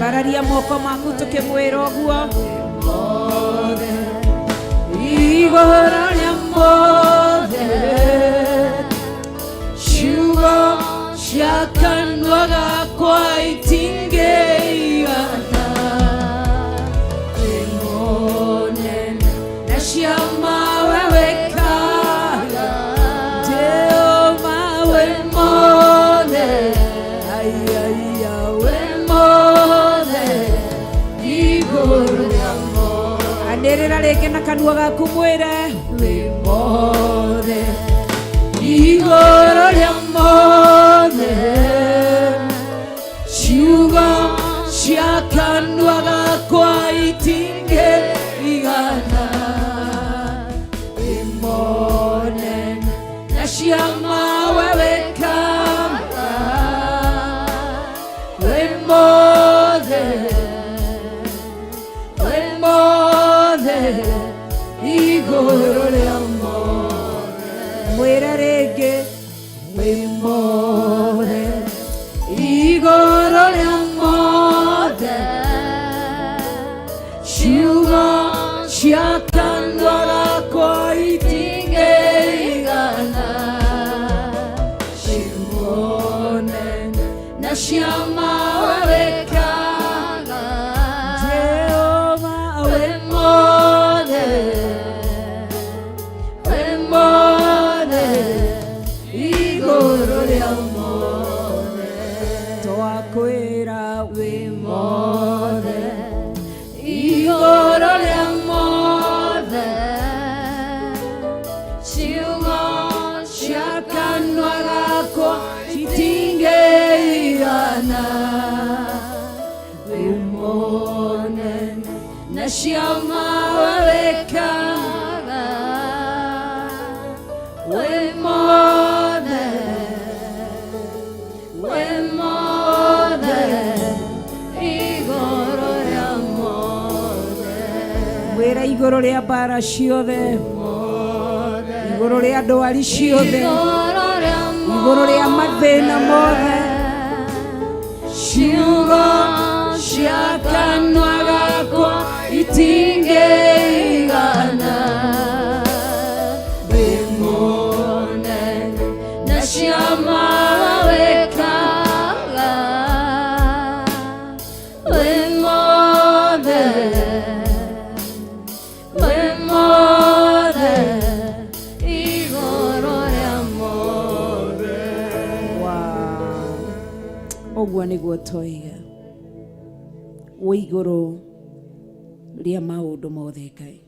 Bararia moko maku tukimwira uguo igoro rĩa mothe ciugo cia kanua gakwa itingĩigana wĩmone na cia mawe wĩkaga Jehova wĩmone aiaia wĩmone igũrũ rĩa mothe anĩrĩra rĩngĩ na kanua gaku mwĩre wĩmone igũrũ rĩa mothe ciugo cia kanua gakwa itingĩigana wĩmone na cia mawe wĩkaga wĩmothe igũrũ rĩa mothe mwĩre rĩngĩ wĩmothe igũrũ rĩa mothe ciugo cia kanua gakwa itingĩigana ciama wekaga Jehova we mothe iguru ria mothe twakwira we mothe iguru ria mothe ciugo cia kanua gakwa itingĩigana we monene na ciama wekaga we mothe iguru ria mothe wĩra igũrũ rĩa mbara ciothe igũrũ rĩa ndwari ciothe igũrũ rĩa mathĩna mothe ciugo cia kanua gakwa itingĩigana we monene na ciama wekaga we mothe iguru ria mothe. Ũguo nĩguo twoiga wĩ igũrũ rĩa maũndũ mothe Ngai,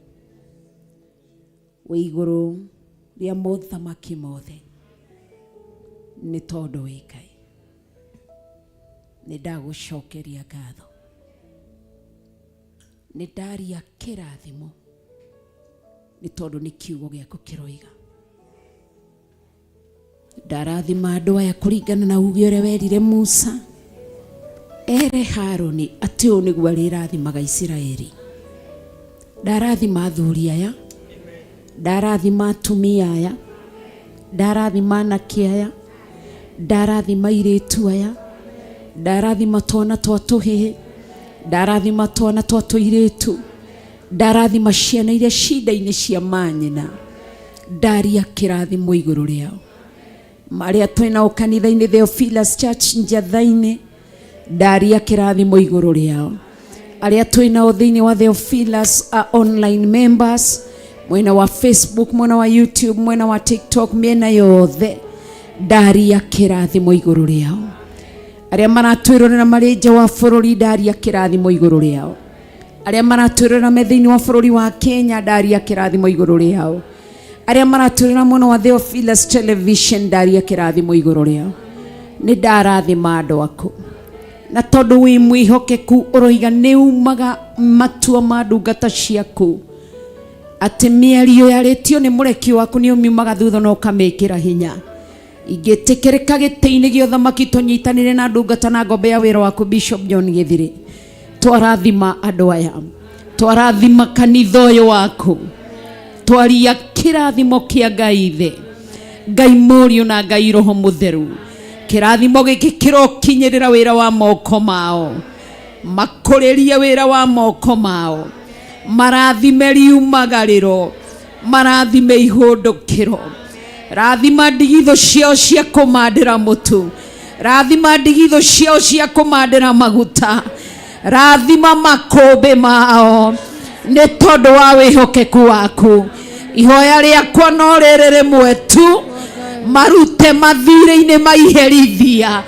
wĩ igũrũ rĩa mothamaki mothe, nĩ tondũ wĩ Ngai. Nĩ ndagũcokeria ngatho, nĩ ndaria kĩrathimo nĩ tondũ nĩ kiugo gĩaku kĩroiga. Ndarathima andũ aya kũringana na uge ũrĩa werire Musa ere Harũni atĩ ũũ nĩguo arĩrathimaga Isiraeli. Ndarathima athuri aya, ndarathima atumia aya, ndarathima anake aya, ndarathima airĩtu aya, ndarathima twana twa tũhĩĩ, ndarathima twana twa tũirĩtu, ndarathima ciana iria cinda-inĩ cia manyina. Ndaria kĩrathimo igũrũ rĩao marĩa twĩna ũkanitha-inĩ Theophilus Church Njatha-inĩ, ndaria kĩrathimo igũrũ rĩao. Arĩa twĩnao thĩinĩ wa Theophilus online members, mwena wa Facebook, mwena wa YouTube, mwena wa TikTok, mĩena yothe, ndaria kĩrathimo igũrũ rĩao. Arĩa maratwĩrorera marĩ nja wa bũrũri, ndaria kĩrathimo igũrũ rĩao. Arĩa maratwĩrorera me thĩinĩ wa bũrũri wa Kenya, ndaria kĩrathimo igũrũ rĩao. Arĩa maratwĩrorera mwena wa Theophilus Television, ndaria kĩrathimo igũrũ rĩao. Nĩ ndarathima andũ aku na tondũ wĩ mwĩhokeku ũroiga nĩ umaga matua ma ndungata ciaku atĩ mĩario yarĩtio nĩ mũreki waku nĩ umiumaga thutha na ũkamĩkĩra hinya. Ingĩtĩkĩrĩka gĩtĩ-inĩ gĩa ũthamaki tũnyitanĩre na ndungata na ngombe ya wĩra waku Bishop John Gĩthiri. Twarathima andũ aya, twarathima kanitha ũyũ waku, twaria kĩrathimo kĩa Ngai Ithe, Ngai Mũriũ na Ngai Roho Mũtheru. Kĩrathimo gĩkĩ kĩrokinyĩrĩra wĩra wa moko mao, makũrĩrie wĩra wa moko mao, marathime riumagarĩro, marathime ihũndũkĩro, rathima ndigithũ ciao cia kũmandĩra mũtu, rathima ndigithũ ciao cia kũmandĩra maguta, rathima makũmbĩ mao nĩ tondũ wa wĩhokeku waku. Ihoya rĩakwa no rĩrĩ rĩmwe tu, marute mathirĩ-inĩ ma iherithia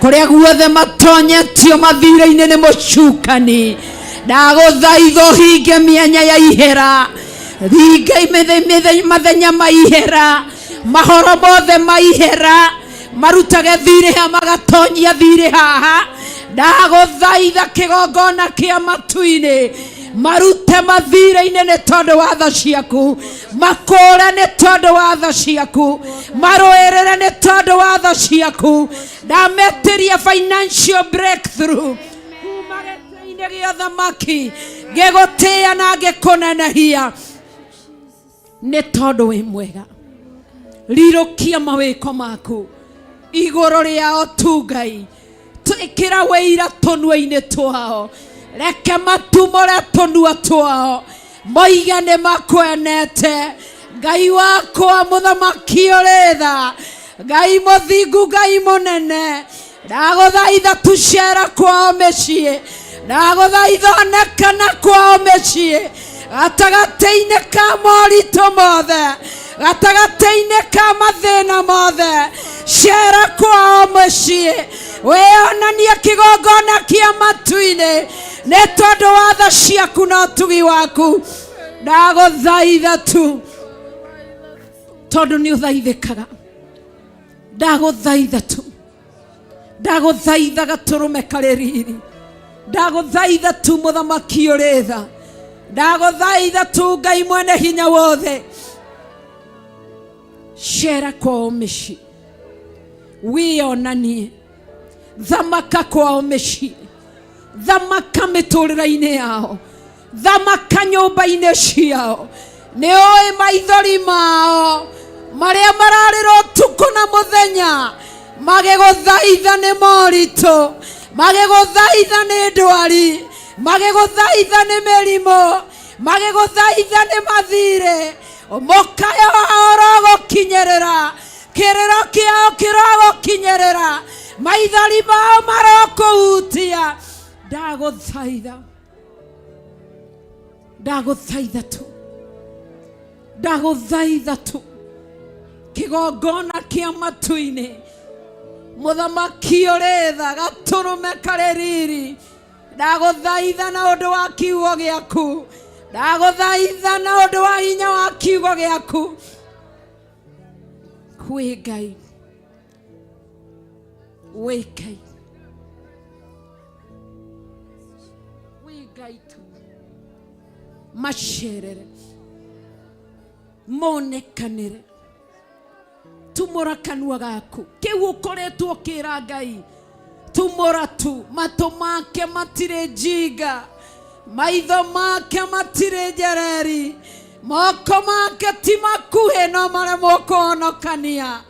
kũrĩa guothe matonyetio mathirĩ-inĩ nĩ mũcukani. Ndagũthaitha ũhinge mĩanya ya ihera, ringa mathenya ma ihera, mahoro mothe ma ihera, marutage thirĩ ha magatonyia thirĩ haha. Ndagũthaitha kĩgongona kĩa matu-inĩ marute mathirĩ-inĩ nĩ tondũ wa tha ciaku, makũre nĩ tondũ wa tha ciaku, marũĩrĩre nĩ tondũ wa tha ciaku. Ndametĩria financial breakthrough kuma gĩtĩ-inĩ gĩa ũthamaki, ngĩgũtĩĩa na ngĩkũnenehia nĩ tondũ wĩ mwega. Rirũkia mawĩko maku igũrũ rĩao tu Ngai, twĩkĩra wĩira tũnua-inĩ twao, reke matumũre tũnua twao moige nĩ makwenete. Ngai wakwa mũthamaki ũrĩ tha, Ngai mũthingu, Ngai mũnene, ndaguthaitha tucera kwao mĩciĩ, ndaguthaitha onekana kwao mĩciĩ, gatagati-inĩ ka moritũ mothe, gatagati-inĩ ka mathĩna mothe, cera kwao mũciĩ, wĩonanie kĩgongona kĩa matu-inĩ nĩ tondũ wa tha ciaku na ũtugi waku. Ndagũthaitha tu tondũ nĩ ũthaithĩkaga, ndagũthaitha tu, ndagũthaitha gatũrũme karĩ riri, ndagũthaitha tu mũthamaki ũrĩ tha, ndagũthaitha tu Ngai mwene hinya wothe, cera kwao mĩciĩ, wĩonanie, thamaka kwao mĩciĩ, thamaka mĩtũrĩre-inĩ yao, thamaka nyũmba-inĩ ciao. Nĩ ũĩ maithori mao marĩa mararĩrwo ũtukũ na mũthenya, magĩgũthaitha nĩ moritũ, magĩgũthaitha nĩ ndwari, magĩgũthaitha nĩ mĩrimũ, magĩgũthaitha nĩ mathirĩ, mũkayo wao ũrogũkinyĩrĩra, kĩrĩro kĩao kĩrogũkinyĩrĩra, maithori mao marokũhutia. Ndagũthaitha, ndagũthaitha tu, ndagũthaitha tu, kĩgongona kĩa matu-inĩ, mũthamaki ũrĩ tha, gatũrũme karĩ riri, ndagũthaitha na ũndũ wa kiugo gĩaku, ndagũthaitha na ũndũ wa hinya wa kiugo gĩaku. Wĩ Ngai, wĩ Ngai, wĩ Ngai tu, macerere, monekanĩre, tumũra kanua gaku, kĩu ũkoretwo ũkĩra Ngai, tumũra tu. Matũ make matirĩ njinga, maitho make matirĩ njereri, moko make ti makuhĩ no maremwo kũhonokania.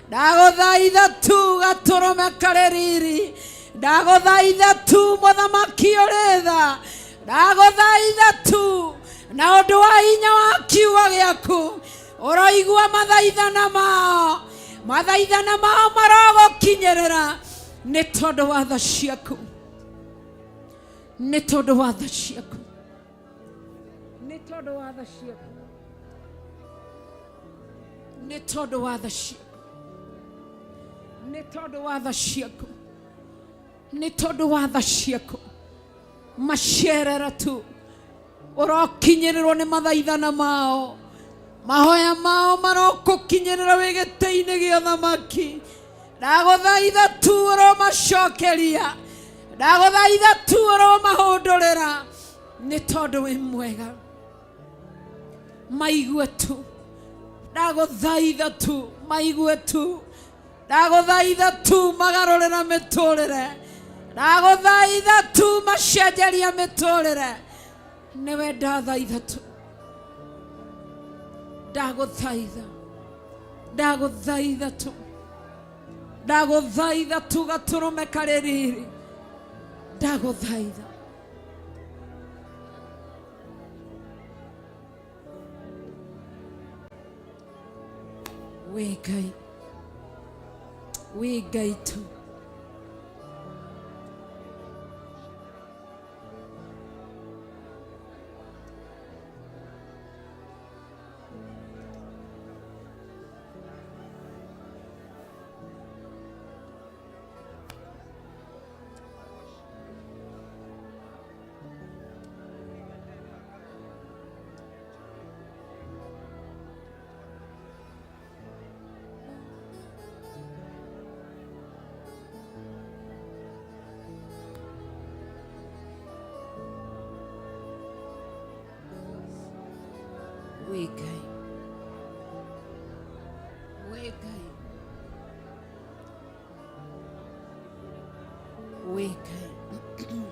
Ndagũthaitha tu gatũrũme karĩ riri, ndagũthaitha tu mũthamaki ũrĩ tha, ndagũthaitha tu na ũndũ wa hinya wa kiugo gĩaku, ũroigua mathaithana mao, mathaithana mao marogũkinyĩrĩra nĩ tondũ wa tha ciaku, nĩ tondũ wa tha ciaku, nĩ tondũ wa tha ciaku, nĩ tondũ wa tha ciaku, nĩ tondũ wa tha ciaku, nĩ tondũ wa tha ciaku. Macerera tu, ũrokinyĩrĩrwo nĩ mathaithana mao, mahoya mao marokũkinyĩrĩra wĩ gĩtĩ-inĩ gĩa ũthamaki. Ndagũthaitha tu ũromacokeria, ndagũthaitha tu ũromahũndũrĩra nĩ tondũ wĩ mwega. Maigue tu, ndagũthaitha tu, maigue tu, ndagũthaitha tu magarũrĩra mĩtũrĩre, ndagũthaitha tu macenjeria mĩtũrĩre, nĩwe ndathaitha tu, ndagũthaitha, ndagũthaitha tu, ndagũthaitha tu gatũrũme karĩ riri, ndagũthaitha. Wĩ Ngai, wĩ Ngai tu, wĩ Ngai, wĩ Ngai, wĩ Ngai,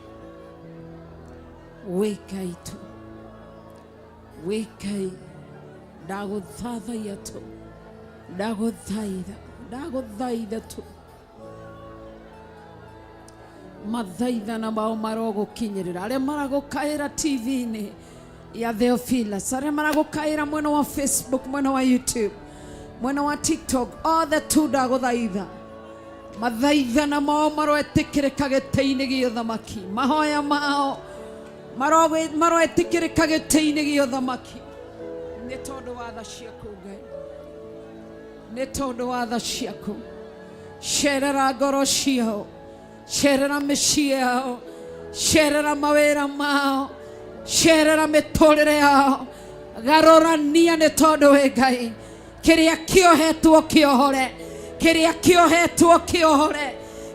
wĩ Ngai tu, wĩ Ngai. Ndagũthaitha tu, ndagũthaitha, ndagũthaitha tu, mathaithana mao marogũkinyĩrĩra, arĩa maragũkaĩra TV-inĩ ya Theophilus, arĩa maragũkaĩra mwena wa Facebook, mwena wa YouTube, mwena wa TikTok, othe tu ndagũthaitha, mathaithana mao maroetikirika gĩtĩ-inĩ gĩa ũthamaki, mahoya mao maroetikirika gĩtĩ-inĩ gĩa ũthamaki, nĩ tondũ wa tha ciaku Ngai, nĩ tondũ wa tha ciaku. Cerera ngoro ciao, cerera mĩciĩ yao, cerera mawĩra mao, cerera mĩtũrĩre yao, garũrania nĩ tondũ wĩ Ngai. Kĩrĩa kĩohetwo kĩohore, kĩrĩa kĩohetwo kĩohore,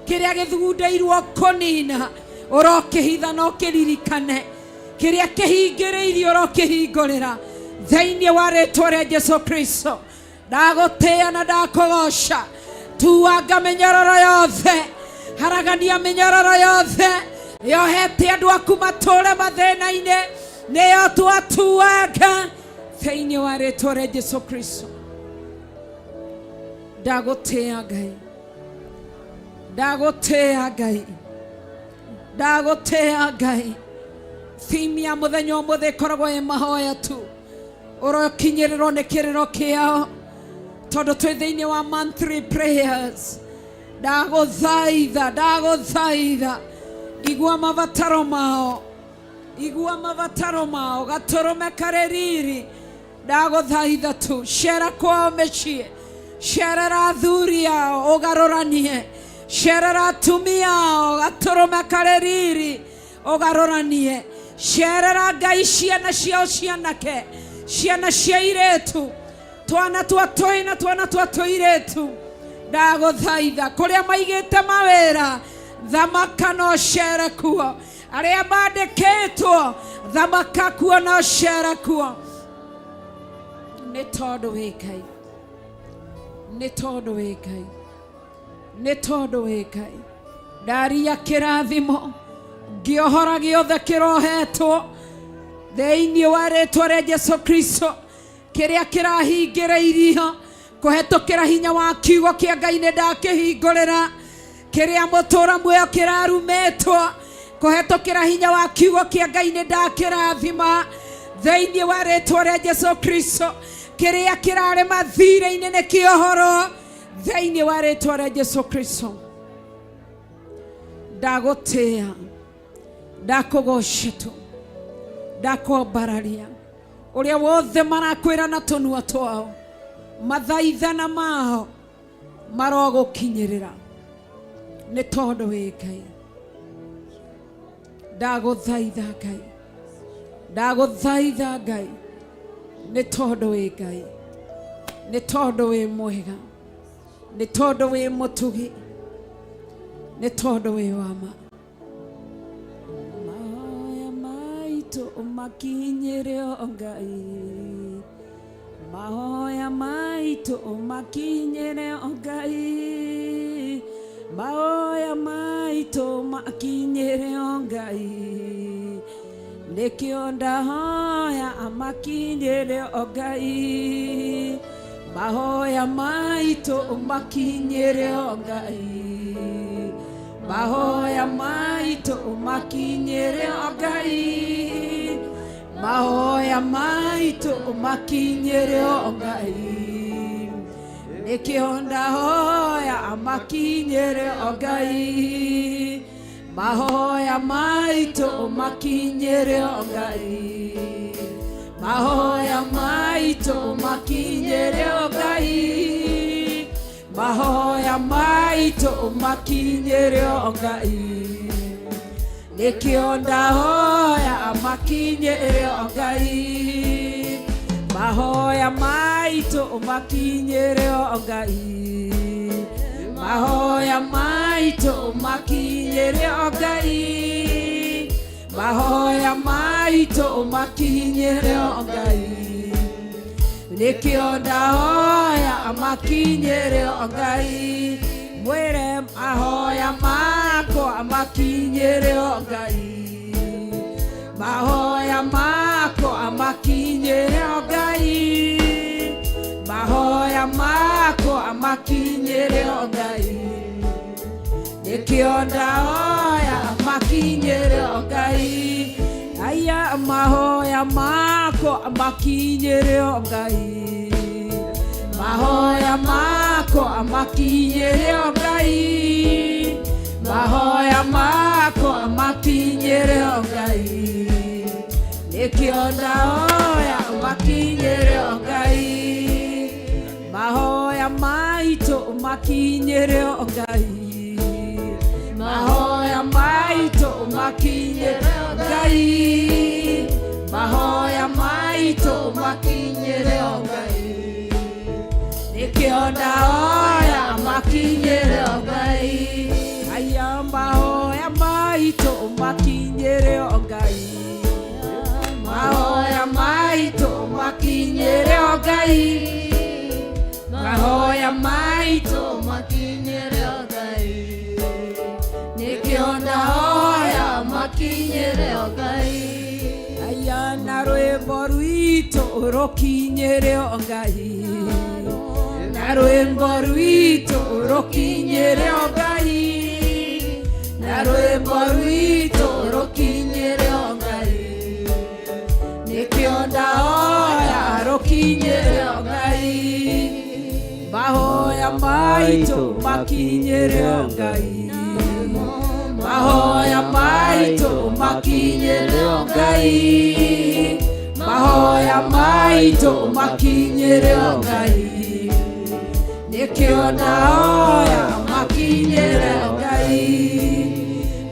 kĩrĩa gĩthundeirwo kũnina ũrokĩhitha no kĩririkane, kĩrĩa kĩhingĩrĩirio ũrokĩhingũrĩra thĩinĩ wa rĩĩtwa rĩa Jesũ Kristo. Ndagũtĩĩa na ndakũgoca, tuanga mĩnyororo yothe, haragania mĩnyororo yothe yohete andũ aku matũũre mathĩna-inĩ, nĩyo twatuanga thĩinĩ wa rĩĩtwa rĩa Jesũ Kristo. Ndagũtĩĩa Ngai, ndagũtĩĩa Ngai, ndagũtĩĩa Ngai. Theme ya mũthenya ũmũthĩ ĩkoragwo ĩ mahoya tu, ũrokinyĩrĩrwo nĩ kĩrĩro kĩao tondũ twĩ thĩinĩ wa monthly prayers. Ndagũthaitha, ndagũthaitha, igua mabataro mao, igua mabataro mao, gatũrũme karĩ riri. Ndagũthaitha tu, cera kwao mĩciĩ, cerera athuri ao ũgarũranie, cerera atumia ao, gatũrũme karĩ riri ũgarũranie, cerera Ngai ciana ciao cianake, ciana cia airĩtu, twana twa tũi, twana twa tũirĩtu. Ndagũthaitha, kũrĩa maigĩte mawĩra, thamaka no cere kuo, arĩa mandĩkĩtwo, thamaka kuo no cere kuo, nĩ tondũ wĩ Ngai, nĩ tondũ wĩ Ngai, nĩ tondũ wĩ Ngai. Ndaria kĩrathimo, ngĩohora gĩothe kĩrohetwo thĩinĩ wa rĩĩtwa rĩa Jesũ Kristo, kĩrĩa kĩrahingĩrĩirio kũhetũkĩra hinya wa kiugo kĩa Ngai nĩ ndakĩhingũrĩra, kĩrĩa mũtũũra muoyo kĩrarumĩtwo kũhetũkĩra hinya wa kiugo kĩa Ngai nĩ ndakĩrathima thĩinĩ wa rĩĩtwa rĩa Jesũ Kristo, kĩrĩa kĩrarĩ mathirĩ-inĩ nĩ kĩohoro thĩinĩ wa rĩĩtwa rĩa Jesũ Kristo. Ndagũtĩĩa, ndakũgoca tu, ndakwambararia, ũrĩa wothe marakwĩra na tũnua twao, mathaithana mao marogũkinyĩrĩra nĩ tondũ wĩ Ngai. Ndagũthaitha Ngai, ndagũthaitha Ngai, nĩ tondũ wĩ Ngai, nĩ tondũ wĩ mwega, nĩ tondũ wĩ mũtugi, nĩ tondũ wĩ wama. Mahoya maitũ makinyĩre o Ngai, mahoya maitũ makinyĩre o Ngai, mahoya maitũ makinyĩre o Ngai, nĩkĩo ndahoya makinyĩre o Ngai, mahoya maitũ makinyĩre o Ngai, mahoya maitũ makinyĩre o Ngai, mahoya maitũ makinyĩre o Ngai, nĩkĩo ndahoya makinyĩre o Ngai, mahoya maitũ makinyĩre o Ngai, mahoya maitũ makinyĩre o Ngai, mahoya maitũ makinyĩre o Ngai, nĩkĩo ndahoya makinyĩre o Ngai, mahoya maitũ makinyĩre o Ngai, mahoya maitũ makinyĩre o Ngai, mahoya maitũ makinyĩre o Ngai, nĩkĩo ndahoya makinyĩre o Ngai, mwĩre mahoya makwa makinyĩre o Ngai, mahoya makwa makinyĩre o Ngai, mahoya makwa makinyĩre o Ngai, nĩkĩo ndahoya makinyĩre o Ngai, aya mahoya makwa makinyĩre o Ngai, mahoya mako amakinyere o Ngai, mahoya mako amakinyere o Ngai, nikionda hoya amakinyere o Ngai, mahoya maito amakinyere o Ngai, mahoya maito amakinyere o Ngai, mahoya maito amakinyere o Ngai, nikionda hoya amakinyere o Ngai, ayamba hoya maito amakinyere o Ngai, mahoya maito amakinyere o Ngai, mahoya maito amakinyere o Ngai, nikionda hoya amakinyere o Ngai, ayana rwimbo rwito rukinyere o Ngai, na rwimbo rwito rukinyere o Ngai, na rwimbo rwito rukinyere o Ngai, nikionda hoya rukinyere o Ngai, mahoya maito makinyere o Ngai, mahoya maito makinyere o Ngai, mahoya maito makinyere o Ngai, nikionda hoya makinyere o Ngai,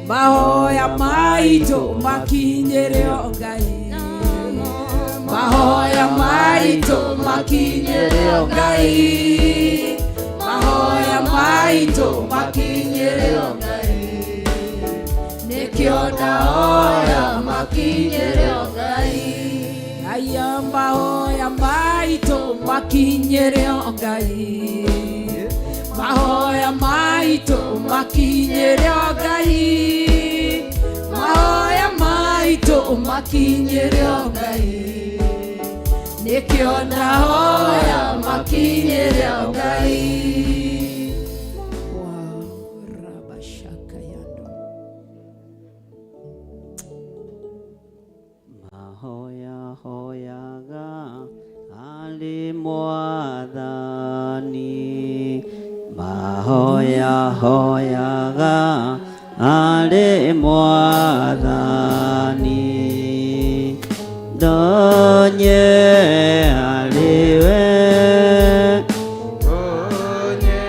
mahoya maito makinyere o Ngai, mahoya maito makinyere o Ngai, mahoya maito makinyere o Ngai, nikionda hoya makinyere o Ngai, ayamba hoya maito makinyere o Ngai, mahoya maito makinyere o Ngai, mahoya maito makinyere o Ngai, nikionda hoya makinyere o Ngai. Mahoya hoyaga ali mwathani, mahoya hoyaga ali mwathani, donye aliwe, donye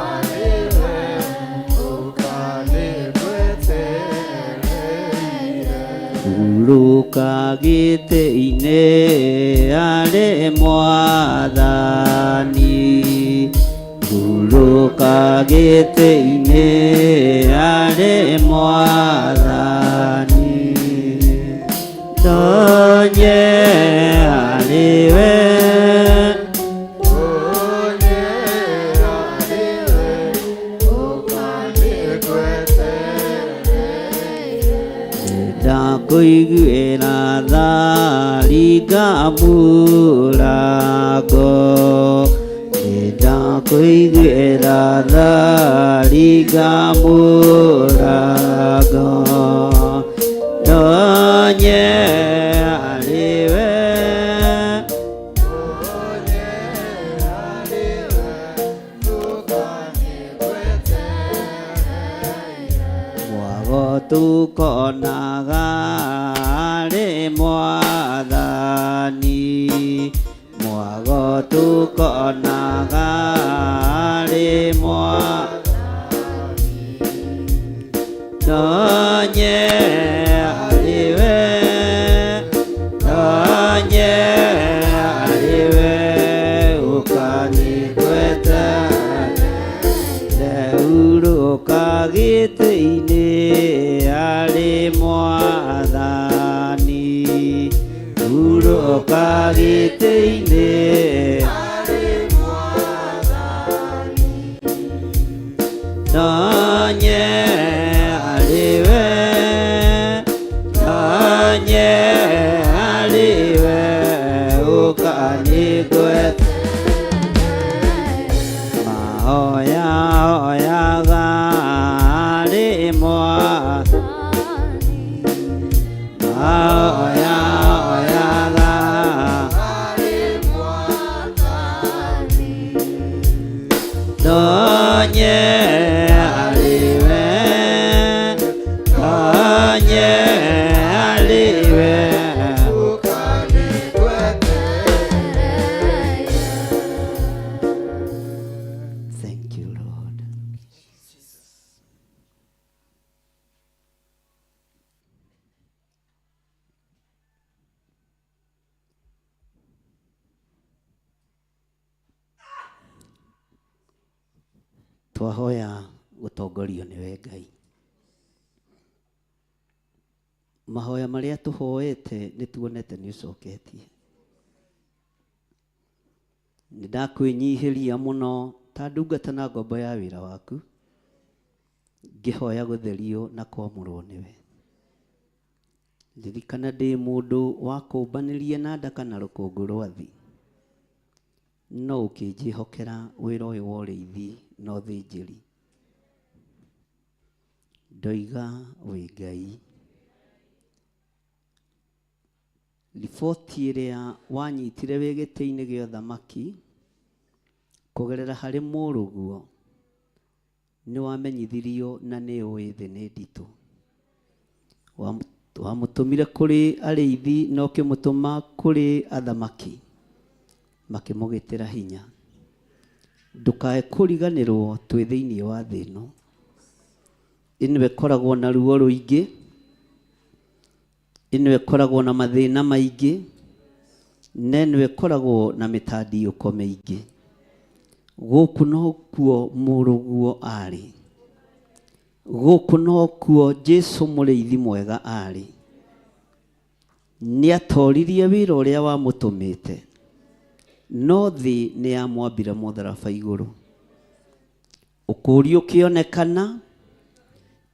aliwe, uruka gite-ini ali mwathani, uruka gite-ini ali mwathani, donye aliwe, donye aliwe, ndakuiguĩra thariga mũrango, ndakuiguĩra thariga mũrango, donye aliwe, donye aliwe, mwago tukonaga arĩ mwathani, mwago tukonaga arĩ mwathani, donye aliwe, donye aliwe, ũkanĩgweta ndeurũka gĩtĩ-inĩ arĩ mwathani, urũka gĩtĩ-inĩ arĩ mwathani, donye aliwe, donye aliwe, ũkanĩgweta mahoya hoyaga arĩ mwathani, mahoya hoyaga arĩ mwathani, twahoya gutongorio niwe Ngai. Mahoya maria tuhoete nituonete ni ucoketie. Ndakwenyihiria muno ta ndungata na ngombo ya wira waku, ngihoya gutherio na kwamũrwo niwe. Ririkana ndi mundu wa kũmbanirie na ndaka na rũkũngũ rwa thĩ, no ũkĩnjĩhokera wĩra ũyũ wa ũrĩithi na ũthĩnjĩri. Ndoiga wĩ Ngai. Riboti ĩrĩa wanyitire wĩ gĩtĩ-inĩ gĩa ũthamaki kũgerera harĩ mũrũguo nĩ wamenyithirio na nĩ ũĩ thĩ nĩ nditũ. Wamũtũmire kũrĩ arĩithi na ũkĩmũtũma kũrĩ athamaki makĩmũgĩtĩra hinya. Ndũkae kũriganĩrwo twĩ thĩinĩ wa thĩ ĩno. Ĩno ĩkoragwo na ruo rũingĩ, ĩno ĩkoragwo na mathĩna maingĩ, na ĩno ĩkoragwo na mĩtandiũko mĩingĩ. Gũkũ nokuo mũrũguo arĩ, gũkũ nokuo Jesũ mũrĩithi mwega arĩ. Nĩ atoririe wĩra ũrĩa wamũtũmĩte, no thĩ nĩ yamwambire mũtharaba igũrũ. Ũkũũrio ũkĩonekana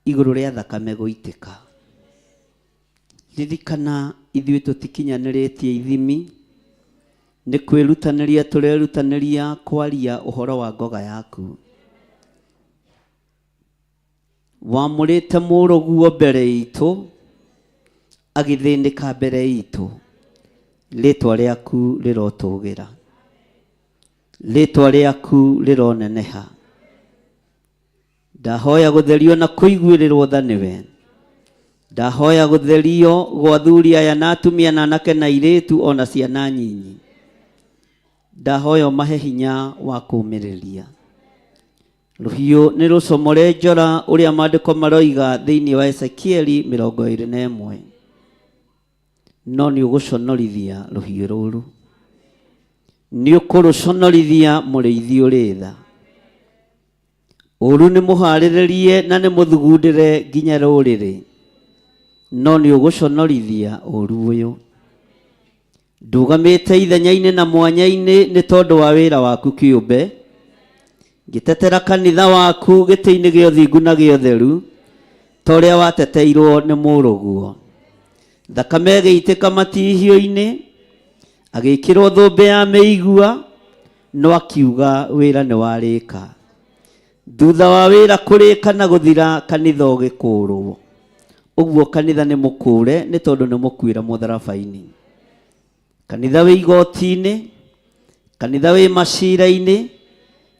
igũrũ rĩa thakame gũitĩka. Ririkana ithuĩ tũtikinyanĩrĩtie ithimi, nĩ kwĩrutanĩria tũrerutanĩria kwaria ũhoro wa ngoga yaku. Wamũrĩte mũrũguo mbere itũ, agĩthĩnĩka mbere itũ. Rĩtwa rĩaku rĩrotũgĩra, rĩtwa rĩaku rĩroneneha. Ndahoya gũtherio na kũiguĩrĩrwo tha nĩwe. Ndahoya gũtherio gwa athuri aya na atumia na anake na airĩtu ona ciana nyinyi. Ndahoya ũmahe hinya wa kũũmĩrĩria. Rũhiũ nĩ rũcomore njora ũrĩa maandĩko maroiga thĩinĩ wa Ezekieli 21. No nĩ ũgũconorithia rũhiũ rũrũ. Nĩ ũkũrũconorithia mũrĩithi ũrĩ tha. Ũru nĩ mũharĩrĩrie na nĩ mũthugundĩre nginya rũrĩrĩ. No nĩ ũgũconorithia ũru ũyũ. Ndũgamĩte ithenya-inĩ na mwanya-inĩ nĩ tondũ wa wĩra waku kĩũmbe. Ngĩtetera kanitha waku gĩtĩ-inĩ gĩa ũthingu na gĩa ũtheru, ta ũrĩa wateteirwo nĩ mũrũguo. Thakame ĩgĩitĩka matihio-inĩ, agĩkĩrwo thũmbĩ ya mĩigua, no akiuga wĩra nĩ warĩka. Thutha wa wĩra kũrĩka na gũthira, kanitha ũgĩkũũrwo. Ũguo kanitha nĩ mũkũũre nĩ tondũ nĩ mũkuĩra mũtharaba-inĩ. Kanitha wĩ igoti-inĩ, kanitha wĩ macira-inĩ,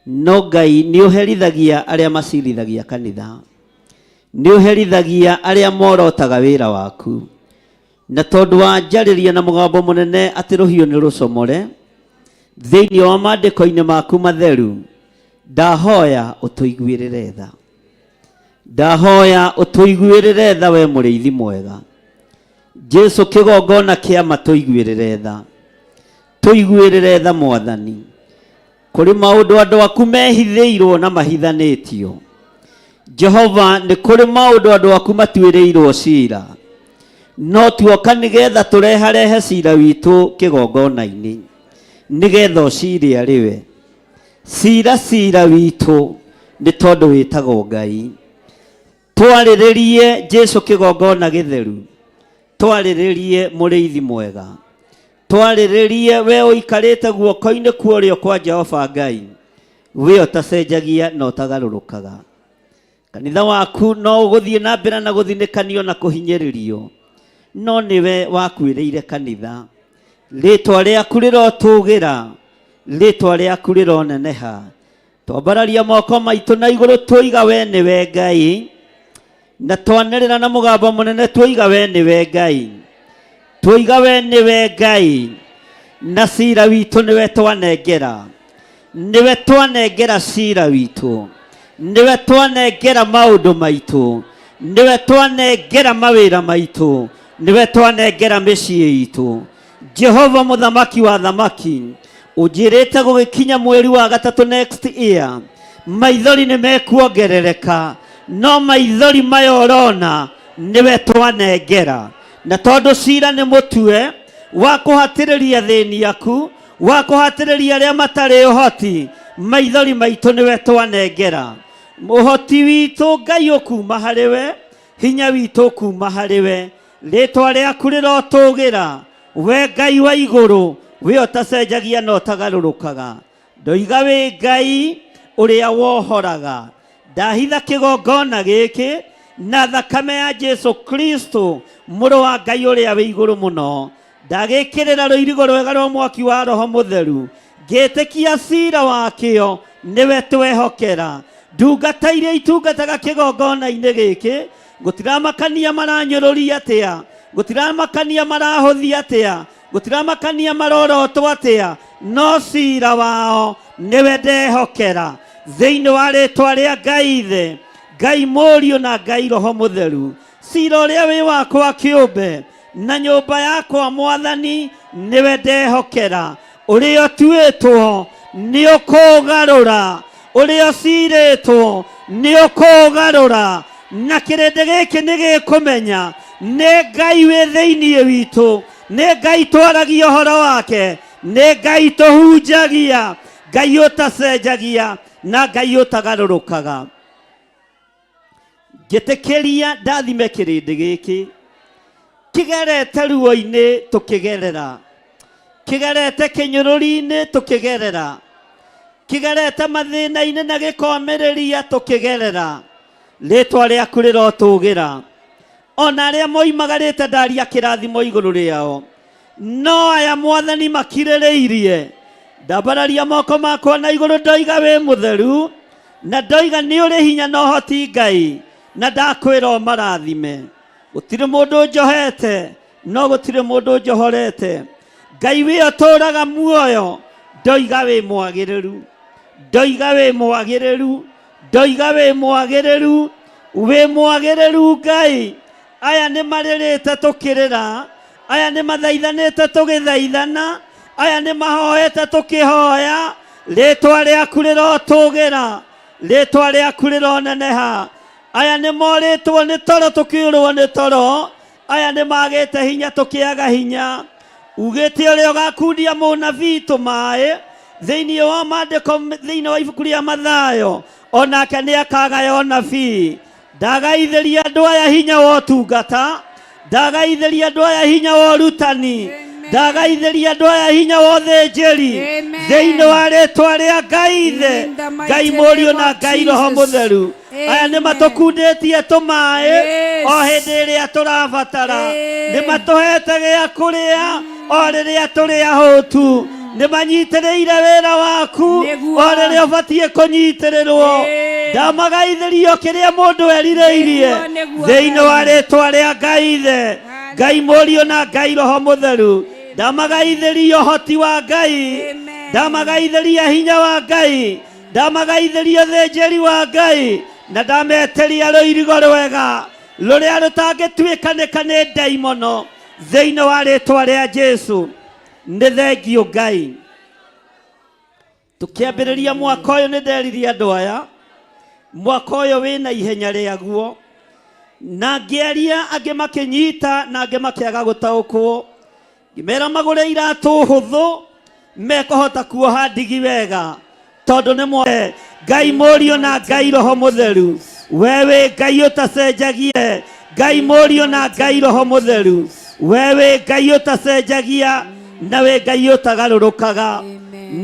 no Ngai nĩ ũherithagia arĩa macirithagia kanitha. Nĩ ũherithagia arĩa morotaga wĩra waku. Na tondũ wanjarĩria na mũgambo mũnene atĩ rũhiũ nĩ rũcomore, thĩinĩ wa maandĩko-inĩ maku matheru, ndahoya ũtũiguĩrĩre tha. Ndahoya ũtũiguĩrĩre tha we mũrĩithi mwega. Jesũ kĩgongona kĩa ma tũiguĩrĩre tha. Tũiguĩrĩre tha Mwathani. Kũrĩ maũndũ andũ aku mehithĩirwo na mahithanĩtio. Jehova, nĩ kũrĩ maũndũ andũ aku matuĩrĩirwo cira. No tuoka nĩgetha tũreharehe cira witũ kĩgongona-inĩ, nĩgetha ũcire arĩwe. Cira witũ nĩ tondũ wĩtagwo Ngai. Twarĩrĩrie Jesũ kĩgongona gĩtheru. Twarĩrĩrie mũrĩithi mwega. Twarĩrĩrie we ũikarĩte guoko-inĩ kwa ũrĩo kwa Jehova Ngai. We ũtacenjagia na ũtagarũrũkaga. Kanitha waku no ũgũthiĩ na mbere na gũthinĩkanio na kũhinyĩrĩrio. No nĩwe wakuĩrĩire kanitha. Rĩtwa rĩaku rĩrotũgĩra, rĩtwa rĩaku rĩroneneha. Twambararia moko maitũ na igũrũ twoiga we nĩwe Ngai. Na twanĩrĩra na mũgambo mũnene twoiga we nĩwe Ngai. Twoiga we nĩwe Ngai. Na cira witũ nĩwe twanengera. Nĩwe twanengera cira witũ. Nĩwe twanengera maũndũ maitũ. Nĩwe twanengera mawĩra maitũ. Nĩwe twanengera mĩciĩ itũ. Jehova mũthamaki wa thamaki, ũnjĩrĩte gũgĩkinya mweri wa gatatũ next year, maithori nĩ mekuongerereka, no maithori maya ũrona nĩwe twanengera. Na tondũ cira nĩ mũtue wa kũhatĩrĩria thĩni aku, wa kũhatĩrĩria arĩa matarĩ ũhoti, maithori maitũ nĩwe twanengera. Ũhoti witũ Ngai ũkuma harĩ we, hinya witũ ũkuma harĩ we, rĩtwa rĩaku rĩrotũgĩra, we Ngai wa igũrũ, we ũtacenjagia na ũtagarũrũkaga. Ndoiga wĩ Ngai ũrĩa wohoraga. Ndahitha kĩgongona gĩkĩ na thakame ya Jesu Kristo, mũrũ wa Ngai ũrĩa wĩ igũrũ mũno. Ndagĩkĩrĩra rũirigo rwega rwa mwaki wa Roho Mũtheru, ngĩtĩkia cira wakĩo nĩwe twehokera. Ndungata iria itungataga kĩgongona-inĩ gĩkĩ, gũtiramakania maranyũrũria atĩa, gũtiramakania marahũthia atĩa, gũtiramakania marorotwo atĩa, no cira wao nĩwe ndehokera. Thĩinĩ wa rĩtwa rĩa Ngai Ithe, Ngai Mũriũ na Ngai Roho Mũtheru, cira ũrĩa wĩ wakwa kĩũmbe na nyũmba yakwa Mwathani nĩwe ndehokera. Ũrĩa ũtuĩtwo nĩ ũkũgarũra, ũrĩa ũcirĩtwo nĩ ũkũgarũra, na kĩrĩndĩ gĩkĩ nĩ gĩkũmenya nĩ Ngai wĩ thĩinĩ witũ, nĩ Ngai twaragia ũhoro wake, nĩ Ngai tũhunjagia, Ngai ũtacenjagia na Ngai ũtagarũrũkaga. Ngĩtĩkĩria ndathime kĩrĩndĩ gĩkĩ, kĩgerete ruo-inĩ tũkĩgerera, kĩgerete kĩnyũrũri-inĩ tũkĩgerera, kĩgerete mathĩna-inĩ na gĩkomereria tũkĩgerera, rĩtwa rĩaku rĩrotũgĩra. Ona arĩa moimagarĩte ndaria kĩrathimo igũrũ rĩao, no aya Mwathani makirĩrĩirie, ndambararia moko makwa na igũrũ ndoiga wĩ mũtheru, na ndoiga nĩ ũrĩ hinya na ũhoti Ngai, na ndakwĩra ũmarathime. Gũtirĩ mũndũ njohete, no gũtirĩ mũndũ njohorete. Ngai wĩ ũtũũraga muoyo, ndoiga wĩ mwagĩrĩru, ndoiga wĩ mwagĩrĩru, ndoiga wĩ mwagĩrĩru, wĩ mwagĩrĩru Ngai. Aya nĩ marĩrĩte tũkĩrĩra, aya nĩ mathaithanĩte tũgĩthaithana, aya nĩ mahoete tũkĩhoya, rĩtwa rĩaku rĩrotũgĩra, rĩtwa rĩaku rĩroneneha. Aya nĩ morĩtwo nĩ toro tũkĩũrwo nĩ toro, aya nĩ magĩte hinya tũkĩaga hinya. Ugĩte ũrĩa ũgakundia mũnabii tũmaĩ, thĩinĩ wa maandĩko, thĩinĩ wa ibuku rĩa Mathayo, onake nĩ akagaya ũnabii. Ndagaithĩria andũ aya hinya wa ũtungata, ndagaithĩria andũ aya hinya wa ũrutani, ndagaithĩria andũ aya hinya wa ũthĩnjĩri, thĩinĩ wa rĩtwa rĩa Ngai Ithe, Ngai Mũriũ na Ngai Roho Mũtheru. Aya nĩ matũkundĩtie tũmaĩ o hĩndĩ ĩrĩa tũrabatara, nĩ matũhete gĩa kũrĩa o rĩrĩa tũrĩ ahũtu, nĩ manyitĩrĩire wĩra waku o rĩrĩa ũbatiĩ kũnyitĩrĩrwo. Ndamagaithĩrio kĩrĩa mũndũ erirĩirie, thĩinĩ wa rĩtwa rĩa Ngai Ithe, Ngai Mũriũ na Ngai Roho Mũtheru. Ndamagaithĩrio ũhoti wa Ngai, ndamagaithĩria hinya wa Ngai, ndamagaithĩria ũthĩnjĩri wa Ngai, na ndameteria rũirigo rwega rũrĩa rũtangĩtuĩkanĩka nĩ ndaimono, thĩinĩ wa rĩtwa rĩa Jesu. Nĩ thengio Ngai. Tũkĩambĩrĩria mwaka ũyũ nĩ nderirie andũ aya, mwaka ũyũ wĩna ihenya rĩaguo, na ngĩaria angĩ makĩnyita na angĩ makĩaga gũtaũkwo. Ngĩmera magũre iratũ hũthũ, mekũhota kuoha ndigi wega, tondũ nĩ mwe Ngai Mũriũ na Ngai Roho Mũtheru. Wewe Ngai ũtacenjagia, Ngai Mũriũ na Ngai Roho Mũtheru. Wewe Ngai ũtacenjagia, nawe Ngai ũtagarũrũkaga.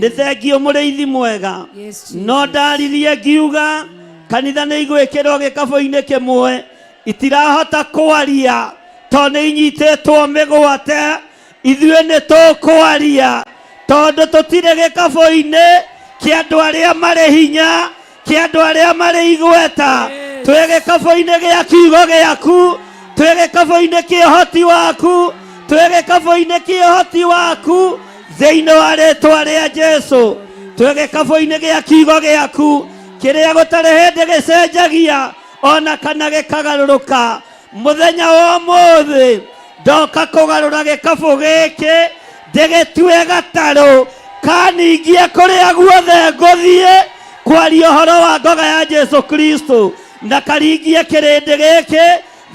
Nĩ thengio mũrĩithi mwega, no ndaririe ngiuga kanitha nĩ igwĩkĩrwo gĩkabũ-inĩ kĩmwe, itirahota kwaria tondũ nĩ inyitĩtwo mĩgwate. Ithuĩ nĩ tũkwaria tondũ tũtirĩ gĩkabũ-inĩ kĩa andũ arĩa marĩ hinya, kĩa andũ arĩa marĩ igweta. Twĩ gĩkabũ-inĩ gĩa kiugo gĩaku, twĩ gĩkabũ-inĩ kĩa ũhoti waku, twĩ gĩkabũ-inĩ kĩa ũhoti waku, thĩinĩ wa rĩtwa rĩa Jesu. Twĩ gĩkabũ-inĩ gĩa kiugo gĩaku kĩrĩa gũtarĩ hĩndĩ gĩcenjagia ona kana gĩkagarũrũka. Mũthenya wa ũmũthĩ ndoka kũgarũra gĩkabũ gĩkĩ, ndĩgĩtue gatarũ kaningie kũrĩa guothe ngũthiĩ, kwaria horo wa ngoga ya Jesu Kristo na karingie kirindi giki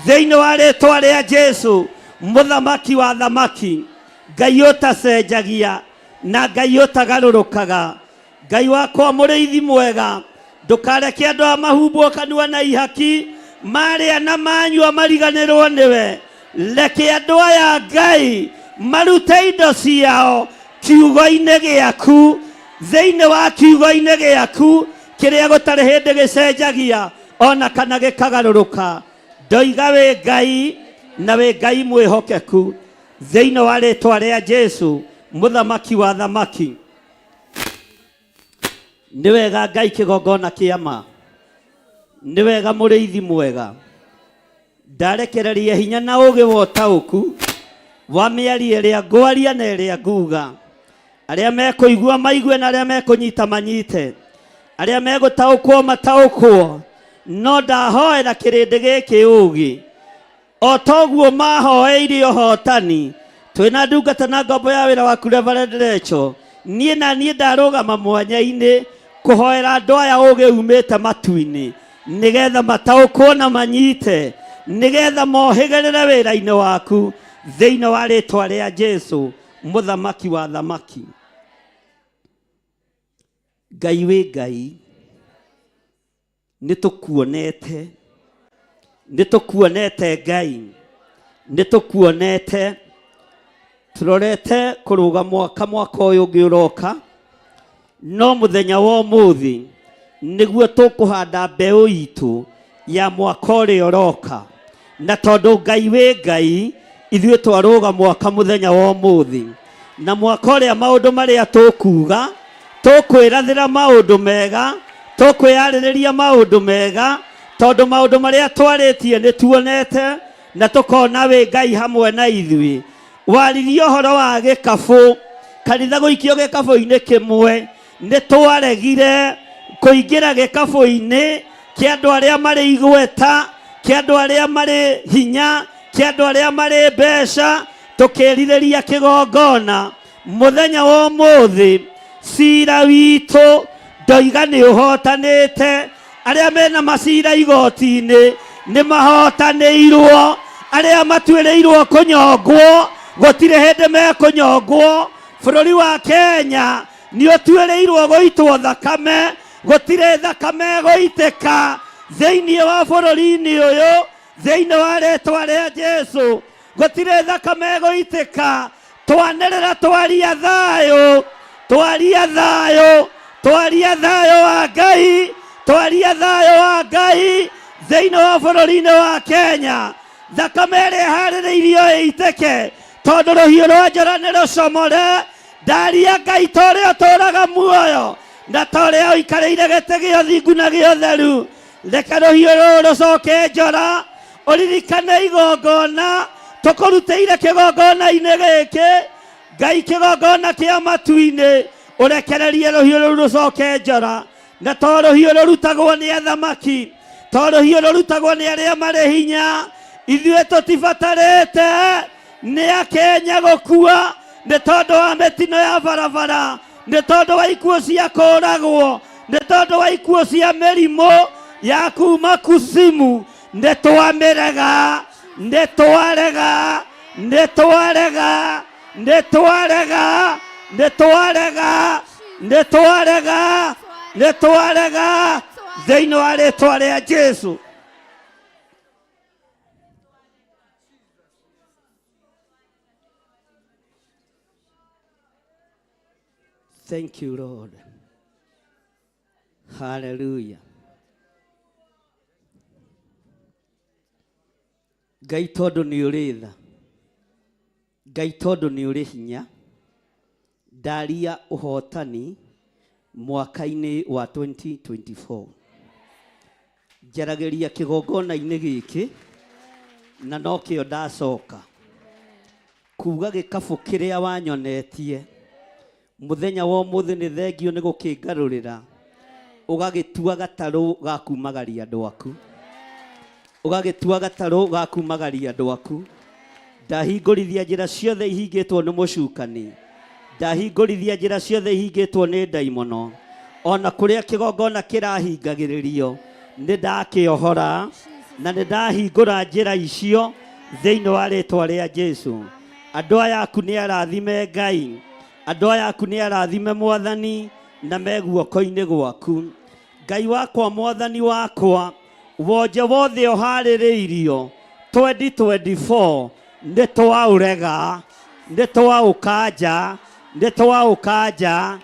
thiini wa ritwa ria Jesu muthamaki wa thamaki Ngai utacenjagia na Ngai utagarurukaga Ngai wakwa muriithi mwega ndukareke andu a mahumbwo kanua na ihaki maria na manyua mariganirwo niwe reke andu aya Ngai marute indo ciao kiugo-ini giaku thiini wa kiugo-ini giaku kiria gutari hindi gicenjagia ona kana gikagaruruka ndoiga wi Ngai na wi Ngai mwihokeku thiini wa ritwa ria Jesu muthamaki wa thamaki ni wega Ngai kigongona kiama ni wega muriithi mwega ndarekereria hinya na ugi wotauku wa miari iria ngwaria na iria nguga aria mekuigua maigue na aria mekunyita manyite aria megutaukwo mataukwo no ndahoera kirindi giki ugi o toguo mahoeirie hotani twina ndungata na ngombo ya wira waku Reverend Recho nie na nie ndarugama mwanya-ini kuhoera andu aya ugi umite matu-ini nigetha mataukwo na manyite nigetha mohĩgĩrĩre wĩra-inĩ waku thĩinĩ wa rĩtwa rĩa Jesu muthamaki wa thamaki. Ngai wĩ Ngai nĩtũkuonete Ngai nĩtũkuonete turorete kũrũga mwaka ũyũ ũngĩ ũroka no muthenya wa ũmũthĩ nĩguo tũkũhanda mbeũ itũ ya mwaka ũrĩa ũroka na tondũ Ngai wĩ Ngai ithuĩ twarũga mwaka muthenya wa ũmũthĩ na mwaka ũrĩa maũndũ marĩa tũkuga tũkwĩrathĩra maũndũ mega tũkwĩarĩrĩria maũndũ mega tondũ maũndũ marĩa twarĩtie nĩtuonete na tũkona wĩ Ngai hamwe na ithuĩ waririe ũhoro wa gĩkabũ kanitha gũikio gĩkabũ-inĩ kĩmwe nĩtwaregire kũingĩra gĩkabũ-inĩ kĩa andũ arĩa marĩ igweta kĩa andũ arĩa marĩ hinya kĩa andũ arĩa marĩ mbeca tũkĩrirĩria kĩgongona muthenya wa ũmũthĩ cira witũ ndoiga nĩ ũhotanĩte arĩa mena macira igoti-inĩ nĩ mahotanĩirwo arĩa matuĩrĩirwo kũnyongwo gũtirĩ hĩndĩ mekũnyongwo bũrũri wa Kenya nĩ ũtuĩrĩirwo gũitwo thakame gũtirĩ thakame gũitĩka thĩinĩ wa bũrũri-inĩ ũyũ thĩinĩ wa rĩtwa rĩa Jesu gũtirĩ thakame gũitĩka twanĩrĩra twaria thayũ wa Ngai twaria thayũ wa Ngai thĩinĩ wa bũrũri-inĩ wa Kenya thakame ĩrĩa harĩrĩirio ĩitĩke tondũ rũhiũ rwa njora nĩ rũcomore ndaria Ngai ta ũrĩa ũtũũraga muoyo na ta ũrĩa ũikarĩire gĩtĩ gĩa ũthingu na gĩa ũtheru reke rũhiũ rũrũ rũcoke njora ũririkane igongona tũkũrutĩire kĩgongona-inĩ gĩkĩ Ngai kĩgongona kĩa matu-inĩ ũrekererie rũhiũ rũrũ rũcoke njora na to rũhiũ rũrutagwo nĩ athamaki to rũhiũ rũrutagwo nĩ arĩa marĩ hinya ithuĩ tũtibatarĩte nĩ Akenya gũkua nĩ tondũ wa mĩtino ya barabara nĩ tondũ wa ikuũ cia kũragwo nĩ tondũ wa ikuũ cia mĩrimũ ya kuma kusimu nĩtwarega thĩinĩ wa rĩtwa rĩa Jesu. Thank you, Lord. Hallelujah. Ngai tondũ nĩ ũrĩ tha Ngai tondũ nĩ ũrĩ hinya ndaria ũhotani mwaka-inĩ wa 2024 njaragĩria kĩgongona-inĩ gĩkĩ na no kĩo ndacoka kuga gĩkabũ kĩrĩa wanyonetie muthenya wa ũmũthĩ nĩ thengio nĩ gũkĩngarũrĩra ũgagĩtua gatarũ ga kumagaria andũ aku ũgagĩtua gatarũ ga kumagaria andũ aku ndahingũrithia njĩra ciothe ihingĩtwo nĩ mũcukani ndahingũrithia njĩra ciothe ihingĩtwo nĩ ndaimono ona kuria kigongona kirahingagiririo nĩ ndakĩohora na nĩ ndahingũra njĩra icio thĩinĩ wa rĩĩtwa rĩa Jesũ. Andũ aya aku nĩ arathime Ngai, andũ aya aku nĩ arathime Mwathani na me guoko-inĩ gwaku. Ngai wakwa, Mwathani wakwa, wonje wothe ũharĩrĩirio 2024 nĩ twaũrega, nĩ twaũkanja, nĩ twaũkanja.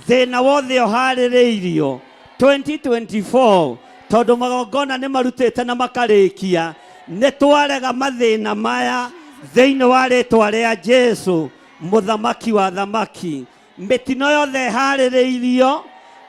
Thĩna wothe ũharĩrĩirio 2024 tondũ magongona nĩ marutĩte na makarĩkia, nĩ twarega mathĩna maya thĩinĩ wa rĩĩtwa rĩa Jesũ, mũthamaki wa thamaki. Mĩtino yothe ĩharĩrĩirio,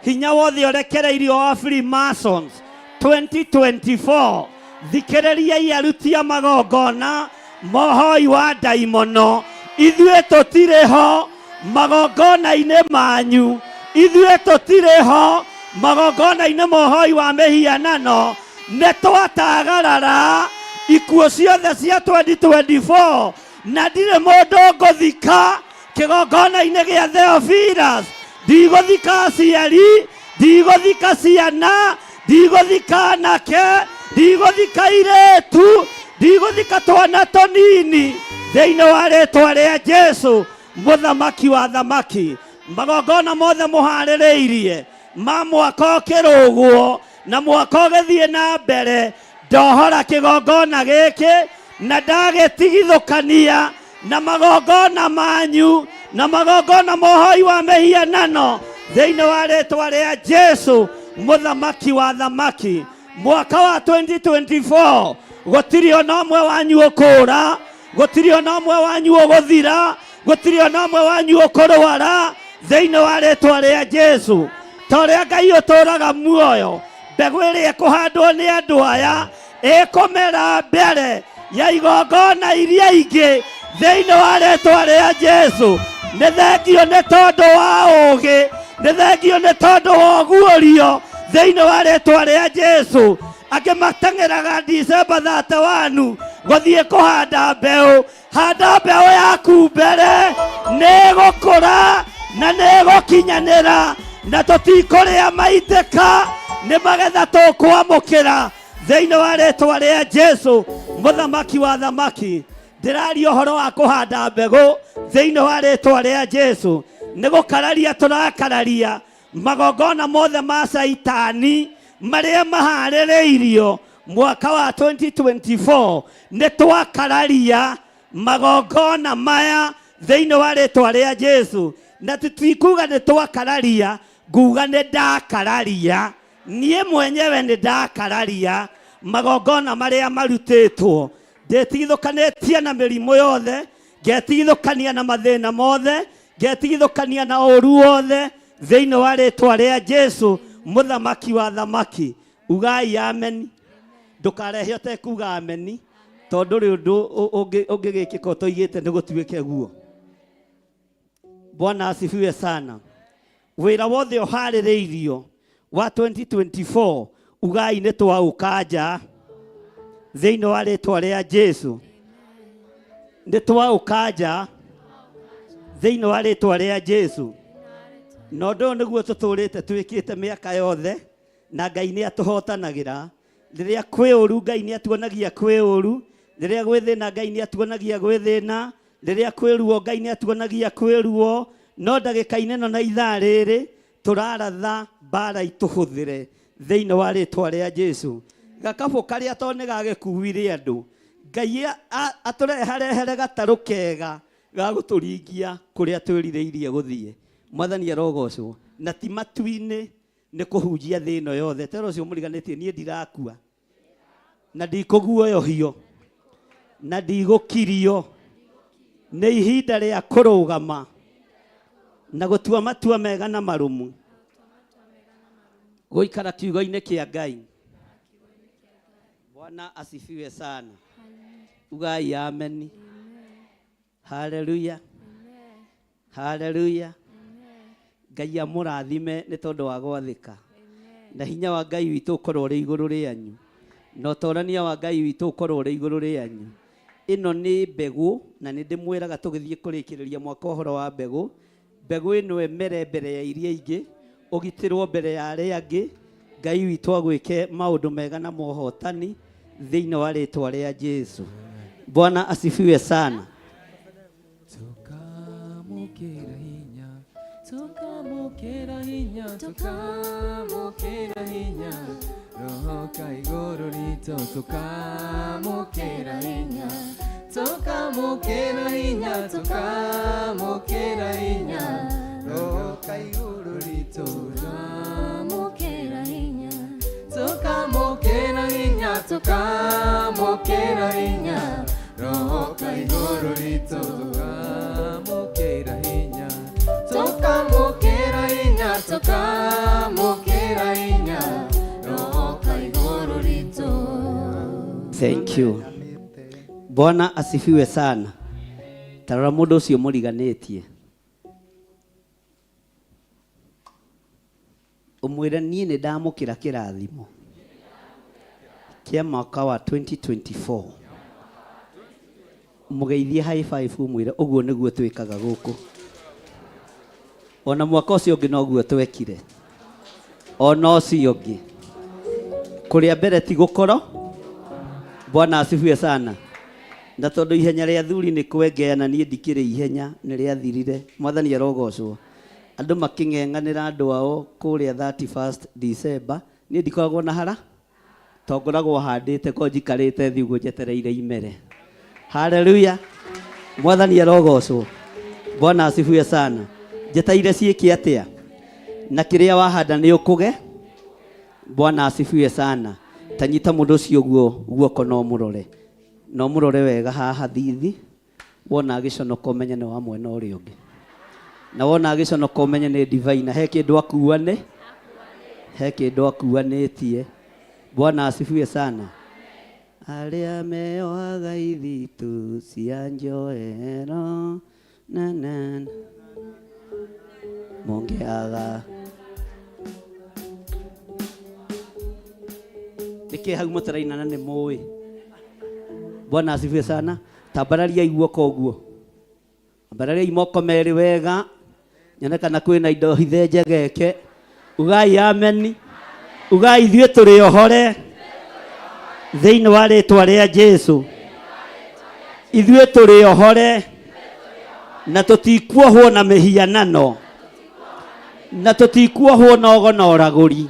hinya wothe ũrekereirio wa Freemasons 2024, thikĩrĩriai aruti a magongona, mohoi wa ndaimono, ithuĩ tũtirĩ ho magongona-inĩ manyu, ithuĩ tũtirĩ ho magongona-inĩ mohoi wa mĩhianano. Nĩ twatagarara ikuũ ciothe cia 2024 na ndirĩ mũndũ ngũthika kĩgongona-inĩ gĩa Theophilus. Ndigũthika aciari, ndigũthika ciana, ndigũthika anake, ndigũthika irĩtu, ndigũthika twana tũnini thĩinĩ wa rĩĩtwa rĩa Jesũ, mũthamaki wa thamaki. Magongona mothe mũharĩrĩirie ma mwaka ũkĩrũgwo na mwaka ũgĩthiĩ na mbere, ndohora kĩgongona gĩkĩ na ndagĩtigithũkania na magongona manyu na magongona mohoi wa mĩhianano thĩinĩ wa rĩĩtwa rĩa Jesũ, mũthamaki wa thamaki. Mwaka wa 2024 gũtirĩ ona ũmwe wanyu ũkũra, gũtirĩ ona ũmwe wanyu ũgũthira, gũtirĩ ona ũmwe wanyu ũkũrwara thĩinĩ wa rĩĩtwa rĩa Jesũ. Torĩa Ngai ũtũũraga muoyo, mbegũ ĩrĩa ĩkũhandwo nĩ andũ aya ĩkũmera mbere ya igongona iria ingĩ thĩinĩ wa rĩĩtwa rĩa Jesũ. Nĩ thengio nĩ tondũ wa ũũgĩ, nĩ thengio nĩ tondũ wa ũguũrio thĩinĩ wa rĩĩtwa rĩa Jesũ. Angĩ mateng'eraga December 31 gũthiĩ kũhanda mbeũ. Handa mbeũ yaku mbere, nĩ gũkũra na nĩ gũkinyanĩra, na tũtikũrĩa maitĩka, nĩ magetha tũkwamũkĩra thĩinĩ wa rĩĩtwa rĩa Jesũ, mũthamaki wa thamaki. Ndĩraria ũhoro wa kũhanda mbegũ thĩinĩ wa rĩĩtwa rĩa Jesũ. Nĩ gũkararia tũrakararia magongona mothe ma Saitani marĩa maharĩrĩirio mwaka wa 2024. Nĩ twakararia magongona maya thĩinĩ wa rĩĩtwa rĩa Jesũ. Na tũtikuga nĩ twakararia, nguga nĩ ndakararia, niĩ mwenyewe nĩ ndakararia magongona marĩa marutĩtwo. Ndetigithũkanĩtie na mĩrimũ yothe, ngetigithũkania na mathĩna mothe, ngetigithũkania na ũũru wothe thĩinĩ wa rĩĩtwa rĩa Jesũ, mũthamaki wa thamaki. Ugai amen. Ndũkarehe ũtekuga amen, tondũ rĩ ũndũ ũngĩgĩkĩka ũtoigĩte nĩ gũtuĩke guo. Bwana asifiwe sana. Wĩra wothe ũharĩrĩirio wa 2024, ugai nĩ twaũkanja thĩinĩ wa rĩĩtwa rĩa Jesũ. Nĩ twaũkanja thĩinĩ wa rĩĩtwa rĩa Jesũ. Na ũndũ ũyũ nĩguo tũtũũrĩte twĩkĩte mĩaka yothe, na Ngai nĩ atũhotanagĩra. Rĩrĩa kwĩ ũru, Ngai nĩ atuonagia kwĩ ũru. Rĩrĩa gwĩ thĩna, Ngai nĩ atuonagia gwĩ thĩna. Rĩrĩa kwĩ ruo, Ngai nĩ atuonagia kwĩ ruo. No ndagĩka-inĩ ĩno na ithaa rĩrĩ tũraratha mbara itũhũthĩre thĩinĩ wa rĩĩtwa rĩa Jesũ. Gakabũ karĩa to nĩ gagĩkuire andũ, Ngai atũrehere gatarũ kega ga gũtũringia kũrĩa twĩrirĩirie gũthiĩ. Mwathani arogocwo. Na ti matu-inĩ, nĩ kũhunjia thĩ ĩno yothe. Tero ũcio mũriganĩtie, niĩ ndirakua na ndikũguoyohio na ndigũkirio. Nĩ ihinda rĩa kũrũgama na gũtua matua mega na marũmu, gũikara kiugo-inĩ kĩa Ngai. Bwana asifiwe sana. Ugai amen. Haleluya, haleluya. Ngai amũrathime nĩ tondũ wa gwathĩka, na hinya wa Ngai witũ ũkorwo ũrĩ igũrũ rĩanyu, na ũtorania wa Ngai witũ ũkorwo ũrĩ igũrũ rĩanyu. Ĩno nĩ mbegũ, na nĩ ndĩmwĩraga tũgĩthiĩ kũrĩkĩrĩria mwaka ũhoro wa mbegũ. Mbegũ ĩno emere mbere ya iria ingĩ, ugitirwo mbere ya aria angi Ngai witũ agwĩke maũndũ mega na mohotani thĩinĩ wa rĩtwa rĩa Jesu. Bwana asifiwe sana. Tukamukĩra hinya, tukamukĩra hinya, tukamukĩra hinya, Roho ka igũrũ ritũ, tukamukĩra hinya, tukamukĩra hinya, tukamukĩra hinya, Roho ka igũrũ ritũ, tukamukĩra hinya, tukamukĩra hinya, tukamukĩra hinya, Roho ka igũrũ ritũ, tukamukĩra hinya, tukamukĩra hinya, tukamukĩra hinya, Roho ka igũrũ ritũ. Thank you. Bwana asifiwe sana. Tarora mũndũ ũcio mũriganĩtie. Umwĩre niĩ nĩ ndamũkĩra kĩrathimo kĩa mwaka wa 2024. Mũgeithie high five umwĩre ũguo nĩguo twĩkaga gũkũ. Ona mwaka ũcio ũngĩ noguo twekire. Ona ũcio ũngĩ. Kũrĩa mbere ti gũkorwo. Bwana asifiwe sana. Na tondũ ihenya rĩa thuri nĩ kwengeana niĩ ndikĩrĩ ihenya nĩ rĩathirire. Mwathani arogocwo. Andũ makĩng'eng'anĩra andũ ao kũrĩa 31st December. Niĩ ndikoragwo na hara. Tongoragwo handĩte ko njikarĩte thĩ ũguo njetereire imere. Hallelujah. Mwathani arogocwo. Bwana asifiwe sana. Njetaire ciĩke atĩa? Na kĩrĩa wahanda nĩ ũkũge. Bwana asifiwe sana. Tanyita mũndũ ũcio guoko no mũrore. No mũrore wega haha thithi. Wona gĩconoko ũmenye nĩ wa mwena ũrĩa ũngĩ. Na wona gĩconoko ũmenye nĩ divine. He kĩndũ akuane. He kĩndũ akuanĩtie. Bwana asifiwe sana. Arĩa meoaga ithitu cia njoero na mongeaga nĩkĩ hau mũtarainana nĩ mũĩ. Bwana asifiwe sana. Tambararia guoko ũguo. Tambararia moko merĩ wega. Nyonekana kwĩna indo hithe njegeke. Ugai ameni. Ugai ithuĩ tũrĩ ohore thĩinĩ wa rĩtwa rĩa Jesu. Ithuĩ tũrĩ ohore na tũtikuohwo na mĩhianano na tũtikuohwo na ũgo na ũragũri.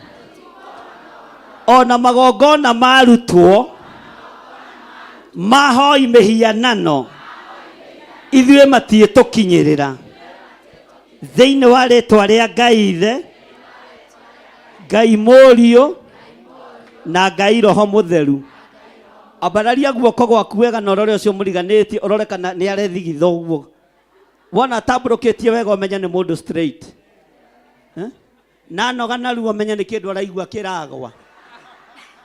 Ona magongona marutwo mahoi mĩhianano ithuĩ matiĩtũkinyĩrĩra thĩinĩ wa rĩtwa rĩa Ngai Ithe, Ngai Mũriũ na Ngai Roho Mũtheru. Ambararia guoko gwaku wega na ũrore ũcio mũriganĩtie, ũrore kana nĩ arethigitha ũguo. Wona tambũrũkĩtie wega ũmenye nĩ mũndũ straight. Na noga na ruo ũmenye nĩ kĩndũ araigua kĩragwa.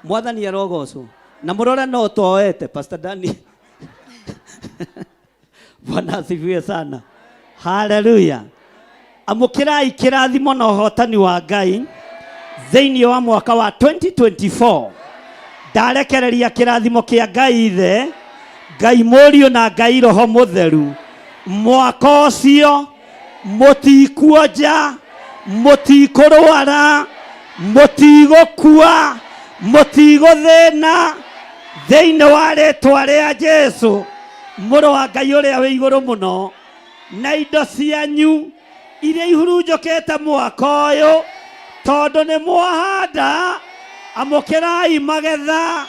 Mwathani arogocwo. Na mũrore no twoete Pastor Danny. Bwana asifiwe sana. Hallelujah. Amũkĩrai kĩrathimo na ũhotani wa Ngai thĩinĩ wa mwaka wa 2024. Ndarekereria kĩrathimo kĩa Ngai Ithe, Ngai Mũriũ na Ngai Roho Mũtheru. Mwaka ũcio mũtikuonja, mũtikũrwara, mũtigũkua, mũtigũthĩna thĩinĩ wa rĩtwa rĩa Jesu mũrũ wa Ngai ũrĩa wĩ igũrũ mũno. Na indo cianyu iria ihurunjũkĩte mwaka ũyũ tondũ nĩ mwahanda, amũkĩrai magetha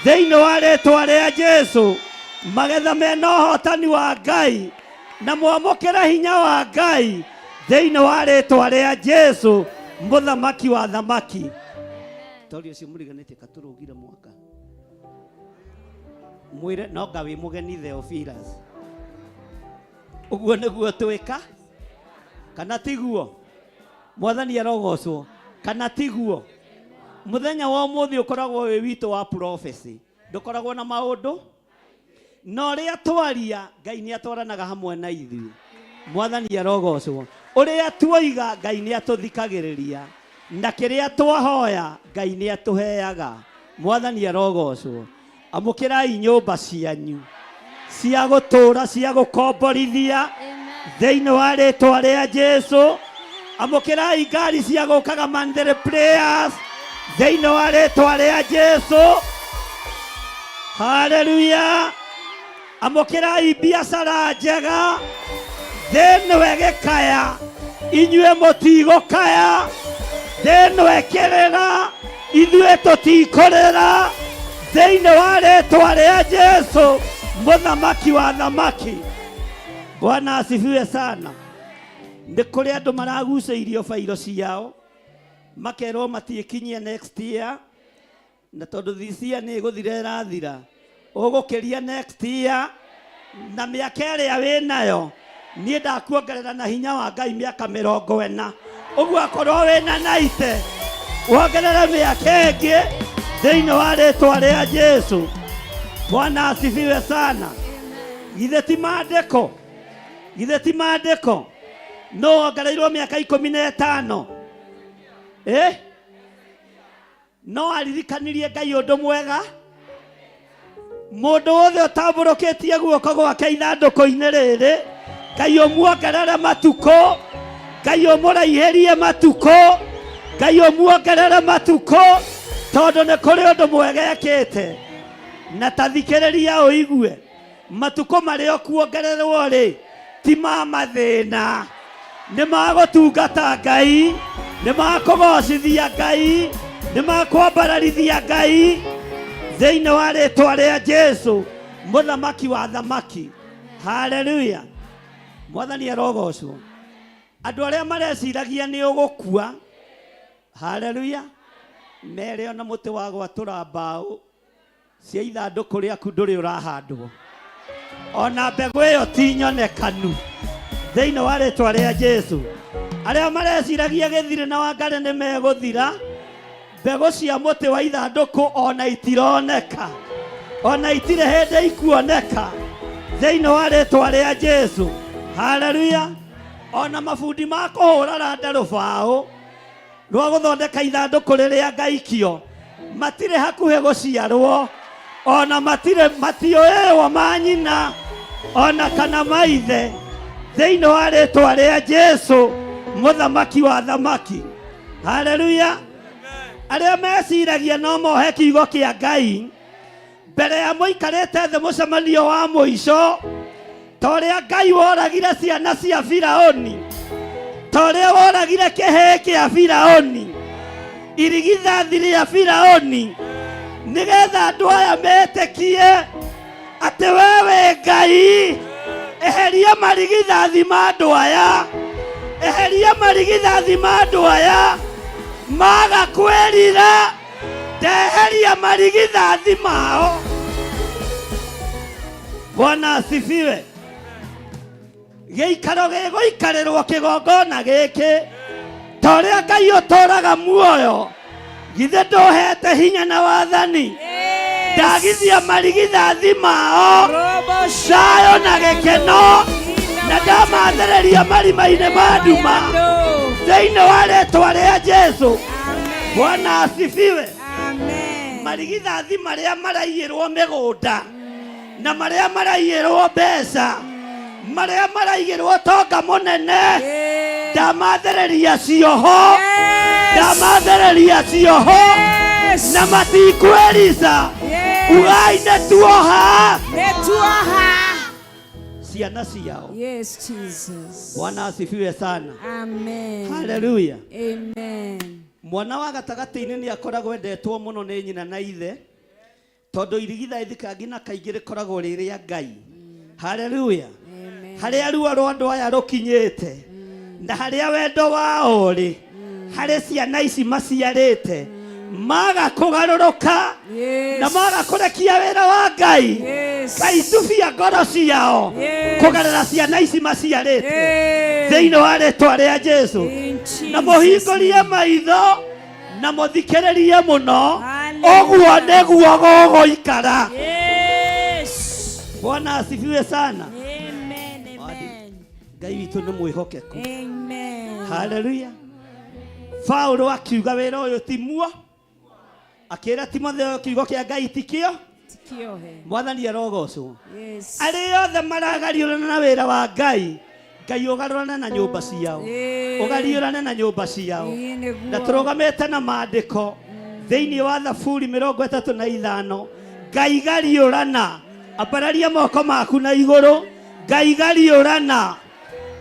thĩinĩ wa rĩtwa rĩa Jesu. Magetha mena ũhotani wa Ngai na mwamũkĩra hinya wa Ngai thĩinĩ wa rĩtwa rĩa Jesu mũthamaki wa thamaki. Tondũ ũcio mũriganĩtie katũrũgire mwaka. Mwĩre no nga wĩ mũgeni Theophilus. Ũguo nĩguo twĩka kana tiguo? Mwathani arogocwo. Kana tiguo? Mũthenya wa ũmũthĩ ũkoragwo wĩ witũ wa prophecy. Ndũkoragwo na maũndũ. No rĩa twaria Ngai nĩ atwaranaga hamwe na ithuĩ. Mwathani arogocwo. Ũrĩa tuoiga Ngai nĩ atũthikagĩrĩria. Na kĩrĩa twahoya Ngai nĩ atũheaga. Mwathani arogocwo. Amũkĩrai nyũmba cianyu cia gũtũũra cia gũkomborithia thĩinĩ wa rĩtwa rĩa Jesu. Amokerai ngari cia gũkaga mandere prayers thĩinĩ wa rĩĩtwa rĩa Jesũ. Haleluya. Amokerai biacara njega thĩinĩ wa gĩkaya, inyuĩ mũtigũkaya thĩinĩ wa kĩrĩra, ithuĩ tũtikũrĩra thĩinĩ wa rĩĩtwa rĩa Jesũ, mũthamaki wa thamaki. Bwana asifiwe sana. Nĩ kũrĩ andũ maragucĩirio bairo ciao makerwo matiĩkinyie next year, na tondũ this year nĩ ĩgũthira ĩrathira, ũgũkĩria next year, na mĩaka ĩrĩa wĩ nayo niĩ ndakuongerera na hinya wa Ngai mĩaka 40. Ũguo akorwo wĩna 90 wongerere mĩaka ĩngĩ thĩinĩ wa rĩĩtwa rĩa Jesũ. Bwana asifiwe sana. Githĩ ti maandĩko no wongereirwo mĩaka 15? No aririkanirie Ngai ũndũ mwega? Mũndũ wothe ũtambũrũkĩtie guoko gwake ithandũkũ-inĩ rĩrĩ, Ngai ũmuongerere matukũ, Ngai ũmũraihĩrie matukũ, Ngai ũmuongerere matukũ, tondũ nĩ kũrĩ ũndũ mwega ekĩte. Na tathikĩrĩria ũigue, matukũ marĩa ũkuongererwo rĩ, ti ma mathĩna, nĩ ma gũtungata Ngai, nĩ ma kũgocithia Ngai, nĩ ma kwambararithia Ngai thĩinĩ wa rĩĩtwa rĩa Jesũ, mũthamaki wa thamaki. Haleluya. Mwathani arogocwo. Andũ arĩa mareciragia nĩ ũgũkua, haleluya, mere ona mũtĩ wa gwatũra mbaũ cia ithandũkũ rĩaku ndũrĩ ũrahandwo, ona mbegũ ĩyo ti nyonekanu thĩinĩ wa rĩĩtwa rĩa Jesũ. Arĩa mareciragia gĩthirĩ na Wangari nĩ megũthira, mbegũ cia mũtĩ wa ithandũkũ ona itironeka, ona itirĩ hĩndĩ ikuoneka thĩinĩ wa rĩĩtwa rĩa Jesũ. Haleluya. Ona mabundi ma kũhũra randa rũbaũ rwa gũthondeka ithandũkũ rĩrĩa ngaikio matirĩ hakuhĩ gũciarwo, ona matiũĩwa manyina ona kana maithe thĩinĩ wa rĩĩtwa rĩa Jesũ, mũthamaki wa thamaki. Haleluya. Arĩa meciragia no mohe kiugo kĩa Ngai mbere ya mũikarĩte thĩ mũcemanio wa mũico, ta ũrĩa Ngai woragire ciana cia Firaũni, ta ũrĩa woragire kĩhĩĩ kĩa Firaũni, irigithathi rĩa Firaũni, nĩgetha andũ aya metĩkie atĩ wewe Ngai, eheria marigithathi ma andũ aya, eheria marigithathi ma andũ aya, maga kwĩrira, ndeheria marigithathi mao. Bwana asifiwe. Gĩikaro gĩgũikarĩrwo kĩgongona gĩkĩ, ta ũrĩa Ngai ũtũũraga muoyo, githĩ ndũhete hinya na wathani? Ndagithia marigithathi mao thayũ na gĩkeno, na ndamathereria marima-inĩ ma nduma thĩinĩ wa rĩĩtwa rĩa Jesũ. Bwana asifiwe. Marigithathi marĩa maraiyĩrwo mĩgũnda na marĩa maraiyĩrwo mbeca, marĩa maraiyĩrwo tonga mũnene, ndamathereria cioho, ndamathereria cioho, na matikwĩrica. Ugai nĩtuoha ciana ciao. Yes, Jesus. Bwana asifiwe sana. Amen. Haleluya. Amen. Mwana wa gatagatĩ-inĩ nĩ akoragwo endetwo mũno nĩ nyina na ithe, tondũ irigithathi kangi na kaingĩ rĩkoragwo rĩrĩa Ngai. Haleluya. Harĩa ruo rwa andũ aya rũkinyĩte, na harĩa wendo wao rĩ, harĩ ciana ici maciarĩte, maga kũgarũrũka na maga kũrekia wĩra wa Ngai, Ngai tubia ngoro ciao kũgerera ciana ici maciarĩte thĩinĩ wa rĩĩtwa rĩa Jesũ. Na mũhingũrie maitho na mũthikĩrĩrie mũno, ũguo nĩguo gũgũikara. Bwana asifiwe sana. Ngai witũ nĩ mwĩhokeku. Haleluya. Paulo akiuga wĩra ũyũ ti muo, akĩra Timotheo kiugo kĩa Ngai tikio. Mwathani arogocwo. Arĩa othe maragariũrana na wĩra wa Ngai, Ngai ugarurana na nyumba ciao ugariurana na nyumba ciao na turugamete na maandiko thiini wa Thaburi 35 Ngai gariurana ambararia moko maku na iguru Ngai gariurana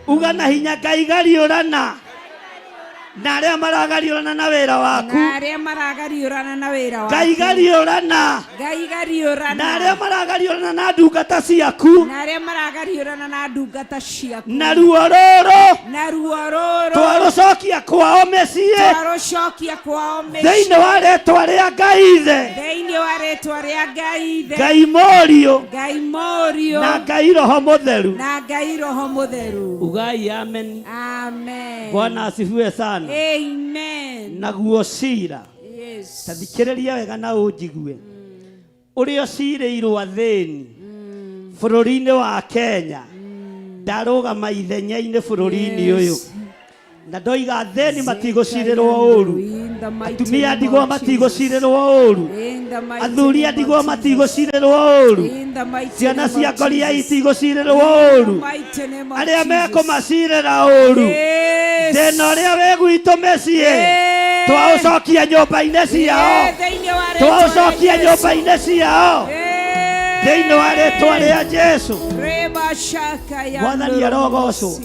uga na hinya Ngai gariurana na aria maragariurana na wira waku Ngai gariurana na aria maragariurana na ndungata ciaku na ruo ruru twarucokia kwao mĩciĩ thĩinĩ wa rĩtwa rĩa Ngai ithe Ngai Mũriũ na Ngai Roho Mũtheru ugai amen. Bwana asifiwe sana. Amen. Naguo cira Yes. tathikĩrĩria wega na ũnjigue ũrĩa ũcirĩirwo athĩni bũrũri-inĩ wa Kenya ndarũgama ithenya-inĩ bũrũri-inĩ ũyũ na ndoiga athĩni matigũcirĩrwo ũru atumia ndigwa matigũcirĩrwo ũru athuri a ndigwa matigũcirĩrwo ũru ciana cia ngoria itigũcirĩrwo ũru arĩa mekũmacirĩra ũru thĩna ũrĩa wĩ gwitũ mĩciĩ twaũcokia nyũmba-inĩ ciao twaũcokia nyũmba-inĩ ciao thĩinĩ wa rĩtwa rĩa Jesu. Mwathani arogocwo.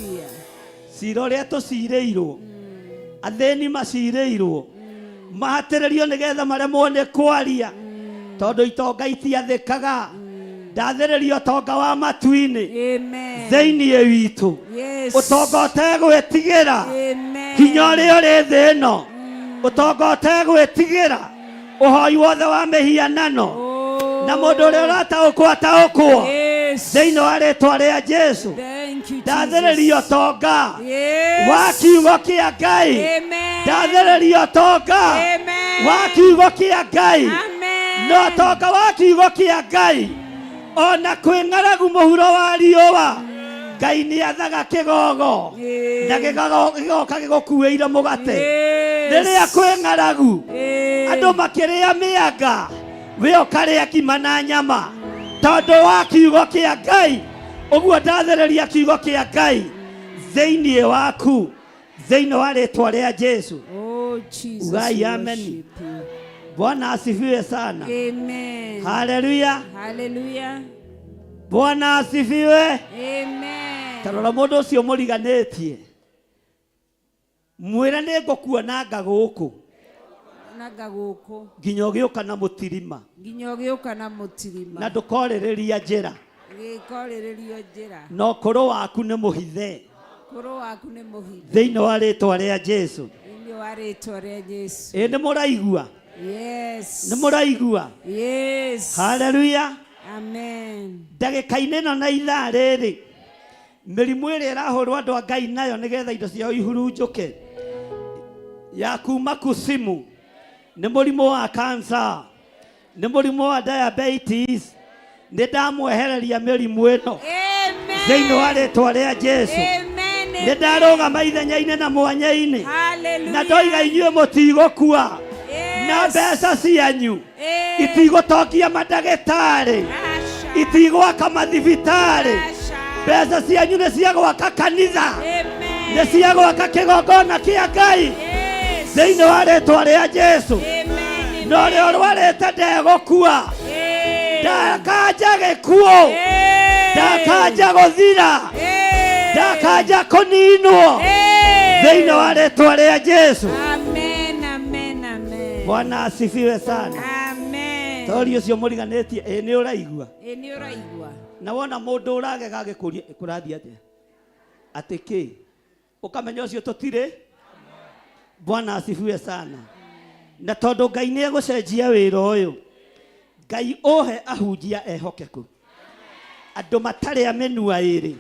Cira ũrĩa tũcirĩirwo athĩni macirĩirwo mahatĩrĩrio nĩgetha maremwo nĩ kwaria tondũ itonga itiathĩkaga ndathĩrĩrio ũtonga wa matu-inĩ thĩinĩ witũ ũtonga ũtegwĩtigĩra hinya ũrĩa ũrĩ thĩ ĩno ũtonga ũtegwĩtigĩra ũhoi wothe wa mĩhianano na mũndũ ũrĩa ũrataũkwo ataũkwo thĩinĩ wa rĩtwa rĩa Jesu ndathĩrĩrio ũtonga wa kiugo kĩa Ngai ndathĩrĩrio ũtonga wa kiugo kĩa Ngai no ũtonga wa kiugo kĩa Ngai ona kwĩ ng'aragu mũhuro wa riũa Ngai nĩ athaga kĩgogo na gĩgoka gĩgũkuĩire mũgate rĩrĩa kwĩ ng'aragu andũ makĩrĩa mĩanga we ũkarĩa ngima na nyama tondũ wa kiugo kĩa Ngai ũguo ndathĩrĩria kiugo kĩa Ngai thĩinĩ waku thĩinĩ wa rĩtwa rĩa Jesu. Ugai amen. Bwana asifiwe sana. Amen. Haleluya. Haleluya. Bwana asifiwe. Amen. Tarora mũndũ ũcio mũriganĩtie mwĩra nĩ ngũkuonanga gũkũ nginya ũgĩũka na mũtirima na ndũkorĩrĩria njĩra no ũkũrũ waku nĩ mũhithe thĩinĩ wa rĩtwa rĩa Jesu. Ĩ nĩ mũraigua? Nĩ mũraigua? Haleluya. Ndagĩka-inĩ ĩno na ithaa rĩrĩ mĩrimũ ĩrĩa ĩrahũrwo andũ a Ngai nayo nĩgetha indo ciao ihurunjũke ya kuma kusimu nĩ mũrimũ wa cancer nĩ mũrimũ wa diabetes nĩ ndamwehereria mĩrimũ ĩno thĩinĩ wa rĩtwa rĩa Jesu. Nĩ ndarũgama ithenya-inĩ na mwanya-inĩ na ndoiga inyuĩ mũtigũkua na mbeca cianyu itigũtongia mandagĩtarĩ itigwaka mathibitarĩ mbeca cianyu nĩ cia gwaka kanitha nĩ cia gwaka kĩgongona kĩa Ngai thĩinĩ wa rĩtwa rĩa Jesu. No ũrĩa ũrwarĩte ndegũkua ndakanja gĩkuũ ndakanja gũthira ndakanja kũninwo thĩinĩ wa rĩtwa rĩa Jesu. Bwana asifiwe sana. Tori ũcio mũriganĩtie nĩ ũraigua? Na wona mũndũ ũragega gĩkũria kũrathiĩ atĩa atĩ kĩ ũkamenya ũcio tũtirĩ. Bwana asifiwe sana. Na tondũ Ngai nĩ egũcenjia wĩra ũyũ Ngai ũhe ahunjia ehokeku andũ matarĩ a mĩnua ĩrĩ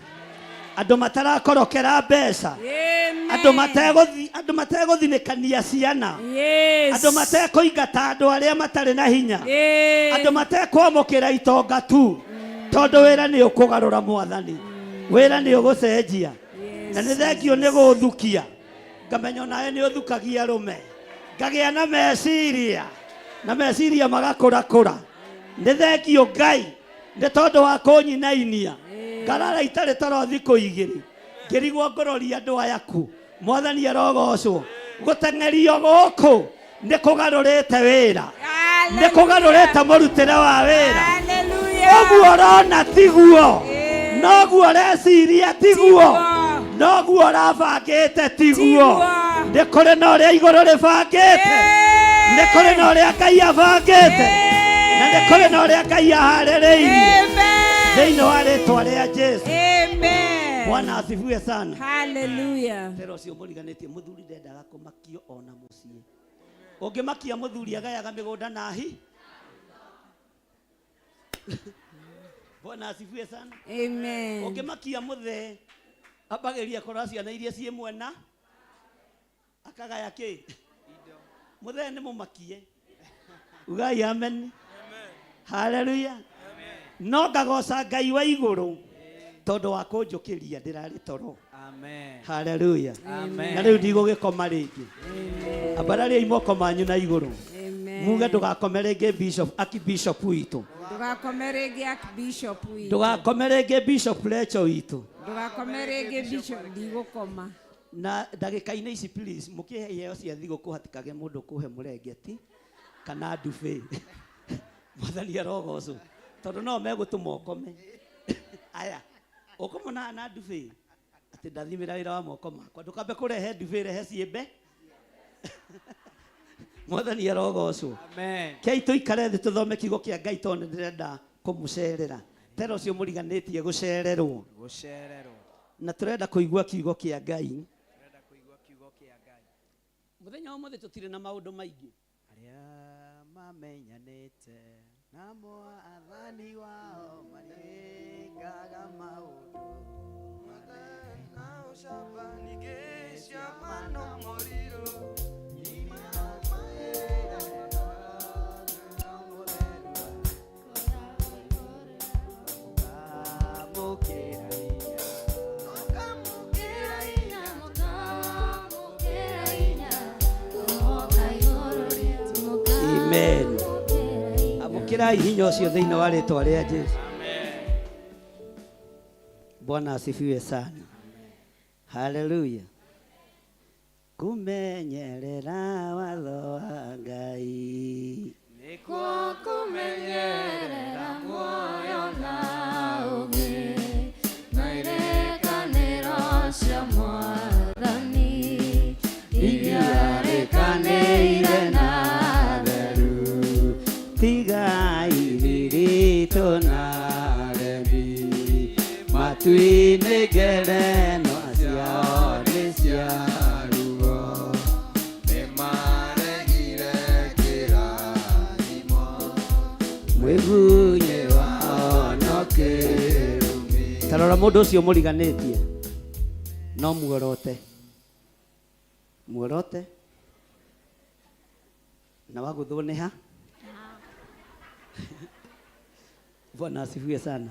andũ matarakorokera mbeca andũ mategũthinĩkania ciana andũ matekũingata andũ arĩa matarĩ na hinya andũ matekwamũkĩra itonga tu tondũ wĩra nĩ ũkũgarũra Mwathani wĩra nĩ ũgũcenjia na nĩ thengio nĩ gũthukia ngamenya nawe nĩ ũthukagia rũme ngagĩa na meciria magakũrakũra nĩ thengio Ngai nĩ tondũ wa kũnyinainia ngarara itarĩ toro thikũ igĩrĩ ngĩrigwo ngũroria andũ aya ku mwathani arogocwo gũteng'erio gũkũ nĩ kũgarũrĩte wĩra nĩ kũgarũrĩte mũrutĩre wa wĩra ũguo ũrona tiguo noguo ũreciria tiguo noguo ũrabangĩte tiguo nĩ kũrĩ na ũrĩa igũrũ rĩbangĩte nĩ kũrĩ na ũrĩa Ngai abangĩte na nĩ kũrĩ na ũrĩa Ngai aharĩrĩirie thĩinĩ wa rĩtwa rĩa Jesu. Bwana asifiwe sana. Hallelujah. Pero cio mũriganĩtie mũthuri ndendaga kũmakio ona mũciĩ. Ũngĩmakia mũthuri agayaga mĩgũnda nahi. Bwana asifiwe sana. Amen. Ũngĩmakia mũthee ambagĩria kũrora ciana iria ciĩ mwena akagaya kĩ mũthee nĩ mũmakie. Ugai amen. Hallelujah. No ngagoca Ngai wa igũrũ tondũ wa kũnjũkĩria ndĩrarĩ toro. Amen. Hallelujah. Amen. Na rĩu ndigũgĩkoma rĩngĩ. Ambarariai moko manyu na igũrũ. Muge ndũgakome rĩngĩ bishop witũ. Ndũgakome rĩngĩ archbishop witũ. Ndũgakome rĩngĩ bishop Lecho witũ. Ndũgakome rĩngĩ bishop ndigũkoma. Na ndagĩka-inĩ ici please mũkĩhe iheo cia thigũkũ hatikage mũndũ kũhe mũrengeti kana ndube. Mwathani arogocwo tondũ no megũtũma ũkome. Aya ũkũmona na ndube atĩ ndathimĩra wĩra wa moko makwa ndũkambe kũrehe ndube rehe ciĩmbe. Mwathani arogocwo. Amen. Kei tũikare thĩ tũthome kiugo kĩa Ngai tondũ ndĩrenda kũmũcerera. Tero ũcio mũriganĩtie gũcererwo. Gũcererwo. Na tũrenda kũigua kiugo kĩa Ngai. Mũthenya ũmũthĩ tũtirĩ na maũndũ maingĩ. Arĩa mamenyanĩte na mwathani wao marĩkaga maũndũ na ũcabanigĩcia mano morirũ. Amen. Amũkĩrai hinya ũcio thĩinĩ wa rĩtwa rĩa Jesu. Bwana asifiwe sana. Hallelujah. Kumenyerera watho wa Ngai nĩkuo kũmenyerera muoyo na ũgĩ na irekanĩro cia Mwathani iria rĩkanĩire na theru tigai ririto na remi matu-inĩ ngerenwa ciao nĩ cia ruo nĩmaregire kĩrathimo mwĩgunye wao no kĩrumi. Tarora mũndũ ũcio mũriganĩtie no muorote na wagũthwo nĩ ha. Bwana asifiwe sana.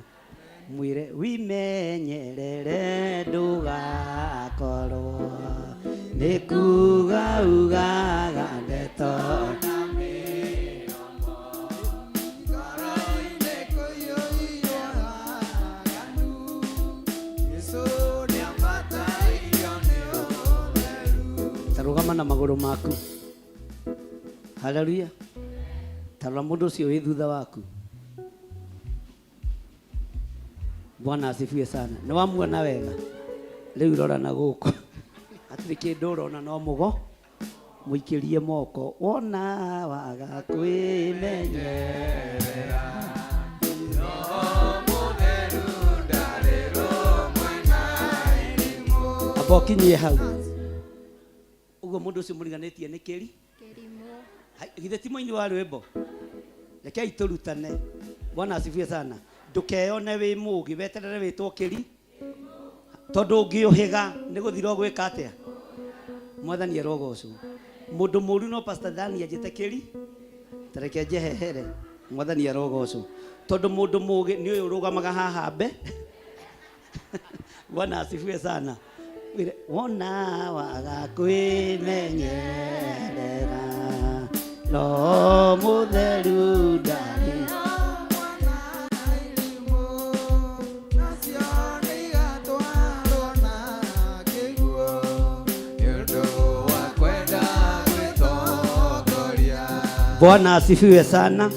Mwire wimenyerere ndũgakorwo nĩ kuga ugaga ndeto na mĩromo ngoro-inĩ kũiyũire waganu Jesũ nĩambatairio nĩ ũtheru. Tarũgama na magũrũ maku. Haleluya. Tarora mũndũ ũcio wĩ thutha waku. Bwana asifiwe sana. Nĩ wamuona wega. Rĩu rora na gũkũ. Hatirĩ kĩndũ ũrona no mũgo. Mũikĩrie moko. Wona waga kwĩmenyerera. Mũtheru ndarĩ rũmwe na irimũ. Amba ũkinyie hau. Ũguo mũndũ ũcio mũriganĩtie nĩ kĩri? Kĩrimũ. Githĩ ti mũini wa rwĩmbo? Rekei tũrutane. Bwana asifiwe sana. Ndũkeyone wĩ mũũgĩ weterere wĩtwo kĩri tondũ ũngĩũhĩga nĩ gũthira ũgwĩka atĩa. Mwathani arogocwo. Mũndũ mũũru no Pastor Dani anjĩte kĩri tareke njehehere. Mwathani arogocwo tondũ mũndũ mũũgĩ nĩ ũyũ ũrũgamaga haha mbe. Bwana asifiwe sana. Wona waga kwĩmenyerera no mũtheru ndarĩ. Bwana asifiwe sana.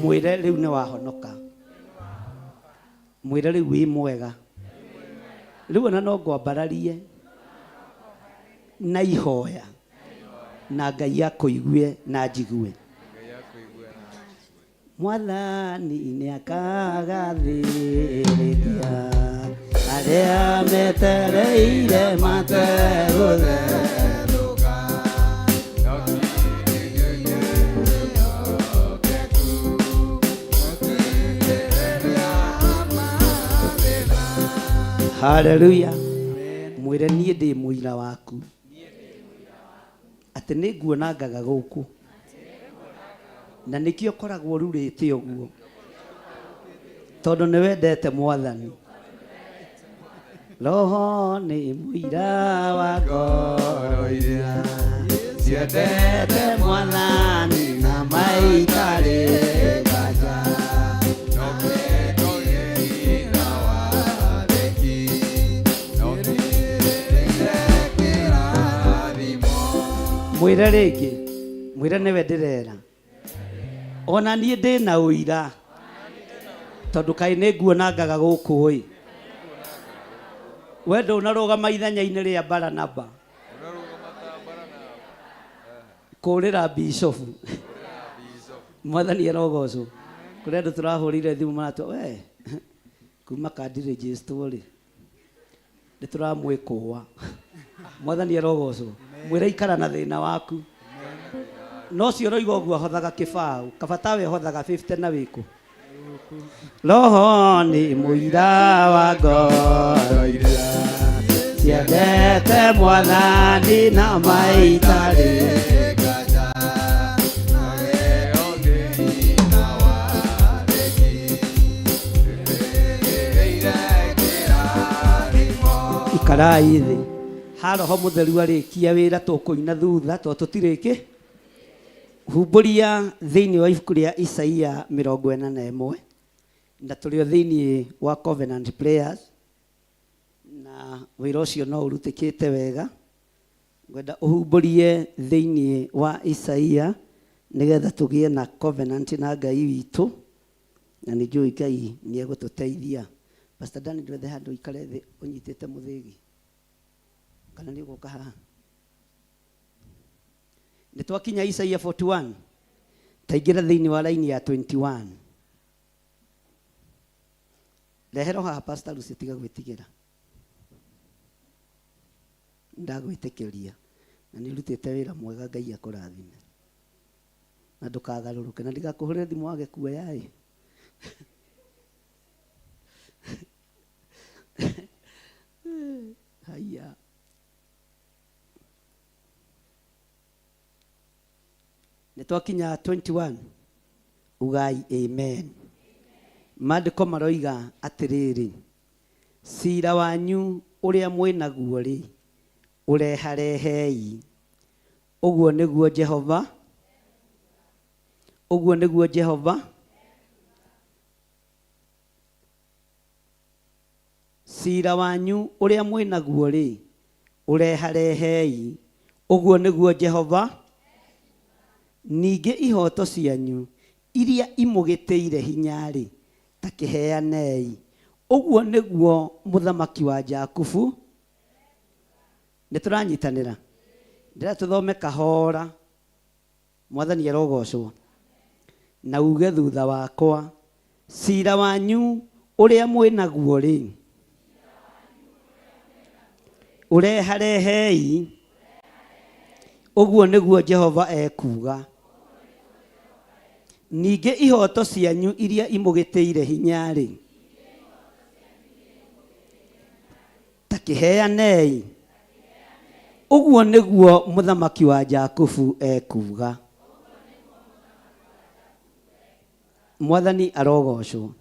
Mwire riu ni wahonoka. Mwire riu wi mwega. Riu ona no ngwambararie na ihoya na Ngai akũigue na njigue. Mwathani nĩ akagathĩrĩria arĩa metereire mategũtherũka. Haleluya. Mwĩre niĩ ndĩ mũira waku atĩ nĩ nguonangaga gũkũ na nĩkĩo koragwo rurĩte ũguo tondũ nĩ wendete Mwathani. Roho nĩ mũira wa ngoro iria ciendete Mwathani na maikarĩ nganja. Mwĩre rĩngĩ, mwĩre nĩwe ndĩrera ona niĩ ndĩ na ũira tondũ kaĩ nĩ nguonangaga gũkũ ĩ. We ndũnarũgama ithenya-inĩ rĩa Baranaba kũrĩra bishofu. Mwathani arogocwo. Kũrĩ andũ tũrahũrĩire thimũ maratwa we kuma kandirĩnjĩstwo rĩ nĩ tũramwĩkũa. Mwathani arogocwo. Mwĩre ikara na thĩna waku. No cio roiga ũguo hothaga kĩbaũ kabata we hothaga 50 na wĩkũ. Roho nĩ mũira wa ngoro iria ciendete Mwathani na maikarĩ nganja. Ikarai thĩ. Ha Roho Mũtheru arĩkia wĩra tũkũina thutha tondũ tũtirĩkĩ. Humbũria thĩinĩ wa ibuku rĩa Isaia 41 na tũrĩ thĩinĩ wa covenant prayers na wĩra ũcio no ũrutĩkĩte wega. Ngwenda ũhumbũrie thĩinĩ wa Isaia nĩgetha tũgĩe na covenant na Ngai witũ na nĩ njũĩ Ngai nĩ egũtũteithia. Pastor Dan ndwethe handũ ikare thĩ ũnyitĩte mũthĩgi kana nĩ ũgũka haha. Nĩ twakinya Isaia 41 taingĩra thĩinĩ wa raini ya 21. Rehero haha Pastor Lucy tiga gwĩtigĩra. Ndagwĩtĩkĩria na nĩ ũrutĩte wĩra mwega. Ngai akũrathime na ndũkagarũrũke na ndigakũhũrĩre thimũ wage kuoya ĩ. Haya. Nĩtwakinya 21 ugai amen. Maandĩko maroiga atĩrĩrĩ, cira wanyu ũrĩa mwĩnaguo rĩ ũreharehei. Ũguo nĩguo Jehova, ũguo nĩguo Jehova. Cira wanyu ũrĩa mwĩnaguo rĩ ũreharehei. Ũguo nĩguo Jehova. Ningĩ ihoto cianyu iria imũgĩtĩire hinya rĩ ta kĩheanei. Ũguo nĩguo mũthamaki wa Jakubu. Nĩ tũranyitanĩra. Ndĩra tũthome kahora. Mwathani arogocwo. Na uge thutha wakwa. Cira wanyu ũrĩa mwĩnaguo rĩ ũreharehei. Ũguo nĩguo Jehova ekuga. Ningĩ ihoto cianyu iria imũgĩtĩire hinya rĩ ta kĩheanei. Ũguo nĩguo mũthamaki wa Jakubu ekuga. Mwathani arogocwo.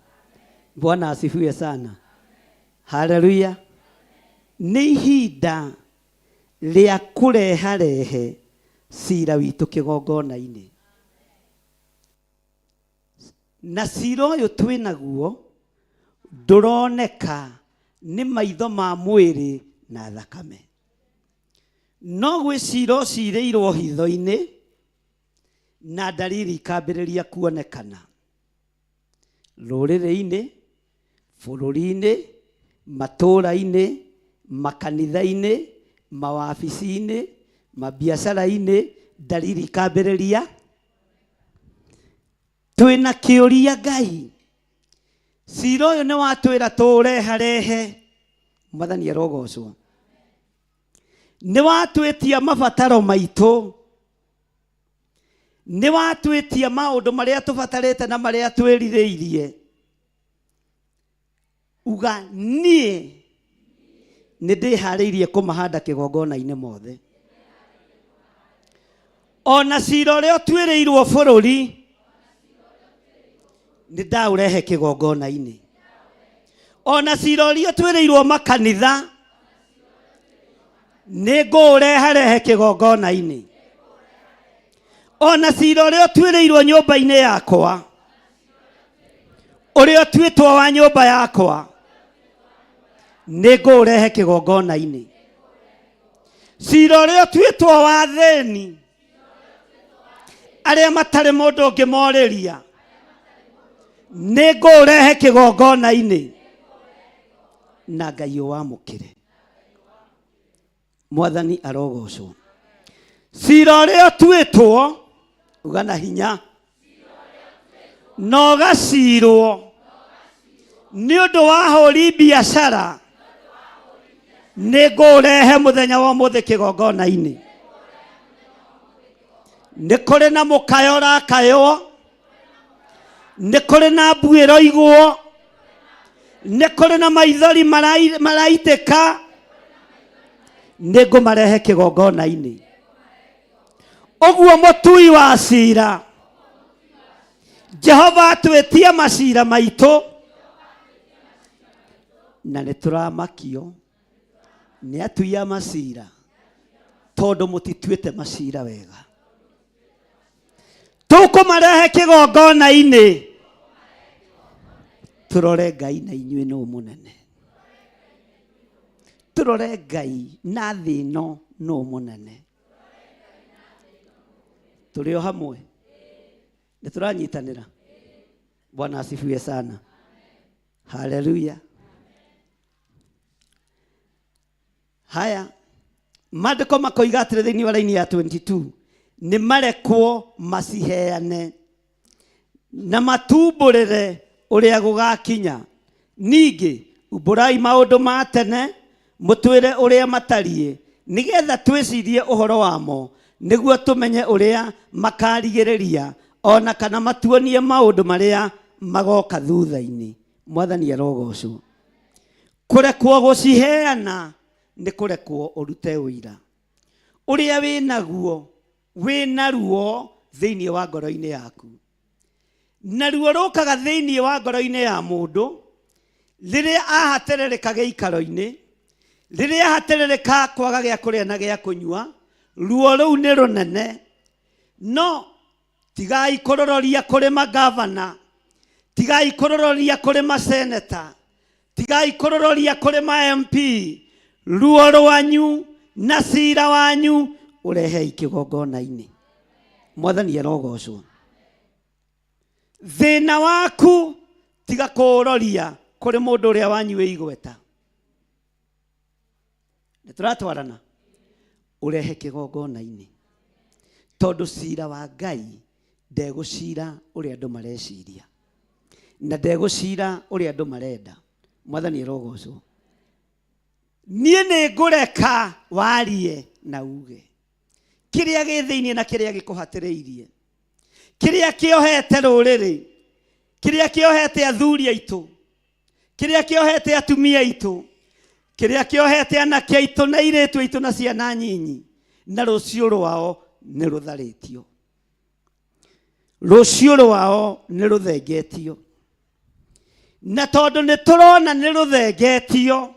Bwana asifiwe sana. Haleluya. Nĩ ihinda rĩa kũreharehe cira witũ kĩgongona-inĩ. Na cira ũyũ twĩnaguo ndũroneka nĩ maitho ma mwĩrĩ na thakame. No gwĩ cira ũcirĩirwo hitho-inĩ na dalili ikambĩrĩria kuonekana rũrĩrĩ-inĩ, bũrũri-inĩ, matũũra-inĩ, makanitha-inĩ, mawabici-inĩ, mabiacara-inĩ, dalili ikambĩrĩria. Twĩna kĩũria Ngai, cira ũyũ nĩ watwĩra tũũreharehe, Mwathani arogocwo. Nĩ watwĩtia mabataro maitũ, nĩ watwĩtia maũndũ marĩa tũbatarĩte na marĩa twĩrirĩirie. Uga niĩ nĩ ndĩharĩirie kũmahanda kĩgongona-inĩ mothe. Ona cira ũrĩa ũtuĩrĩirwo bũrũri nĩ ndaũrehe kĩgongona-inĩ. Ona cira ũrĩa ũtuĩrĩirwo makanitha nĩ ngũũreharehe kĩgongona-inĩ. Ona cira ũrĩa ũtuĩrĩirwo nyũmba-inĩ yakwa, ũrĩa ũtuĩtwo wa nyũmba yakwa, nĩ ngũũrehe kĩgongona-inĩ. Cira ũrĩa ũtuĩtwo wa thĩni, arĩa matarĩ mũndũ ũngĩmorĩria, nĩ ngũũrehe kĩgongona-inĩ. Na Ngai ũwamũkĩre. Mwathani arogocwo. Cira ũrĩa ũtuĩtwo, uga na hinya, na ũgacirwo nĩ ũndũ wa hũri biacara, nĩ ngũũrehe mũthenya wa ũmũthĩ kĩgongona-inĩ. Nĩ kũrĩ na mũkayo ũrakaywo, nĩ kũrĩ na mbuĩro igwo, nĩ kũrĩ na maithori maraitĩka, nĩ ngũmarehe kĩgongona-inĩ. Ũguo mũtui wa cira, Jehova atwĩtie macira maitũ, na nĩ tũramakio nĩ atui a macira, tondũ mũtituĩte macira wega. Tũkũmarehe kĩgongona-inĩ, tũrore Ngai na inyuĩ nũ mũnene. Tũrore Ngai na thĩ ĩno nũ mũnene. Tũrĩ o hamwe, nĩ tũranyitanĩra. Bwana asifiwe sana. Haleluya. Haya, maandĩko makoiga atĩrĩ thĩinĩ wa raini ya 22, nĩ marekwo maciheane na matumbũrĩre ũrĩa gũgakinya. Ningĩ umbũrai maũndũ ma tene, mũtwĩre ũrĩa matariĩ, nĩgetha twĩcirie ũhoro wamo, nĩguo tũmenye ũrĩa makarigĩrĩria, ona kana matuonie maũndũ marĩa magoka thutha-inĩ. Mwathani arogocwo. Kũrekwo gũciheana nĩ kũrekwo ũrute ũira. Ũrĩa wĩnaguo, wĩna ruo thĩinĩ wa ngoro-inĩ yaku. Na ruo rũkaga thĩinĩ wa ngoro-inĩ ya mũndũ rĩrĩa ahaterereka gĩikaro-inĩ, rĩrĩa ahaterereka kwaga gĩa kũrĩa na gĩa kũnyua. Ruo rũu nĩ rũnene. No tigai kũrororia kũrĩ magavana, tigai kũrororia kũrĩ maseneta, tigai kũrororia kũrĩ ma MP. Ruo rwanyu na cira wanyu ũrehei kĩgongona-inĩ. Mwathani arogocwo. Thĩna waku tiga kũũroria kũrĩ mũndũ ũrĩa wanyu wĩ igweta. Nĩ tũratwarana. Ũrehe kĩgongona-inĩ, tondũ cira wa Ngai ndegũcira ũrĩa andũ mareciria, na ndegũcira ũrĩa andũ marenda. Mwathani arogocwo. Niĩ nĩ ngũreka warie na uge kĩrĩa gĩ thĩinĩ na kĩrĩa gĩkũhatĩrĩirie, kĩrĩa kĩohete rũrĩrĩ, kĩrĩa kĩohete athuri aitũ, kĩrĩa kĩohete atumia aitũ, kĩrĩa kĩohete anake aitũ na airĩtu aitũ na ciana nyinyi, na rũciũ rwao nĩ rũtharĩtio, rũciũ rwao nĩ rũthengetio. Na tondũ nĩ tũrona nĩ rũthengetio,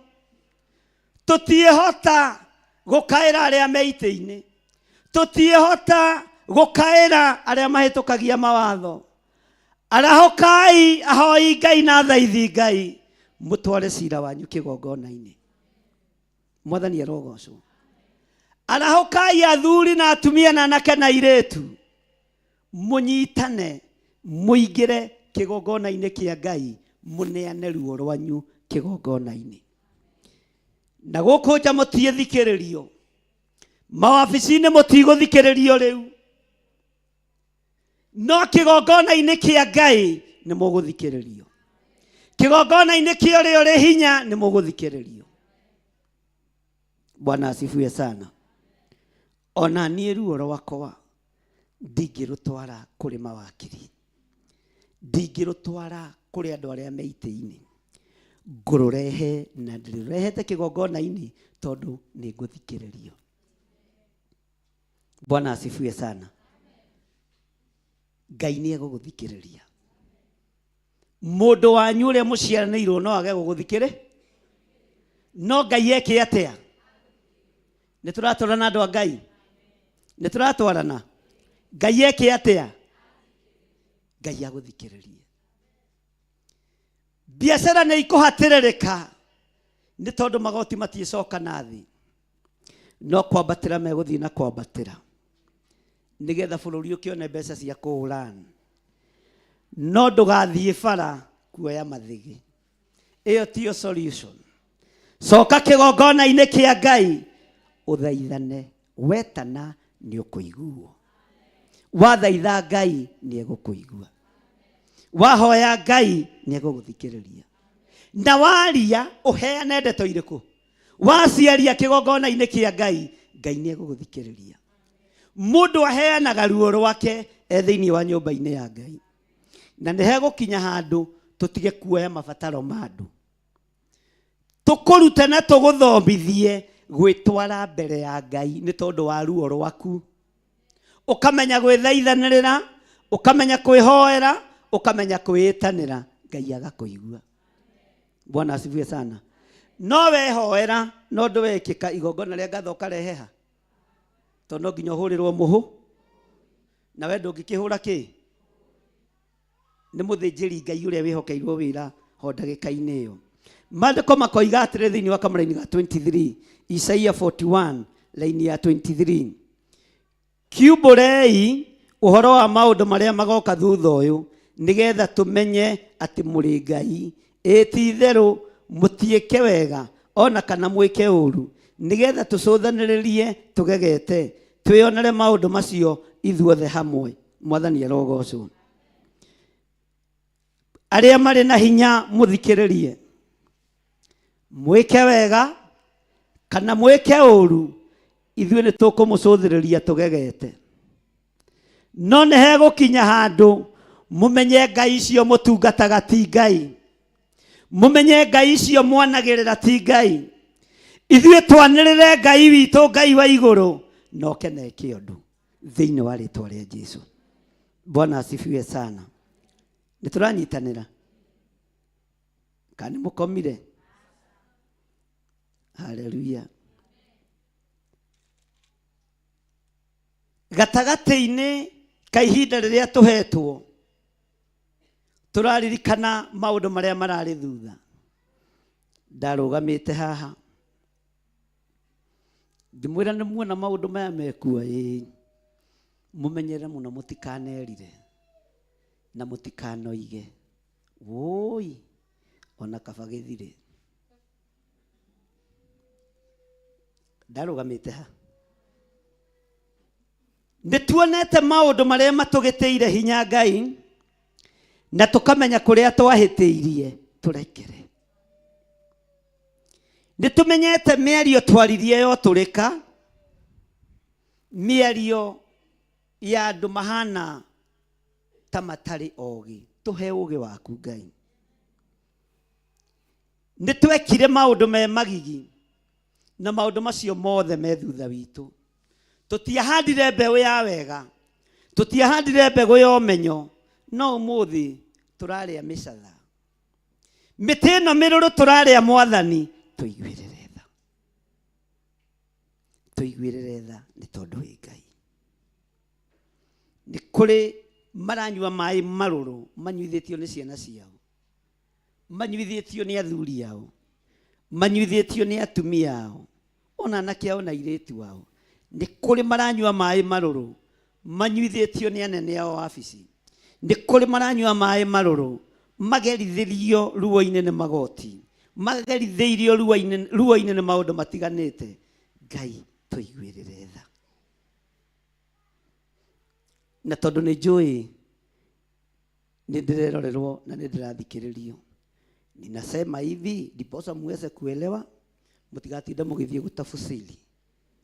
tũtiĩhota gũkaĩra arĩa me itĩ-inĩ, tũtiĩhota gũkaĩra arĩa mahĩtũkagia mawatho. Arahokai ahoi Ngai na thaithi Ngai, mũtware cira wanyu kĩgongona-inĩ. Mwathani arogocwo. Arahokai athuri na atumia na anake na airĩtu, munyitane muingire kigongona-inĩ kĩa Ngai muneane ruo rwanyu kigongona-inĩ. Na gũkũ nja mũtiĩthikĩrĩrio, mawabici-inĩ mũtigũthikĩrĩrio rĩu, no kigongona-inĩ kĩa Ngai nĩ mũgũthikĩrĩrio. Kigongona-inĩ kĩa ũrĩa ũrĩ hinya nĩ mũgũthikĩrĩrio. Bwana asifiwe sana. Ona niĩ ruo rwakwa ndingĩrũtwara kũrĩ mawakiri, ndingĩrũtwara kũrĩ andũ arĩa me itĩ-inĩ, ngũrũrehe na ndĩrũrehete kigongona-inĩ tondũ nĩ ngũthikĩrĩrio. Bwana asifiwe sana. Ngai nĩ egũgũthikĩrĩria. Mũndũ wanyu ũrĩa mũciaranĩirwo no age gũgũthikĩrĩria, no Ngai eke atĩa? Nĩ tũratwarana andũ a Ngai? Nĩ tũratwarana? Ngai eke atĩa? Ngai agũthikĩrĩrie. Biacara nĩ ikũhatĩrĩrĩka nĩ tondũ magoti matiĩcoka na thĩ, no kwambatĩra megũthiĩ na kwambatĩra nĩgetha bũrũri ũkĩone mbeca cia kũhũra. No ndũgathiĩ bara kuoya mathĩgĩ, ĩyo tiyo solution. Coka kĩgongona-inĩ kĩa Ngai ũthaithane, wetana nĩ ũkũiguo. Wathaitha Ngai nĩ egũkũigua, wahoya Ngai nĩ egũgũthikĩrĩria. Na waria ũheane ndeto irĩkũ, waciaria kĩgongona-inĩ kĩa Ngai, Ngai nĩ egũgũthikĩrĩria. Mũndũ aheanaga ruo rwake thĩinĩ wa nyũmba-inĩ ya Ngai, na nĩ hegũkinya handũ tũtige kuoya mabataro ma andũ, tũkũrute na tũgũthomithie gwĩtwara mbere ya Ngai nĩ tondũ wa ruo rwaku. Ũkamenya gwĩthaithanĩrĩra, ũkamenya kwĩhoera, ũkamenya kwĩĩtanĩra, Ngai agakũigua. Bwana asifiwe sana. No wehoera, no ndwekĩka igongona rĩa ngatho ũkareheha, tondũ no nginya ũhũrĩrwo mũhũ, na we ndũngĩkĩhũra kĩ? Nĩ mũthĩnjĩri Ngai ũrĩa wĩhokeirwo wĩra ho ndagĩka-inĩ ĩyo. Maandĩko makoiga atĩrĩ thĩinĩ wa kamũra-inĩ ga 23, Isaia 41 laini ya 23, kiumbũrei ũhoro wa maũndũ marĩa magoka thutha ũyũ, nĩgetha tũmenye atĩ mũrĩ Ngai. Ti-itherũ mũtiĩke wega ona kana mwĩke ũũru, nĩgetha tũcũthanĩrĩrie tũgegete, twĩonere maũndũ macio ithuothe hamwe. Mwathani arogocwo. Arĩa marĩ na hinya mũthikĩrĩrie, mwĩke wega kana mwĩke ũũru, ithuĩ nĩ tũkũmũcũthĩrĩria tũgegete. No nĩ hegũkinya handũ mũmenye Ngai icio mũtungataga ti Ngai, mũmenye Ngai icio mwanagĩrĩra ti Ngai. Ithuĩ twanĩrĩre Ngai witũ, Ngai wa igũrũ, noke na eke ũndũ thĩinĩ wa rĩtwa rĩa Jesũ. Bwana asifiwe sana. Nĩ tũranyitanĩra kana mũkomire? Haleluya. Gatagatĩ-inĩ ka ihinda rĩrĩa tũhetwo, tũraririkana maũndũ marĩa mararĩ thutha. Ndarũgamĩte haha ngĩmwĩra nĩ muona maũndũ maya mekuo, mũmenyere mũno mũtikanerire na mũtikanoige woi ona kaba gĩthire. Ndarũgamĩte ha, nĩ tuonete maũndũ marĩa matũgĩtĩire hinya Ngai, na tũkamenya kũrĩa twahĩtĩirie tũrekere. Nĩ tũmenyete mĩario twaririe yo tũrĩka, mĩario ya andũ mahana ta matarĩ ogĩ. Tũhe ũgĩ waku Ngai. Nĩ twekire maũndũ me magigi, na maũndũ macio mothe me thutha witũ. Tũtiahandire mbeũ ya wega, tũtiahandire mbegũ ya ũmenyo, no ũmũthĩ tũrarĩa mĩcatha. Mĩtĩ ĩno mĩrũrũ tũrarĩa Mwathani. Tũiguĩrĩre tha, tũiguĩrĩre tha nĩ tondũ wĩ Ngai. Nĩ kũrĩ maranyua maĩ marũrũ manyuithĩtio nĩ ciana ciao, manyuithĩtio nĩ athuri ao, manyuithĩtio nĩ atumia ao, ona anake ao na airĩtu ao. Nĩ kũrĩ maranyua maĩ marũrũ manyuithĩtio nĩ anene ao wabici. Nĩ kũrĩ maranyua maĩ marũrũ, magerithĩrio ruo-inĩ nĩ magoti, magerithĩirio ruo-inĩ nĩ maũndũ matiganĩte. Ngai tũiguĩrĩre tha. Na tondũ nĩ njũĩ nĩ ndĩrerorerwo na nĩ ndĩrathikĩrĩrio, ninasema hivi ndiposa muweze kuelewa, mtigatinde mgithie kutafsiri.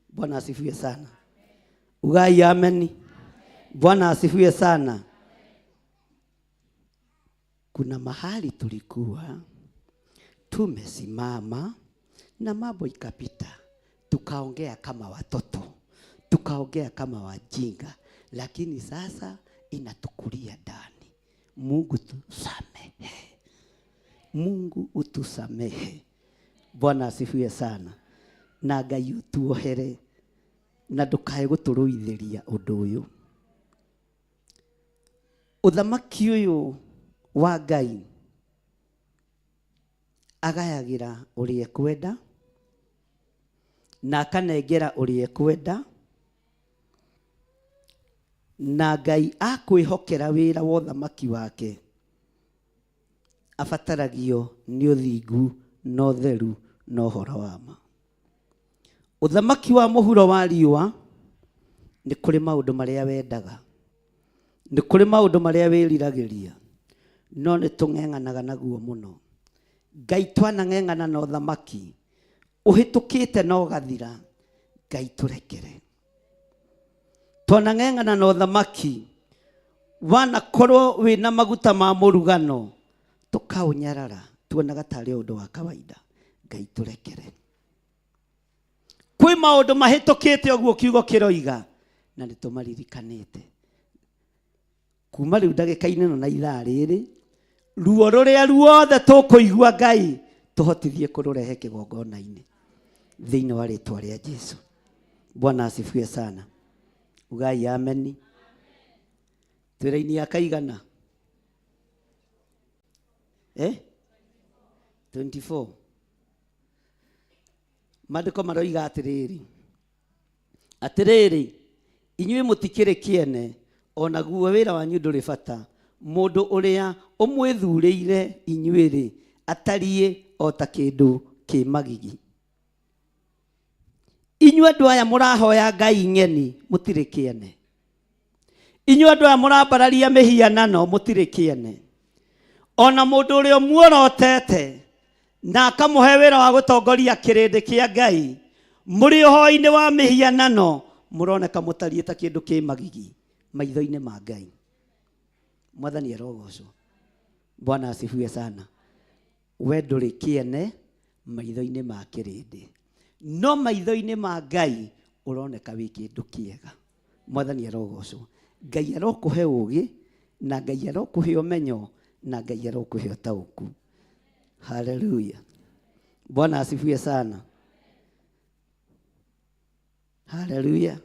Bwana asifiwe sana. Ugai amen. Bwana asifiwe sana. Kuna mahali tulikuwa tumesimama na mambo ikapita, tukaongea kama watoto, tukaongea kama wajinga, lakini sasa inatukulia ndani. Mungu tusamehe. Mungu utusamehe. Bwana asifiwe sana. Na Ngai utuohere na ndukae guturuithĩria ũndũ ũyũ. Ũthamaki ũyũ wa Ngai agayagĩra ũrĩa kwenda na akanengera ũrĩa kwenda, na Ngai akwĩhokera wĩra wa ũthamaki wake abataragio nĩ ũthingu na ũtheru na ũhoro wa ma. Ũthamaki wa mũhuro wa riũa nĩ kũrĩ maũndũ marĩa wendaga, nĩ kũrĩ maũndũ marĩa wĩriragĩria, no nĩ tũng'eng'anaga naguo mũno. Ngai twanang'eng'ana na ũthamaki ũhĩtũkĩte na ũgathira, Ngai tũrekere. Twanang'eng'ana na ũthamaki wanakorwo wĩna maguta ma mũrugano, tũkaũnyarara tuonaga tarĩ ũndũ wa kawaida, Ngai tũrekere. Kwĩ maũndũ mahĩtũkĩte ũguo kiugo kĩroiga na nĩ tũmaririkanĩte. Kuma rĩu ndagĩka-inĩ na ithaa rĩrĩ, ruo rũrĩa ruothe tũkũigua Ngai tũhotithie kũrũrehe kĩgongona-inĩ thĩinĩ wa rĩtwa rĩa Jesũ. Bwana asifiwe sana. Ugai amen. Twĩra-inĩ ya kaigana 24. Maandĩko maroiga atĩrĩrĩ, inyuĩ mũtikĩrĩ kĩene, onaguo wĩra wanyu ndũrĩ bata. Mũndũ ũrĩa ũmwĩthurĩire inyuĩ-rĩ atariĩ o ta kĩndũ kĩ magigi. Inyuĩ andũ aya mũrahoya ngai ng'eni mũtirĩ kĩene. Inyuĩ andũ aya mũrambararia mĩhianano mũtirĩ kĩene. Ona mũndũ ũrĩa muorotete na akamũhe wĩra wa gũtongoria kĩrĩndĩ kĩa Ngai, mũrĩ ũhoi-inĩ wa mĩhianano mũroneka mũtariĩ ta kĩndũ kĩ magigi maitho-inĩ ma Ngai. Mwathani arogocwo. Bwana asifiwe sana. We ndũrĩ kĩene maitho-inĩ ma kĩrĩndĩ, no maitho-inĩ ma Ngai ũroneka wĩ kĩndũ kĩega. Mwathani arogocwo. Ngai arokũhe ũũgĩ, na Ngai arokũhe ũmenyo, na Ngai arokũhe ũtaũku. Hallelujah. Bwana asifiwe sana. Hallelujah.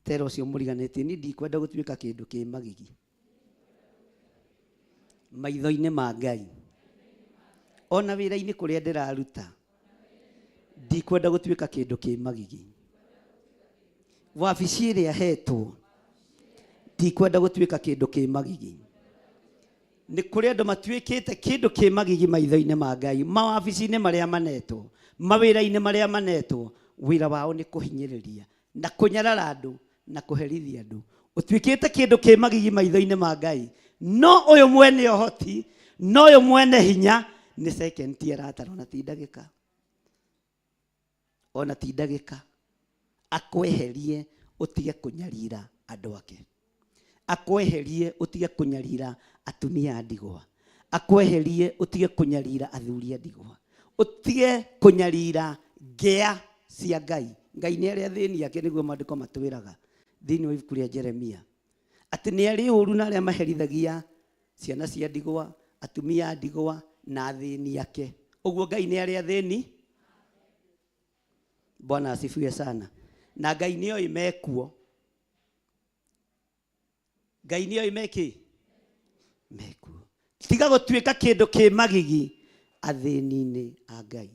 Tero ũcio mũriganĩtie, ni ndikwenda gũtuĩka kĩndũ kĩ magigi maitho-inĩ ma Ngai. Ona wĩra-inĩ kũrĩa ndĩraruta ndikwenda gũtuĩka kĩndũ kĩ magigi. Wabici ĩrĩa hetwo ndikwenda gũtuĩka kĩndũ kĩ magigi. Nĩ kũrĩ andũ matuĩkĩte kĩndũ kĩ magigi maitho-inĩ ma Ngai. Mawabici-inĩ marĩa manetwo, mawĩra-inĩ marĩa manetwo, wĩra wao nĩ kũhinyĩrĩria na kũnyarara andũ na kũherithia andũ. Ũtuĩkĩte kĩndũ kĩ magigi maitho-inĩ ma Ngai, no ũyũ mwene ũhoti, no ũyũ mwene hinya nĩ second tier ratara, ona ti ndagĩka, ona ti ndagĩka. Akweherie ũtige kũnyarira andũ ake, akweherie ũtige kũnyarira atumia a ndigwa, akweherie ũtige kũnyarira athuri a ndigwa, ũtige kũnyarira ngĩa cia Ngai. Ngai nĩ arĩ athĩni ake, nĩguo maandĩko matwĩraga thĩinĩ wa ibuku rĩa Jeremia atĩ nĩ arĩ ũũru na arĩa maherithagia ciana cia ndigwa, atumia a ndigwa na athĩni ake. Ũguo Ngai nĩ arĩ athĩni. Bwana asifiwe sana. Na Ngai nĩ oĩ mekuo. Ngai nĩ oĩ meki mekuo. Tiga gũtuĩka kĩndũ kĩ magigi athĩni-inĩ a Ngai.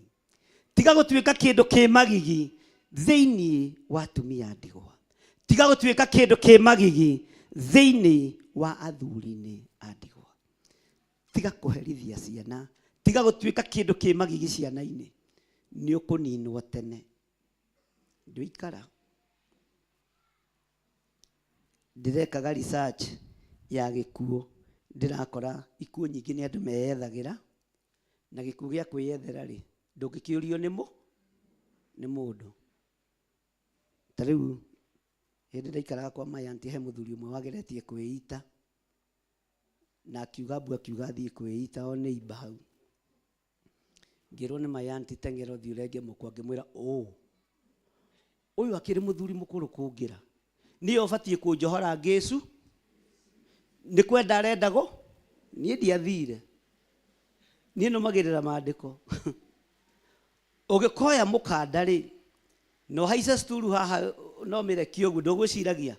Tiga gũtuĩka kĩndũ kĩ magigi thĩinĩ wa atumia a ndigwa. tiga gutuika kindu ki magigi thiini wa athuri-ini a ndigwa. Tiga kuherithia ciana, tiga gutuika kindu ki magigi ciana-ini, ni ukuninwo tene. Nduikara ndirekaga research ya gikuo, ndirakora ikuo nyingi ni andu meyethagira, na gikuo gia kwiyethera ri ndungikiurio ni mundu. Tariu hindi ndaikaraga kwa mayanti he muthuri umwe wageretie kwiita, na akiuga mbu akiuga athie kwiita o neighbor hau. Ngirwo ni mayanti tengero thi urenge mukwa, ngimwira uyu akiri muthuri mukuru kungira, niyo batie kunjohora ngesu, ni kwenda arendago nie ndiathire, nie no magirira maandiko. Ugikoya mukanda ri no haisa sturu haha no mirekio gu ndugwiciragia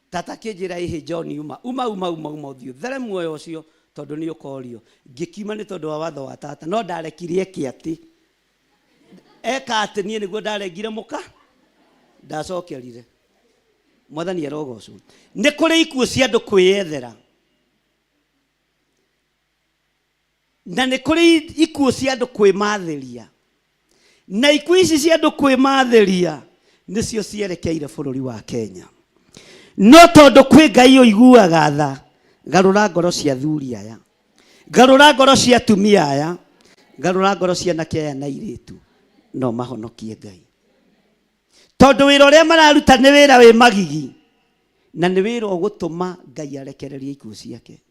tata kinjira ihi John uma uthio there muoyo ucio tondu ni ukorio ngikima ni tondu wa watho wa tata, no ndarekirie kiati eka ati nie niguo ndarengire muka ndacokerire. Mwathani arogocwo. Ni kuri ikuo cia andu kwiyethera, na ni kuri ikuo cia andu kwimatheria, na ikuo ici cia andu kwimatheria nicio cierekeire bururi wa Kenya. No tondu kwi Ngai uiguaga tha, garura ngoro cia athuri aya, garura ngoro cia atumia aya, garura ngoro cia anake aya na iritu, no mahonokie Ngai. Tondu wira uria mararuta ni wira wi magigi, na ni wira ugutuma Ngai arekererie ikuo ciake.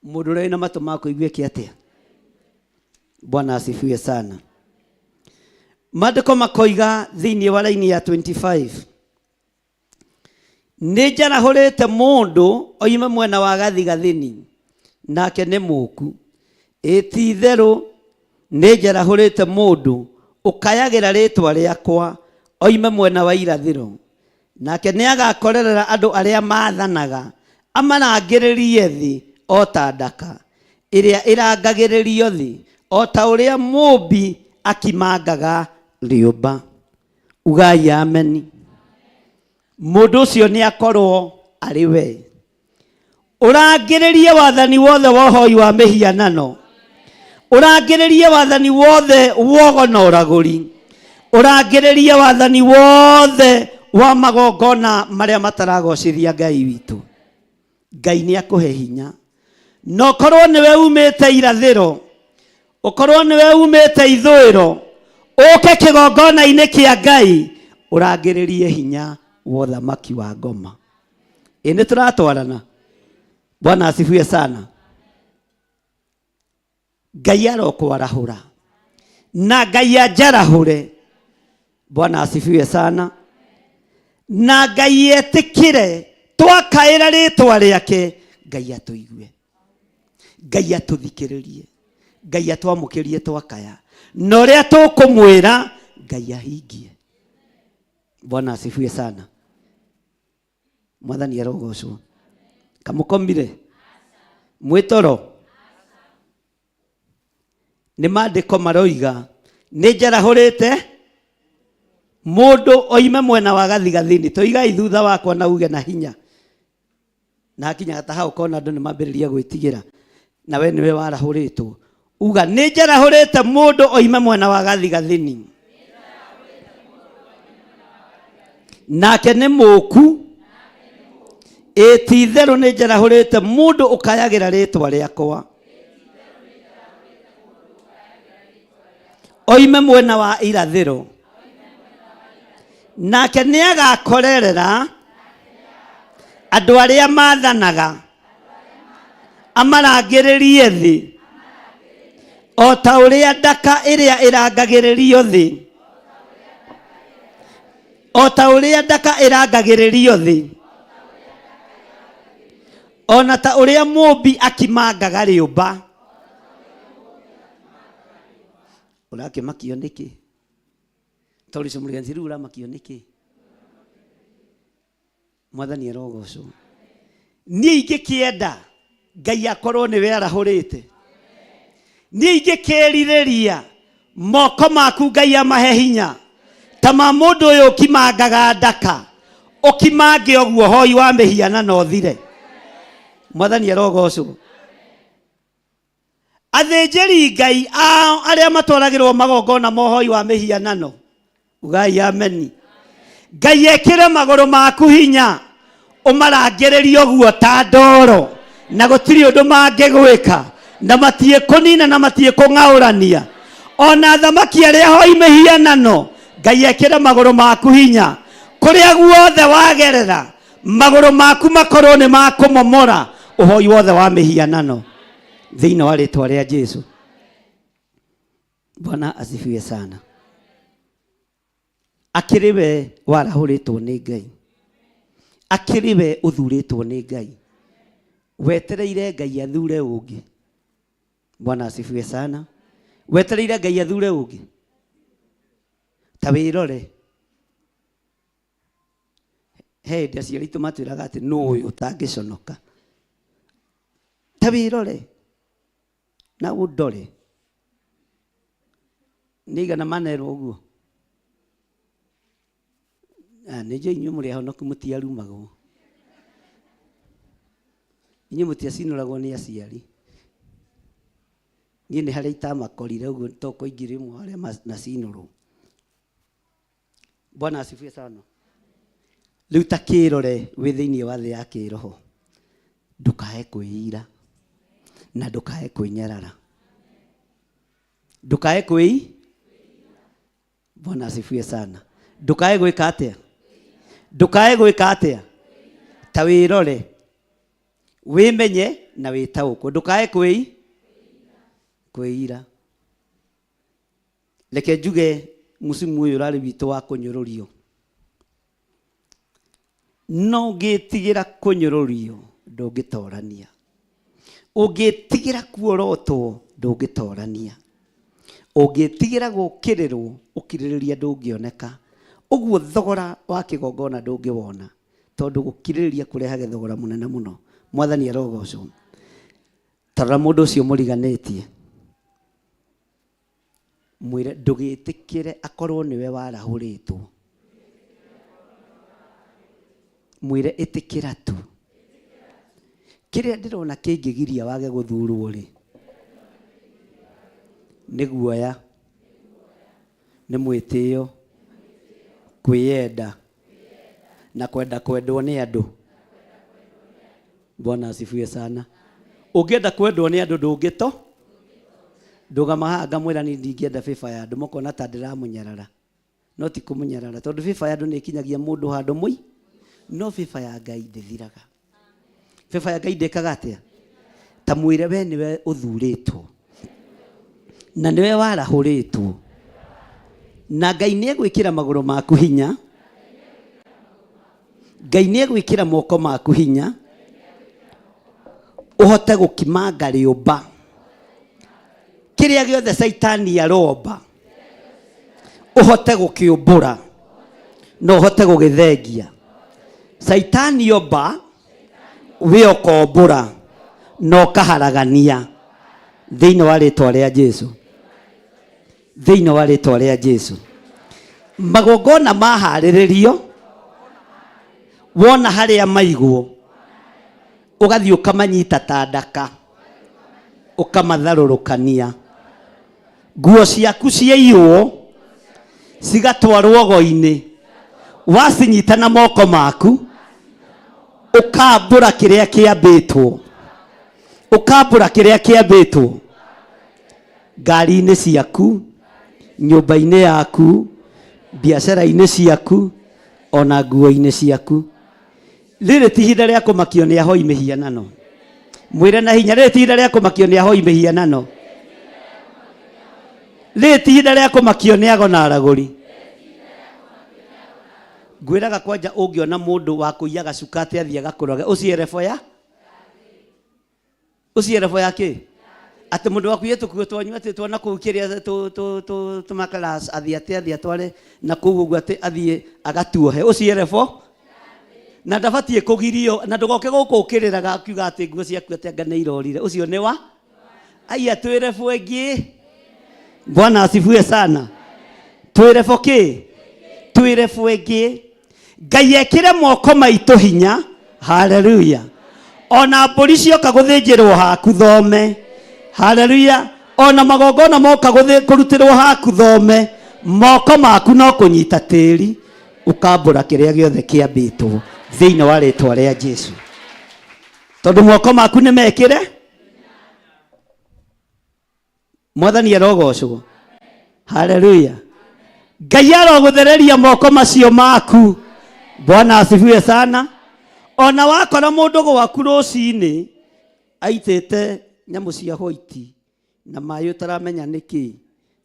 Mundu uri na matu ma kuigua ki atia? Bwana asifiwe sana. Maandiko makoiga thiini wa laini ya 25, ni njarahurite mundu oime mwena wa gathigathini, nake ni muku. Iti theru ni njarahurite mundu ukayagira ritwa riakwa oime mwena wa irathiro, nake ni agakorerera andu aria maathanaga amarangiririe thi o ta ndaka iria irangagiririo thi o ta uria mumbi akimangaga riumba. Ugai ameni. Mundu ucio ni akorwo ari we urangiririe wathani wothe wa uhoi wa mihianano, urangiririe wathani wothe wogo na uraguri, urangiririe wathani wothe wa magongona maria mataragocithia Ngai witu. Ngai ni akuhe hinya. No korwo niwe umite irathiro, ukorwo niwe umite ithuiro, uke kigongona-ini kia Ngai urangiririe hinya wa uthamaki wa ngoma. Ini turatwarana. Bwana asifiwe sana. Ngai arokwarahura na Ngai ajarahure. Bwana asifiwe sana. Na Ngai etikire twakaira ritwa riake, Ngai atuigue, Ngai atuthikiririe, Ngai atwamukirie twakaya, no ria tukumwira Ngai ahingie. Bwana asifiwe sana. Mwathani arogocwo. Kamukomire mwitoro ni maandiko maroiga ni njarahurite mundu oime mwena wa gathigathini. Toiga ithutha wakwa na uge na hinya, na kinya gataha ukona andu ni mambiriria gwitigira, na we niwe warahuritwo. Uga ni njarahurite mundu oime mwena wa gathigathini, nake ni muku. Iti theru ni njarahurite mundu ukayagira ritwa riakwa oime mwena wa irathiro, nake ni agakorerera andu aria maathanaga amarangiririe thi o ta uria ndaka iria irangagiririo thi, o ta uria ndaka irangagiririo thi, ona ta uria mumbi akimangaga riumba. Urakimakio niki? Torico muliganzi riu uramakio niki? Mwathani arogocwo. Nie ingikienda Ngai akorwo niwe arahurite, nie ingikiririria moko maku Ngai amahe hinya, tama mundu uyu kimangaga ndaka ukimange oguo hoi wa mihiana no thire mwathani arogocwo athinjiri ngai aria matwaragirwo magongona mohoi wa mihianano ugai ameni ngai ekire maguru maku hinya umarangiririe oguo ta ndoro na gutiri undu mangigwika na matie kunina na matie kung'aurania ona thamaki aria hoi mihianano ngai ekire maguru maku hinya kuria guothe wagerera maguru maku makorwo ni makumomora uhoi wothe wa mihianano thĩinĩ wa rĩtwa rĩa Jesu. Bwana asifiwe sana. Akĩrĩ we warahũrĩtwo nĩ Ngai, akĩrĩ we ũthurĩtwo nĩ Ngai, wetereire Ngai athure ũngĩ. Bwana asifiwe sana. Wetereire Ngai athure ũngĩ. Ta wĩrore, he hĩndĩ aciari aitũ matwĩraga atĩ nũ ũyũ ũtangĩconoka. Ta wĩrore na udore niga na manero uguo nije inyu muri ahonoku mutiarumagwo inyu mutiacinuragwo ni aciari ni hari itamakorire uguo toko ingirimo haria na cinuru. Bwana asifiwe sana. Riu ta kirore wi thiini wa thi ya kiroho ndukae kwĩira na ndukae kwĩnyarara, ndukae kwĩ. Bwana asifiwe sana. Ndukae gwĩka atĩa? Ndukae gwĩka atĩa? Ta wĩrore wĩmenye na wĩtaũkwo, ndukae kwĩira. Reke njuge musimu ũyũ ũrarĩ witũ wa kũnyũrũrio, no ngĩtigĩra kũnyũrũrio ndũngĩtorania, ũngĩtigĩra kuorotwo ndũngĩtorania, ũngĩtigĩra gũkĩrĩrwo ũkirĩrĩria ndũngĩoneka. Ũguo thogora wa kĩgongona ndũngĩwona tondũ gũkirĩrĩria kũrehaga thogora mũnene mũno. Mwathani arogocwo. Tarora mũndũ ũcio mũriganĩtie, mwĩre ndũgĩtĩkĩre akorwo nĩwe warahũrĩtwo, mwĩre ĩtĩkĩra tu. Kĩrĩa ndĩrona kĩngĩgiria wage gũthurwo rĩ nĩ guoya, nĩ mwĩtĩo, kwĩyenda na kwenda kwendwo nĩ andũ. Bwana asifiwe sana. Ũngĩenda kwendwo nĩ andũ ndũngĩto, ndũgamahanga mwĩra ni ndingĩenda bĩba ya andũ, mũkona ta ndĩramũnyarara. No ti kũmũnyarara tondũ bĩba ya andũ nĩ ikinyagia mũndũ handũ mũi, no bĩba ya Ngai ndĩthiraga. Bĩba ya Ngai ndĩkaga atĩa? Ta mwĩre we nĩwe ũthurĩtwo na nĩwe warahũrĩtwo na Ngai nĩ egwĩkĩra magũrũ maku hinya, Ngai nĩ egwĩkĩra moko maku hinya ũhote gũkimanga rĩũmba kĩrĩa gĩothe Saitani aromba, ũhote gũkĩũmbũra na ũhote gũgĩthengia. Saitani omba we ũkombũra na ũkaharagania thĩinĩ wa rĩtwa rĩa Jesu, thĩinĩ wa rĩtwa rĩa Jesu. Magongona maharĩrĩrio, wona harĩa maigwo ũgathiĩ ũkamanyita ta ndaka ũkamatharũrũkania. Nguo ciaku ciaiywo cigatwarwo go-inĩ, wacinyita na moko maku ũkambũra kĩrĩa kĩambĩtwo, ũkambũra kĩrĩa kĩambĩtwo ngari-inĩ ciaku, nyũmba-inĩ yaku, biacara-inĩ ciaku, ona nguo-inĩ ciaku. Rĩrĩ ti ihinda rĩa kũmakio nĩ ahoi mĩhianano. Mwĩre na hinya, rĩrĩ ti ihinda rĩa kũmakio nĩ ahoi mĩhianano. Rĩrĩ ti ihinda rĩa kũmakio nĩ ago na aragũri. Ngwĩraga kwanja ũngĩona mũndũ wa kũiyaga cukate athiĩ agakũroge, ũciere ya? Ũciere ya kĩ? Atĩ mũndũ wakuĩye tũkuo twanyu atĩ twana kũu kĩrĩa tũmakalas athiĩ atware na kũu ũguo atĩ athiĩ agatuohe. Ũciere na ndabatiĩ kũgirio na ndũgoke gũkũ ũkĩrĩraga akiuga atĩ nguo ciaku atĩ anga nĩ irorire. Ũcio nĩ wa aya twĩre ĩngĩ. Bwana asifiwe sana. Twĩre kĩ? twĩrebu ĩngĩ. Ngai ekĩre moko maitũ hinya. Haleluya. Ona mbũri cioka gũthĩnjĩrwo haku thome. Haleluya. Ona magongona moka kũrutĩrwo haku thome. Moko maku no kũnyita tĩri ukambũra kĩrĩa gĩothe kĩambĩtwo thĩinĩ wa rĩtwa rĩa Jesũ. Tondũ moko maku nĩ mekĩre. Mwathani arogocwo. Haleluya. Ngai arogũthereria moko macio maku. Bwana asifiwe sana. Ona wakora mũndũ gwaku rũci-inĩ aitĩte nyamũ cia hwa-iti na maĩ ũtaramenya nĩkĩ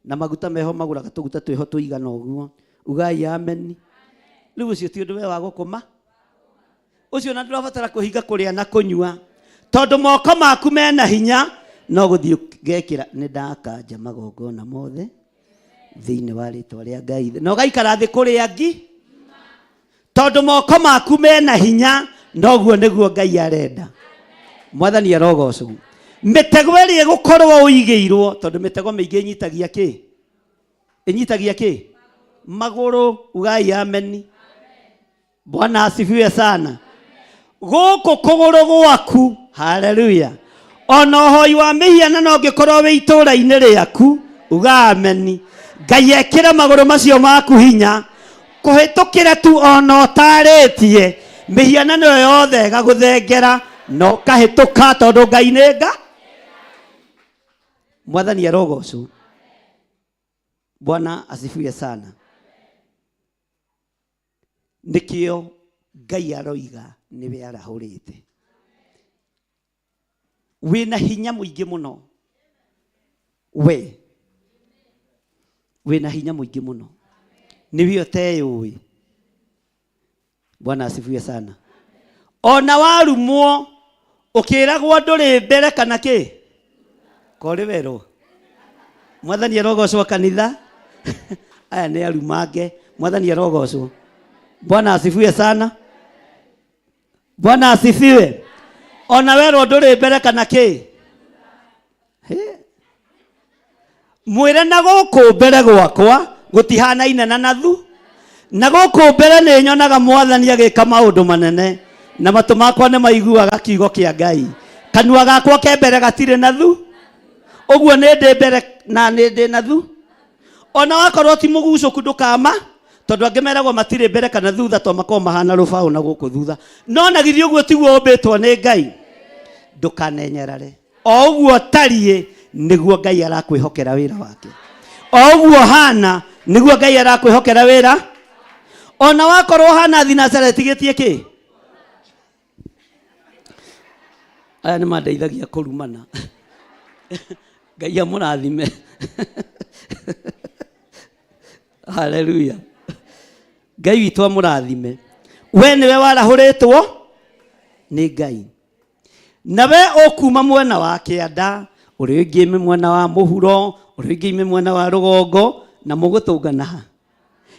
na maguta meho magũraga tũguta twĩho tũigana ũguo, ugai amen. Rĩu ũcio ti ũndũ we wa gũkoma. Ũcio na ndũrabatara kũhinga kũrĩa na kũnyua, tondũ moko maku mena hinya. No gũthiĩ gekĩra nĩ ndakanja magongona mothe thĩinĩ wa rĩtwa rĩa Ngai, na ũgaikara thĩ kũrĩa ngi, tondũ moko maku mena hinya. Noguo nĩguo Ngai arenda. Mwathani arogocwo. Mĩtego ĩrĩa ĩgũkorwo ũigĩirwo, tondũ mĩtego mĩingĩ ĩnyitagia kĩ? Ĩnyitagia kĩ? Magũrũ. Ugai amen. Bwana asifiwe sana. Gũkũ kũgũrũ gwaku. Haleluya. Ona ũhoi wa mĩhianano ũngĩkorwo wĩ itũũra-inĩ rĩaku. Uga amen. Ngai ekĩre magũrũ macio maku hinya kũhĩtũkĩra tu ona ũtarĩtie mĩhianano yothe ĩgagũthengera no kahĩtũka, tondũ Ngai nĩ Nga. Mwathani arogocwo. Bwana asifiwe sana. Nikio Ngai aroiga niwe arahũrĩte. Wĩna hinya mũingĩ mũno. Wĩna hinya mũingĩ mũno. Niwe ũteyũĩ. Bwana asifiwe sana. Ona warumwo ũkĩragwo ndũrĩ mbere kana kĩ? Kũrĩ werũ. Mwathani arogocwo kanitha. Aya nĩ arumange. Mwathani arogocwo. Bwana asifiwe sana. Bwana asifiwe. Ona werwo ndũrĩ mbere kana kĩ? Mwĩre na gũkũ mbere gwakwa gũtihanaine na nathu. Na gũkũ mbere nĩ nyonaga Mwathani agĩka maũndũ manene, na matũ makwa nĩ maiguaga kiugo kĩa Ngai. Kanua gakwa ke mbere gatirĩ nathu. Ũguo nĩ ndĩ mbere na nĩ ndĩ nathu. Ona wakorwo ti mũgucũku ndũkama, tondũ angĩ meragwo matirĩ mbere kana thutha, to makorwo mahana rũbaũ na gũkũ thutha. No na githĩ ũguo tiguo ũmbĩtwo nĩ Ngai. Ndũkanenyerare. O ũguo tariĩ nĩguo Ngai arakwĩhokera wĩra wake. O ũguo hana nĩguo Ngai arakwĩhokera wĩra. Ona wakorwo hana thinacara ĩtigĩtie kĩ? Aya nĩ mandeithagia kũrumana. Ngai amũrathime. Haleluya. Ngai witũ amũrathime. We nĩwe warahũrĩtwo nĩ Ngai. Na we ũkuma mwena wa kĩanda, ũrĩ ũngĩ mwena wa mũhuro, ũrĩ ũngĩ mwena wa rũgongo, na mũgũtũngana ha.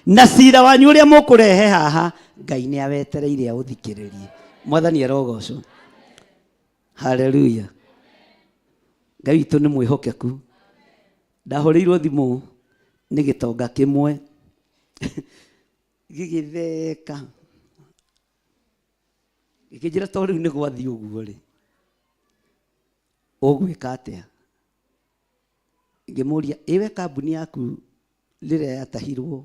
Na cira wanyu ũrĩa mũkũrehe haha, Ngai nĩ awetereire aũthikĩrĩrie. Mwathani arogocwo. Haleluya. Ngai witũ nĩ mwĩhokeku. Ndahũrĩirwo thimũ nĩ gĩtonga kĩmwe gĩgĩtheka, gĩkĩnjĩra to rĩu nĩ gwathiĩ ũguo rĩ, ũgwĩka atĩa? Ngĩmũria, ĩwe kambuni yaku rĩrĩa yatahirwo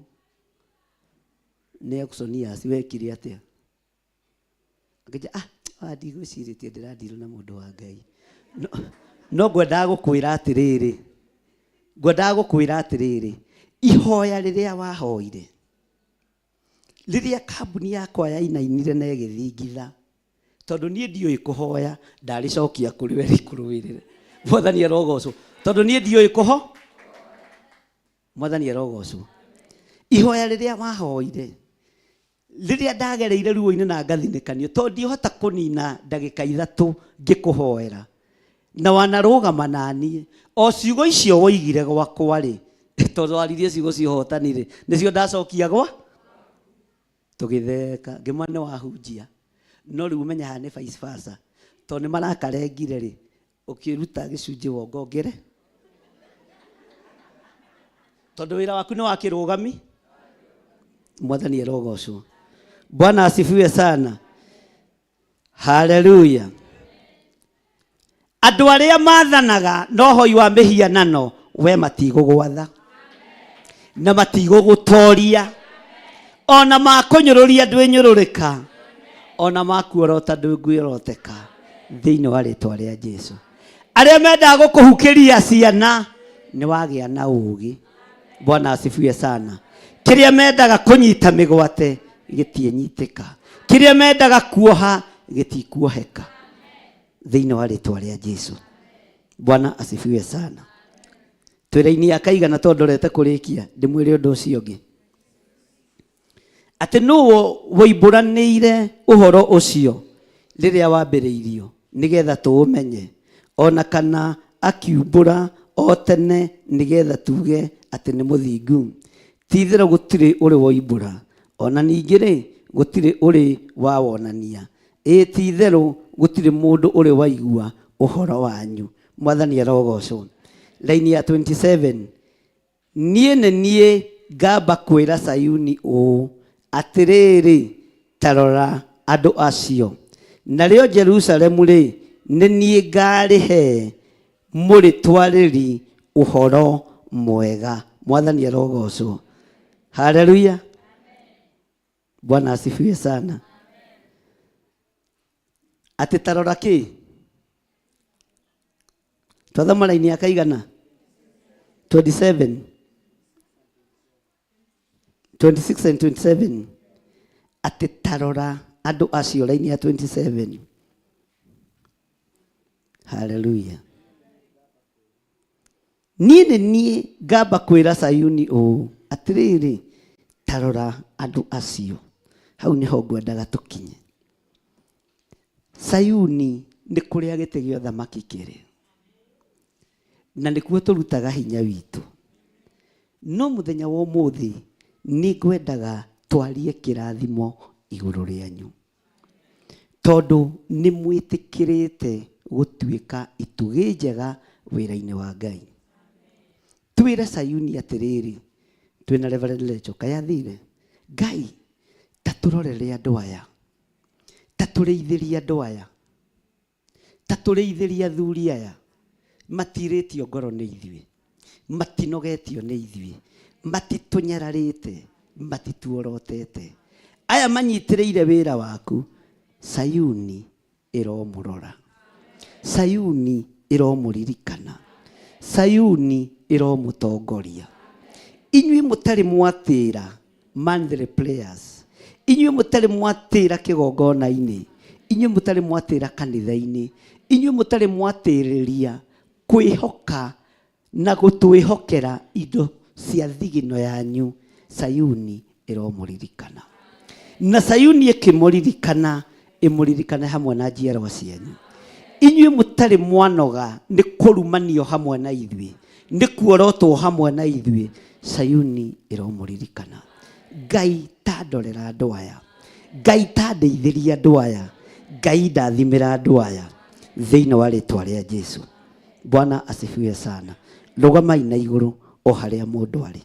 nĩ auctioneers wekire atĩa? Akĩnjĩra, ndigwĩcirĩtie ndĩrandirwo na mũndũ wa Ngai. No ngwendaga gũkwĩra atĩrĩrĩ, ihoya rĩrĩa wahoire, rĩrĩa kambuni yakwa yainainire na ĩgĩthingitha, tondũ niĩ ndiũĩ kũhoya, ndarĩcokia kũrĩ we rĩkũrũĩrĩre. Mwathani arogocwo. Tondũ niĩ ndiũĩ kũho. Mwathani arogocwo. Ihoya rĩrĩa wahoire, rĩrĩa ndagereire ruo-inĩ na ngathinĩkanio, tondũ ndihota kũnina ndagĩka ithatũ ngĩkũhoera, na wanarũgama naniĩ, o ciugo icio woigire gwakwa rĩ, tondũ waririe ciugo cia ũhotani rĩ, nĩcio ndacokia gwa tũgĩtheka. Ngĩmwa nĩ wahunjia, no rĩu umenya haha nĩ vice versa, tondũ nĩ marakarengire rĩ, ũkĩruta gĩcunjĩ wongongere, tondũ wĩra waku nĩ wa kĩrũgami. Mwathani arogocwo. Bwana asifiwe sana. Haleluya. Andũ arĩa mathanaga no hoi wa mĩhianano we matigũgwatha na matigũgũtoria ona makũnyũrũria ndwĩnyũrũrĩka ona makuorota ndwĩngũoroteka thĩinĩ wa rĩtwa rĩa Jesũ. Arĩa mendaga gũkũhukĩria ciana nĩ wagĩa na ũũgĩ. Bwana asifiwe sana. Kĩrĩa mendaga kũnyita mĩgwate gĩtiĩnyitĩka. Kĩrĩa mendaga kuoha gĩtikuoheka thĩinĩ wa rĩtwa rĩa Jesũ. Bwana asifiwe sana. Twĩra-inĩ ya kaigana tondũ ndorete kũrĩkia ndĩmwĩre ũndũ ũcio ũngĩ. Atĩ nũũ woimbũranĩire ũhoro ũcio rĩrĩa wambĩrĩirio nĩgetha tũũmenye, ona kana akiumbũra o tene nĩgetha tuge atĩ nĩ mũthingu. Ti-itherũ gũtirĩ ũrĩ woimbũra, ona ningĩ-rĩ gũtirĩ ũrĩ wa wonania. Ti-itherũ gũtirĩ mũndũ ũrĩ waigua ũhoro wanyu. Mwathani arogocwo. Laini ya 27. Niĩ nĩ niĩ ngamba kwĩra Sayuni ũũ, atĩrĩrĩ, tarora andũ acio. Narĩo Jerusalemu-rĩ, nĩ niĩ ngarĩhe mũrĩtwarĩri ũhoro mwega. Mwathani arogocwo. Haleluya. Bwana asifiwe sana. Atĩ tarora kĩ? Twathoma laini ya kaigana 27, 26 and 27. Atĩ tarora andũ acio, laini ya 27. Haleluya. Niĩ nĩ niĩ ngamba kwĩra Sayuni ũũ, atĩrĩrĩ, tarora andũ acio. Hau nĩho ngwendaga tũkinye. Sayuni nĩ kũrĩa gĩtĩ gĩa ũthamaki kĩrĩ, na nĩkuo tũrutaga hinya witũ. No mũthenya wa ũmũthĩ nĩ ngwendaga twarie kĩrathimo igũrũ rĩanyu, tondũ nĩ mwĩtĩkĩrĩte gũtuĩka itugĩ njega wĩra-inĩ wa Ngai. Twĩre Sayuni atĩrĩrĩ, twĩna Reverend Lecho kayathire, Ngai ta tũrorere andũ aya, ta tũrĩithĩrie andũ aya, ta tũrĩithĩrie athuri aya. Matirĩtio ngoro nĩ ithuĩ, matinogetio nĩ ithuĩ, matitũnyararĩte, matituorotete. Aya manyitĩrĩire wĩra waku. Sayuni ĩromũrora, Sayuni ĩromũririkana, Sayuni ĩromũtongoria. Inyuĩ mũtarĩ mwatĩra mandre players, inyuĩ mũtarĩ mwatĩra kĩgongona-inĩ, inyuĩ mũtarĩ mwatĩra kanitha-inĩ, inyuĩ mũtarĩ mwatĩrĩria kwĩhoka na gũtwĩhokera indo cia thigino yanyu. Sayuni ĩromũririkana, na Sayuni ĩkĩmũririkana, ĩmũririkane hamwe na njiarwa cianyu. Inyuĩ mũtarĩ mwanoga nĩ kũrumanio hamwe na ithuĩ, nĩ kuorotwo hamwe na ithuĩ. Sayuni ĩromũririkana. Ngai ta ndorera andũ aya, Ngai ta ndeithĩria andũ aya, Ngai ndathimĩra andũ aya thĩinĩ wa rĩtwa rĩa Jesũ. Bwana asifiwe sana. Rũgamai na igũrũ o harĩa mũndũ arĩ.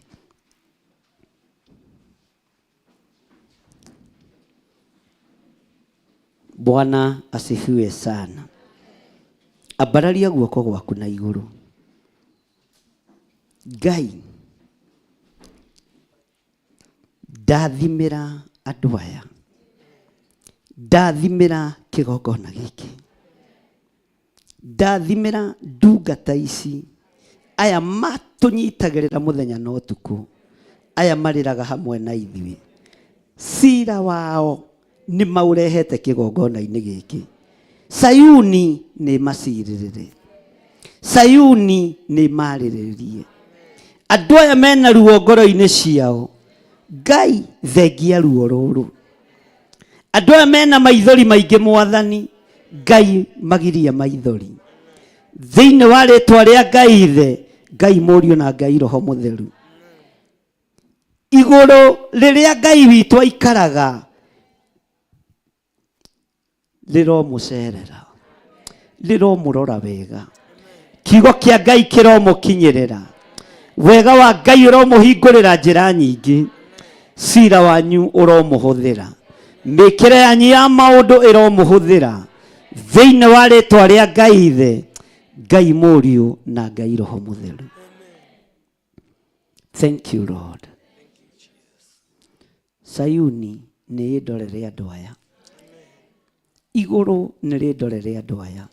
Bwana asifiwe sana. Ambararia guoko gwaku na igũrũ. Ngai ndathimĩra andũ aya, ndathimĩra kĩgongona gĩkĩ, ndathimĩra ndungata ici, aya matũnyitagĩrĩra mũthenya na ũtukũ, aya marĩraga hamwe na ithuĩ. Cira wao nĩ maũrehete kĩgongona-inĩ gĩkĩ. Sayuni nĩ macirĩrĩre, Sayuni nĩ marĩrĩrie. Andũ aya mena ruo ngoro-inĩ ciao, Ngai thengia ruo rũrũ. Andũ aya mena maithori maingĩ Mwathani, Ngai magiria maithori. Thĩinĩ wa rĩtwa rĩa Ngai Ithe, Ngai Mũriũ na Ngai Roho Mũtheru. Igũrũ rĩrĩa Ngai witũ aikaraga rĩromũcerera, rĩromũrora wega. Kiugo kĩa Ngai kĩromũkinyĩrĩra, wega wa Ngai ũromũhingũrĩra njĩra nyingĩ. cira wanyu ũromuhũthĩra, mĩkĩre yanyu ya maũndũ ĩromuhũthĩra thĩinĩ wa rĩtwa rĩa Ngai Ithe, Ngai Mũriũ na Ngai Roho Mũtheru. Thank you Lord. Sayuni nĩ ndorere andũ aya, igũrũ nĩ rĩndorere andũ aya.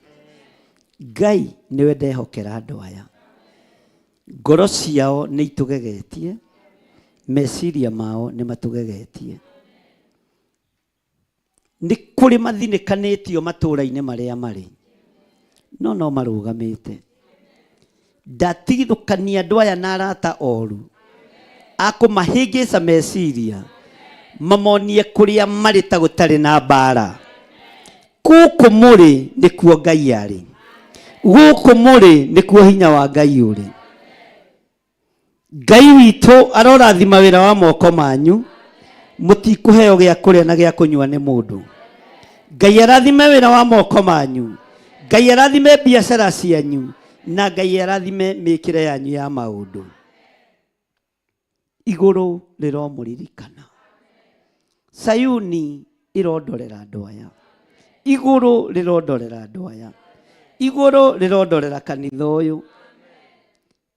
Ngai nĩwe ndehokera andũ aya, ngoro ciao nĩ itũgegetie, meciria mao nĩ matũgegetie. Nĩ kũrĩ mathinĩkanĩtio matũũra-inĩ marĩa marĩ, no marũgamĩte. Ndatigithũkania andũ aya na arata oru, akũmahĩngĩca meciria, mamonie kũrĩa marĩ ta gũtarĩ na mbara. Gũkũ mũrĩ nĩkuo Ngai arĩ, gũkũ mũrĩ nĩkuo hinya wa Ngai ũrĩ. Ngai witũ arorathima wĩra wa moko manyu, mũtikũheo gĩa kũrĩa na gĩa kũnyua nĩ mũndũ. Ngai arathime wĩra wa moko manyu, Ngai arathime biacara cianyu, na Ngai arathime mĩkĩre yanyu ya maũndũ. Igũrũ rĩromũririkana, Sayuni ĩrondorera andũ aya, igũrũ rĩrondorera andũ aya, igũrũ rĩrondorera kanitha ũyũ,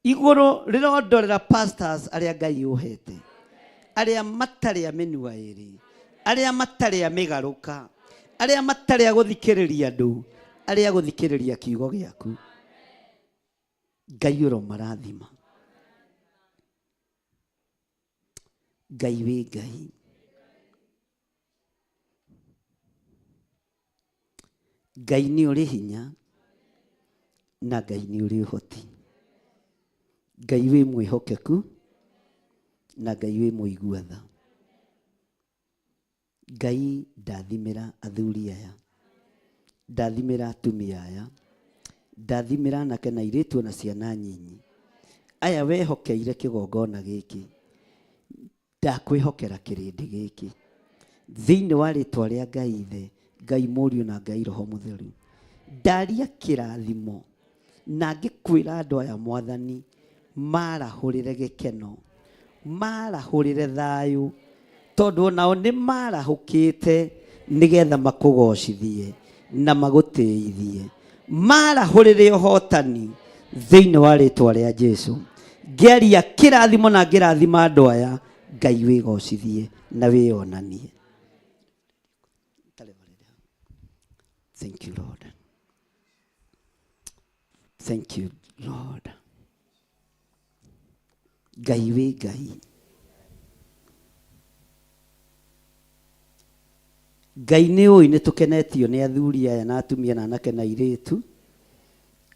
igũrũ rĩrondorera pastors arĩa Ngai ũhete, arĩa matarĩ a mĩnua ĩrĩ, arĩa matarĩ a mĩgarũka, arĩa matarĩ a gũthikĩrĩria andũ, arĩa a gũthikĩrĩria kiugo gĩaku. Ngai ũromarathima. Ngai wĩ Ngai. Ngai nĩ ũrĩ hinya na Ngai nĩ ũrĩ ũhoti. Ngai wĩ mwĩhokeku na Ngai wĩ mũigua tha. Ngai ndathimĩra athuri aya, ndathimĩra atumia aya, ndathimĩra anake na airĩtu na ciana nyinyi, aya wehokeire kĩgongona gĩkĩ, ndakwĩhokera kĩrĩndĩ gĩkĩ thĩinĩ wa rĩtwa rĩa Ngai Ithe, Ngai Mũriũ na Ngai Roho Mũtheru. Ndaria kĩrathimo na ngĩkwĩra andũ aya Mwathani marahũrĩre gĩkeno, marahũrĩre thayũ, tondũ onao nĩ marahũkĩte nĩgetha makũgocithie na magũtĩithie. Marahũrĩre ũhotani thĩinĩ wa rĩtwa rĩa Jesũ. Ngĩaria kĩrathimo na ngĩrathima andũ aya, Ngai wĩgocithie na wĩonanie. Thank you Lord. Thank you Lord. Ngai wĩ Ngai. Ngai nĩ ũĩ nĩ tũkenetio nĩ athuri aya na atumia na anake na airĩtu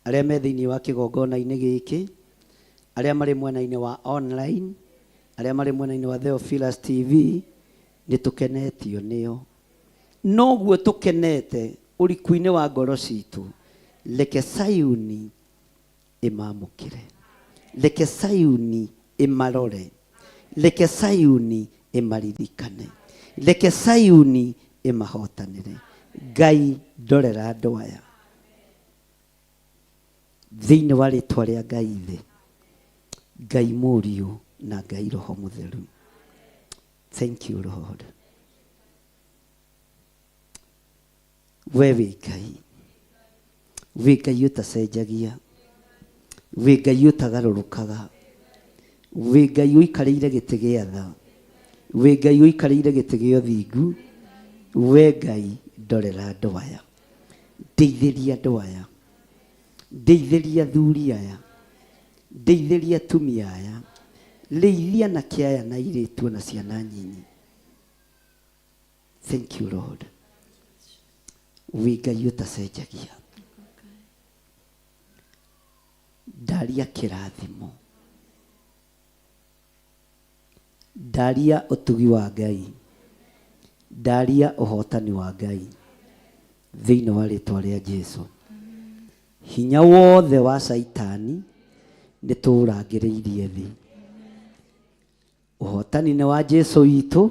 arĩa me thĩinĩ wa kĩgongona-inĩ gĩkĩ, arĩa marĩ mwena-inĩ wa online, arĩa marĩ mwena-inĩ wa Theophilus TV, nĩ tũkenetio nĩo. Noguo tũkenete ũriku-inĩ wa ngoro citũ, reke Sayuni ĩmamũkĩre, reke Sayuni ĩmarore, reke Sayuni ĩmaririkane, reke Sayuni ĩmahotanĩre. Ngai ndorera andũ aya thĩinĩ wa rĩtwa rĩa Ngai Ithe, Ngai Mũriũ na Ngai Roho Mũtheru. Thank you Lord. We wĩ Ngai, wĩ Ngai ũtacenjagia, wĩ Ngai ũtagarũrũkaga, wĩ Ngai ũikarĩire gĩtĩ gĩa tha, wĩ Ngai ũikarĩire gĩtĩ gĩa ũthingu. We Ngai ndorera andũ aya, ndeithĩria andũ aya, ndeithĩria athuri aya, ndeithĩria atumia aya, rĩithia anake aya na airĩtu na ciana nyinyi. Thank you Lord. Wĩ Ngai ũtacenjagia. Ndaria kĩrathimo, ndaria ũtugi wa Ngai, ndaria ũhotani wa Ngai thĩinĩ wa rĩtwa rĩa Jesũ. Hinya wothe wa Saitani nĩ tũrangĩrĩirie thĩ. Ũhotani nĩ wa Jesũ witũ,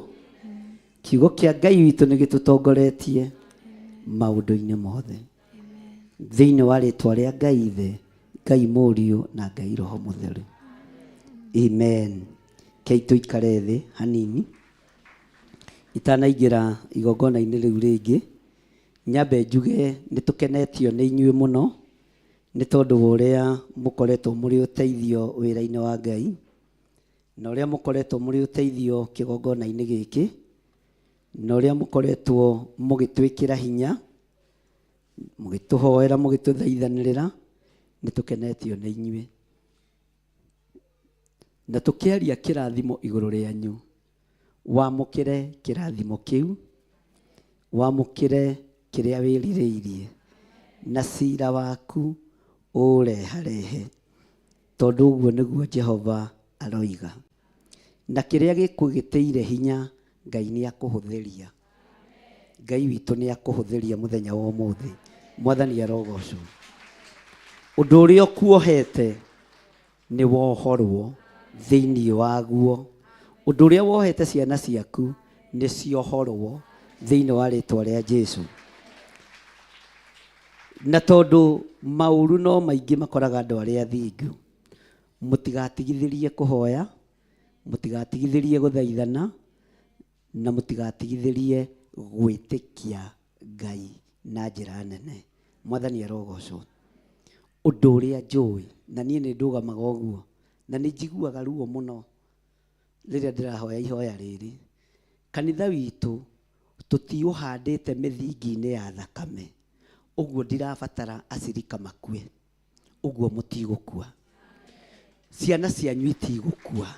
kiugo kĩa Ngai witũ nĩ gĩtũtongoretie maũndũ-inĩ mothe thĩinĩ wa rĩtwa rĩa Ngai Ithe, Ngai Mũriũ na Ngai Roho Mũtheru. Amen. Kei tũikare thĩ hanini. itanaingira igongona-inĩ rĩu rĩngĩ, nyambe njuge nĩtũkenetio nĩ inyuĩ mũno nĩ tondũ wa ũrĩa mũkoretwo mũrĩ ũteithio wĩra-inĩ wa Ngai, na ũrĩa mũkoretwo mũrĩ ũteithio kĩgongona-inĩ gĩkĩ, na ũrĩa mũkoretwo mũgĩtwĩkĩra hinya, mũgĩtũhoera, mũgĩtũthaithanĩrĩra. Nĩtũkenetio nĩ inyuĩ na tũkĩaria kĩrathimo igũrũ rĩanyu. Wamũkĩre kĩrathimo kĩu, wamũkĩre kĩrĩa wĩrirĩirie, na cira waku ũreharehe, tondũ ũguo nĩguo Jehova aroiga. Na kĩrĩa gĩkũgĩtĩire hinya, Ngai nĩ akũhũthĩria. Ngai witũ nĩ akũhũthĩria mũthenya wa ũmũthĩ. Mwathani arogocwo. Ũndũ ũrĩa ũkuohete nĩ wohorwo thĩinĩ waguo. Ũndũ ũrĩa wohete ciana ciaku nĩ ciohorwo thĩinĩ wa rĩtwa rĩa Jesũ. Na tondũ maũru no maingĩ makoraga andũ arĩa athingu, mũtigatigithĩrie kũhoya, mũtigatigithĩrie gũthaithana, na mũtigatigithĩrie gwĩtĩkia Ngai na njĩra nene. Mwathani arogocwo. Ũndũ ũrĩa njũĩ, na niĩ nĩ ndũgamaga ũguo, na nĩ njiguaga ruo mũno rĩrĩa ndĩrahoya ihoya rĩrĩ. Kanitha witũ tũtiũhandĩte mĩthingi-inĩ ya thakame, ũguo ndirabatara acirika makue, ũguo mũtigũkua, ciana cianyu itigũkua.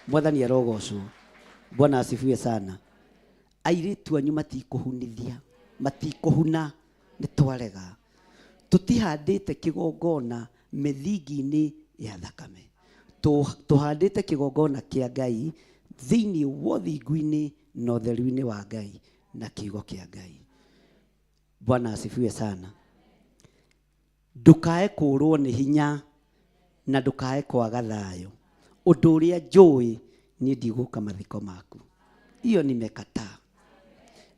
Mwathani arogocwo. Bwana asifiwe sana. Airĩtu anyu matikũhunithia, matikũhuna, nĩ twarega. Tũtihandĩte kĩgongona mĩthingi-inĩ ya thakame, tũhandĩte kĩgongona kĩa Ngai thĩinĩ wa ũthingu-inĩ na ũtheru-inĩ wa Ngai na kiugo kĩa Ngai. Bwana asifiwe sana. Ndũkae kũrwo nĩ hinya na ndũkae kwaga thayũ. Ũndũ ũrĩa njũĩ, niĩ ndigũka mathiko maku. Iyo nimekataa.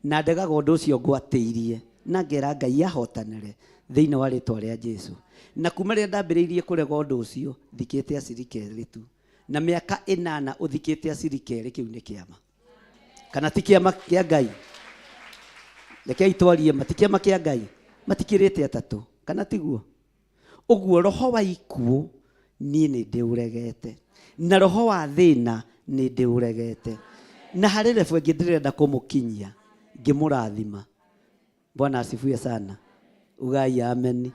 Na ndegaga ũndũ ũcio ngwatĩirie, na ngera Ngai ahotanĩre thĩinĩ wa rĩtwa rĩa Jesũ. Na kuma rĩrĩa ndambĩrĩirie kũrega ũndũ ũcio, thikĩte acirika erĩ tu. Na mĩaka 8 ũthikĩte acirika erĩ, kĩu nĩ kĩama. Kana ti kĩama kĩa Ngai? Rekei twarie, mati kĩama kĩa Ngai? Matikĩrĩte atatũ, kana tiguo? Ũguo roho wa ikuũ niĩ nĩ ndĩũregete, na roho wa thĩna nĩ ndĩũregete. Na harĩ rebu ĩngĩ ndĩrenda kũmũkinyia, ngĩmũrathima. Bwana asifiwe sana. Ugai amen.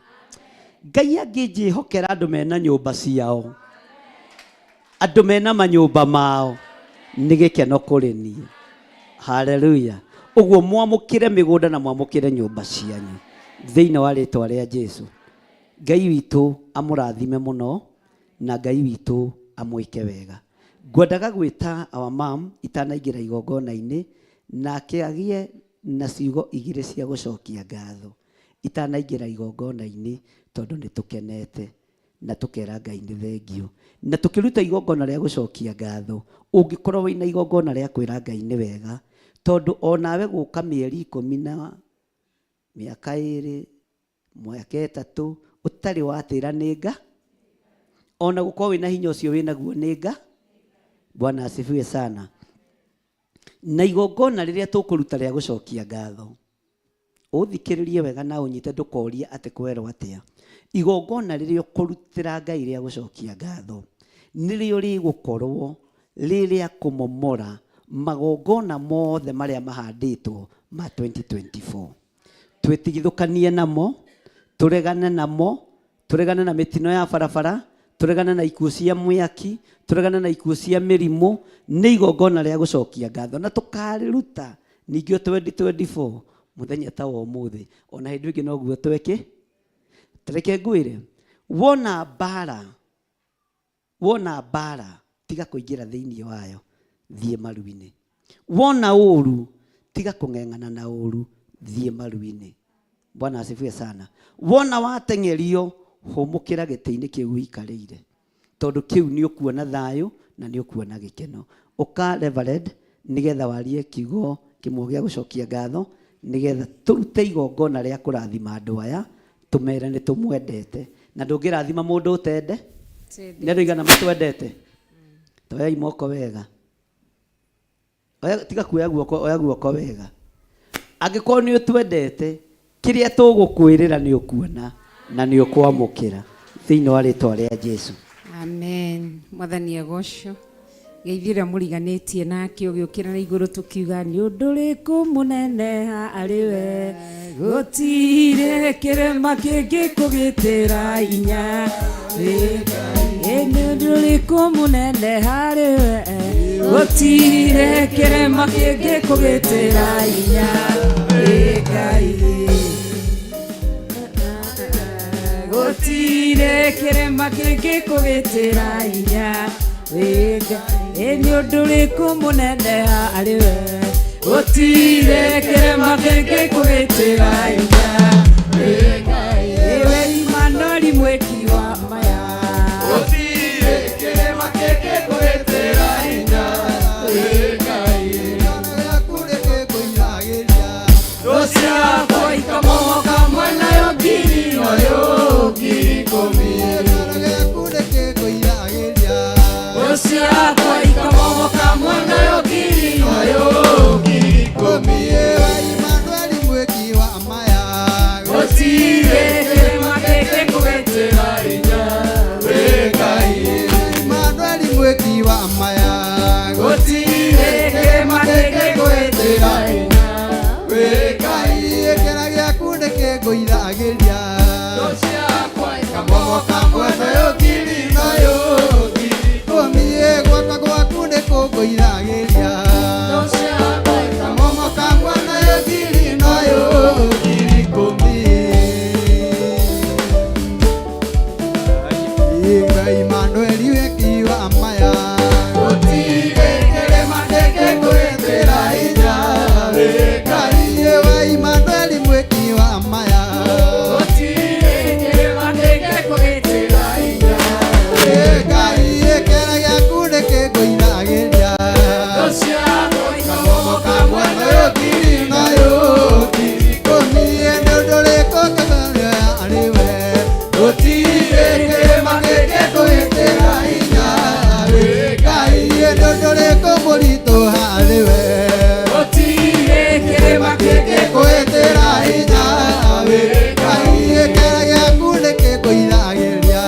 Ngai angĩnjĩhokera andũ mena nyũmba ciao, andũ mena manyũmba mao, nĩ gĩkeno kũrĩ niĩ. Haleluya. Ũguo mwamũkĩre mĩgũnda na mwamũkĩre nyũmba cianyu thĩinĩ wa rĩtwa rĩa Jesũ. Ngai witũ amũrathime mũno, na Ngai witũ amwĩke wega. Ngwendaga gwĩta our mom itanaingĩra igongona-inĩ, nake agĩe na ciugo igĩrĩ cia gũcokia ngatho itanaingĩra igongona-inĩ, tondũ nĩ tũkenete na tũkera Ngai nĩ thengio. Na tũkĩruta igongona rĩa gũcokia ngatho, ũngĩkorwo wĩna igongona rĩa kwĩra Ngai nĩ wega, tondũ onawe gũka mĩeri 10 na mĩaka 2 mĩaka 3 ũtarĩ watĩra nĩnga, ona gũkorwo wĩna hinya ũcio wĩnaguo nĩnga. Bwana asifiwe sana. Na igongona rĩrĩa tũkũruta rĩa gũcokia ngatho, ũthikĩrĩrie wega na ũnyite, ndũkoria atĩ kwerwo atĩa. Igongona rĩrĩa ũkũrutĩra Ngai rĩa gũcokia ngatho nĩrĩo rĩgũkorwo rĩrĩa kũmomora magongona mothe marĩa mahandĩtwo ma 2024. Twĩtigithũkanie namo, tũregane namo, tũregane na mĩtino ya barabara, tũregane na ikuũ cia mwĩaki, tũregane na ikuũ cia mĩrimũ. Nĩ igongona rĩa gũcokia ngatho, na tũkarĩruta ningĩ 2024 mũthenya ta wa ũmũthĩ. Ona hĩndĩ ĩngĩ noguo tweke. Tareke ngwĩre, wona mbara tiga kũingĩra thĩinĩ wayo, thiĩ maru-inĩ. Wona ũru tiga kũng'eng'ana na ũru, thiĩ maru-inĩ. Bwana asifiwe sana. Wona wateng'erio, humũkĩra gĩtĩ-inĩ kĩu ũikarĩire, tondũ kĩu nĩ ũkuona thayũ na nĩ ũkuona gĩkeno. Ũka Reverend, nĩgetha warie kiugo kĩmwe gĩa gũcokia ngatho, nĩgetha tũrute igongona rĩa kũrathima andũ aya, tũmere nĩ tũmwendete. Na ndũngĩrathima mũndũ ũtende, nĩ andũ aigana matwendete. Toyai moko wega. tiga kuoya guoko wega angĩkorwo nĩ ũtwendete kĩrĩa tũgũkwĩrĩra nĩ ũkuona na nĩ ũkwamũkĩra thĩinĩ wa rĩĩtwa rĩa Jesũ. Amen. Mwathani agocwo. Geithira mũriganĩtie nake ũgĩũkĩra na igũrũ tũkiuga nĩ ũndũ ũrĩkũ mũneneha arĩ we, gũtirĩ kĩrĩma kĩngĩkũgĩtĩra hinya. Nĩ ũndũ ũrĩkũ mũneneha arĩ we, gũtirĩ kĩrĩma kĩngĩkũgĩtĩra hinya. Gũtirĩ kĩrĩma kĩngĩkũgĩtĩra hinya. Nĩ ũndũ ũrĩkũ mũneneha arĩ we, gũtirĩ kĩrĩma kĩngĩkũgĩtĩra hinya. Wĩ Imanũeli mwĩki wa maya, gũtirĩ kĩrĩma kĩngĩkũgĩtĩra hinya. Rũciakwa ikamomoka mwena yo ngiri noyo ngiri ikũmi. Rũciakwa ikamomoka mwena yo ngiri noyo ngiri ikũmi. Imanũeli mwĩki wa maya, gũtirĩ kĩrĩma kĩngĩkũgĩtĩra hinya. Imanũeli mwĩki wa maya, gũtirĩ kĩrĩma kĩngĩkũgĩtĩra hinya. Kĩrĩa gĩaku nĩ kĩngũiragĩria. Rũciakwa ikamomoka mwena yo ngiri noyo ngiri ikũmi. Gwaka gwaku nĩ kũngũiragĩria. Rũciakwa ikamomoka mwena yo ngiri noyo ngiri ikũmi. Imanũeli mwĩki wa maya, gũtirĩ kĩrĩma kĩngĩkũgĩtĩra hinya. Imanũeli mwĩki wa maya, gũtirĩ kĩrĩma kĩngĩkũgĩtĩra hinya. Kĩrĩa gĩaku nĩ kĩngũiragĩria. Rũciakwa ikamomoka mwena yo ngiri noyo ngiri ikũmi. Nĩ ũndũ ũrĩkũ kĩmenya arĩ we, gũtirĩ kĩrĩma kĩngĩkũgĩtĩra hinya. Nĩ ũndũ ũrĩkũ mũritũ harĩ we, gũtirĩ kĩrĩma kĩngĩkũgĩtĩra hinya. Kĩrĩa gĩaku nĩ kĩngũiragĩria.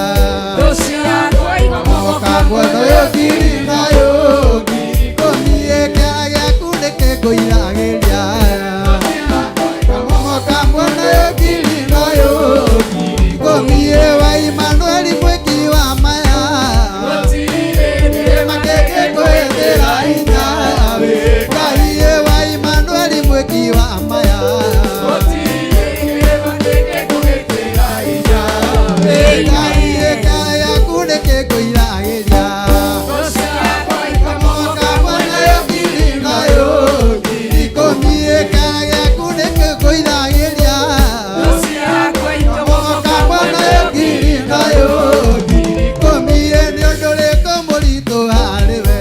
Rũciakwa ikamomoka mwena yo ngiri noyo ngiri ikũmi. Kĩrĩa gĩaku nĩ kĩngũiragĩria. Ikamomoka mwena yo ngiri noyo ngiri ikũmi. Imanũeli mwĩki wa maya, gũtirĩ kĩrĩma kĩngĩkũgĩtĩra hinya. Imanũeli mwĩki wa maya, gũtirĩ kĩrĩma kĩngĩkũgĩtĩra hinya. Kĩrĩa gĩaku nĩ kĩngũiragĩria. Rũciakwa ikamomoka mwena yo ngiri noyo ngiri ikũmi. Kĩrĩa gĩaku nĩ kĩngũiragĩria. Rũciakwa ikamomoka mwena yo ngiri noyo ngiri ikũmi. Nĩ ũndũ ũrĩkũ mũritũ harĩ we,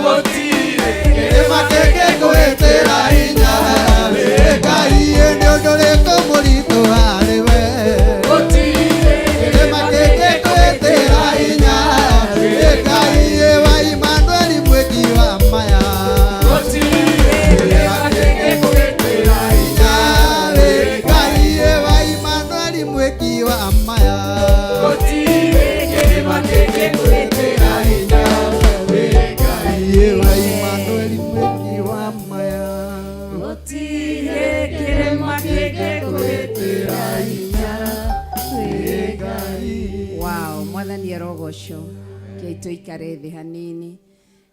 gũtirĩ kĩrĩma kĩngĩkũgĩtĩra hinya. Nĩ ũndũ ũrĩkũ mũritũ harĩ we, gũtirĩ kĩrĩma kĩngĩkũgĩtĩra hinya. Imanũeli mwĩki wa maya, gũtirĩ kĩrĩma kĩngĩkũgĩtĩra hinya. Imanũeli mwĩki wa maya, gũtirĩ kĩrĩma kĩngĩkũgĩtĩra hinya. Imanũeli mwĩki wa maya, gũtirĩ kĩrĩma kĩngĩkũgĩtĩra hinya. Wow, Mwathani arogocwo. Kĩi tũikare thĩ hanini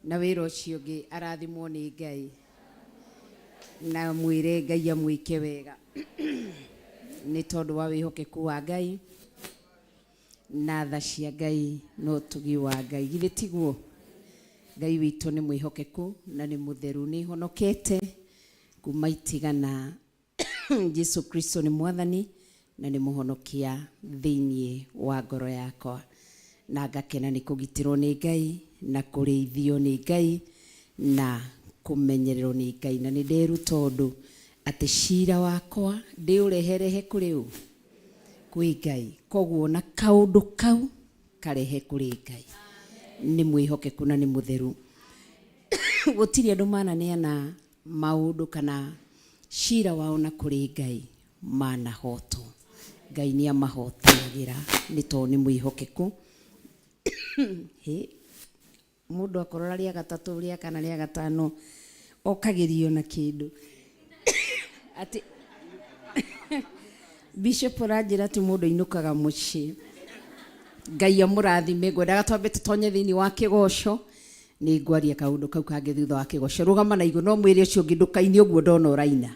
na wĩra ũcio ũngĩ arathimwo nĩ Ngai na mwĩre Ngai amwĩke wega nĩ tondũ wa wĩhokeku wa Ngai na tha cia Ngai no ũtugi wa Ngai. Githĩ tiguo? Ngai witũ nĩ mwĩhokeku na nĩ mũtheru, nĩ honokete kuma itigana. Jesu Kristo nĩ Mwathani na nĩ mũhonokia thĩinĩ wa ngoro yakwa, na ngakena nĩ kũgitĩrwo nĩ Ngai na kũrĩithio nĩ Ngai na kũmenyererwo nĩ Ngai. Na nĩ nderuta ũndũ atĩ cira wakwa ndĩũreherehe kũrĩ ũ? Kwĩ Ngai. Koguo na kaũndũ kau karehe kũrĩ Ngai. Nĩ mwĩhokeku na nĩ mũtheru. gutiri andu mananeana maundu kana cira wao na kuri Ngai manahotwo. Ngai ni amahotanagira ni to ni mwihokeku. Mundu akorora ria gatatu ria kana ria gatano okagirio na kindu ati Bishop Rajira ti mundu inukaga muci. Ngai amurathime ngwendaga twambe tutonye thiini wa kigoco ni ngwaria kaundu kau kangi thutha wa kigoco. Rugama na iguru no mwire ucio ngi ndukaini uguo ndona uraina.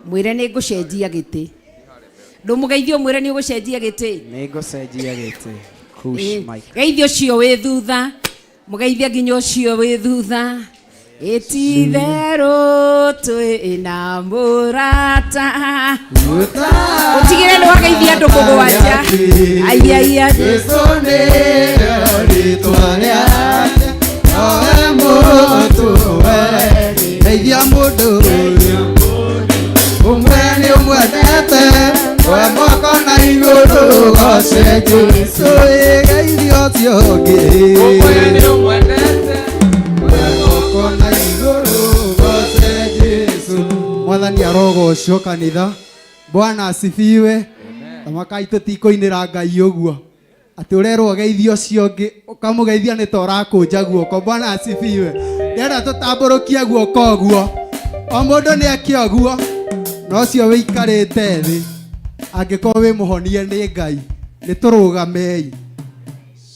Mwire ni ngucenjia giti. Ndumugeithio mwire ni ngucenjia giti. Ni ngucenjia giti. Kush mic. Geithio cio wi thutha. Mugeithia nginya ucio wi thutha. Etitherũ twĩna mũrata ũtigĩre nĩ wageithia andũ mũgwanja. Aiaia Jesũ nĩrĩo rĩĩtwa rĩake nowe mũtũwe geithia mũndũ ũmwe nĩ ũmwendete we moko na igũrũ goce Jesũ geithia ũcio ũngĩ ũmwe nĩ ũmwendete Mwathani arogocwo kanitha. Bwana asifiwe. Tamakai tutikoinira Ngai uguo ati urerwo geithio cio ngi ukamugeithia ni torakunja guoko. Bwana asifiwe. Ndenda tutamburukie guoko guo o mundu ni akioguo no cio wikarite thi angiko wi muhonie ni Ngai ni turugamei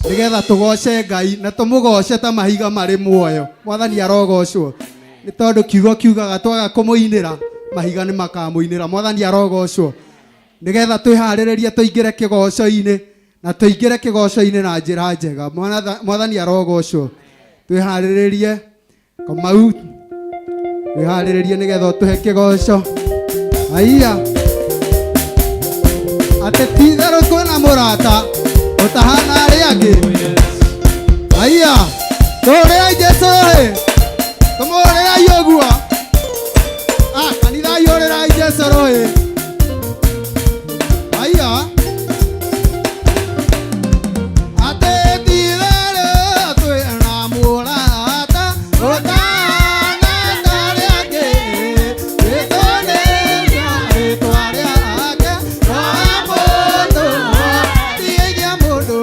nigetha tugoce Ngai na tumugoce ta mahiga mari muoyo. Mwathani arogocwo ni tondu kiugo kiugaga twaga kumuinira mahiga ni makamuinira. Mwathani arogocwo nigetha twihariririe tuingire kigoco-ini na tuingire kigoco-ini na njira njega. Mwathani arogocwo twihariririe Kamau twihariririe nigetha tuhe kigoco. Aiya ati titherũ kwĩna mũrata utahana aria angi. Aiya tũrĩai Jesũ tũmũrĩrai ũguo. Kanitha yũrĩrai Jesũ rũĩ. Aiya ati titherũ twĩna mũrata utahana aria angi. Jesũ nĩrĩo rĩĩtwa rĩake nowe mũndũ geithia mũndũ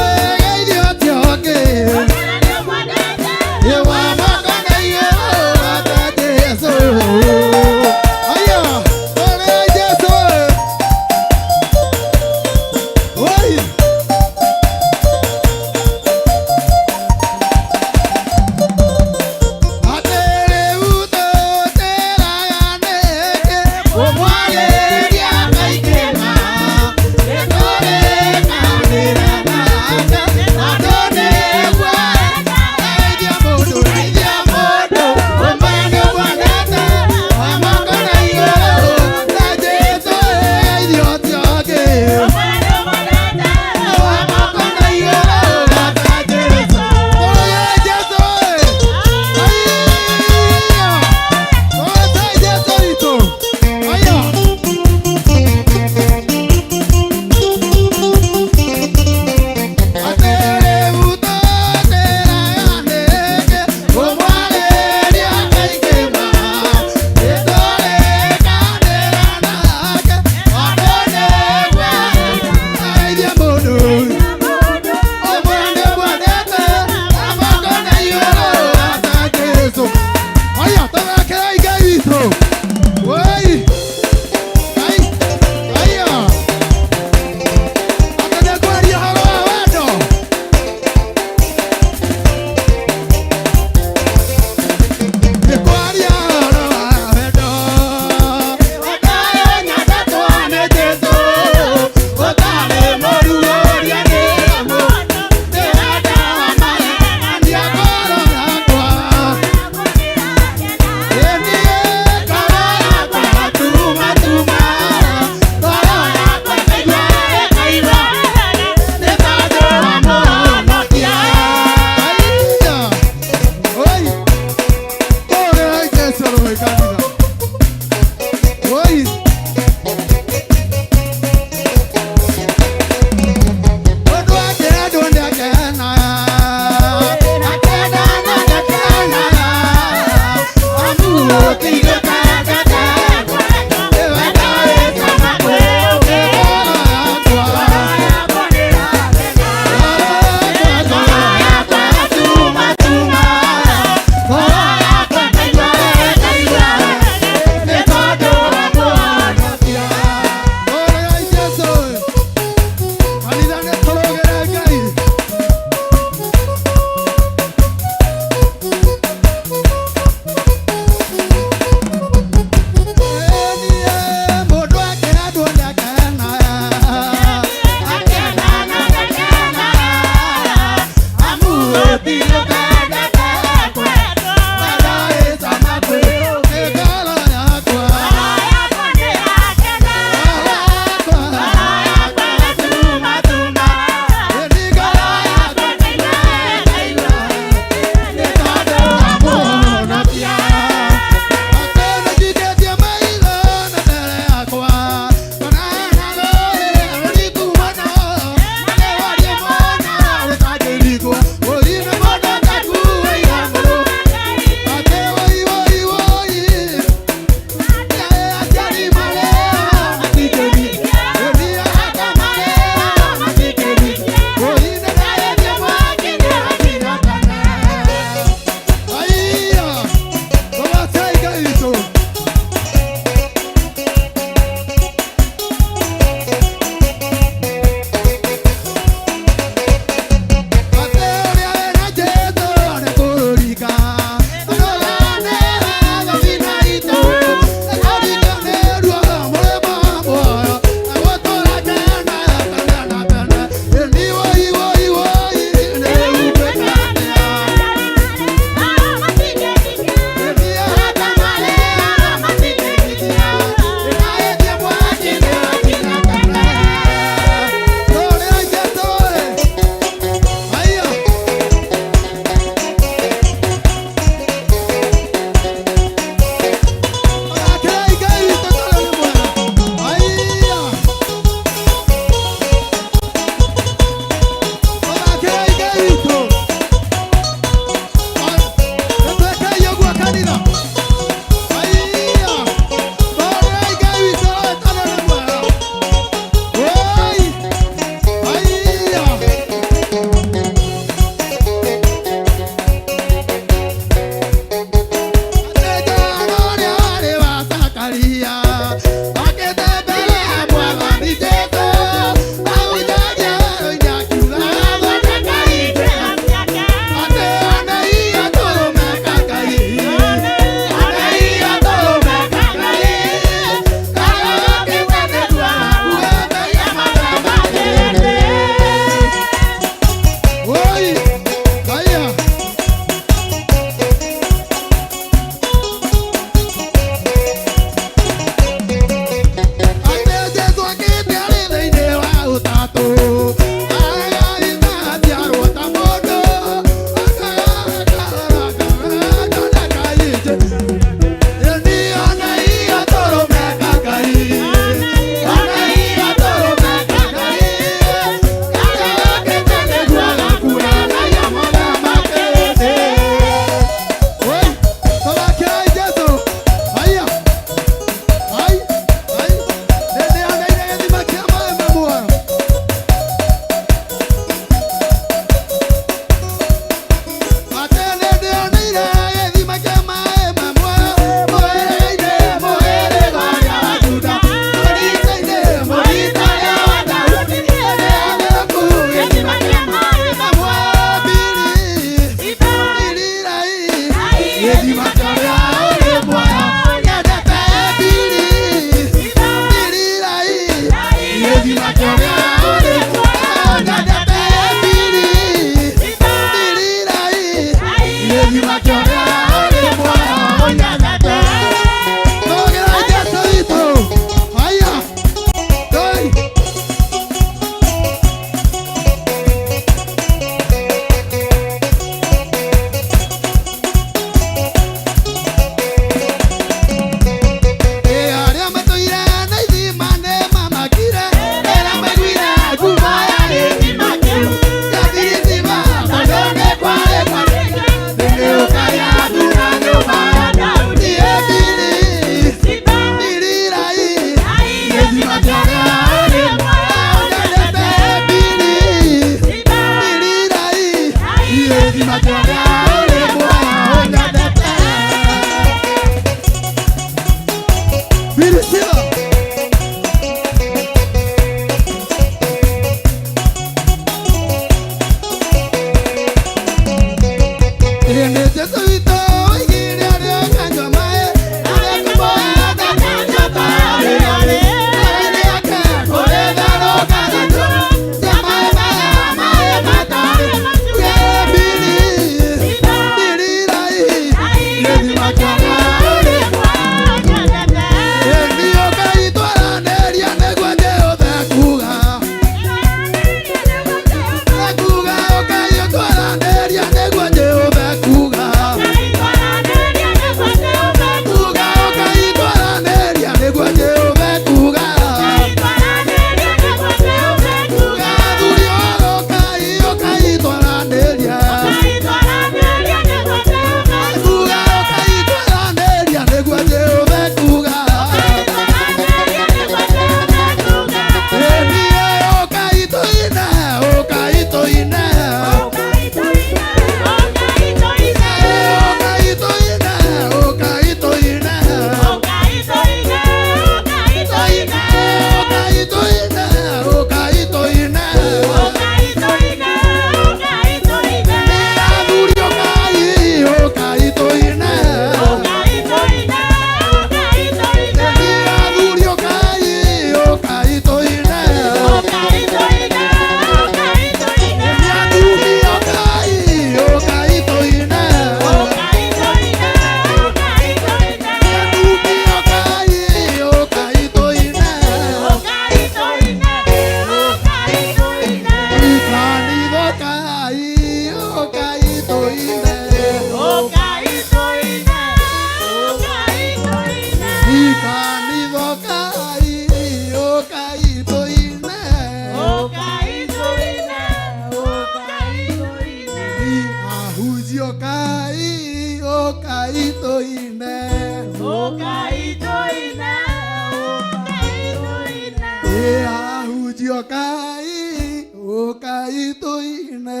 Tiokai, okai toine.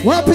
Wapi